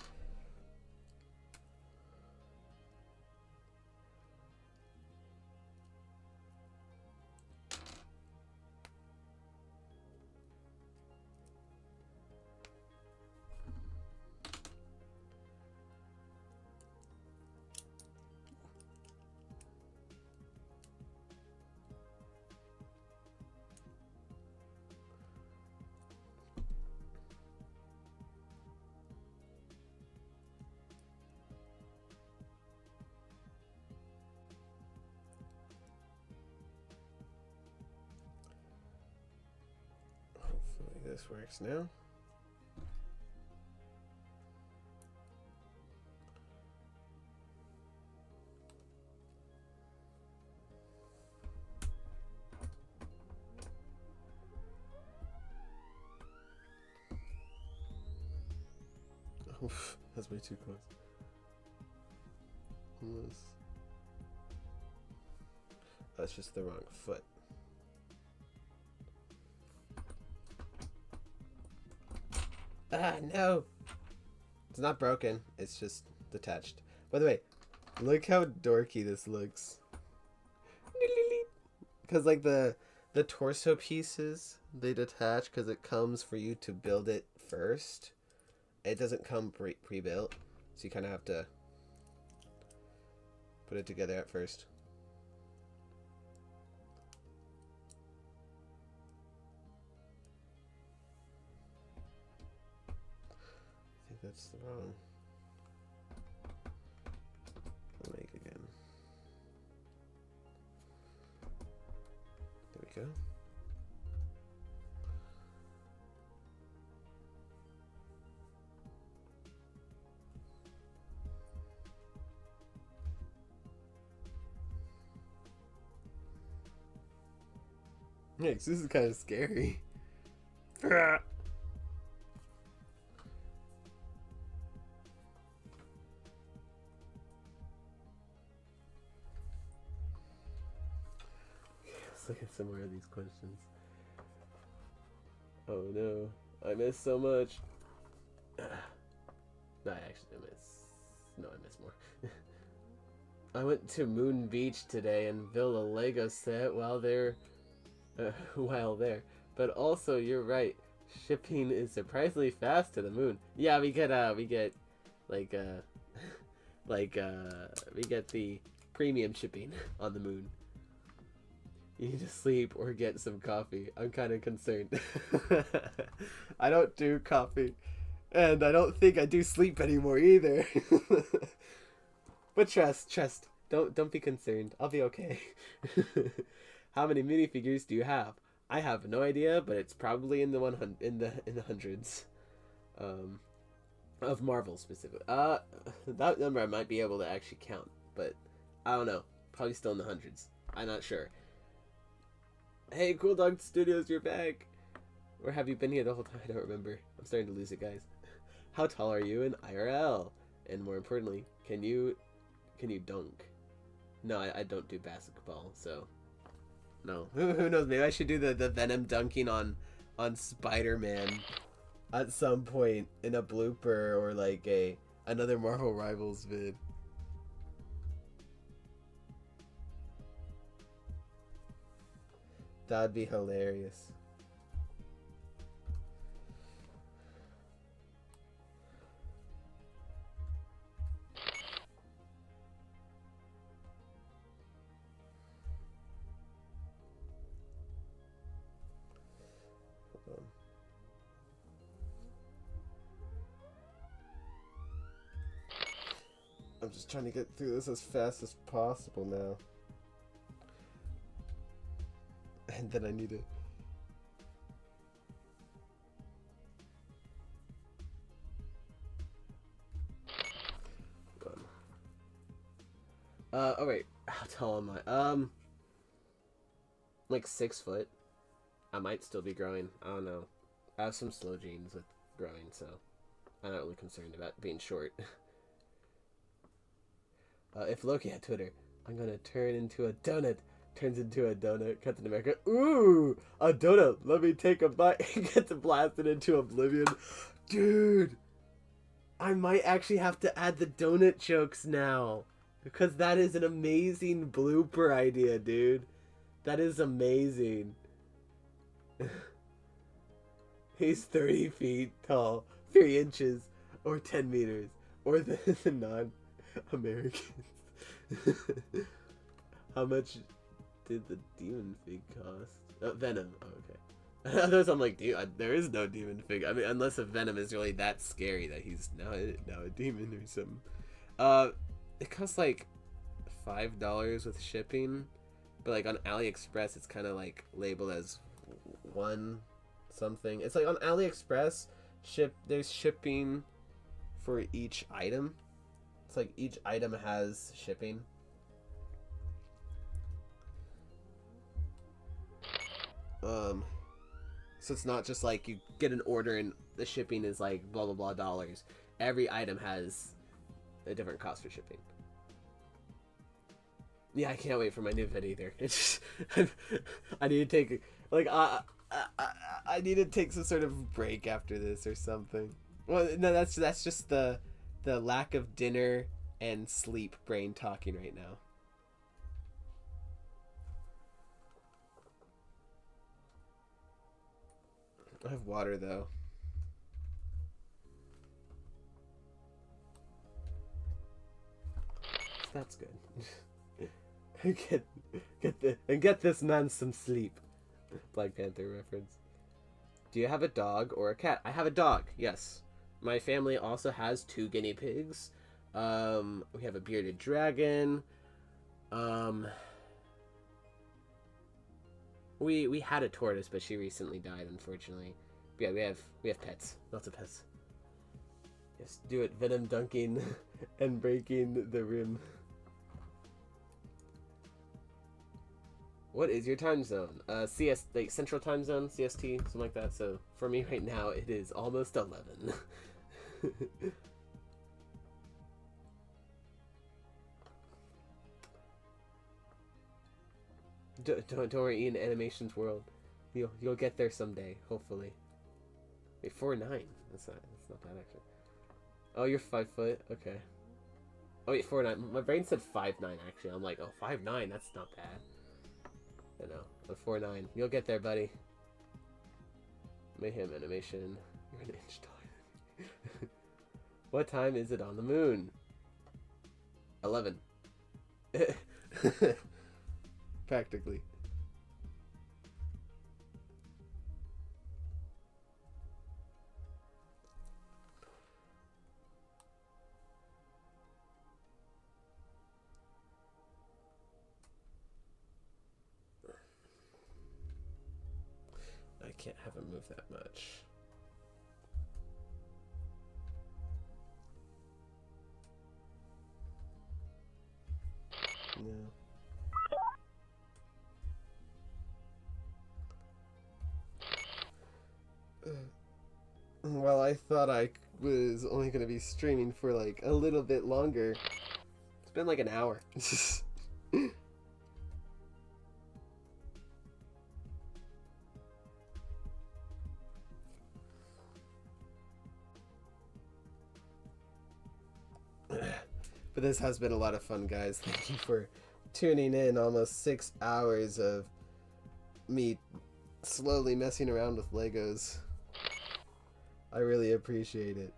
This works now. Oof, that's way too close. That's just the wrong foot. Ah, no! It's not broken, it's just detached. By the way, look how dorky this looks. Because, like, the torso pieces, they detach because it comes for you to build it first. It doesn't come pre-built, so you kind of have to put it together at first. That's the wrong. I'll make again. There we go. Yeah, 'cause this is kind of scary. Look at some more of these questions. Oh no, I missed so much. No, I actually miss. No, I miss more. I went to Moon Beach today and built a Lego set while there. But also, you're right. Shipping is surprisingly fast to the moon. Yeah, we get we get the premium shipping on the moon. You need to sleep or get some coffee. I'm kind of concerned. I don't do coffee. And I don't think I do sleep anymore either. But trust. Don't be concerned. I'll be okay. How many minifigures do you have? I have no idea, but it's probably in the hundreds. Of Marvel specifically. That number I might be able to actually count, but I don't know. Probably still in the hundreds. I'm not sure. Hey, Cool Dog Studios, you're back. Or have you been here the whole time? I don't remember. I'm starting to lose it, guys. How tall are you in IRL? And more importantly, can you dunk? No, I don't do basketball, so no. Who knows? Maybe I should do the Venom dunking on Spider-Man at some point in a blooper or like another Marvel Rivals vid. That'd be hilarious. Hold on. I'm just trying to get through this as fast as possible now. And then I need to... Oh wait, how tall am I? Like 6 foot. I might still be growing. I don't know. I have some slow genes with growing, so I'm not really concerned about being short. If Loki had Twitter, I'm gonna turn into a donut. Turns into a donut. Captain America. Ooh, a donut. Let me take a bite and get blasted into oblivion. Dude, I might actually have to add the donut jokes now. Because that is an amazing blooper idea, dude. That is amazing. He's 30 feet tall, 3 inches, or 10 meters, or the non-Americans. How much did the demon fig cost? Oh, Venom. Oh, okay. I thought I'm like, dude, there is no demon fig. I mean, unless a Venom is really that scary that he's now a demon or something. It costs like $5 with shipping, but like on AliExpress, it's kind of like labeled as one something. It's like on AliExpress, there's shipping for each item. It's like each item has shipping. So it's not just like you get an order and the shipping is like blah blah blah dollars. Every item has a different cost for shipping. Yeah, I can't wait for my new vid either. It's just, I need to take like I need to take some sort of break after this or something. Well, no, that's just the lack of dinner and sleep brain talking right now. I have water though. That's good. get this man some sleep. Black Panther reference. Do you have a dog or a cat? I have a dog. Yes. My family also has 2 guinea pigs. We have a bearded dragon. We had a tortoise, but she recently died, unfortunately. But yeah, we have pets. Lots of pets. Yes, do it. Venom dunking and breaking the rim. What is your time zone? like Central Time Zone, CST, something like that. So for me right now, it is almost 11. Don't worry, Ian. Animation's world, you'll get there someday, hopefully. Wait, 4'9". That's not bad actually. Oh, you're 5 foot. Okay. Oh wait, 4'9". My brain said 5'9". Actually, I'm like, oh, 5'9". That's not bad. I know. I'm 4'9". You'll get there, buddy. Mayhem animation. You're an inch taller. What time is it on the moon? 11. Practically. I can't have him move that much. No. Well, I thought I was only going to be streaming for like a little bit longer. It's been like an hour. But this has been a lot of fun, guys. Thank you for tuning in. Almost 6 hours of me slowly messing around with Legos. I really appreciate it.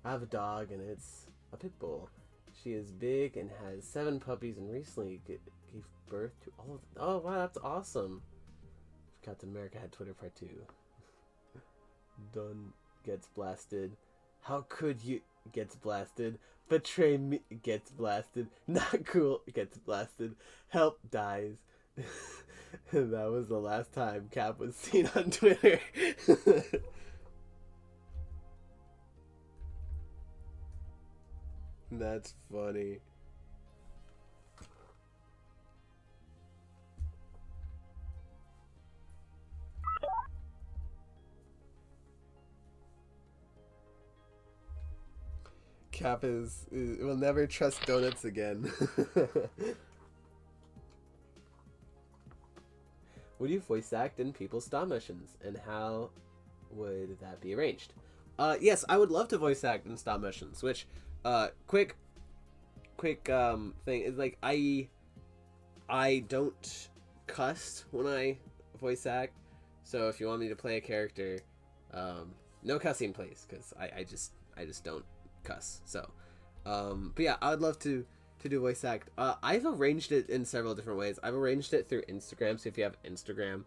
I have a dog and it's a pit bull. She is big and has 7 puppies and recently gave birth to all of them. Oh wow, that's awesome. Captain America had Twitter part 2. Done gets blasted. How could you gets blasted? Betray me gets blasted. Not cool gets blasted. Help dies. And that was the last time Cap was seen on Twitter. That's funny. Cap is will never trust donuts again. Would you voice act in people's stop motions, and how would that be arranged? Yes, I would love to voice act in stop motions. Which, quick thing is like I don't cuss when I voice act. So if you want me to play a character, no cussing, please, because I just don't cuss. So, but yeah, I would love to do voice act. I've arranged it in several different ways. I've arranged it through Instagram. So if you have Instagram,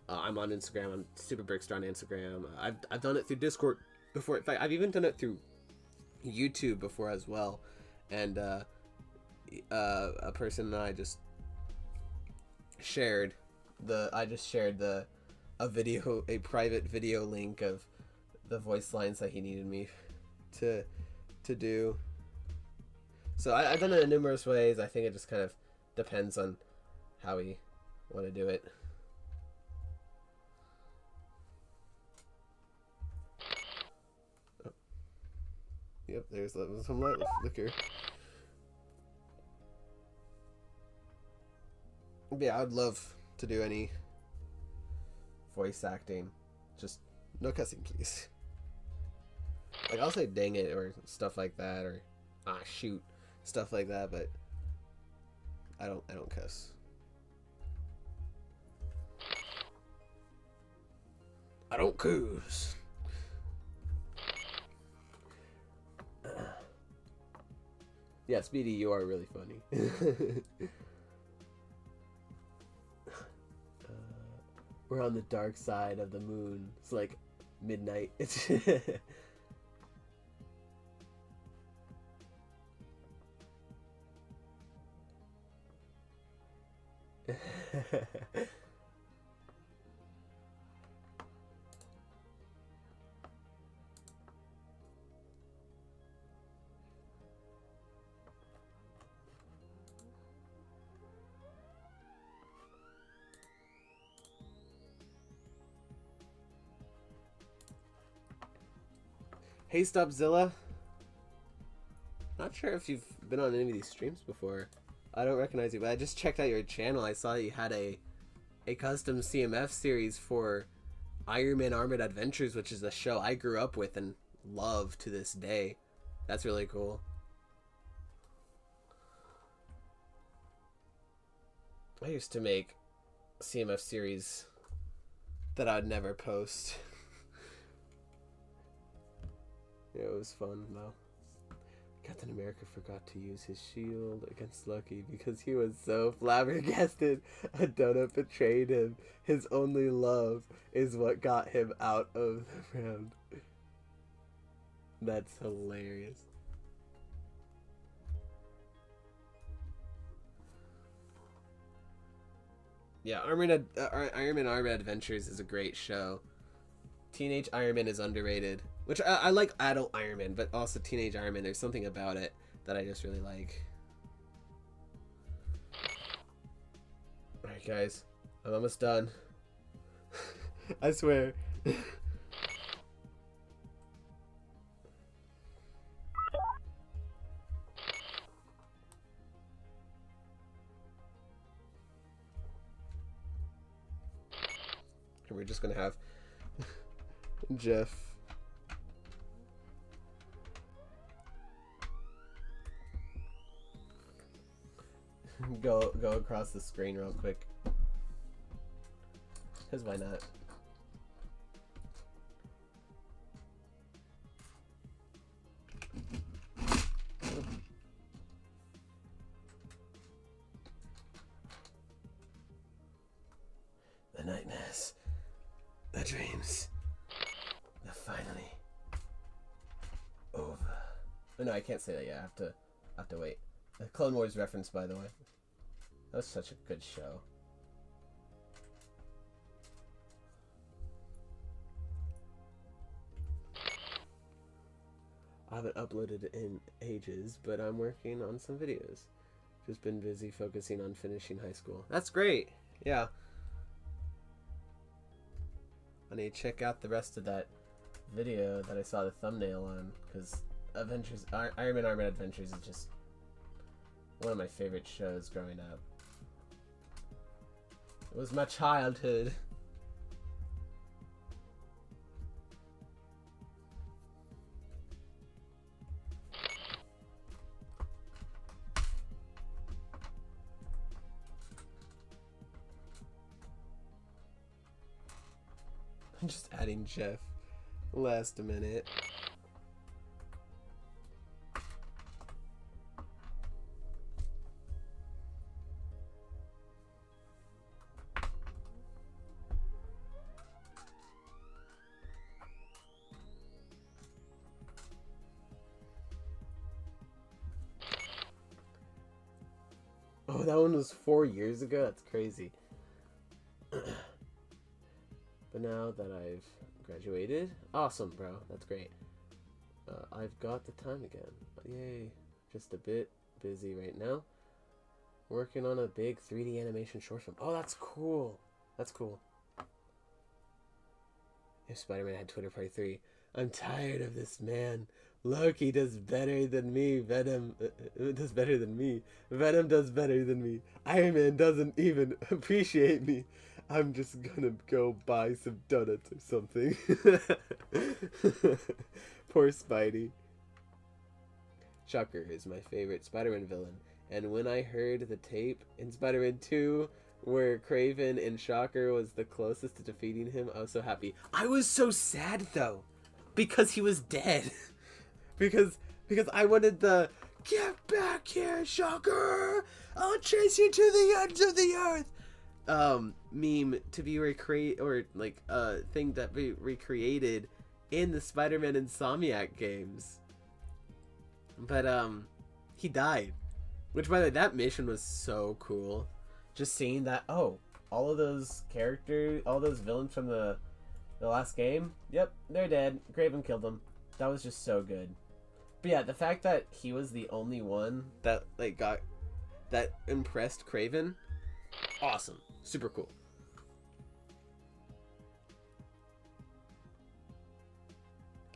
I'm on Instagram. I'm SuperBrickStar on Instagram. I've done it through Discord before. In fact, I've even done it through YouTube before as well. And a person and I just shared a private video link of the voice lines that he needed me to do. So I've done it in numerous ways. I think it just kind of depends on how we want to do it. Oh. Yep, there's some light flicker. But yeah, I'd love to do any voice acting. Just no cussing, please. Like, I'll say dang it or stuff like that, or shoot, stuff like that, but I don't cuss. I don't cuss. Yeah, Speedy, you are really funny. We're on the dark side of the moon. It's like midnight. Hey, Stopzilla. Not sure if you've been on any of these streams before. I don't recognize you, but I just checked out your channel. I saw that you had a custom CMF series for Iron Man Armored Adventures, which is a show I grew up with and love to this day. That's really cool. I used to make CMF series that I'd never post. Yeah, it was fun though. Captain America forgot to use his shield against Loki because he was so flabbergasted. A donut betrayed him. His only love is what got him out of the round. That's hilarious. Yeah, Iron Man Armored Adventures is a great show. Teenage Iron Man is underrated. Which I like adult Iron Man, but also Teenage Iron Man. There's something about it that I just really like. Alright, guys. I'm almost done. I swear. We're just gonna have Jeff. Go across the screen real quick. Because why not? The Nightmares No, I can't say that yet. I have to wait. A Clone Wars reference, by the way. That was such a good show. I haven't uploaded in ages, but I'm working on some videos. Just been busy focusing on finishing high school. That's great. Yeah. I need to check out the rest of that video that I saw the thumbnail on, because Iron Man Armored Adventures is just one of my favorite shows growing up. It was my childhood. I'm just adding Jeff last minute. Oh, that one was 4 years ago? That's crazy. But now that I've graduated, awesome, bro. That's great. I've got the time again. Yay. Just a bit busy right now. Working on a big 3D animation short film. Oh, that's cool. That's cool. If Spider-Man had Twitter Part 3. I'm tired of this man. Loki does better than me. Venom does better than me. Venom does better than me. Iron Man doesn't even appreciate me. I'm just gonna go buy some donuts or something. Poor Spidey. Shocker is my favorite Spider-Man villain. And when I heard the tape in Spider-Man 2 where Kraven and Shocker was the closest to defeating him, I was so happy. I was so sad though, because he was dead. because I wanted the "Get back here, Shocker! I'll chase you to the ends of the earth" meme to be recreated, or like thing that be recreated in the Spider-Man Insomniac games. But he died, which, by the way, that mission was so cool. Just seeing that, oh, all of those characters, all those villains from the last game, yep, they're dead. Kraven killed them. That was just so good. But yeah, the fact that he was the only one that that impressed Kraven, awesome. Super cool.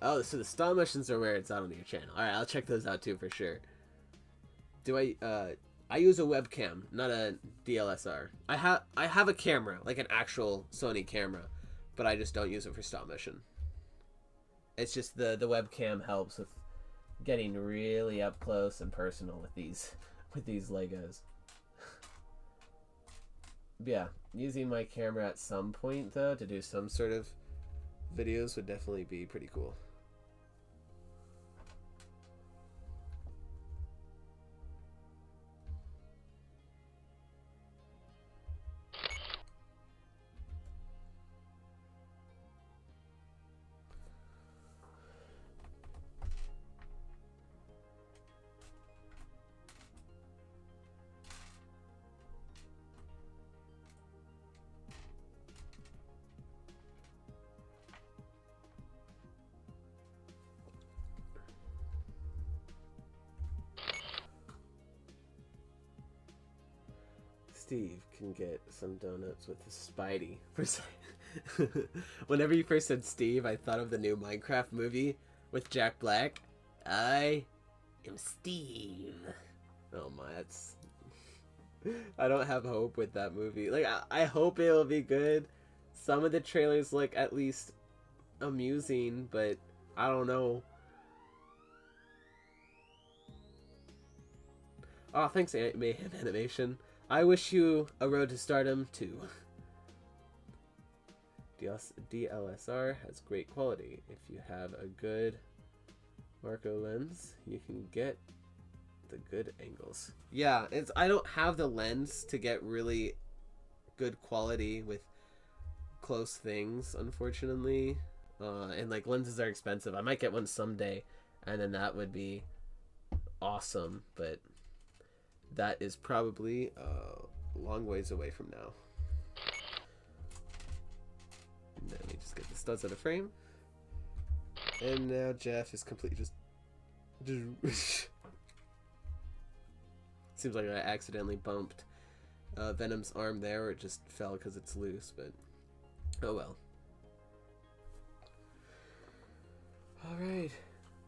Oh, so the stop missions are where it's out on your channel. Alright, I'll check those out too for sure. Do I use a webcam, not a DLSR. I have a camera, like an actual Sony camera, but I just don't use it for stop motion. It's just the webcam helps with getting really up close and personal with these Legos. But yeah, using my camera at some point though to do some sort of videos would definitely be pretty cool. Steve can get some donuts with his Spidey. Whenever you first said Steve, I thought of the new Minecraft movie with Jack Black. I am Steve. Oh my, that's... I don't have hope with that movie. Like, I hope it'll be good. Some of the trailers look at least amusing, but I don't know. Oh, thanks, Mayhem Animation. I wish you a road to stardom too. DLSR has great quality. If you have a good Marco lens, you can get the good angles. Yeah, I don't have the lens to get really good quality with close things, unfortunately. And like lenses are expensive. I might get one someday, and then that would be awesome, but that is probably a long ways away from now. And then we just get the studs out of frame. And now Jeff is completely just... Seems like I accidentally bumped Venom's arm there, or it just fell because it's loose, but oh well. Alright.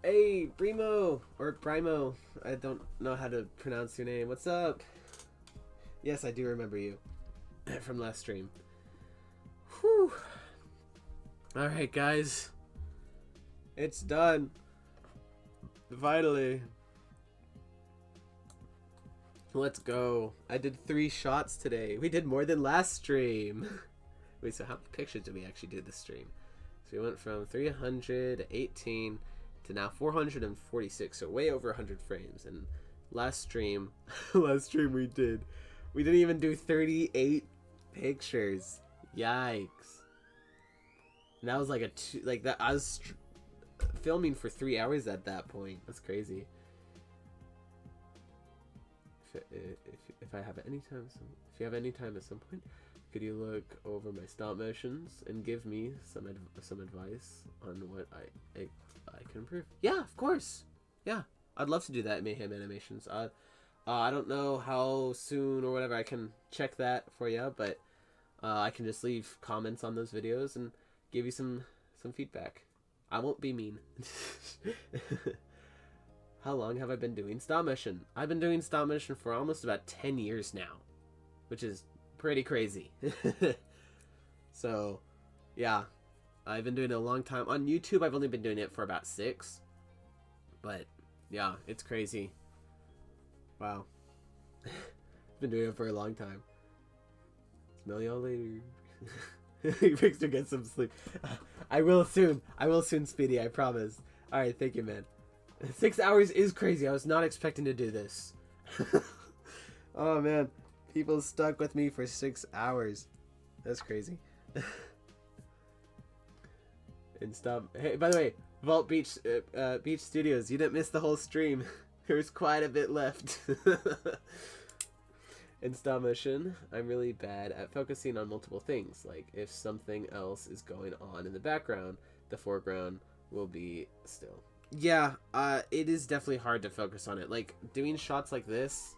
Hey, Brimo! Or Brimo. I don't know how to pronounce your name. What's up? Yes, I do remember you. From last stream. Whew. Alright, guys. It's done. Finally. Let's go. I did 3 shots today. We did more than last stream. Wait, so how many pictures did we actually do this stream? So we went from 318 to now 446, so way over 100 frames. And last stream, we didn't even do 38 pictures. Yikes! And that was like I was filming for 3 hours at that point. That's crazy. If I have any time, if you have any time at some point, could you look over my stop motions and give me some advice on what I can improve? Yeah, of course. Yeah, I'd love to do that, Mayhem Animations. I don't know how soon or whatever I can check that for you, but I can just leave comments on those videos and give you some feedback. I won't be mean. How long have I been doing stop motion? I've been doing stop motion for almost about 10 years now, which is pretty crazy. So, yeah, I've been doing it a long time. On YouTube, I've only been doing it for about 6. But, yeah, it's crazy. Wow. Been doing it for a long time. Smell y'all later. Fix to get some sleep. I will soon, Speedy, I promise. Alright, thank you, man. 6 hours is crazy. I was not expecting to do this. Oh, man. People stuck with me for 6 hours. That's crazy. And stop. Hey, by the way, Vault Beach Beach Studios, you didn't miss the whole stream. There's quite a bit left. In stop motion, I'm really bad at focusing on multiple things. Like, if something else is going on in the background, the foreground will be still. Yeah, it is definitely hard to focus on it. Like, doing shots like this,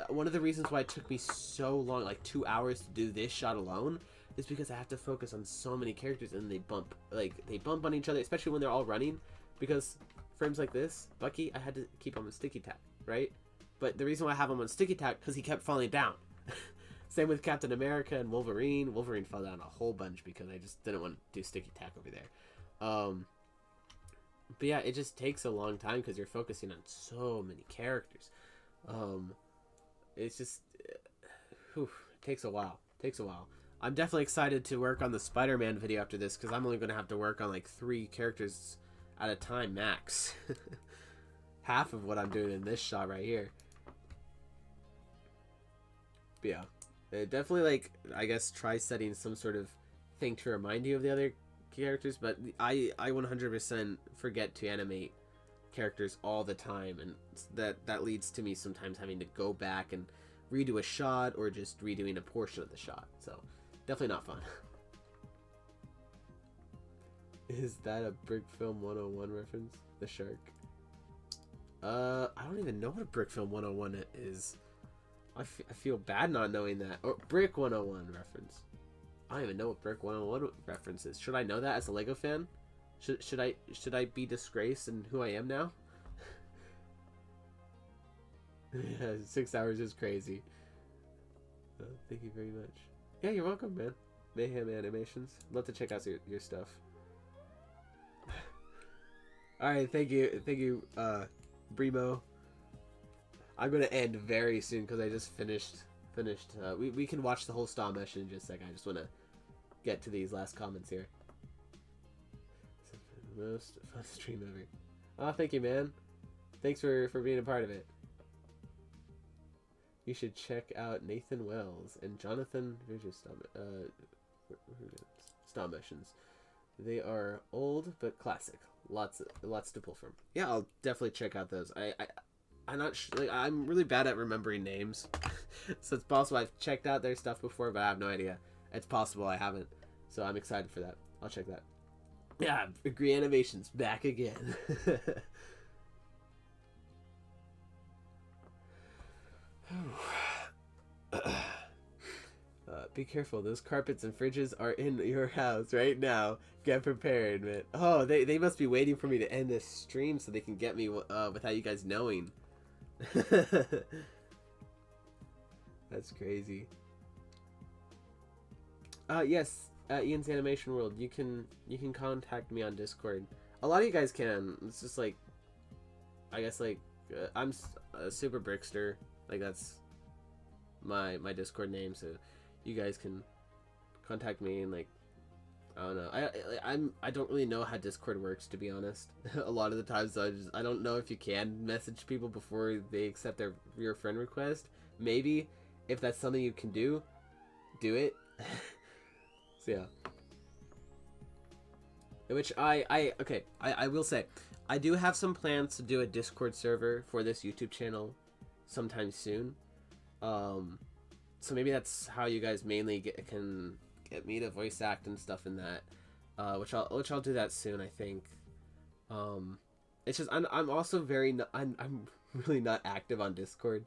one of the reasons why it took me so long, like 2 hours to do this shot alone, is because I have to focus on so many characters and they bump on each other, especially when they're all running. Because frames like this, Bucky, I had to keep him on sticky tack, right? But the reason why I have him on sticky tack, because he kept falling down. Same with Captain America and Wolverine. Wolverine fell down a whole bunch because I just didn't want to do sticky tack over there. But yeah, it just takes a long time because you're focusing on so many characters. It's just, it takes a while. I'm definitely excited to work on the Spider-Man video after this because I'm only going to have to work on like 3 characters at a time max. Half of what I'm doing in this shot right here. But yeah, definitely, like, I guess try setting some sort of thing to remind you of the other characters, but I 100% forget to animate characters all the time, and that leads to me sometimes having to go back and redo a shot or just redoing a portion of the shot. So definitely not fun. Is that a Brick Film 101 reference? The shark? I don't even know what a Brick Film 101 is. I feel bad not knowing that. Or Brick 101 reference. I don't even know what Brick 101 reference is. Should I know that as a Lego fan? Should I be disgraced in who I am now? Yeah, 6 hours is crazy. Thank you very much. Yeah, you're welcome, man. Mayhem Animations. Love to check out your stuff. Alright, thank you, Brimo. I'm gonna end very soon because I just finished. We can watch the whole stop motion in just a second. I just want to get to these last comments here. Most fun stream ever. Oh, thank you, man. Thanks for being a part of it. You should check out Nathan Wells and Jonathan. Here's your stop motions. They are old but classic. Lots to pull from. Yeah, I'll definitely check out those. I'm not like, I'm really bad at remembering names. So it's possible I've checked out their stuff before, but I have no idea. It's possible I haven't. So I'm excited for that. I'll check that. Yeah, Agree Animations back again. Be careful, those carpets and fridges are in your house right now. Get prepared, man. Oh, they must be waiting for me to end this stream so they can get me without you guys knowing. That's crazy. Yes, Ian's Animation World. You can contact me on Discord. A lot of you guys can. It's just like, I guess like I'm Super Brickster. Like that's my Discord name. So you guys can contact me and like I don't know. I don't really know how Discord works, to be honest. A lot of the times I don't know if you can message people before they accept your friend request. Maybe if that's something you can do it. So yeah. Which I will say, I do have some plans to do a Discord server for this YouTube channel sometime soon. So maybe that's how you guys mainly can get me to voice act and stuff in that. Which I'll do that soon, I think. It's just I'm also I'm really not active on Discord,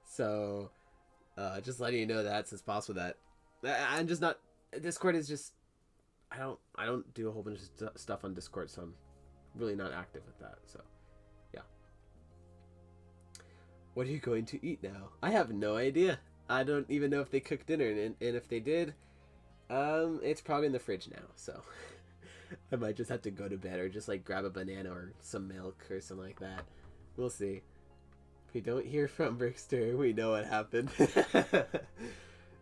so just letting you know that since possible that I'm just not. Discord is just I don't do a whole bunch of stuff on Discord, so I'm really not active with that. So yeah. What are you going to eat now? I have no idea. I don't even know if they cooked dinner, and if they did, it's probably in the fridge now. So I might just have to go to bed or just like grab a banana or some milk or something like that. We'll see. If we don't hear from Brickster, we know what happened.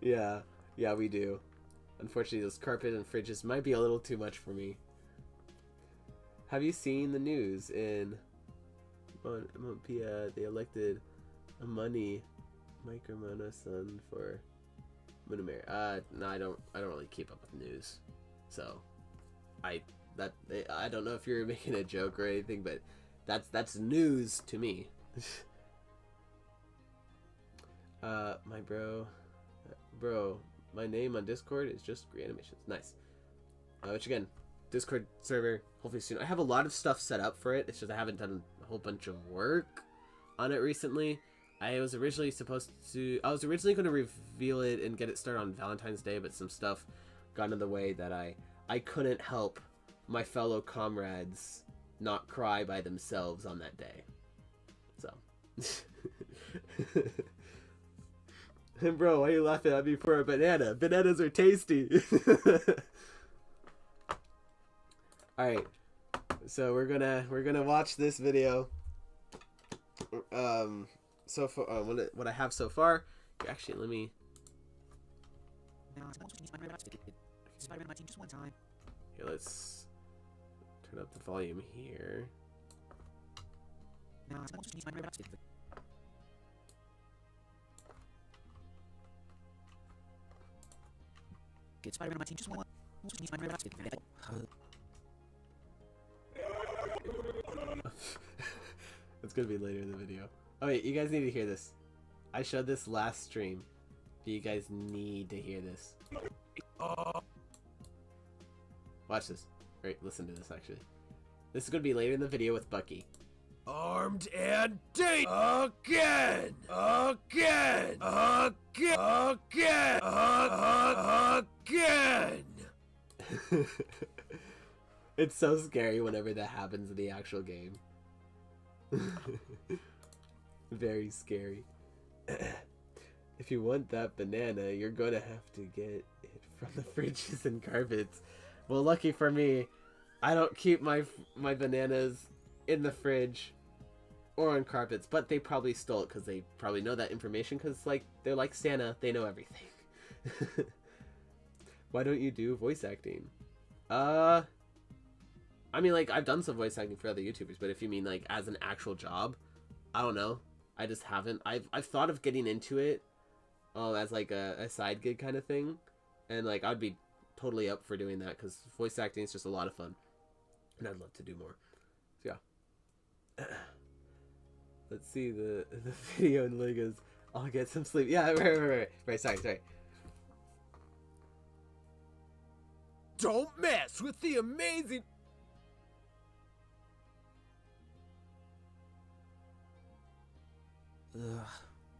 Yeah, we do. Unfortunately, those carpet and fridges might be a little too much for me. Have you seen the news in Montpia? They elected a money Micromona son for Munamere. No, I don't really keep up with news, so I don't know if you're making a joke or anything, but that's news to me. My bro, my name on Discord is just Agree Animations. Nice. Which again, Discord server, hopefully soon. I have a lot of stuff set up for it. It's just I haven't done a whole bunch of work on it recently. I was originally going to reveal it and get it started on Valentine's Day, but some stuff got in the way that I couldn't help my fellow comrades not cry by themselves on that day. So. And bro, why are you laughing at me for a banana? Bananas are tasty. Alright. So we're gonna watch this video. So far, what I have so far. Actually, let me. Spider-Man on my team just one time. Here, let's turn up the volume here. Get Spider-Man on my team just one. It's gonna be later in the video. Oh wait, you guys need to hear this. I showed this last stream. You guys need to hear this. Watch this. Wait, listen to this actually. This is gonna be later in the video with Bucky. Armed and date again. It's so scary whenever that happens in the actual game. Very scary. If you want that banana, you're gonna have to get it from the fridges and carpets. Well, lucky for me, I don't keep my bananas in the fridge or on carpets, but they probably stole it because they probably know that information because like they're like Santa, they know everything. Why don't you do voice acting? I mean, like, I've done some voice acting for other YouTubers, but if you mean, like, as an actual job, I don't know. I just haven't. I've thought of getting into it as, like, a side gig kind of thing. And, like, I'd be totally up for doing that, because voice acting is just a lot of fun. And I'd love to do more. So, yeah. Let's see the video and Legos. I'll get some sleep. Yeah, right. Sorry. Don't mess with the amazing. Ugh,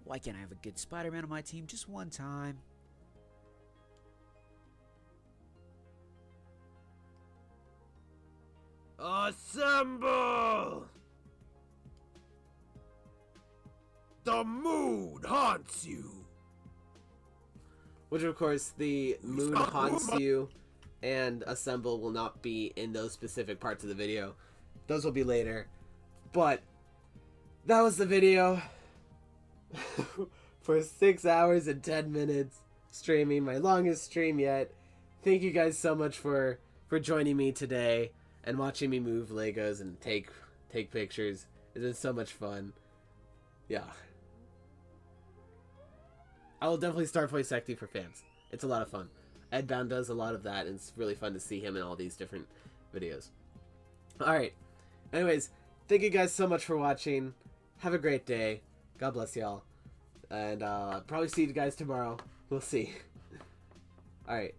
why can't I have a good Spider-Man on my team just one time? Assemble! The mood haunts you. Which, of course, the moon haunts you and assemble will not be in those specific parts of the video. Those will be later. But that was the video for 6 hours and 10 minutes streaming, my longest stream yet. Thank you guys so much for joining me today and watching me move Legos and take pictures. It's been so much fun. Yeah. I will definitely start voice acting for fans. It's a lot of fun. Edbound does a lot of that, and it's really fun to see him in all these different videos. Alright. Anyways, thank you guys so much for watching. Have a great day. God bless y'all. And probably see you guys tomorrow. We'll see. Alright.